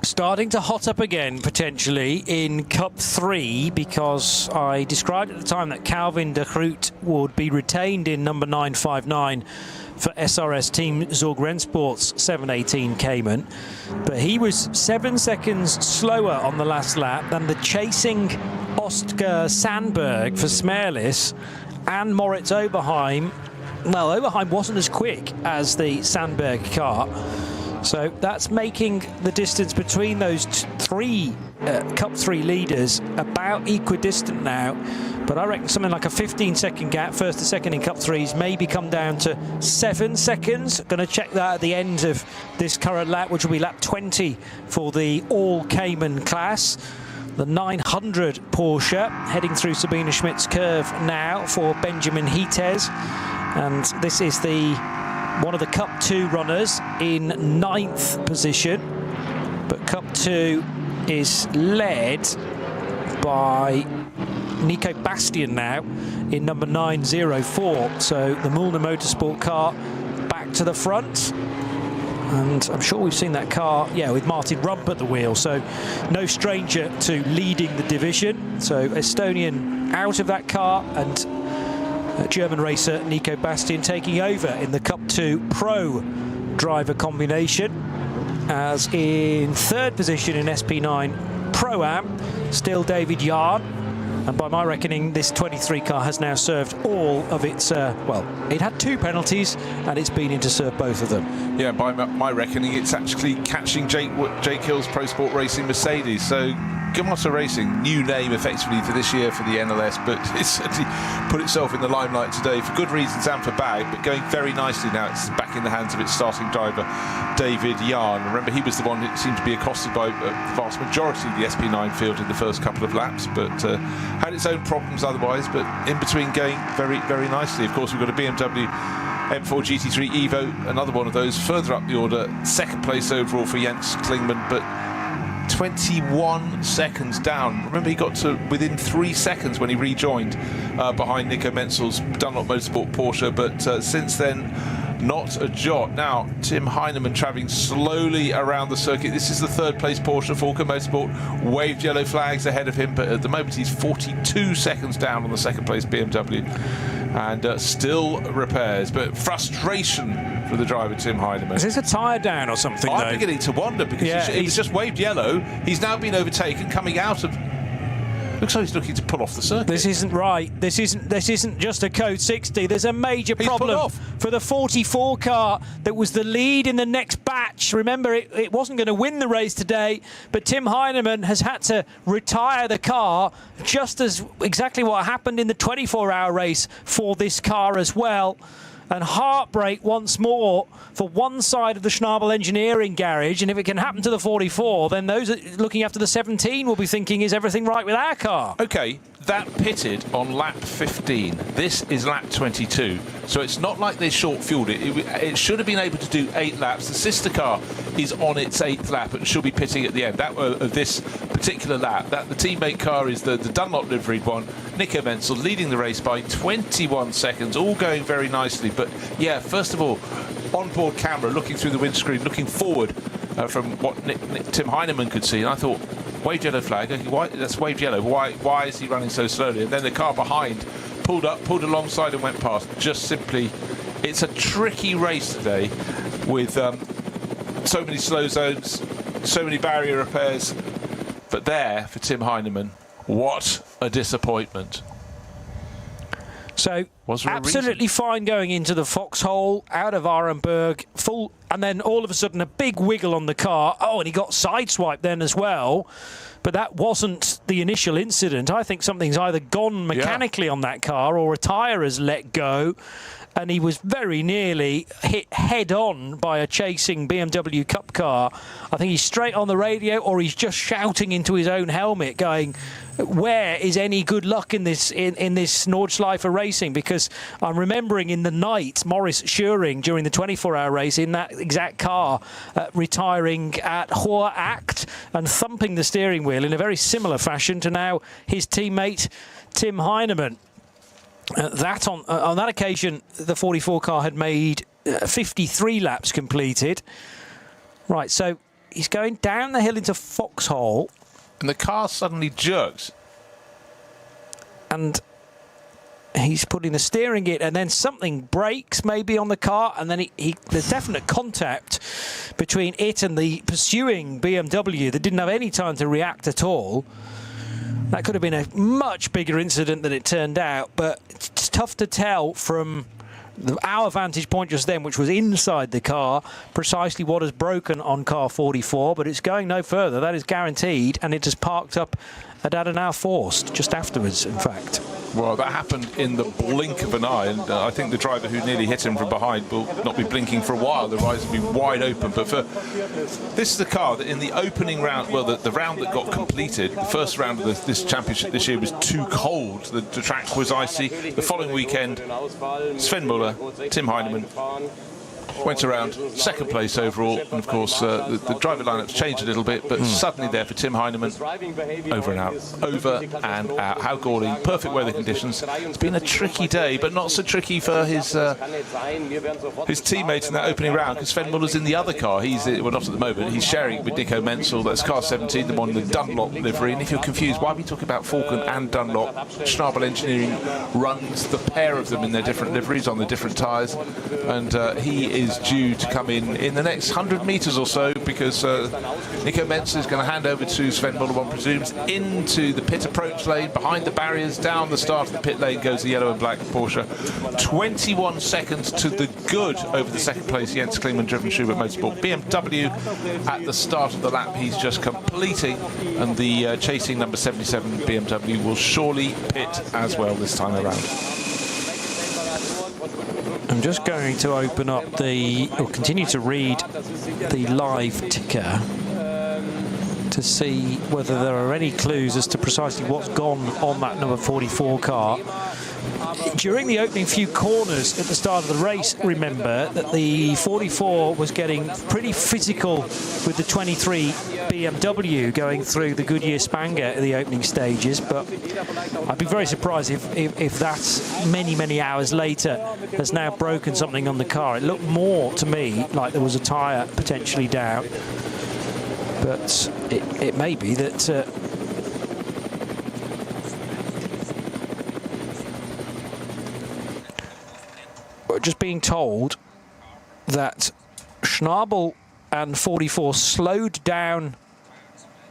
Starting to hot up again, potentially, in Cup 3, because I described at the time that Calvin de Groot would be retained in number 959 for SRS Team Zorg Rennsport's 718 Cayman. But he was 7 seconds slower on the last lap than the chasing Oscar Sandberg for Smerlis and Moritz Oberheim. Well, Oberheim wasn't as quick as the Sandberg car. So that's making the distance between those three Cup 3 leaders about equidistant now. But I reckon something like a 15-second gap, first to second in Cup 3s, maybe come down to 7 seconds. Going to check that at the end of this current lap, which will be lap 20 for the all-Cayman class. The 900 Porsche heading through Sabine Schmidt's curve now for Benjamin Hites. And this is one of the Cup 2 runners in 9th position. But Cup 2 is led by Nico Bastian now in number 904. So the Mühlner Motorsport car back to the front. And I'm sure we've seen that car, yeah, with Martin Rump at the wheel. So no stranger to leading the division. So Estonian out of that car, and German racer Nico Bastian taking over in the Cup 2 Pro driver combination. As in 3rd position in SP9 Pro-Am, still David Jahn. And by my reckoning, this 23 car has now served all of its, well, it had 2 penalties and it's been in to serve both of them. Yeah, by my reckoning, it's actually catching Jake Hill's Pro Sport Racing Mercedes. So Gamota Racing, new name effectively for this year for the NLS, but it's certainly put itself in the limelight today for good reasons and for bad, but going very nicely now. It's back in the hands of its starting driver, David Jahn. Remember, he was the one that seemed to be accosted by the vast majority of the SP9 field in the first couple of laps, but had its own problems otherwise, but in between going very, very nicely. Of course, we've got a BMW M4 GT3 Evo, another one of those further up the order, 2nd place overall for Jens Klingmann, but 21 seconds down. Remember, he got to within 3 seconds when he rejoined behind Nico Menzel's Dunlop Motorsport Porsche, but since then, not a jot. Now, Tim Heinemann travelling slowly around the circuit. This is the 3rd place Porsche. Falco Motorsport waved yellow flags ahead of him, but at the moment he's 42 seconds down on the 2nd place BMW. And still repairs, but frustration for the driver Tim Heinemann. Is this a tyre down or something? I'm beginning to wonder, because he's just waved yellow. He's now been overtaken coming out of... Looks like he's looking to pull off the circuit. This isn't right. This isn't just a code 60. There's a major problem for the 44 car that was the lead in the next batch. Remember, it wasn't going to win the race today, but Tim Heinemann has had to retire the car, just as exactly what happened in the 24-hour race for this car as well. And heartbreak once more for one side of the Schnabel Engineering Garage. And if it can happen to the 44, then those looking after the 17 will be thinking, is everything right with our car? OK, that pitted on lap 15. This is lap 22. So it's not like they short-fueled it. It should have been able to do 8 laps. The sister car is on its 8th lap and should be pitting at the end of this particular lap. The teammate car is the Dunlop liveried one. Nico Menzel leading the race by 21 seconds, all going very nicely. But yeah, first of all, onboard camera looking through the windscreen, looking forward from what Tim Heinemann could see, and I thought, waved yellow flag. Okay, why? That's waved yellow. Why is he running so slowly? And then the car behind pulled alongside and went past. Just simply, it's a tricky race today with so many slow zones, so many barrier repairs. But there for Tim Heinemann, what a disappointment. So absolutely fine going into the foxhole, out of Arenberg, full, and then all of a sudden a big wiggle on the car. Oh, and he got sideswiped then as well. But that wasn't the initial incident. I think something's either gone mechanically on that car or a tyre has let go. And he was very nearly hit head-on by a chasing BMW Cup car. I think he's straight on the radio, or he's just shouting into his own helmet, going, where is any good luck in this Nordschleife racing? Because I'm remembering in the night, Maurice Schuring, during the 24-hour race, in that exact car, retiring at Hoher Acht and thumping the steering wheel in a very similar fashion to now his teammate, Tim Heinemann. On that occasion, the 44 car had made 53 laps completed. Right, so he's going down the hill into Foxhole. And the car suddenly jerks. And he's putting the steering in, and then something breaks maybe on the car, and then there's definite contact between it and the pursuing BMW that didn't have any time to react at all. That could have been a much bigger incident than it turned out, but it's tough to tell from our vantage point just then, which was inside the car, precisely what has broken on car 44, but it's going no further. That is guaranteed, and it has parked up at Adenauer Forst just afterwards, in fact. Well, that happened in the blink of an eye, and I think the driver who nearly hit him from behind will not be blinking for a while. The eyes will be wide open. But this is the car that in the opening round, well, the round that got completed, the first round of this championship this year was too cold. The track was icy. The following weekend, Sven Muller, Tim Heinemann went around second place overall, and of course the driver lineup's changed a little bit, but suddenly there for Tim Heinemann, over and out. How galling, perfect weather conditions. It's been a tricky day, but not so tricky for his teammates in that opening round, because Sven Muller's in the other car. He's, well, not at the moment, he's sharing with Nico Menzel. That's car 17, the one in the Dunlop livery. And if you're confused, why are we talking about Falcon and Dunlop? Schnabel Engineering runs the pair of them in their different liveries on the different tyres, and he is due to come in the next 100 metres or so, because Nico Menzel is going to hand over to Sven Muller, one presumes, into the pit approach lane, behind the barriers, down the start of the pit lane goes the yellow and black Porsche. 21 seconds to the good over the second place Jens Klingmann driven Schubert Motorsport BMW at the start of the lap he's just completing, and the chasing number 77 BMW will surely pit as well this time around. I'm just going to open up or continue to read the live ticker to see whether there are any clues as to precisely what's gone on that number 44 car. During the opening few corners at the start of the race, remember that the 44 was getting pretty physical with the 23 BMW going through the Goodyear Spanger at the opening stages, but I'd be very surprised if that's many hours later has now broken something on the car. It looked more to me like there was a tyre potentially down, but it may be that just being told that Schnabel and 44 slowed down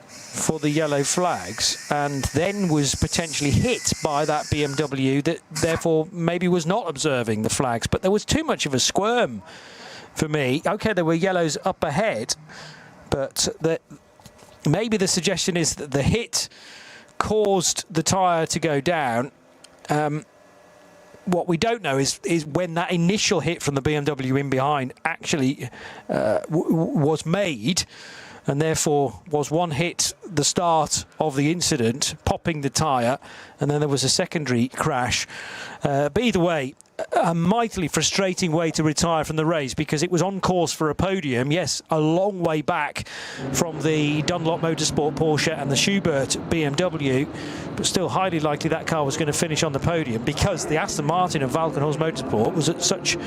for the yellow flags and then was potentially hit by that BMW that therefore maybe was not observing the flags. But there was too much of a squirm for me. Okay, there were yellows up ahead, but maybe the suggestion is that the hit caused the tyre to go down. What we don't know is when that initial hit from the BMW in behind actually was made, and therefore was one hit the start of the incident, popping the tyre, and then there was a secondary crash. But either way, a mightily frustrating way to retire from the race, because it was on course for a podium. Yes, a long way back from the Dunlop Motorsport Porsche and the Schubert BMW, but still highly likely that car was going to finish on the podium, because the Aston Martin of Valkenhorst Motorsport was at such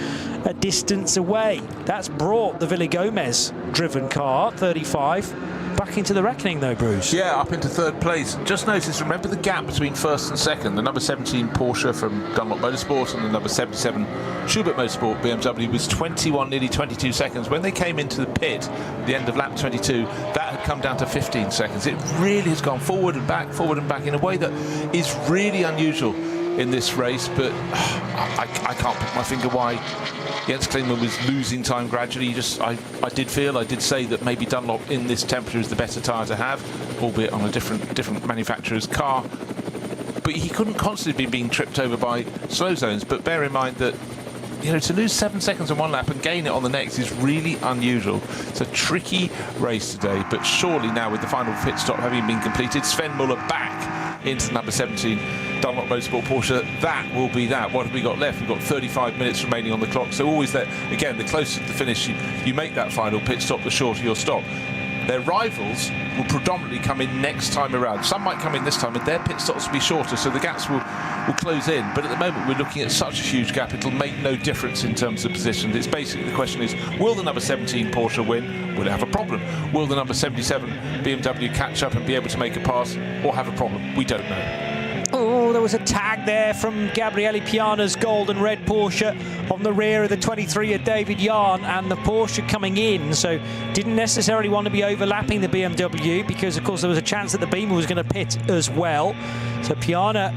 a distance away. That's brought the Villigomez driven car, 35, back into the reckoning though, Bruce. Yeah, up into third place. Just notice, remember the gap between first and second. The number 17 Porsche from Dunlop Motorsport and the number 77 Schubert Motorsport BMW was 21, nearly 22 seconds. When they came into the pit, the end of lap 22, that had come down to 15 seconds. It really has gone forward and back in a way that is really unusual in this race, but I can't put my finger why Jens Klingmann was losing time gradually. I did say that maybe Dunlop in this temperature is the better tyre to have, albeit on a different manufacturer's car. But he couldn't constantly be being tripped over by slow zones. But bear in mind that, you know, to lose 7 seconds on one lap and gain it on the next is really unusual. It's a tricky race today, but surely now with the final pit stop having been completed, Sven Muller back into the number 17 Dunlop Motorsport Porsche. That will be that. What have we got left? We've got 35 minutes remaining on the clock. So always that, again, the closer to the finish you make that final pit stop, the shorter your stop. Their rivals will predominantly come in next time around. Some might come in this time and their pit stops will be shorter, so the gaps will close in. But at the moment we're looking at such a huge gap, it'll make no difference in terms of positions. It's basically, the question is, will the number 17 Porsche win? Will it have a problem? Will the number 77 BMW catch up and be able to make a pass, or have a problem? We don't know. Oh, there was a tag there from Gabriele Piana's gold and red Porsche on the rear of the 23 of David Yarn, and the Porsche coming in, so didn't necessarily want to be overlapping the BMW, because of course there was a chance that the Beamer was going to pit as well. So Piana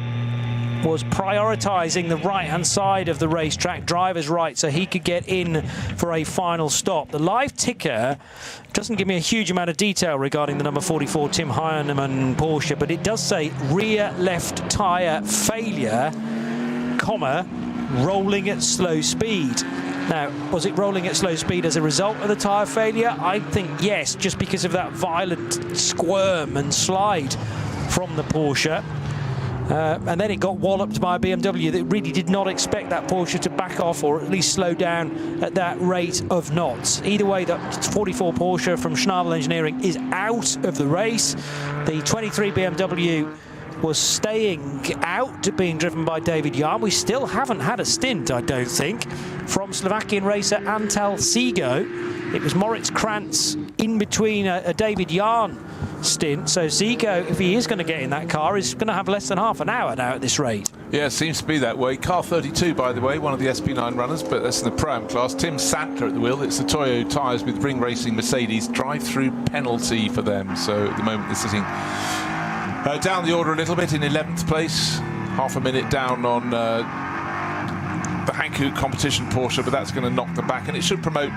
was prioritising the right-hand side of the racetrack, driver's right, so he could get in for a final stop. The live ticker doesn't give me a huge amount of detail regarding the number 44 Tim Heinemann Porsche, but it does say rear left tyre failure, comma, rolling at slow speed. Now, was it rolling at slow speed as a result of the tyre failure? I think yes, just because of that violent squirm and slide from the Porsche. And then it got walloped by a BMW that really did not expect that Porsche to back off or at least slow down at that rate of knots. Either way, that 44 Porsche from Schnabel Engineering is out of the race. The 23 BMW was staying out, being driven by David Jahn. We still haven't had a stint, I don't think, from Slovakian racer Antal Sigo. It was Moritz Krantz in between a David Jahn stint. So Sigo, if he is going to get in that car, is going to have less than half an hour now at this rate. Yeah, it seems to be that way. Car 32, by the way, one of the SP9 runners, but that's in the Pro-Am class. Tim Sattler at the wheel. It's the Toyo tyres with Ring Racing Mercedes. Drive-through penalty for them. So at the moment they're sitting down the order a little bit in 11th place. Half a minute down on the Hankook competition Porsche, but that's going to knock them back, and it should promote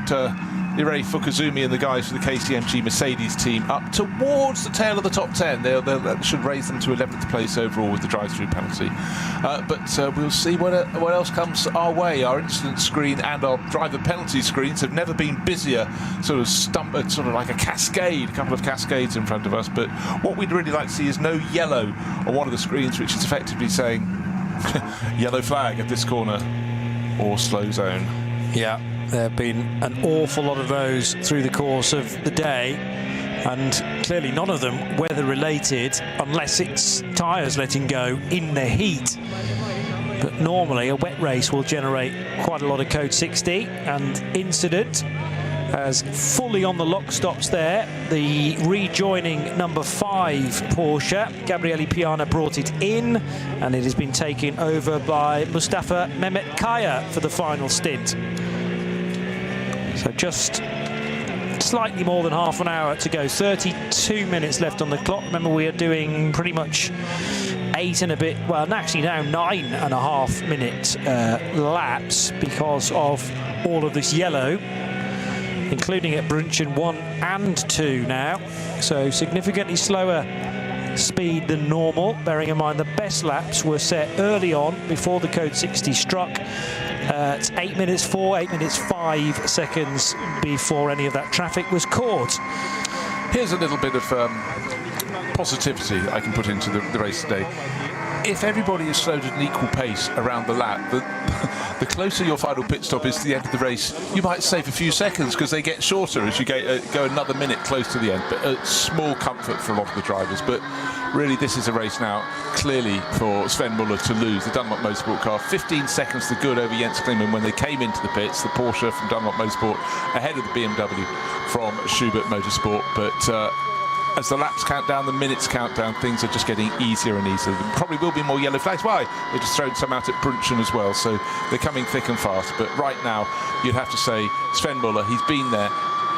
Irei Fukuzumi and the guys for the KCMG Mercedes team up towards the tail of the top 10. That should raise them to 11th place overall with the drive-through penalty. But we'll see what else comes our way. Our incident screen and our driver penalty screens have never been busier, sort of like a cascade, a couple of cascades in front of us. But what we'd really like to see is no yellow on one of the screens, which is effectively saying yellow flag at this corner or slow zone. Yeah. There have been an awful lot of those through the course of the day, and clearly none of them weather-related unless it's tyres letting go in the heat. But normally a wet race will generate quite a lot of code 60, and Incident as fully on the lock stops there. The rejoining number 5 Porsche, Gabriele Piana, brought it in, and it has been taken over by Mustafa Mehmet Kaya for the final stint. So just slightly more than half an hour to go. 32 minutes left on the clock. Remember, we are doing pretty much 8 and a bit, well, actually now 9.5 minute laps because of all of this yellow, including at Brunchen 1 and 2 now. So significantly slower speed than normal, bearing in mind the best laps were set early on before the code 60 struck. It's 8 minutes 4, 8 minutes 5 seconds before any of that traffic was caught. Here's a little bit of positivity I can put into the race today. If everybody is slowed at an equal pace around the lap, the closer your final pit stop is to the end of the race, you might save a few seconds because they get shorter as you go another minute close to the end. But a small comfort for a lot of the drivers. But really, this is a race now, clearly, for Sven Muller to lose. The Dunlop Motorsport car, 15 seconds to good over Jens Klingmann when they came into the pits. The Porsche from Dunlop Motorsport ahead of the BMW from Schubert Motorsport. But as the laps count down, the minutes count down, things are just getting easier and easier. There probably will be more yellow flags. Why? They've just thrown some out at Brunchen as well, so they're coming thick and fast. But right now, you'd have to say Sven Muller, he's been there,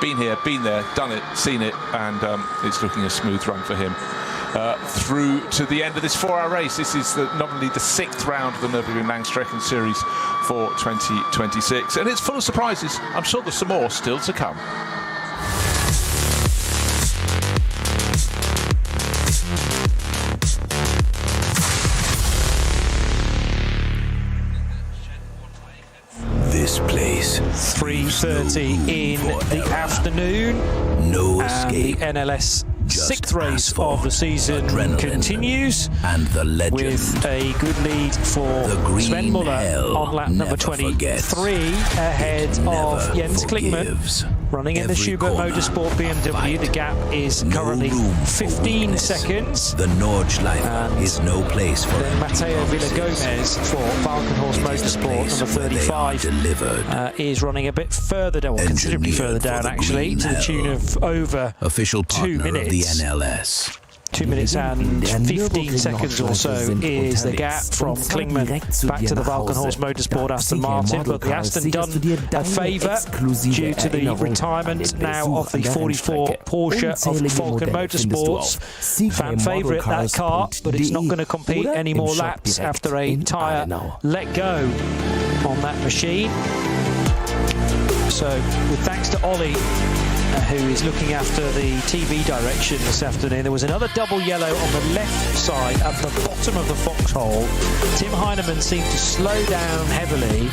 been here, been there, done it, seen it, and it's looking a smooth run for him. Through to the end of this 4-hour race. This is nominally the 6th round of the Nürburgring Langstrecken-Series for 2026, and it's full of surprises. I'm sure there's some more still to come. This place. 3:30 in the afternoon. No and escape. The NLS Just 6th race asphalt, of the season adrenaline, continues, and the legend, with a good lead for the green Sven Muller hell on lap number 23 forgets. ahead Never of Jens Klingmann. forgives. Running in the Every Schubert corner, Motorsport BMW, fight. the gap is No currently room for 15 weakness. seconds. The Nordschleife And is no place for Then Matteo Villagomez for Falkenhorst Motorsport, number 35, is running a bit further down, well, considerably further down actually, to the tune of over official 2 partner minutes. of the NLS. 2 minutes and 15 seconds or so is the gap from Klingman back to the Valkenhorst Motorsport Aston Martin, but the Aston done a favour due to the retirement now of the 44 Porsche of Falken Motorsports. Fan favourite, that car, but it's not going to compete any more laps after a tyre let go on that machine. So with thanks to Ollie, who is looking after the TV direction this afternoon. There was another double yellow on the left side at the bottom of the foxhole. Tim Heinemann seemed to slow down heavily.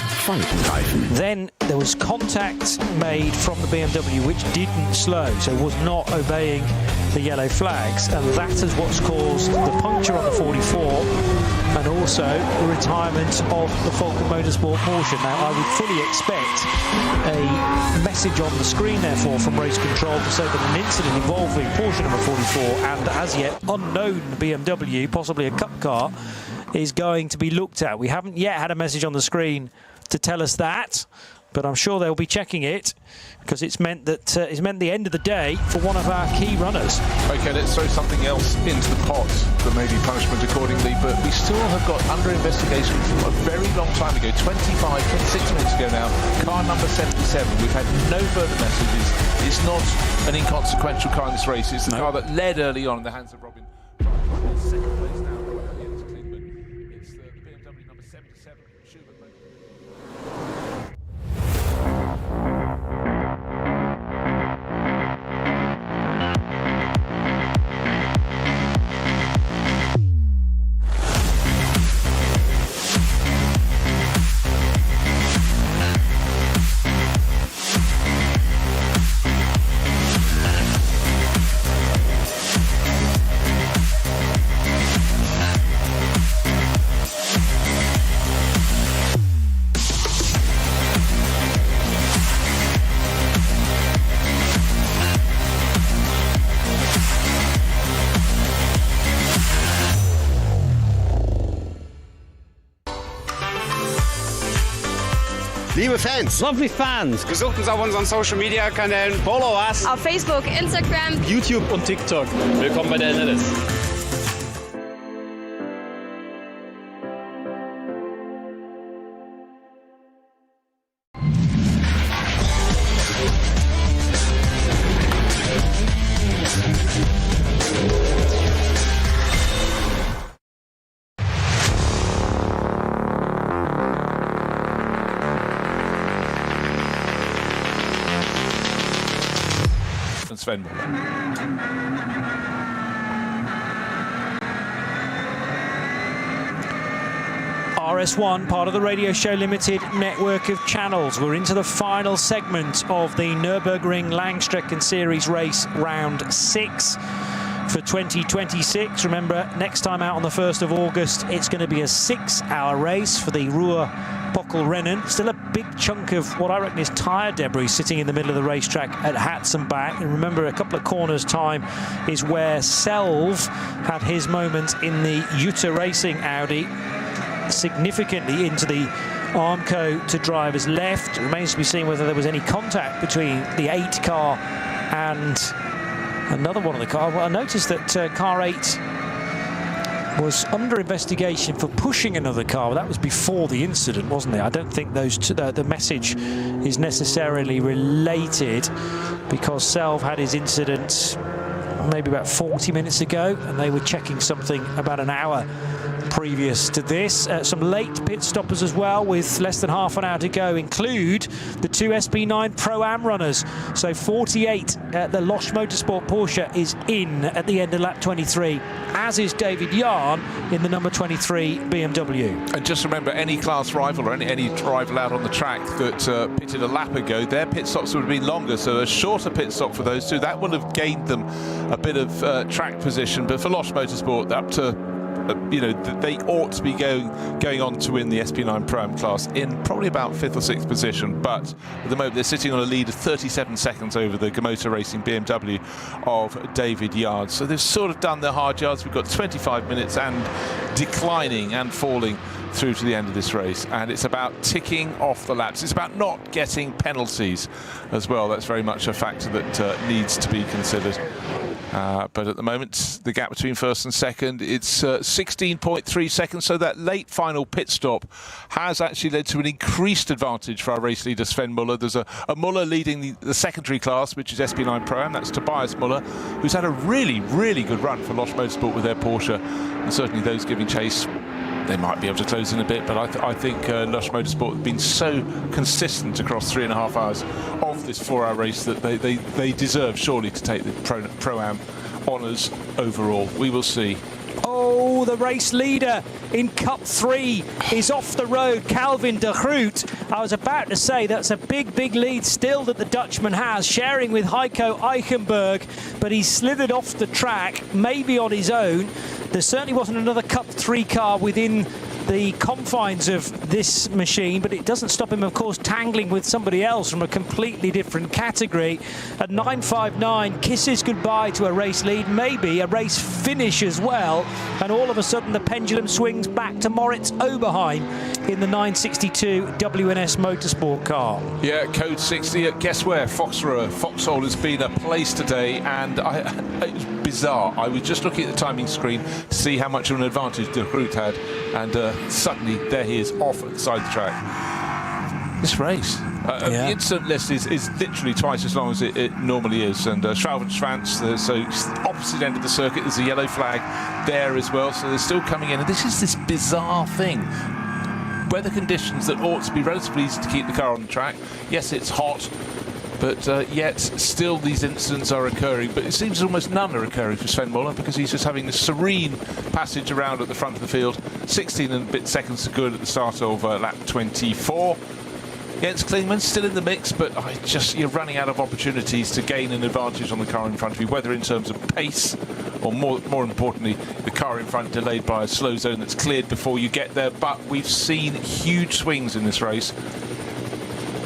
Then there was contact made from the BMW which didn't slow, so was not obeying the yellow flags, and that is what's caused the puncture on the 44 and also the retirement of the Falken Motorsport Porsche. Now I would fully expect a message on the screen therefore from race control to say that an incident involving Porsche number 44 and as yet unknown BMW, possibly a cup car, is going to be looked at. We haven't yet had a message on the screen to tell us that, but I'm sure they'll be checking it because it's meant that it's meant the end of the day for one of our key runners. Okay, let's throw something else into the pot that may be punishment accordingly, but we still have got under investigation from a very long time ago, 26 minutes ago now, car number 77. We've had no further messages. It's not an inconsequential car in this race. It's the car that led early on in the hands of Robin. Second place now, it's Klingman. It's the BMW number 77, Schubert. Liebe Fans, Lovely Fans, besucht uns auf unseren Social Media Kanälen, follow us auf Facebook, Instagram, YouTube und TikTok. Willkommen bei der NLS. Sven. RS1, part of the Radio Show Limited network of channels. We're into the final segment of the Nürburgring Langstrecken-Series race, round 6 for 2026. Remember, next time out on the 1st of August, it's going to be a 6-hour race for the Ruhr Bockelrennen. Still a big chunk of what I reckon is tyre debris sitting in the middle of the racetrack at Hatzenbach. And remember, a couple of corners time is where Selv had his moment in the Jutta Racing Audi, significantly into the Armco to driver's left. It remains to be seen whether there was any contact between the 8 car and another one of the cars. Well, I noticed that car 8 was under investigation for pushing another car. Well, that was before the incident, wasn't it? I don't think those two, the message is necessarily related, because Selv had his incident maybe about 40 minutes ago, and they were checking something about an hour previous to this. Some late pit stoppers as well, with less than half an hour to go, include the 2 SB9 Pro-Am runners. So 48, the Losch Motorsport Porsche is in at the end of lap 23, as is David Jahn in the number 23 BMW. And just remember, any class rival or any rival out on the track that pitted a lap ago, their pit stops would have been longer, so a shorter pit stop for those two. That would have gained them a bit of track position, but for Losch Motorsport, up to they ought to be going on to win the SP9 Pro-Am class in probably about 5th or 6th position, but at the moment they're sitting on a lead of 37 seconds over the Gamoto Racing BMW of David Yard. So they've sort of done their hard yards. We've got 25 minutes and declining and falling through to the end of this race, and it's about ticking off the laps. It's about not getting penalties as well. That's very much a factor that needs to be considered. But at the moment, the gap between first and second, it's 16.3 seconds. So that late final pit stop has actually led to an increased advantage for our race leader, Sven Muller. There's a Muller leading the secondary class, which is SP9 Pro-Am. That's Tobias Muller, who's had a really, really good run for Losch Motorsport with their Porsche. And certainly those giving chase, they might be able to close in a bit, but I think Losch Motorsport have been so consistent across 3.5 hours of this 4-hour race that they deserve surely to take the Pro-Am honours overall. We will see. Oh, the race leader in Cup 3 is off the road, Calvin de Groot. I was about to say that's a big, big lead still that the Dutchman has, sharing with Heiko Eichenberg, but he slithered off the track, maybe on his own. There certainly wasn't another Cup 3 car within the confines of this machine, but it doesn't stop him, of course, tangling with somebody else from a completely different category. At 9.59, kisses goodbye to a race lead, maybe a race finish as well, and all of a sudden the pendulum swings back to Moritz Oberheim in the 962 WNS Motorsport car. Yeah, code 60. Guess where? Foxhole has been a place today, and it was bizarre. I was just looking at the timing screen to see how much of an advantage de Groot had, and suddenly there he is off at the side of the track. This race, the incident list is literally twice as long as it normally is, and Schravensschwanz, so opposite end of the circuit, there's a yellow flag there as well, so they're still coming in, and this is this bizarre thing. Weather conditions that ought to be relatively easy to keep the car on the track. Yes, it's hot, but yet still these incidents are occurring. But it seems almost none are occurring for Sven Muller, because he's just having this serene passage around at the front of the field. 16 and a bit seconds to good at the start of lap 24. Jens Klingmann still in the mix, but you're running out of opportunities to gain an advantage on the car in front of you, whether in terms of pace or more importantly, the car in front delayed by a slow zone that's cleared before you get there. But we've seen huge swings in this race.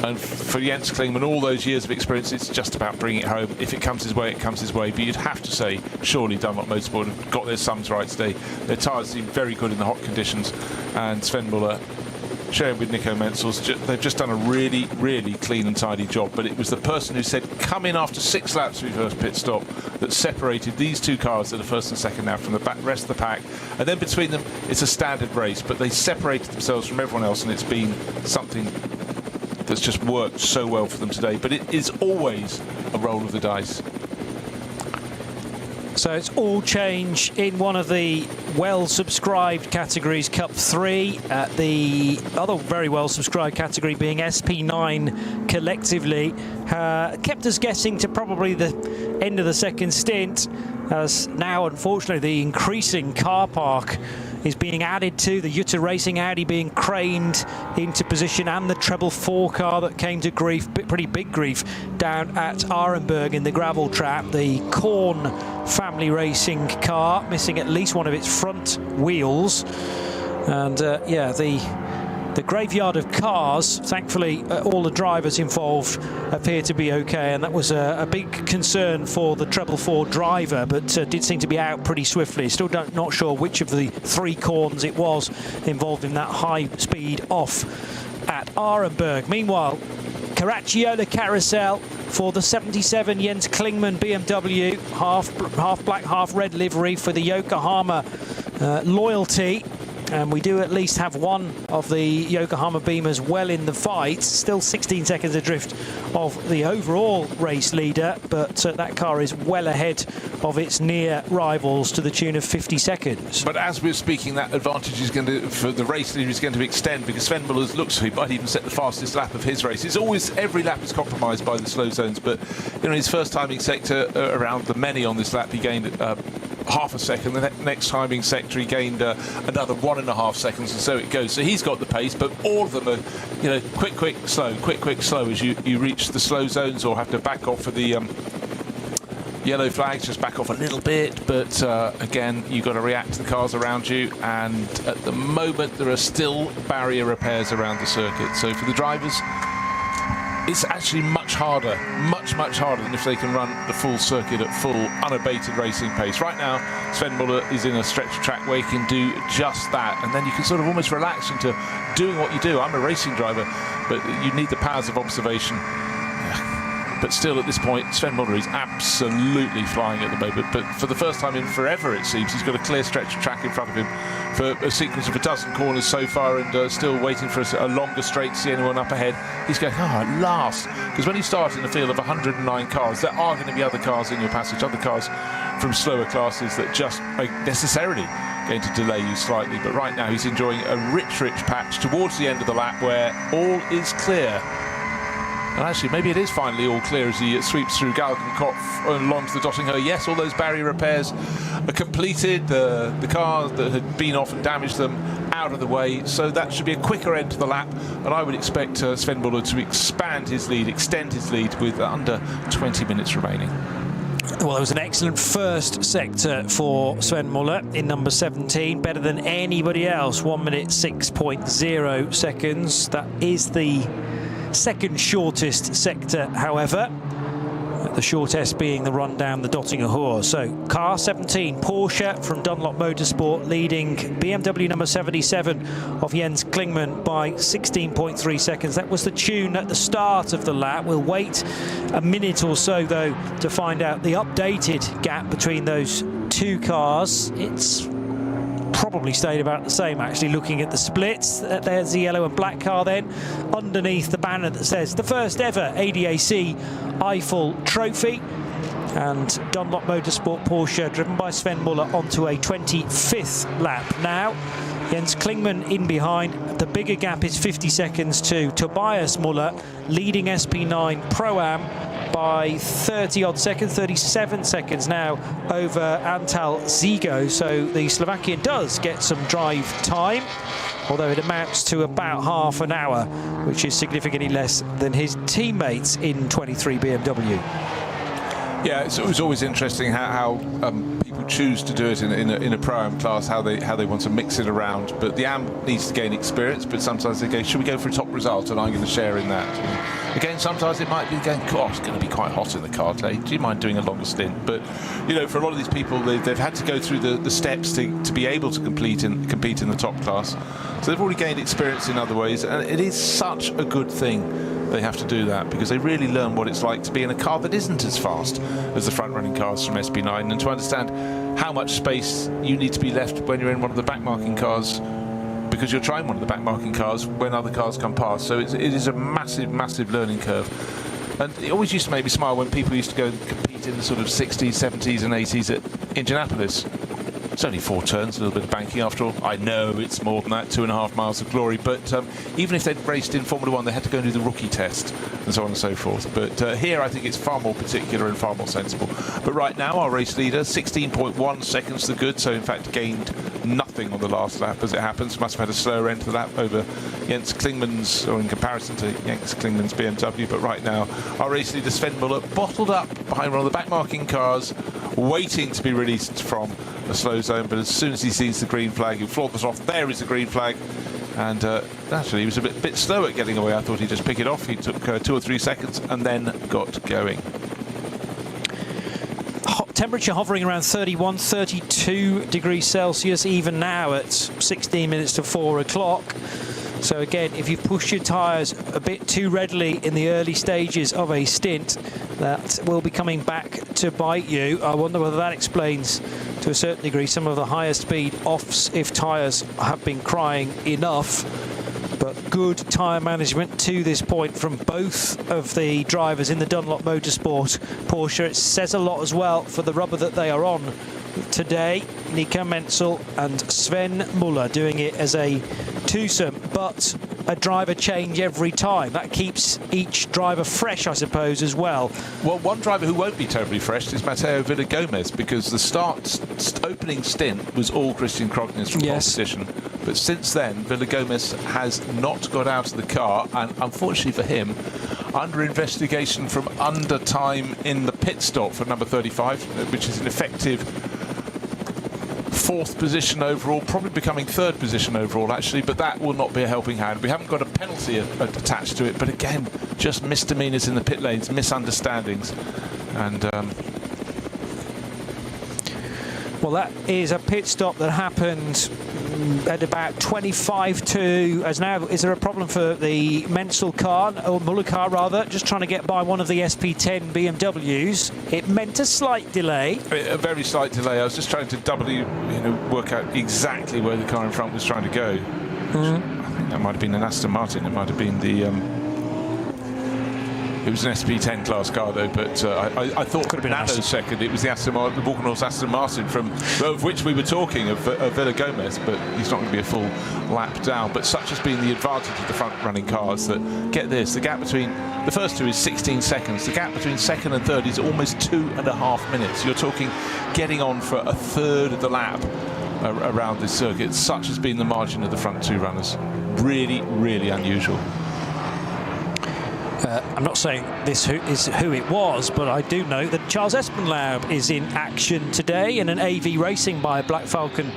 And for Jens Klingmann, all those years of experience, it's just about bringing it home. If it comes his way, it comes his way. But you'd have to say, surely Dunlop Motorsport have got their sums right today. Their tyres seem very good in the hot conditions. And Sven Muller, sharing with Nico Menzel's, they've just done a really, really clean and tidy job. But it was the person who said, come in after 6 laps of your first pit stop, that separated these two cars that are first and second now from the rest of the pack. And then between them, it's a standard race. But they separated themselves from everyone else, and it's been something that's just worked so well for them today. But it is always a roll of the dice. So it's all change in one of the well-subscribed categories, Cup 3. The other very well-subscribed category being SP9 collectively. Kept us guessing to probably the end of the second stint, as now, unfortunately, the increasing car park is being added to, the Jutta Racing Audi being craned into position, and the treble 4 car that came to grief, pretty big grief, down at Arenberg in the gravel trap. The Korn family racing car missing at least one of its front wheels. And yeah, the graveyard of cars, thankfully all the drivers involved appear to be okay, and that was a big concern for the treble 4 driver, but did seem to be out pretty swiftly. Still not sure which of the 3 corns it was involved in that high speed off at Arenberg. Meanwhile, Caracciolo Carousel for the 77 Jens Klingmann BMW, half black, half red livery for the Yokohama loyalty. And we do at least have one of the Yokohama Beamers well in the fight. Still 16 seconds adrift of the overall race leader, but that car is well ahead of its near rivals to the tune of 50 seconds. But as we're speaking, that advantage is going to, for the race leader, is going to extend, because Sven Muller looks like he might even set the fastest lap of his race. It's always, every lap is compromised by the slow zones, but in his first timing sector around the many on this lap, he gained half a second. The next timing sector he gained another 1.5 seconds, and so it goes. So he's got the pace, but all of them are, you know, quick, slow as you reach the slow zones, or have to back off for the Yellow flags, just back off a little bit, but again, you've got to react to the cars around you, and at the moment there are still barrier repairs around the circuit. So for the drivers, it's actually much harder than if they can run the full circuit at full, unabated racing pace. Right now, Sven Muller is in a stretch of track where he can do just that, and then you can sort of almost relax into doing what you do. I'm a racing driver, but you need the powers of observation. But still, at this point, Sven Muller is absolutely flying at the moment. But for the first time in forever, it seems, he's got a clear stretch of track in front of him for a sequence of a dozen corners so far, and still waiting for a longer straight to see anyone up ahead. He's going, at last. Because when you start in a field of 109 cars, there are going to be other cars in your passage, other cars from slower classes that just are necessarily going to delay you slightly. But right now, he's enjoying a rich patch towards the end of the lap where all is clear. And actually, maybe it is finally all clear as he sweeps through Galgenkopf along to the Dottingher. Yes, all those barrier repairs are completed. The cars that had been off and damaged them out of the way. So that should be a quicker end to the lap. And I would expect Sven Muller to expand his lead, extend his lead with under 20 minutes remaining. Well, it was an excellent first sector for Sven Muller in number 17, better than anybody else, 1 minute 6.0 seconds. That is the second shortest sector, however, the shortest being the run down the Dottinger Hoor. So car 17, Porsche from Dunlop Motorsport, leading BMW number 77 of Jens Klingmann by 16.3 seconds. That was the tune at the start of the lap. We'll wait a minute or so, though, to find out the updated gap between those two cars. It's probably stayed about the same, actually, looking at the splits. There's the yellow and black car then, underneath the banner that says the first ever ADAC Eifel trophy. And Dunlop Motorsport Porsche, driven by Sven Muller, onto a 25th lap now. Jens Klingmann in behind. The bigger gap is 50 seconds to Tobias Muller, leading SP9 Pro-Am by 30-odd seconds, 37 seconds now over Antal Zigo. So the Slovakian does get some drive time, although it amounts to about half an hour, which is significantly less than his teammates in 23 BMW. Yeah, it was always interesting how people choose to do it in a Pro-Am class, how they want to mix it around. But the AM needs to gain experience, but sometimes they go, should we go for a top result? And I'm going to share in that. And again, sometimes it might be going, God, it's going to be quite hot in the car today. Do you mind doing a longer stint? But, you know, for a lot of these people, they've had to go through the steps to be able to compete in the top class. So they've already gained experience in other ways. And it is such a good thing they have to do that, because they really learn what it's like to be in a car that isn't as fast as the front-running cars from SP9, and to understand how much space you need to be left when you're in one of the back-marking cars, because you're trying one of the back-marking cars when other cars come past. So it is a massive learning curve. And it always used to make me smile when people used to go and compete in the sort of 60s, 70s and 80s at Indianapolis. It's only 4 turns, a little bit of banking after all. I know it's more than that, 2.5 miles of glory. But even if they'd raced in Formula 1, they had to go and do the rookie test and so on and so forth. But here, I think it's far more particular and far more sensible. But right now, our race leader, 16.1 seconds to good. So, in fact, gained nothing on the last lap as it happens. Must have had a slower end to the lap over Jens Klingmann's, or in comparison to Jens Klingmann's BMW. But right now, our race leader, Sven Muller, bottled up behind one of the back-marking cars, waiting to be released from a slow zone. But as soon as he sees the green flag, he flaunts off. There is the green flag. And naturally, he was a bit slow at getting away. I thought he'd just pick it off. He took 2 or 3 seconds and then got going. Temperature hovering around 31, 32 degrees Celsius, even now at 16 minutes to 4 o'clock. So again, if you push your tyres a bit too readily in the early stages of a stint, that will be coming back to bite you. I wonder whether that explains, to a certain degree, some of the higher speed offs if tyres have been crying enough. But good tyre management to this point from both of the drivers in the Dunlop Motorsport Porsche. It says a lot as well for the rubber that they are on today. Nico Menzel and Sven Muller doing it as a twosome, but a driver change every time. That keeps each driver fresh, I suppose, as well. Well, one driver who won't be terribly fresh is Mateo Villagomez, because the opening stint was all Christian Krognes from pole position. But since then, Villagomez has not got out of the car, and unfortunately for him, under investigation from under time in the pit stop for number 35, which is an effective 4th position overall, probably becoming 3rd position overall actually, but that will not be a helping hand. We haven't got a penalty attached to it, but again, just misdemeanors in the pit lanes, misunderstandings, and well, that is a pit stop that happened at about 25 to, as now, is there a problem for the Menzel car, or Muller car rather, just trying to get by one of the SP10 BMWs. It meant a slight delay. A very slight delay. I was just trying to work out exactly where the car in front was trying to go. I think that might have been an Aston Martin. It might have been the it was an SP10 class car though, but I thought for a nanosecond it was the Walkenhorst Aston Martin of which we were talking of Villa Gomez, but he's not going to be a full lap down. But such has been the advantage of the front-running cars that, get this, the gap between the first two is 16 seconds. The gap between 2nd and 3rd is almost 2.5 minutes. You're talking getting on for a 1/3 of the lap around this circuit. Such has been the margin of the front two runners. Really, really unusual. I'm not saying this is who it was, but I do know that Charles Espenlaub is in action today in an AV racing by a Black Falcon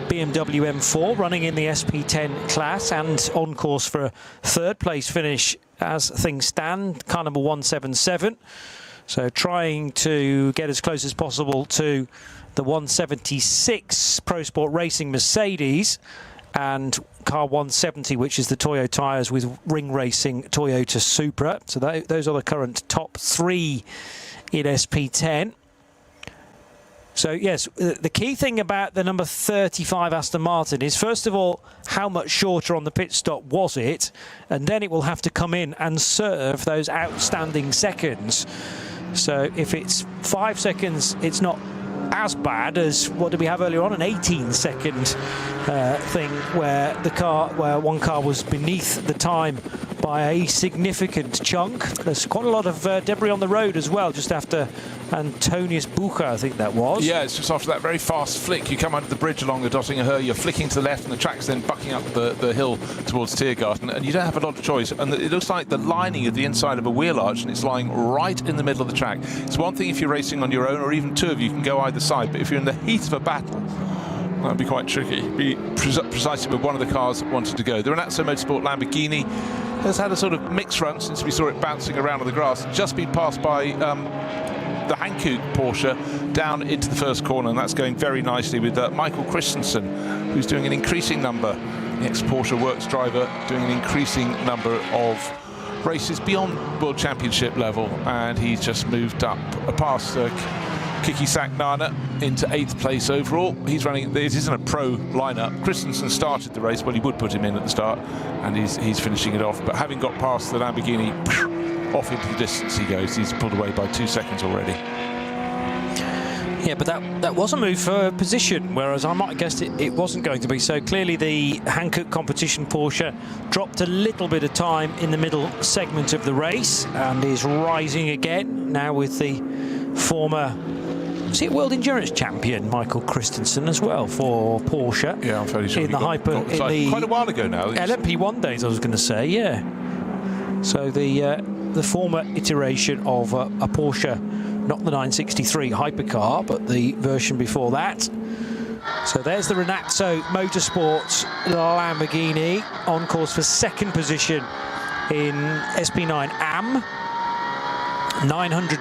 BMW M4 running in the SP10 class and on course for a 3rd place finish as things stand, car number 177. So trying to get as close as possible to the 176 Pro Sport Racing Mercedes and car 170, which is the Toyo tyres with Ring Racing Toyota Supra. So those are the current top 3 in SP10. So yes, the key thing about the number 35 Aston Martin is, first of all, how much shorter on the pit stop was it, and then it will have to come in and serve those outstanding seconds. So if it's 5 seconds, it's not as bad as what did we have earlier on, an 18-second thing where one car was beneath the time by a significant chunk. There's quite a lot of debris on the road as well, just after Antonius Bucher, I think that was. Yeah, it's just after that very fast flick. You come under the bridge along the Dottinger, you're flicking to the left, and the track's then bucking up the hill towards Tiergarten, and you don't have a lot of choice. And it looks like the lining of the inside of a wheel arch, and it's lying right in the middle of the track. It's one thing if you're racing on your own, or even two of you can go either side, but if you're in the heat of a battle, that would be quite tricky. Be precisely where one of the cars wanted to go. The Renazzo Motorsport Lamborghini has had a sort of mixed run since we saw it bouncing around on the grass. Just been passed by the Hankook Porsche down into the first corner, and that's going very nicely with Michael Christensen, who's doing an increasing number, the ex-Porsche works driver, doing an increasing number of races beyond World Championship level, and he's just moved up past Kiki Saknana into 8th place overall. He's running, it isn't a pro lineup. Christensen started the race, well, he would put him in at the start, and he's finishing it off. But having got past the Lamborghini, off into the distance he goes. He's pulled away by 2 seconds already. Yeah, but that was a move for position, whereas I might have guessed it wasn't going to be. So clearly the Hankook competition Porsche dropped a little bit of time in the middle segment of the race and is rising again now with the former World Endurance Champion Michael Christensen as well for Porsche. Yeah, I'm fairly sure. In the quite a while ago now. LMP1 days, I was going to say, yeah. So the former iteration of a Porsche, not the 963 hypercar, but the version before that. So there's the Renazzo Motorsports Lamborghini on course for 2nd position in SP9 AM. 900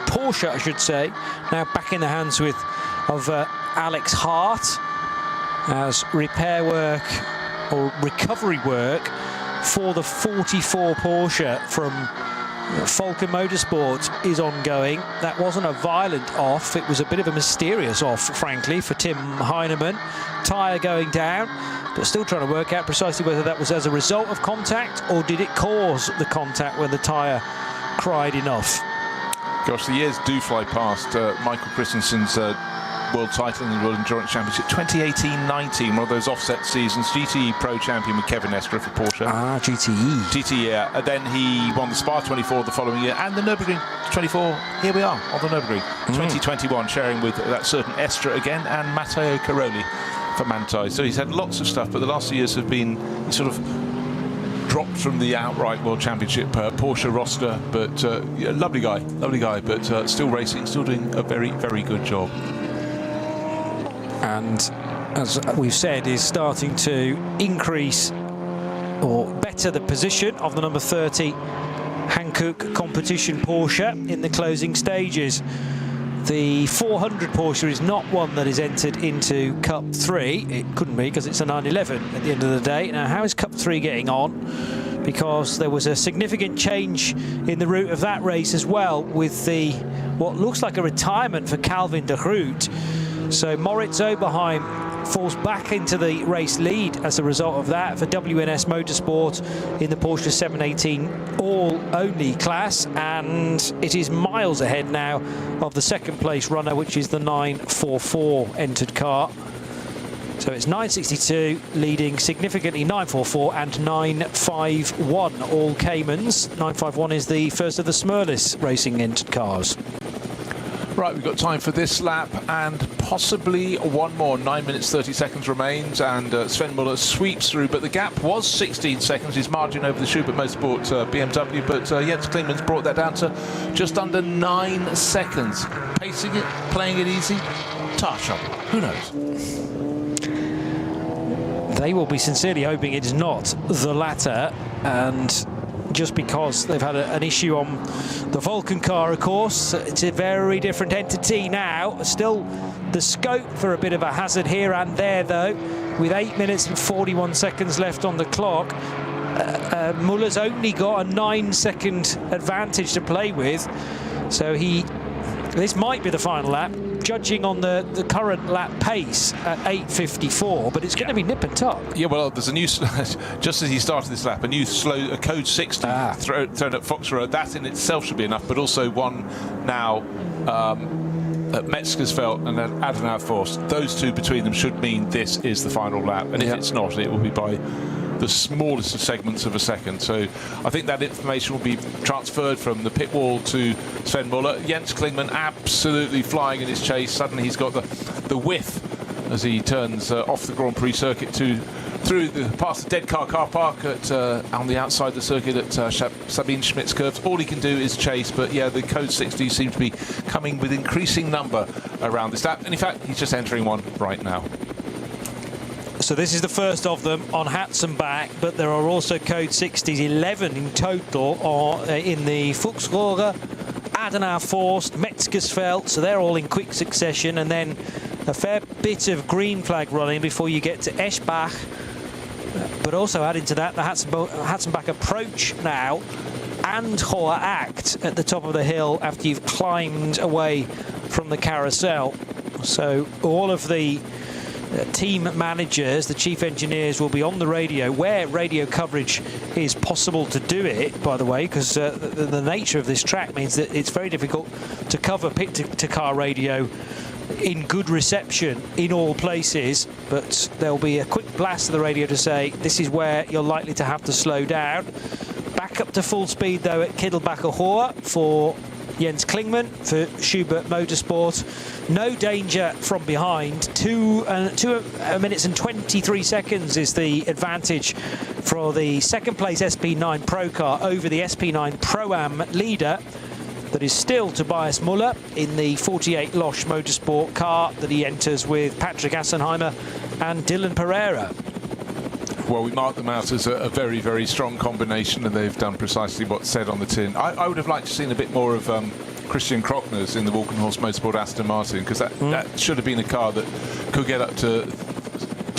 Porsche, I should say, now back in the hands of Alex Hart, as repair work or recovery work for the 44 Porsche from Falcon Motorsport is ongoing. That wasn't a violent off, it was a bit of a mysterious off, frankly, for Tim Heinemann. Tyre going down, but still trying to work out precisely whether that was as a result of contact or did it cause the contact when the tyre cried enough. Gosh, the years do fly past. Michael Christensen's world title in the World Endurance Championship 2018-19, one of those offset seasons. GTE Pro Champion with Kevin Estre for Porsche. Ah, GTE. GTE, yeah. And then he won the Spa 24 the following year, and the Nürburgring 24. Here we are on the Nürburgring 2021, sharing with that certain Estre again and Matteo Caroli for Manthey. So he's had lots of stuff, but the last few years have been sort of dropped from the outright World Championship Porsche roster, but yeah, lovely guy, but still racing, still doing a very, very good job. And as we've said, is starting to increase or better the position of the number 30 Hankook competition Porsche in the closing stages. The 400 Porsche is not one that is entered into Cup 3. It couldn't be because it's a 911 at the end of the day. Now, how is Cup 3 getting on? Because there was a significant change in the route of that race as well, with the what looks like a retirement for Calvin de Groot. So Moritz Oberheim falls back into the race lead as a result of that for WNS Motorsport in the Porsche 718 all-only class, and it is miles ahead now of the second place runner, which is the 944 entered car. So it's 962 leading significantly 944 and 951, all Caymans. 951 is the first of the Smurlis Racing entered cars. Right, we've got time for this lap and possibly one more. 9 minutes 30 seconds remains, and Sven Muller sweeps through, but the gap was 16 seconds, his margin over the Schubert Motorsport BMW, but Jens Klingmann's brought that down to just under 9 seconds. Pacing it, playing it easy, tire trouble, who knows? They will be sincerely hoping it is not the latter, and just because they've had an issue on the Vulcan car, of course. It's a very different entity now. Still the scope for a bit of a hazard here and there, though, with 8 minutes and 41 seconds left on the clock. Muller's only got a 9-second advantage to play with, so this might be the final lap, judging on the current lap pace at 8:54, but it's going to be nip and tuck. Yeah, well, there's a new, just as he started this lap, a new a code 60 thrown at Fox Road. That in itself should be enough, but also one now at Metzgersfeld and then Adenauer Forst. Those two between them should mean this is the final lap, and if it's not, it will be by the smallest of segments of a second. So I think that information will be transferred from the pit wall to Sven Muller. Jens Klingmann absolutely flying in his chase. Suddenly he's got the whiff as he turns off the Grand Prix circuit past the dead car park at on the outside of the circuit at Sabine Schmidt's curves. All he can do is chase, but yeah, the code 60 seems to be coming with increasing number around this lap, and in fact he's just entering one right now. So this is the first of them on Hatzenbach, but there are also code 60s, 11 in total, in the Fuchsrohre, Adenauer Forst, Metzgersfeld, so they're all in quick succession, and then a fair bit of green flag running before you get to Eschbach. But also adding to that, the Hatzenbach approach now, and Hoher Act at the top of the hill after you've climbed away from the carousel. So all of the team managers, the chief engineers, will be on the radio, where radio coverage is possible to do it, by the way, because the nature of this track means that it's very difficult to cover pit-to-car radio in good reception in all places, but there'll be a quick blast of the radio to say this is where you're likely to have to slow down. Back up to full speed, though, at Kittelbacher Hohe for Jens Klingmann for Schubert Motorsport. No danger from behind. 2 minutes and 23 seconds is the advantage for the second place SP9 Pro car over the SP9 Pro-Am leader. That is still Tobias Muller in the 48 Losch Motorsport car that he enters with Patrick Assenheimer and Dylan Pereira. Well, we mark them out as a very, very strong combination, and they've done precisely what's said on the tin. I would have liked to have seen a bit more of Christian Krockner's in the Walkenhorst Motorsport Aston Martin, because that should have been a car that could get up to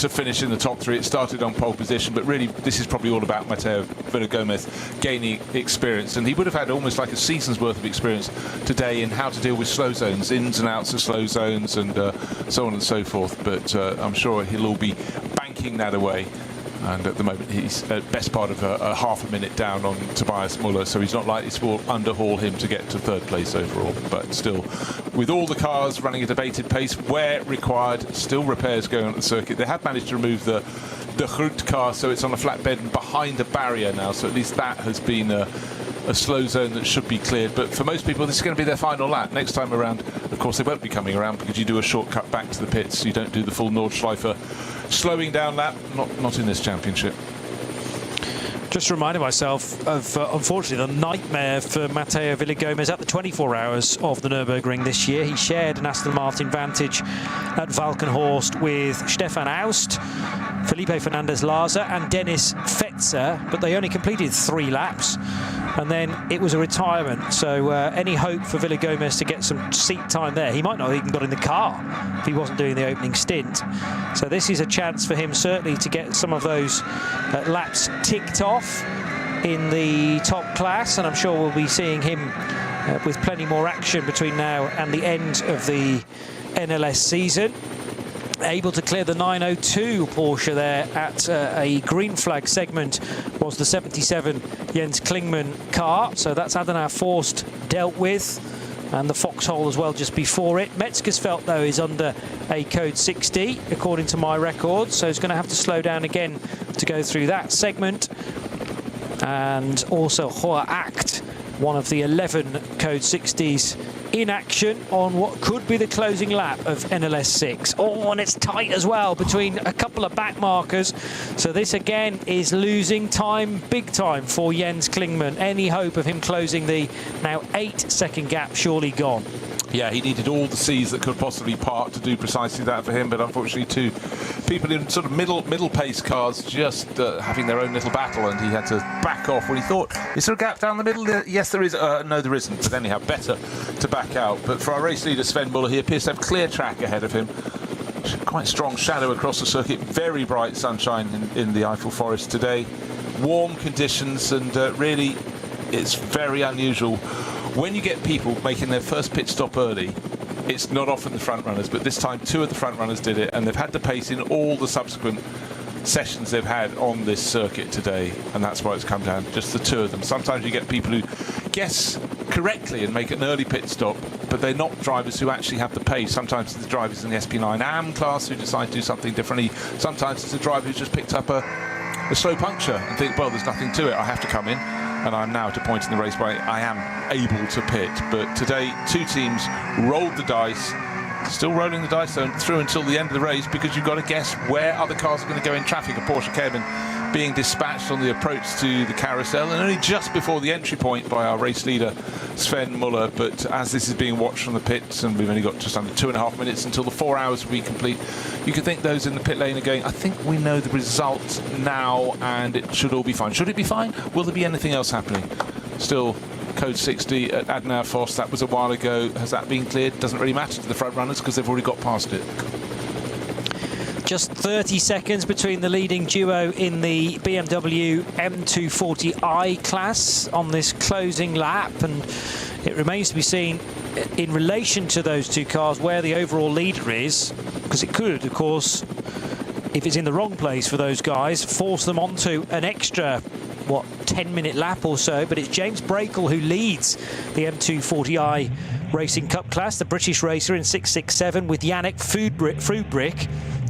finish in the top 3. It started on pole position, but really this is probably all about Mateo Villagomez gaining experience, and he would have had almost like a season's worth of experience today in how to deal with slow zones, ins and outs of slow zones, and so on and so forth. But I'm sure he'll all be banking that away. And at the moment he's at best part of a half a minute down on Tobias Muller, so he's not likely to underhaul him to get to third place overall. But still, with all the cars running at a bated pace where required, still repairs going on at the circuit. They have managed to remove the Groot car, so it's on a flatbed and behind a barrier now, so at least that has been a slow zone that should be cleared. But for most people this is going to be their final lap. Next time around, of course, they won't be coming around because you do a shortcut back to the pits. You don't do the full Nordschleife slowing down lap, not in this championship. Just reminded myself of, unfortunately, the nightmare for Matteo Villagomez at the 24 hours of the Nürburgring this year. He shared an Aston Martin Vantage at Valkenhorst with Stefan Aust, Felipe Fernandez-Laza and Dennis Fetzer, but they only completed 3 laps. And then it was a retirement, so any hope for Villagomez to get some seat time there? He might not have even got in the car if he wasn't doing the opening stint. So this is a chance for him certainly to get some of those laps ticked off in the top class, and I'm sure we'll be seeing him with plenty more action between now and the end of the NLS season. Able to clear the 902 Porsche there at a green flag segment was the 77 Jens Klingmann car. So that's Adana Forst dealt with, and the Foxhole as well just before it. Metzgersfeld, though, is under a code 60 according to my record, so he's going to have to slow down again to go through that segment. And also Hoher Acht, one of the 11 code 60s in action on what could be the closing lap of NLS 6. Oh, and it's tight as well between a couple of back markers. So this again is losing time, big time for Jens Klingmann. Any hope of him closing the now 8-second gap surely gone. Yeah, he needed all the C's that could possibly part to do precisely that for him, but unfortunately 2 people in sort of middle pace cars just having their own little battle, and he had to back off when he thought, is there a gap down the middle? Yes, there is. No, there isn't, but anyhow, better to back out. But for our race leader, Sven Muller, he appears to have clear track ahead of him. Quite strong shadow across the circuit, very bright sunshine in the Eifel Forest today. Warm conditions, and really, it's very unusual. When you get people making their first pit stop early, it's not often the front runners, but this time 2 of the front runners did it, and they've had the pace in all the subsequent sessions they've had on this circuit today, and that's why it's come down, just the 2 of them. Sometimes you get people who guess correctly and make an early pit stop, but they're not drivers who actually have the pace. Sometimes it's the drivers in the SP9 AM class who decide to do something differently. Sometimes it's a driver who's just picked up a slow puncture and think, well, there's nothing to it, I have to come in. And I'm now at a point in the race where I am able to pit. But today, 2 teams rolled the dice, still rolling the dice through until the end of the race, because you've got to guess where other cars are going to go in traffic. A Porsche Cayman being dispatched on the approach to the carousel, and only just before the entry point by our race leader, Sven Muller. But as this is being watched from the pits, and we've only got just under 2.5 minutes until the 4 hours will be complete, you can think those in the pit lane are going, I think we know the result now, and it should all be fine. Should it be fine? Will there be anything else happening? Still code 60 at Adana Forst, that was a while ago. Has that been cleared? Doesn't really matter to the front runners because they've already got past it. Just 30 seconds between the leading duo in the BMW M240i class on this closing lap, and it remains to be seen in relation to those 2 cars where the overall leader is, because it could, of course, if it's in the wrong place for those guys, force them onto an extra 10-minute lap or so. But it's James Brakel who leads the M240i Racing Cup class, the British racer in 667, with Yannick Fubrick,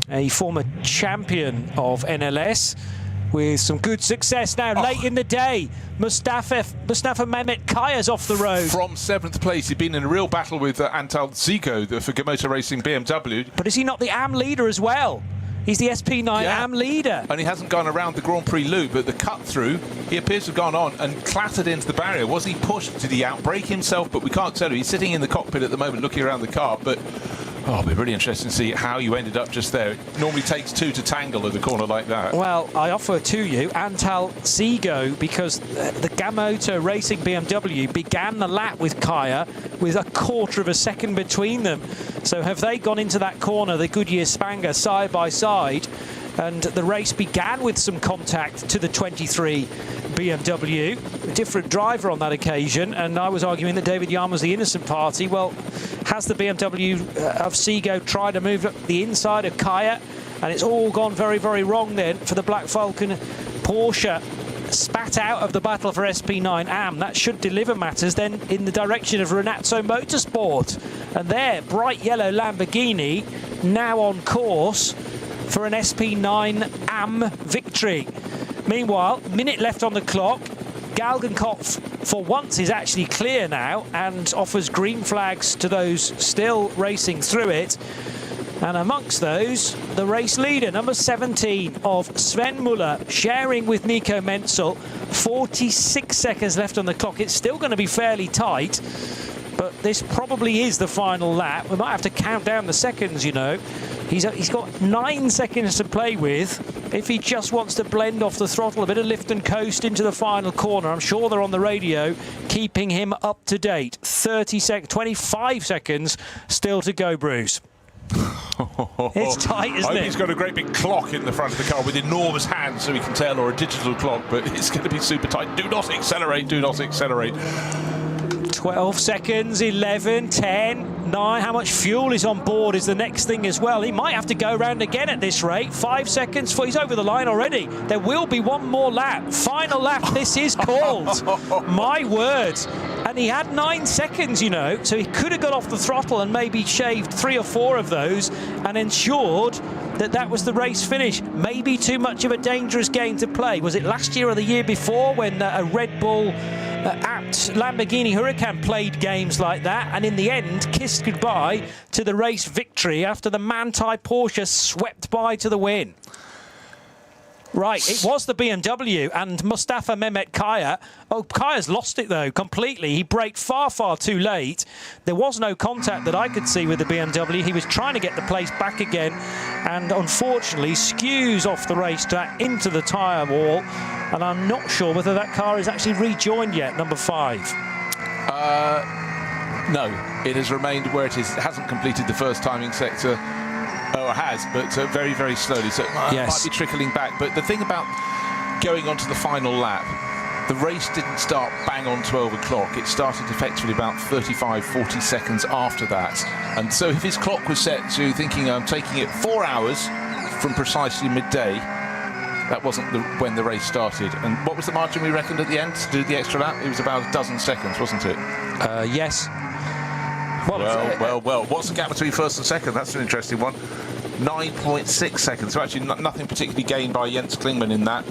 a former champion of NLS, with some good success now. Late in the day, Mustafa Mehmet Kaya's off the road. From 7th place, he'd been in a real battle with Untitled Chapter for Gamoto Racing BMW. But is he not the AM leader as well? He's the SP9 AM leader. And he hasn't gone around the Grand Prix loop, but the cut through, he appears to have gone on and clattered into the barrier. Was he pushed? Did he outbrake himself? But we can't tell. He's sitting in the cockpit at the moment looking around the car, but it'll be really interesting to see how you ended up just there. It normally takes 2 to tangle at a corner like that. Well, I offer to you Antal Zigo, because the Gamoto Racing BMW began the lap with Kaya with 1/4 of a second between them. So have they gone into that corner, the Goodyear Spanger, side by side, and the race began with some contact to the 23 BMW. A different driver on that occasion, and I was arguing that David Yarn was the innocent party. Well, has the BMW of Seago tried to move up the inside of Kaya, and it's all gone very, very wrong then for the Black Falcon Porsche. Spat out of the battle for SP9 AM. That should deliver matters then in the direction of Renazzo Motorsport. And there, bright yellow Lamborghini now on course for an SP9 AM victory. Meanwhile, minute left on the clock. Galgenkopf, for once, is actually clear now and offers green flags to those still racing through it. And amongst those, the race leader, number 17 of Sven Muller, sharing with Nico Menzel. 46 seconds left on the clock. It's still going to be fairly tight, but this probably is the final lap. We might have to count down the seconds, you know. He's got 9 seconds to play with. If he just wants to blend off the throttle, a bit of lift and coast into the final corner. I'm sure they're on the radio keeping him up to date. 25 seconds still to go, Bruce. It's tight, isn't it? He's got a great big clock in the front of the car with enormous hands so he can tell, or a digital clock, but it's going to be super tight. Do not accelerate, do not accelerate. 12 seconds, 11, 10, 9. How much fuel is on board is the next thing as well. He might have to go round again at this rate. 5 seconds, he's over the line already. There will be one more lap. Final lap, this is called. My word. And he had 9 seconds, you know, so he could have got off the throttle and maybe shaved 3 or 4 of those and ensured that was the race finish. Maybe too much of a dangerous game to play. Was it last year or the year before when a Red Bull apt Lamborghini Huracan played games like that and in the end kissed goodbye to the race victory after the Manthey Porsche swept by to the win? Right, it was the BMW and Mustafa Mehmet Kaya. Oh, Kaya's lost it, though, completely. He braked far, far too late. There was no contact that I could see with the BMW. He was trying to get the place back again and, unfortunately, skews off the racetrack into the tyre wall. And I'm not sure whether that car is actually rejoined yet, number 5. No, it has remained where it is. It hasn't completed the first timing sector. Oh, it has, but very, very slowly. So it might be trickling back. But the thing about going on to the final lap, the race didn't start bang on 12 o'clock. It started effectively about 35, 40 seconds after that. And so if his clock was set to thinking I'm taking it 4 hours from precisely midday, that wasn't when the race started. And what was the margin we reckoned at the end to do the extra lap? It was about a dozen seconds, wasn't it? Yes. Well, what's the gap between first and second? That's an interesting one. 9.6 seconds. So actually nothing particularly gained by Jens Klingmann in that.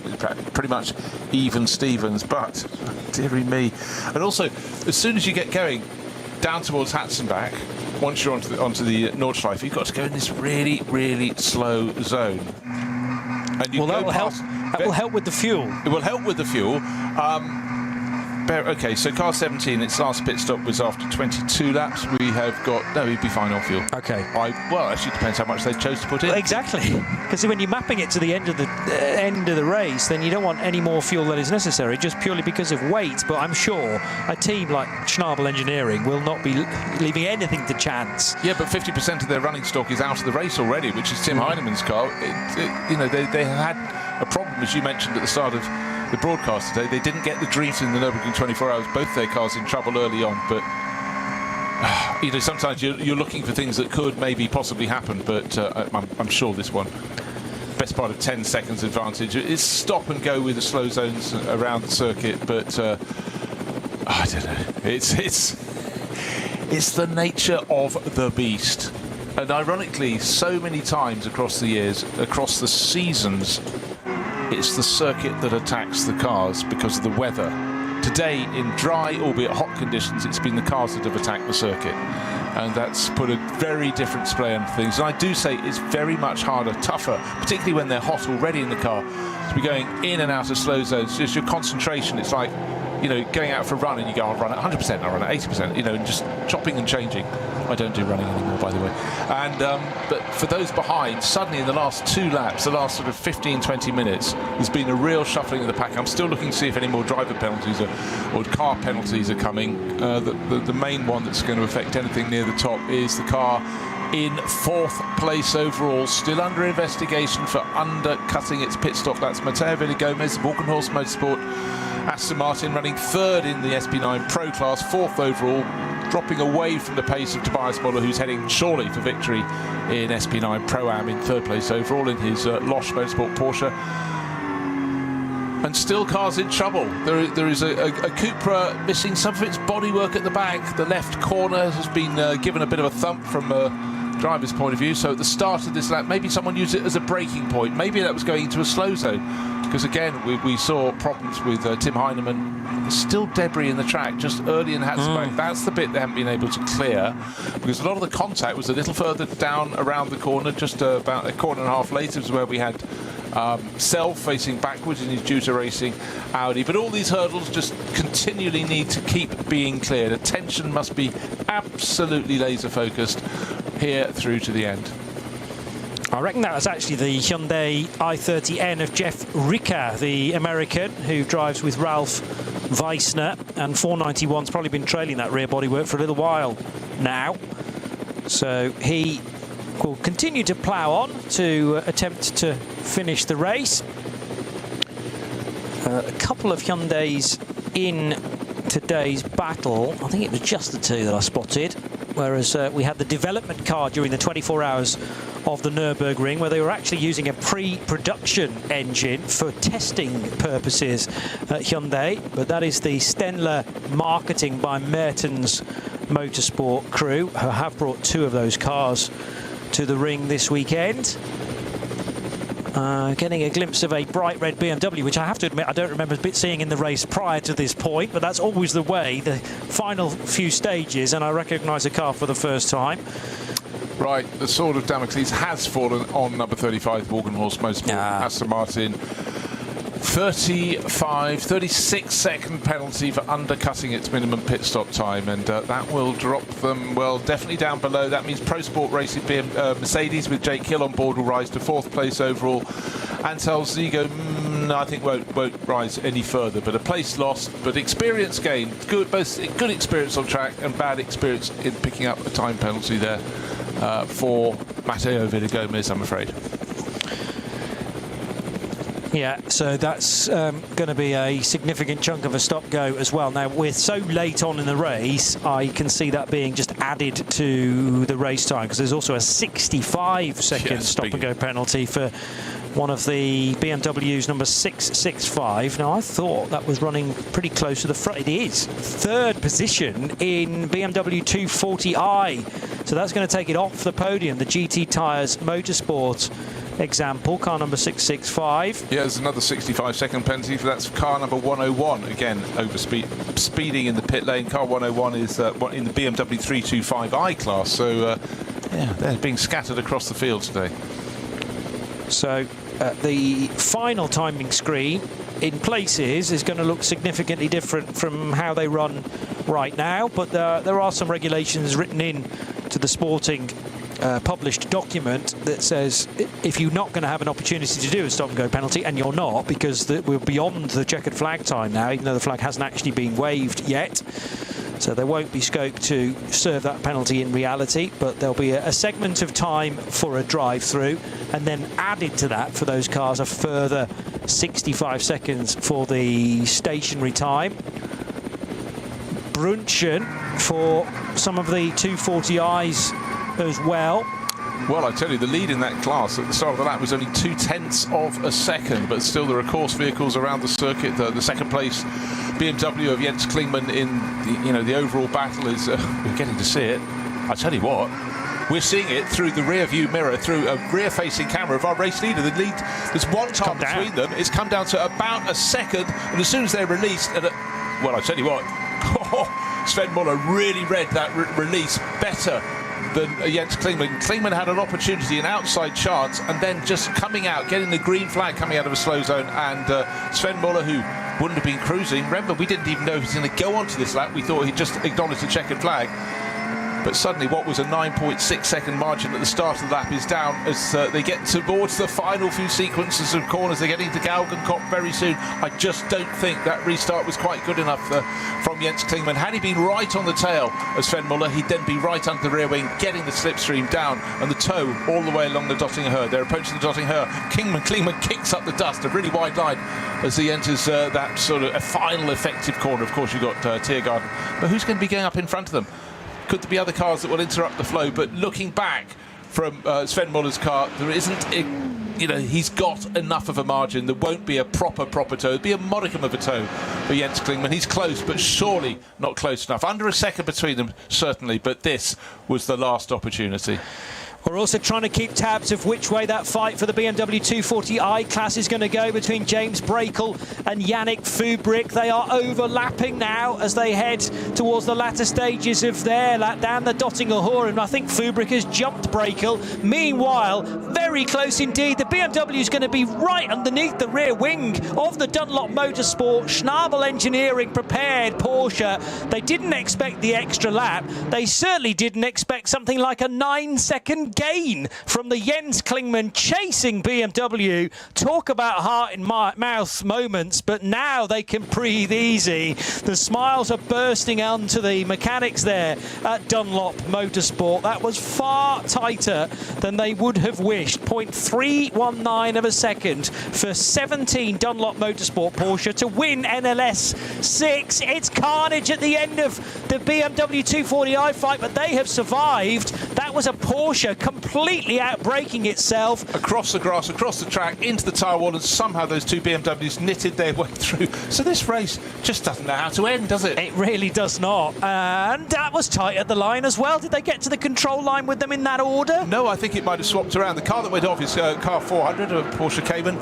Pretty much even Stevens, but dearie me. And also, as soon as you get going down towards Hatzenbach, once you're onto the Nordschleife, you've got to go in this really, really slow zone. And you that will help with the fuel. It will help with the fuel. Okay, so car 17, its last pit stop was after 22 laps. We have got... No, he'd be fine on fuel. Okay. Well, actually, it depends how much they chose to put in. Well, exactly. Because when you're mapping it to the end of the race, then you don't want any more fuel than is necessary, just purely because of weight. But I'm sure a team like Schnabel Engineering will not be leaving anything to chance. Yeah, but 50% of their running stock is out of the race already, which is Tim Heinemann's car. They had a problem, as you mentioned at the start of the broadcast today. They didn't get the Dreams in the Nürburgring 24 hours. Both their cars in trouble early on, but sometimes you're looking for things that could maybe possibly happen, but I'm sure this one, best part of 10 seconds advantage. It's stop and go with the slow zones around the circuit, but I don't know. It's the nature of the beast. And ironically, so many times across the years, across the seasons, it's the circuit that attacks the cars because of the weather. Today, in dry, albeit hot conditions, it's been the cars that have attacked the circuit. And that's put a very different display on things. And I do say it's very much harder, tougher, particularly when they're hot already in the car, to be going in and out of slow zones. Just your concentration, it's like, going out for a run and you go, I'll run at 100%, I'll run at 80%, and just chopping and changing. I don't do running anymore, by the way. And but for those behind, suddenly in the last 2 laps, the last sort of 15, 20 minutes, there's been a real shuffling of the pack. I'm still looking to see if any more driver penalties or car penalties are coming. The main one that's going to affect anything near the top is the car in 4th place overall, still under investigation for undercutting its pit stop. That's Mateo Villagomez, Walkenhorst Motorsport. Aston Martin running 3rd in the SP9 Pro Class, 4th overall, dropping away from the pace of Tobias Moller, who's heading surely for victory in SP9 Pro-Am in 3rd place overall in his Losch Motorsport Porsche. And still cars in trouble. There is a Cupra missing some of its bodywork at the back. The left corner has been given a bit of a thump from driver's point of view. So at the start of this lap, maybe someone used it as a braking point. Maybe that was going into a slow zone. Because again, we saw problems with Tim Heinemann. There's still debris in the track just early in Hatzbach. That's the bit they haven't been able to clear, because a lot of the contact was a little further down around the corner. Just about a corner and a half later was where we had Self facing backwards in his Juta Racing Audi. But all these hurdles just continually need to keep being cleared. Attention must be absolutely laser focused here through to the end. I reckon that was actually the Hyundai i30N of Jeff Ricker, the American, who drives with Ralph Weissner, and 491's probably been trailing that rear bodywork for a little while now. So he will continue to plough on to attempt to finish the race. A couple of Hyundais in today's battle. I think it was just the two that I spotted, whereas we had the development car during the 24 hours of the Nürburgring, where they were actually using a pre-production engine for testing purposes at Hyundai. But that is the Stenler marketing by Mertens Motorsport crew, who have brought two of those cars to the ring this weekend. Getting a glimpse of a bright red BMW, which I have to admit I don't remember seeing in the race prior to this point, but that's always the way, the final few stages, and I recognise a car for the first time. Right, the sword of Damocles has fallen on number 35, Morgenhorst Motorsport, Aston Martin. 36-second penalty for undercutting its minimum pit stop time, and that will drop them, well, definitely down below. That means Pro Sport Racing Mercedes with Jake Hill on board will rise to 4th place overall. Ansel Zigo, I think won't rise any further, but a place lost, but experience gained. Both good experience on track and bad experience in picking up a time penalty there for Mateo Villagomez, I'm afraid. Yeah, so that's going to be a significant chunk of a stop-go as well. Now, we're so late on in the race, I can see that being just added to the race time, because there's also a 65-second stop-and-go penalty for one of the BMWs, number 665. Now, I thought that was running pretty close to the front. It is. 3rd position in BMW 240i. So that's going to take it off the podium, the GT Tyres Motorsport example, car number 665. Yeah, there's another 65-second penalty for that's car number 101. Again, speeding in the pit lane. Car 101 is in the BMW 325i class. So, yeah, they're being scattered across the field today. So, the final timing screen in places is going to look significantly different from how they run right now, but there are some regulations written in to the Sporting published document that says if you're not going to have an opportunity to do a stop-and-go penalty, and you're not, because we're beyond the checkered flag time now, even though the flag hasn't actually been waved yet, so there won't be scope to serve that penalty in reality, but there'll be a segment of time for a drive-through, and then added to that for those cars a further 65 seconds for the stationary time. Brunchen for some of the 240i's as well. Well, I tell you, the lead in that class at the start of the lap was only 0.2 of a second, but still there are course vehicles around the circuit. The second place BMW of Jens Klingmann in the overall battle is we're getting to see it. I tell you what, we're seeing it through the rear view mirror, through a rear-facing camera of our race leader. The lead, there's one car between them. It's come down to about a second, and as soon as they're released, well, I tell you what, Sven Muller really read that release better than Jens Klingmann. Klingmann had an opportunity, an outside chance, and then just coming out, getting the green flag coming out of a slow zone, and Sven Muller, who wouldn't have been cruising. Remember, we didn't even know he was going to go onto this lap. We thought he'd just acknowledged the checkered flag. But suddenly what was a 9.6 second margin at the start of the lap is down as they get towards the final few sequences of corners. They're getting to Galgenkopf very soon. I just don't think that restart was quite good enough from Jens Klingmann. Had he been right on the tail of Sven Muller, he'd then be right under the rear wing, getting the slipstream down and the toe all the way along the Dottinger. They're approaching the Dottinger. Klingmann kicks up the dust, a really wide line as he enters that sort of a final effective corner. Of course, you've got Tiergarten. But who's going to be going up in front of them? Could there be other cars that will interrupt the flow? But looking back from Sven Muller's car, there isn't, he's got enough of a margin. There won't be a proper toe. There'll be a modicum of a toe for Jens Klingmann. He's close, but surely not close enough. Under a second between them, certainly, but this was the last opportunity. We're also trying to keep tabs of which way that fight for the BMW 240i class is going to go between James Brakel and Yannick Fubrick. They are overlapping now as they head towards the latter stages of their lap down the Dottinger Hoor, and I think Fubrick has jumped Brakel. Meanwhile, very close indeed. The BMW is going to be right underneath the rear wing of the Dunlop Motorsport. Schnabel Engineering prepared Porsche. They didn't expect the extra lap. They certainly didn't expect something like a 9-second gain from the Jens Klingmann chasing BMW. Talk about heart in mouth moments, but now they can breathe easy. The smiles are bursting onto the mechanics there at Dunlop Motorsport. That was far tighter than they would have wished. 0.319 of a second for 17 Dunlop Motorsport Porsche to win NLS 6. It's carnage at the end of the BMW 240i fight, but they have survived. That was a Porsche completely outbraking itself. Across the grass, across the track, into the tyre wall, and somehow those two BMWs knitted their way through. So this race just doesn't know how to end, does it? It really does not. And that was tight at the line as well. Did they get to the control line with them in that order? No, I think it might have swapped around. The car that went off is car 400, a Porsche Cayman,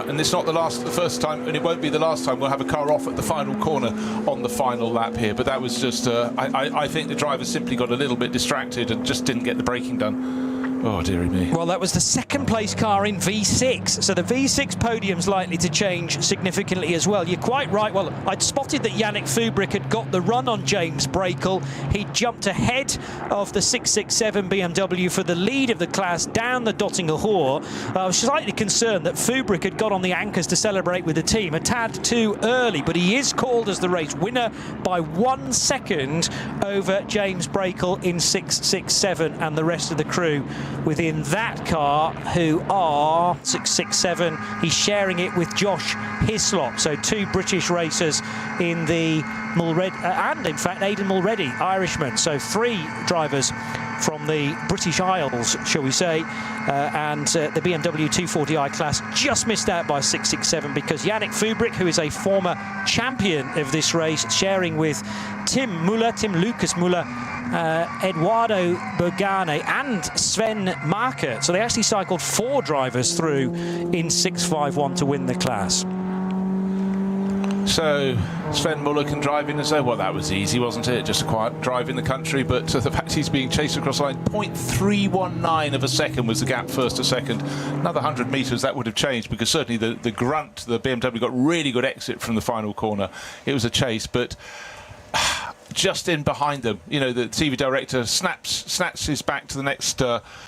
and it's not the first time, and it won't be the last time we'll have a car off at the final corner on the final lap here. But that was just, I think the driver simply got a little bit distracted and just didn't get the braking done. Oh, dearie me. Well, that was the second place car in V6, so the V6 podium's likely to change significantly as well. You're quite right. Well, I'd spotted that Yannick Fubrick had got the run on James Brakel. He jumped ahead of the 667 BMW for the lead of the class down the Dottinger Hoor. I was slightly concerned that Fubrick had got on the anchors to celebrate with the team a tad too early, but he is called as the race winner by 1 second over James Brakel in 667 and the rest of the crew within that car, who are 667. He's sharing it with Josh Hislop. So two British racers in the Mulready, and in fact Aidan Mulready, Irishman. So three drivers from the British Isles, shall we say, and the BMW 240i class just missed out by 667 because Yannick Fubrick, who is a former champion of this race, sharing with Tim Lucas Muller, Eduardo Bergane and Sven Marker. So they actually cycled 4 drivers through in 651 to win the class. So Sven Muller can drive in as though, well, that was easy, wasn't it? Just a quiet drive in the country, but the fact he's being chased across the line, 0.319 of a second was the gap first to second. Another 100 metres, that would have changed, because certainly the grunt, the BMW got really good exit from the final corner. It was a chase, but just in behind them, you know, the TV director snatches back to the next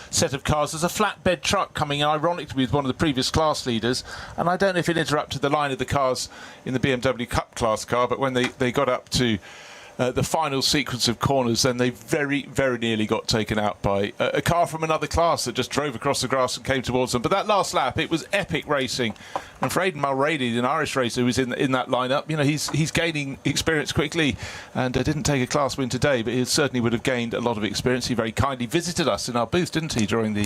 set of cars. There's a flatbed truck coming in, ironically, with one of the previous class leaders, and I don't know if it interrupted the line of the cars in the BMW Cup class car, but when they got up to the final sequence of corners, then they very, very nearly got taken out by a car from another class that just drove across the grass and came towards them. But that last lap, it was epic racing. And for Aidan Mulready, an Irish racer who was in that lineup, you know, he's gaining experience quickly, and didn't take a class win today, but he certainly would have gained a lot of experience. He very kindly visited us in our booth, didn't he, during the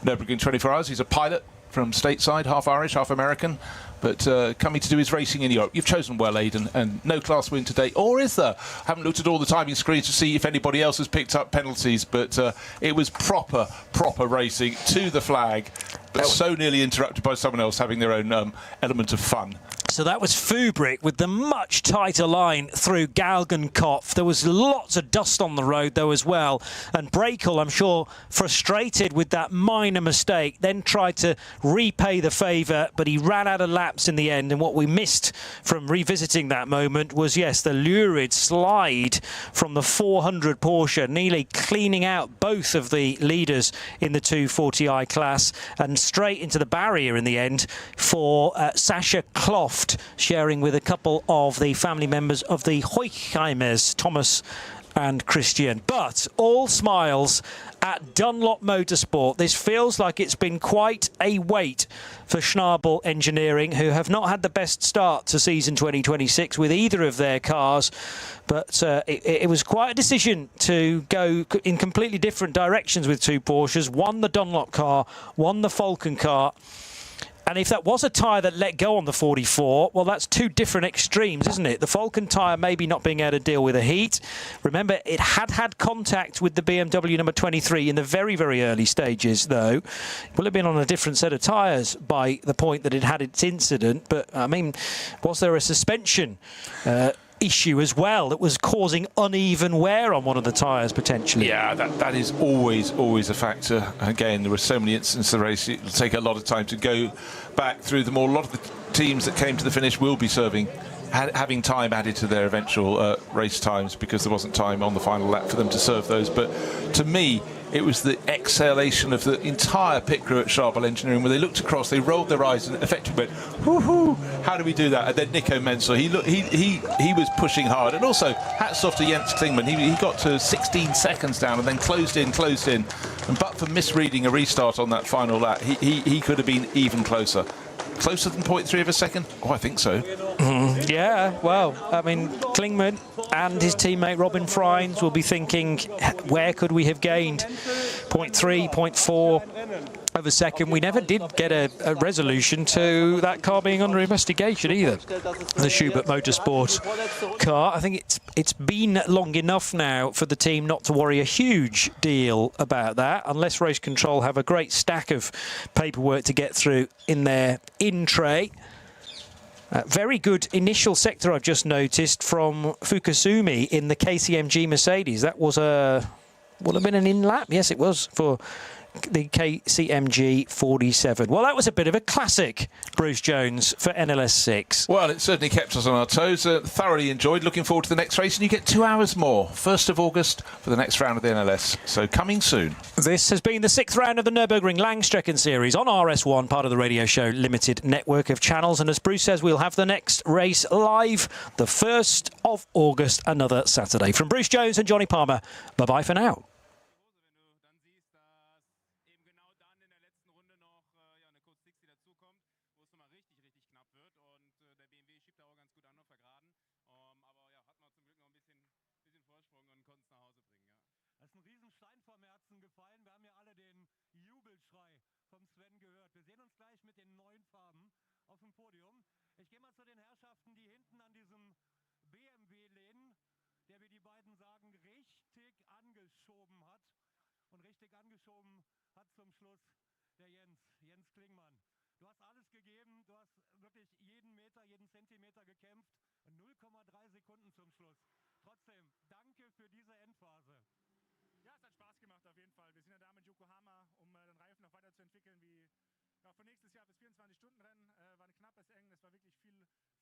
Nürburgring 24 Hours. He's a pilot from stateside, half Irish, half American, but coming to do his racing in Europe. You've chosen well, Aidan, and no class win today. Or is there? I haven't looked at all the timing screens to see if anybody else has picked up penalties, but it was proper racing to the flag, but so nearly interrupted by someone else having their own element of fun. So that was Fubrick with the much tighter line through Galgenkopf. There was lots of dust on the road though as well. And Brakel, I'm sure, frustrated with that minor mistake, then tried to repay the favour, but he ran out of laps in the end. And what we missed from revisiting that moment was, yes, the lurid slide from the 400 Porsche, nearly cleaning out both of the leaders in the 240i class, and straight into the barrier in the end for Sascha Kloft, sharing with a couple of the family members of the Hochheimers, Thomas and Christian. But all smiles at Dunlop Motorsport. This feels like it's been quite a wait for Schnabel Engineering, who have not had the best start to season 2026 with either of their cars. But it was quite a decision to go in completely different directions with two Porsches. One the Dunlop car, one the Falcon car. And if that was a tyre that let go on the 44, well, that's two different extremes, isn't it? The Falcon tyre maybe not being able to deal with the heat. Remember, it had contact with the BMW number 23 in the very, very early stages, though. It will have been on a different set of tyres by the point that it had its incident. But, I mean, was there a suspension issue as well that was causing uneven wear on one of the tyres potentially? Yeah, that is always a factor. Again, there were so many instances of the race, it'll take a lot of time to go back through them all. A lot of the teams that came to the finish will be having time added to their eventual race times because there wasn't time on the final lap for them to serve those. But to me, it was the exhalation of the entire pit crew at Charbel Engineering, where they looked across, they rolled their eyes and effectively went, whoo-hoo, how do we do that? And then Nico Menzel, he was pushing hard. And also, hats off to Jens Klingmann. He got to 16 seconds down and then closed in. And but for misreading a restart on that final lap, he could have been even closer. Closer than 0.3 of a second? Oh, I think so. Yeah, well, I mean, Klingmann and his teammate Robin Freins will be thinking, where could we have gained 0.3, 0.4 of a second? We never did get a resolution to that car being under investigation either, the Schubert Motorsport car. I think it's been long enough now for the team not to worry a huge deal about that, unless Race Control have a great stack of paperwork to get through in their in-tray. Very good initial sector I've just noticed from Fukasumi in the KCMG Mercedes. That was would have been an in-lap. Yes, it was for the KCMG 47. Well, that was a bit of a classic, Bruce Jones, for NLS 6. Well, it certainly kept us on our toes. Thoroughly enjoyed. Looking forward to the next race. And you get 2 hours more, 1st of August, for the next round of the NLS. So coming soon. This has been the 6th round of the Nürburgring Langstrecken-Series on RS1, part of the Radio Show Limited network of channels. And as Bruce says, we'll have the next race live the 1st of August, another Saturday. From Bruce Jones and Johnny Palmer, bye-bye for now. Ich gehe mal zu den Herrschaften, die hinten an diesem BMW lehnen, der, wie die beiden sagen, richtig angeschoben hat. Und richtig angeschoben hat zum Schluss der Jens Klingmann. Du hast alles gegeben, du hast wirklich jeden Meter, jeden Zentimeter gekämpft. 0,3 Sekunden zum Schluss. Trotzdem, danke für diese Endphase. Ja, es hat Spaß gemacht auf jeden Fall. Wir sind ja da mit Yokohama, um den Reifen noch weiterzuentwickeln, wie für nächstes Jahr fürs 24-Stunden-Rennen. War ein knappes Eng, es war wirklich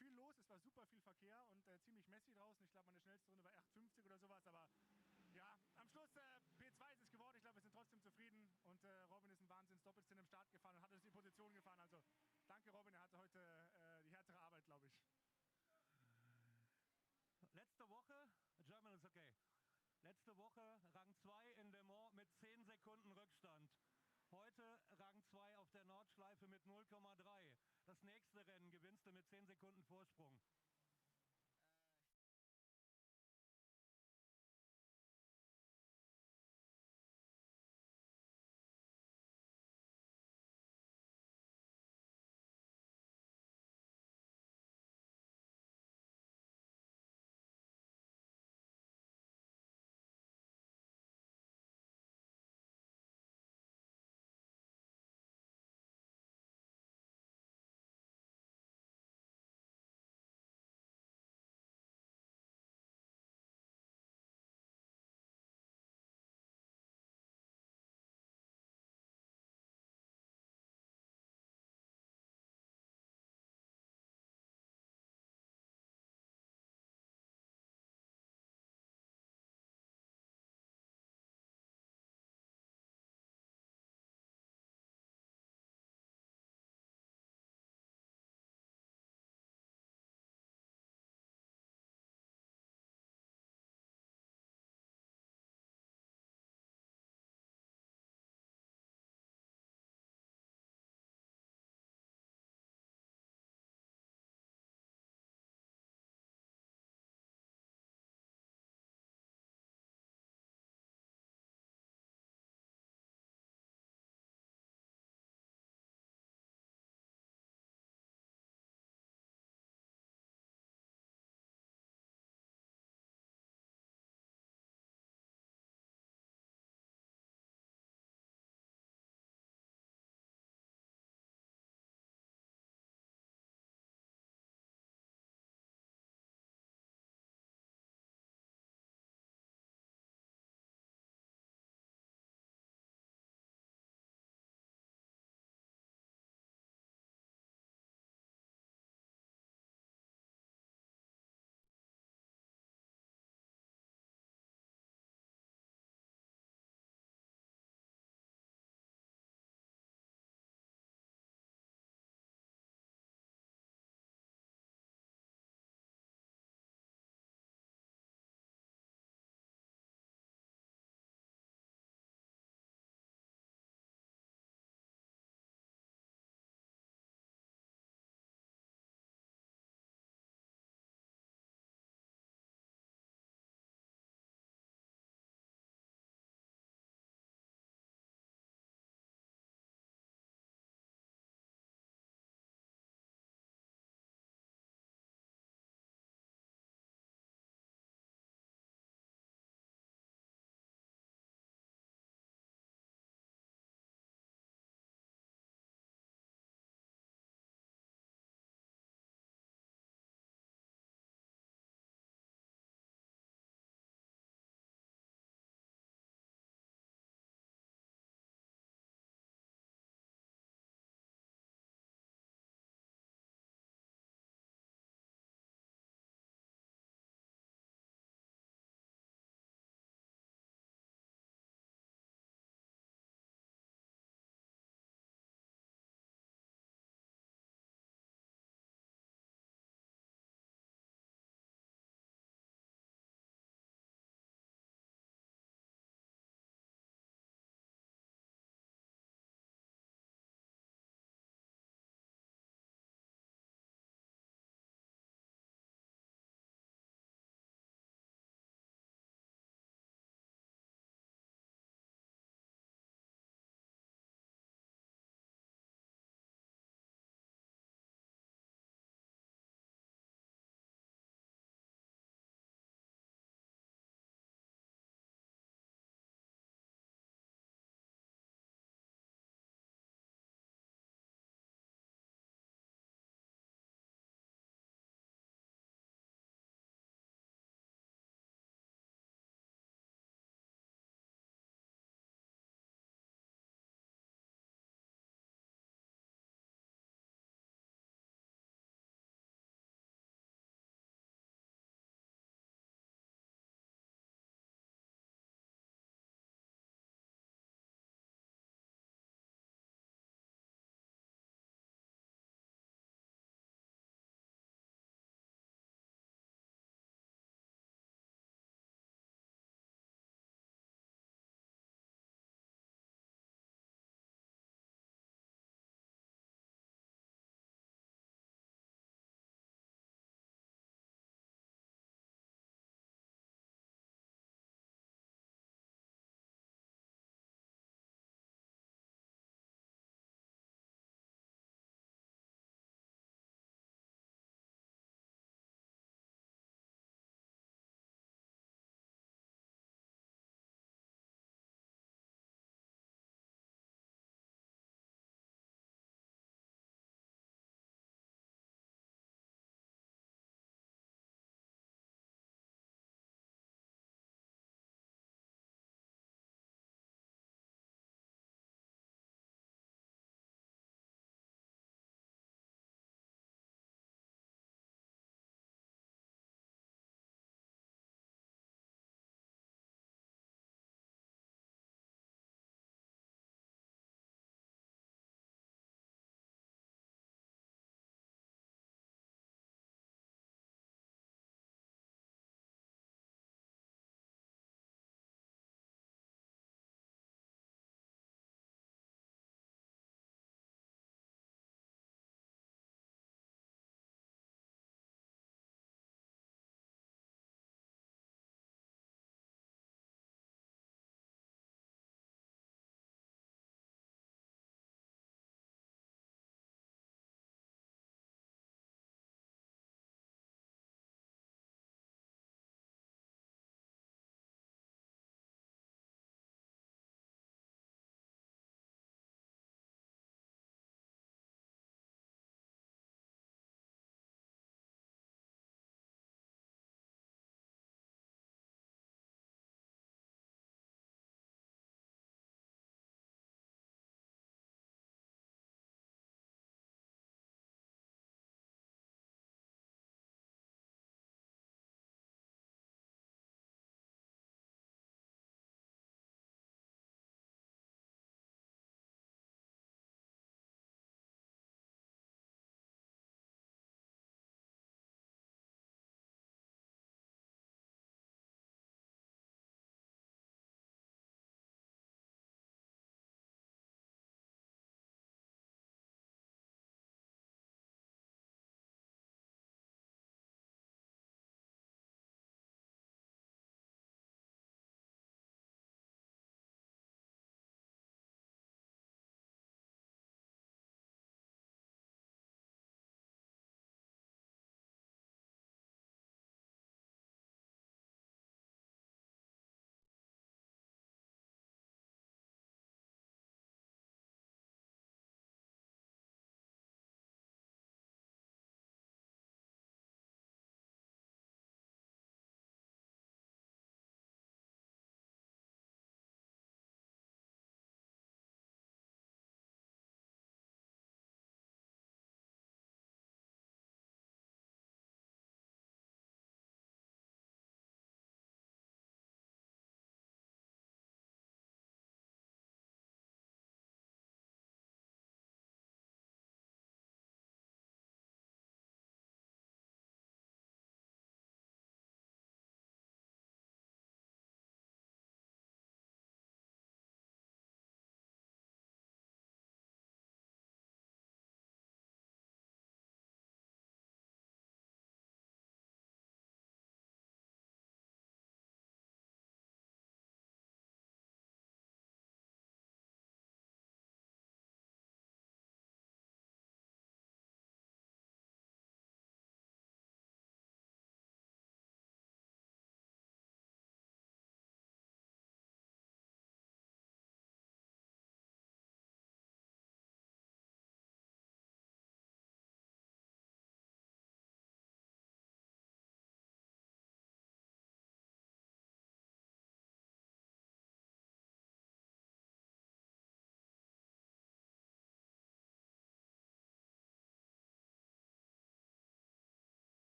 viel los, es war super viel Verkehr und ziemlich messy draußen. Ich glaube, meine schnellste Runde war 8,50 oder sowas, aber ja, am Schluss P2 ist es geworden. Ich glaube, wir sind trotzdem zufrieden und Robin ist ein Wahnsinns-Doppelstinn im Start gefahren und hat uns die Position gefahren. Also danke Robin, er hatte heute die härtere Arbeit, glaube ich. Letzte Woche, German ist okay. Letzte Woche Rang 2 in Le Mans mit 10 Sekunden Rückstand. Heute Rang 2 auf der Nordschleife mit 0,3. Das nächste Rennen gewinnst du mit 10 Sekunden Vorsprung.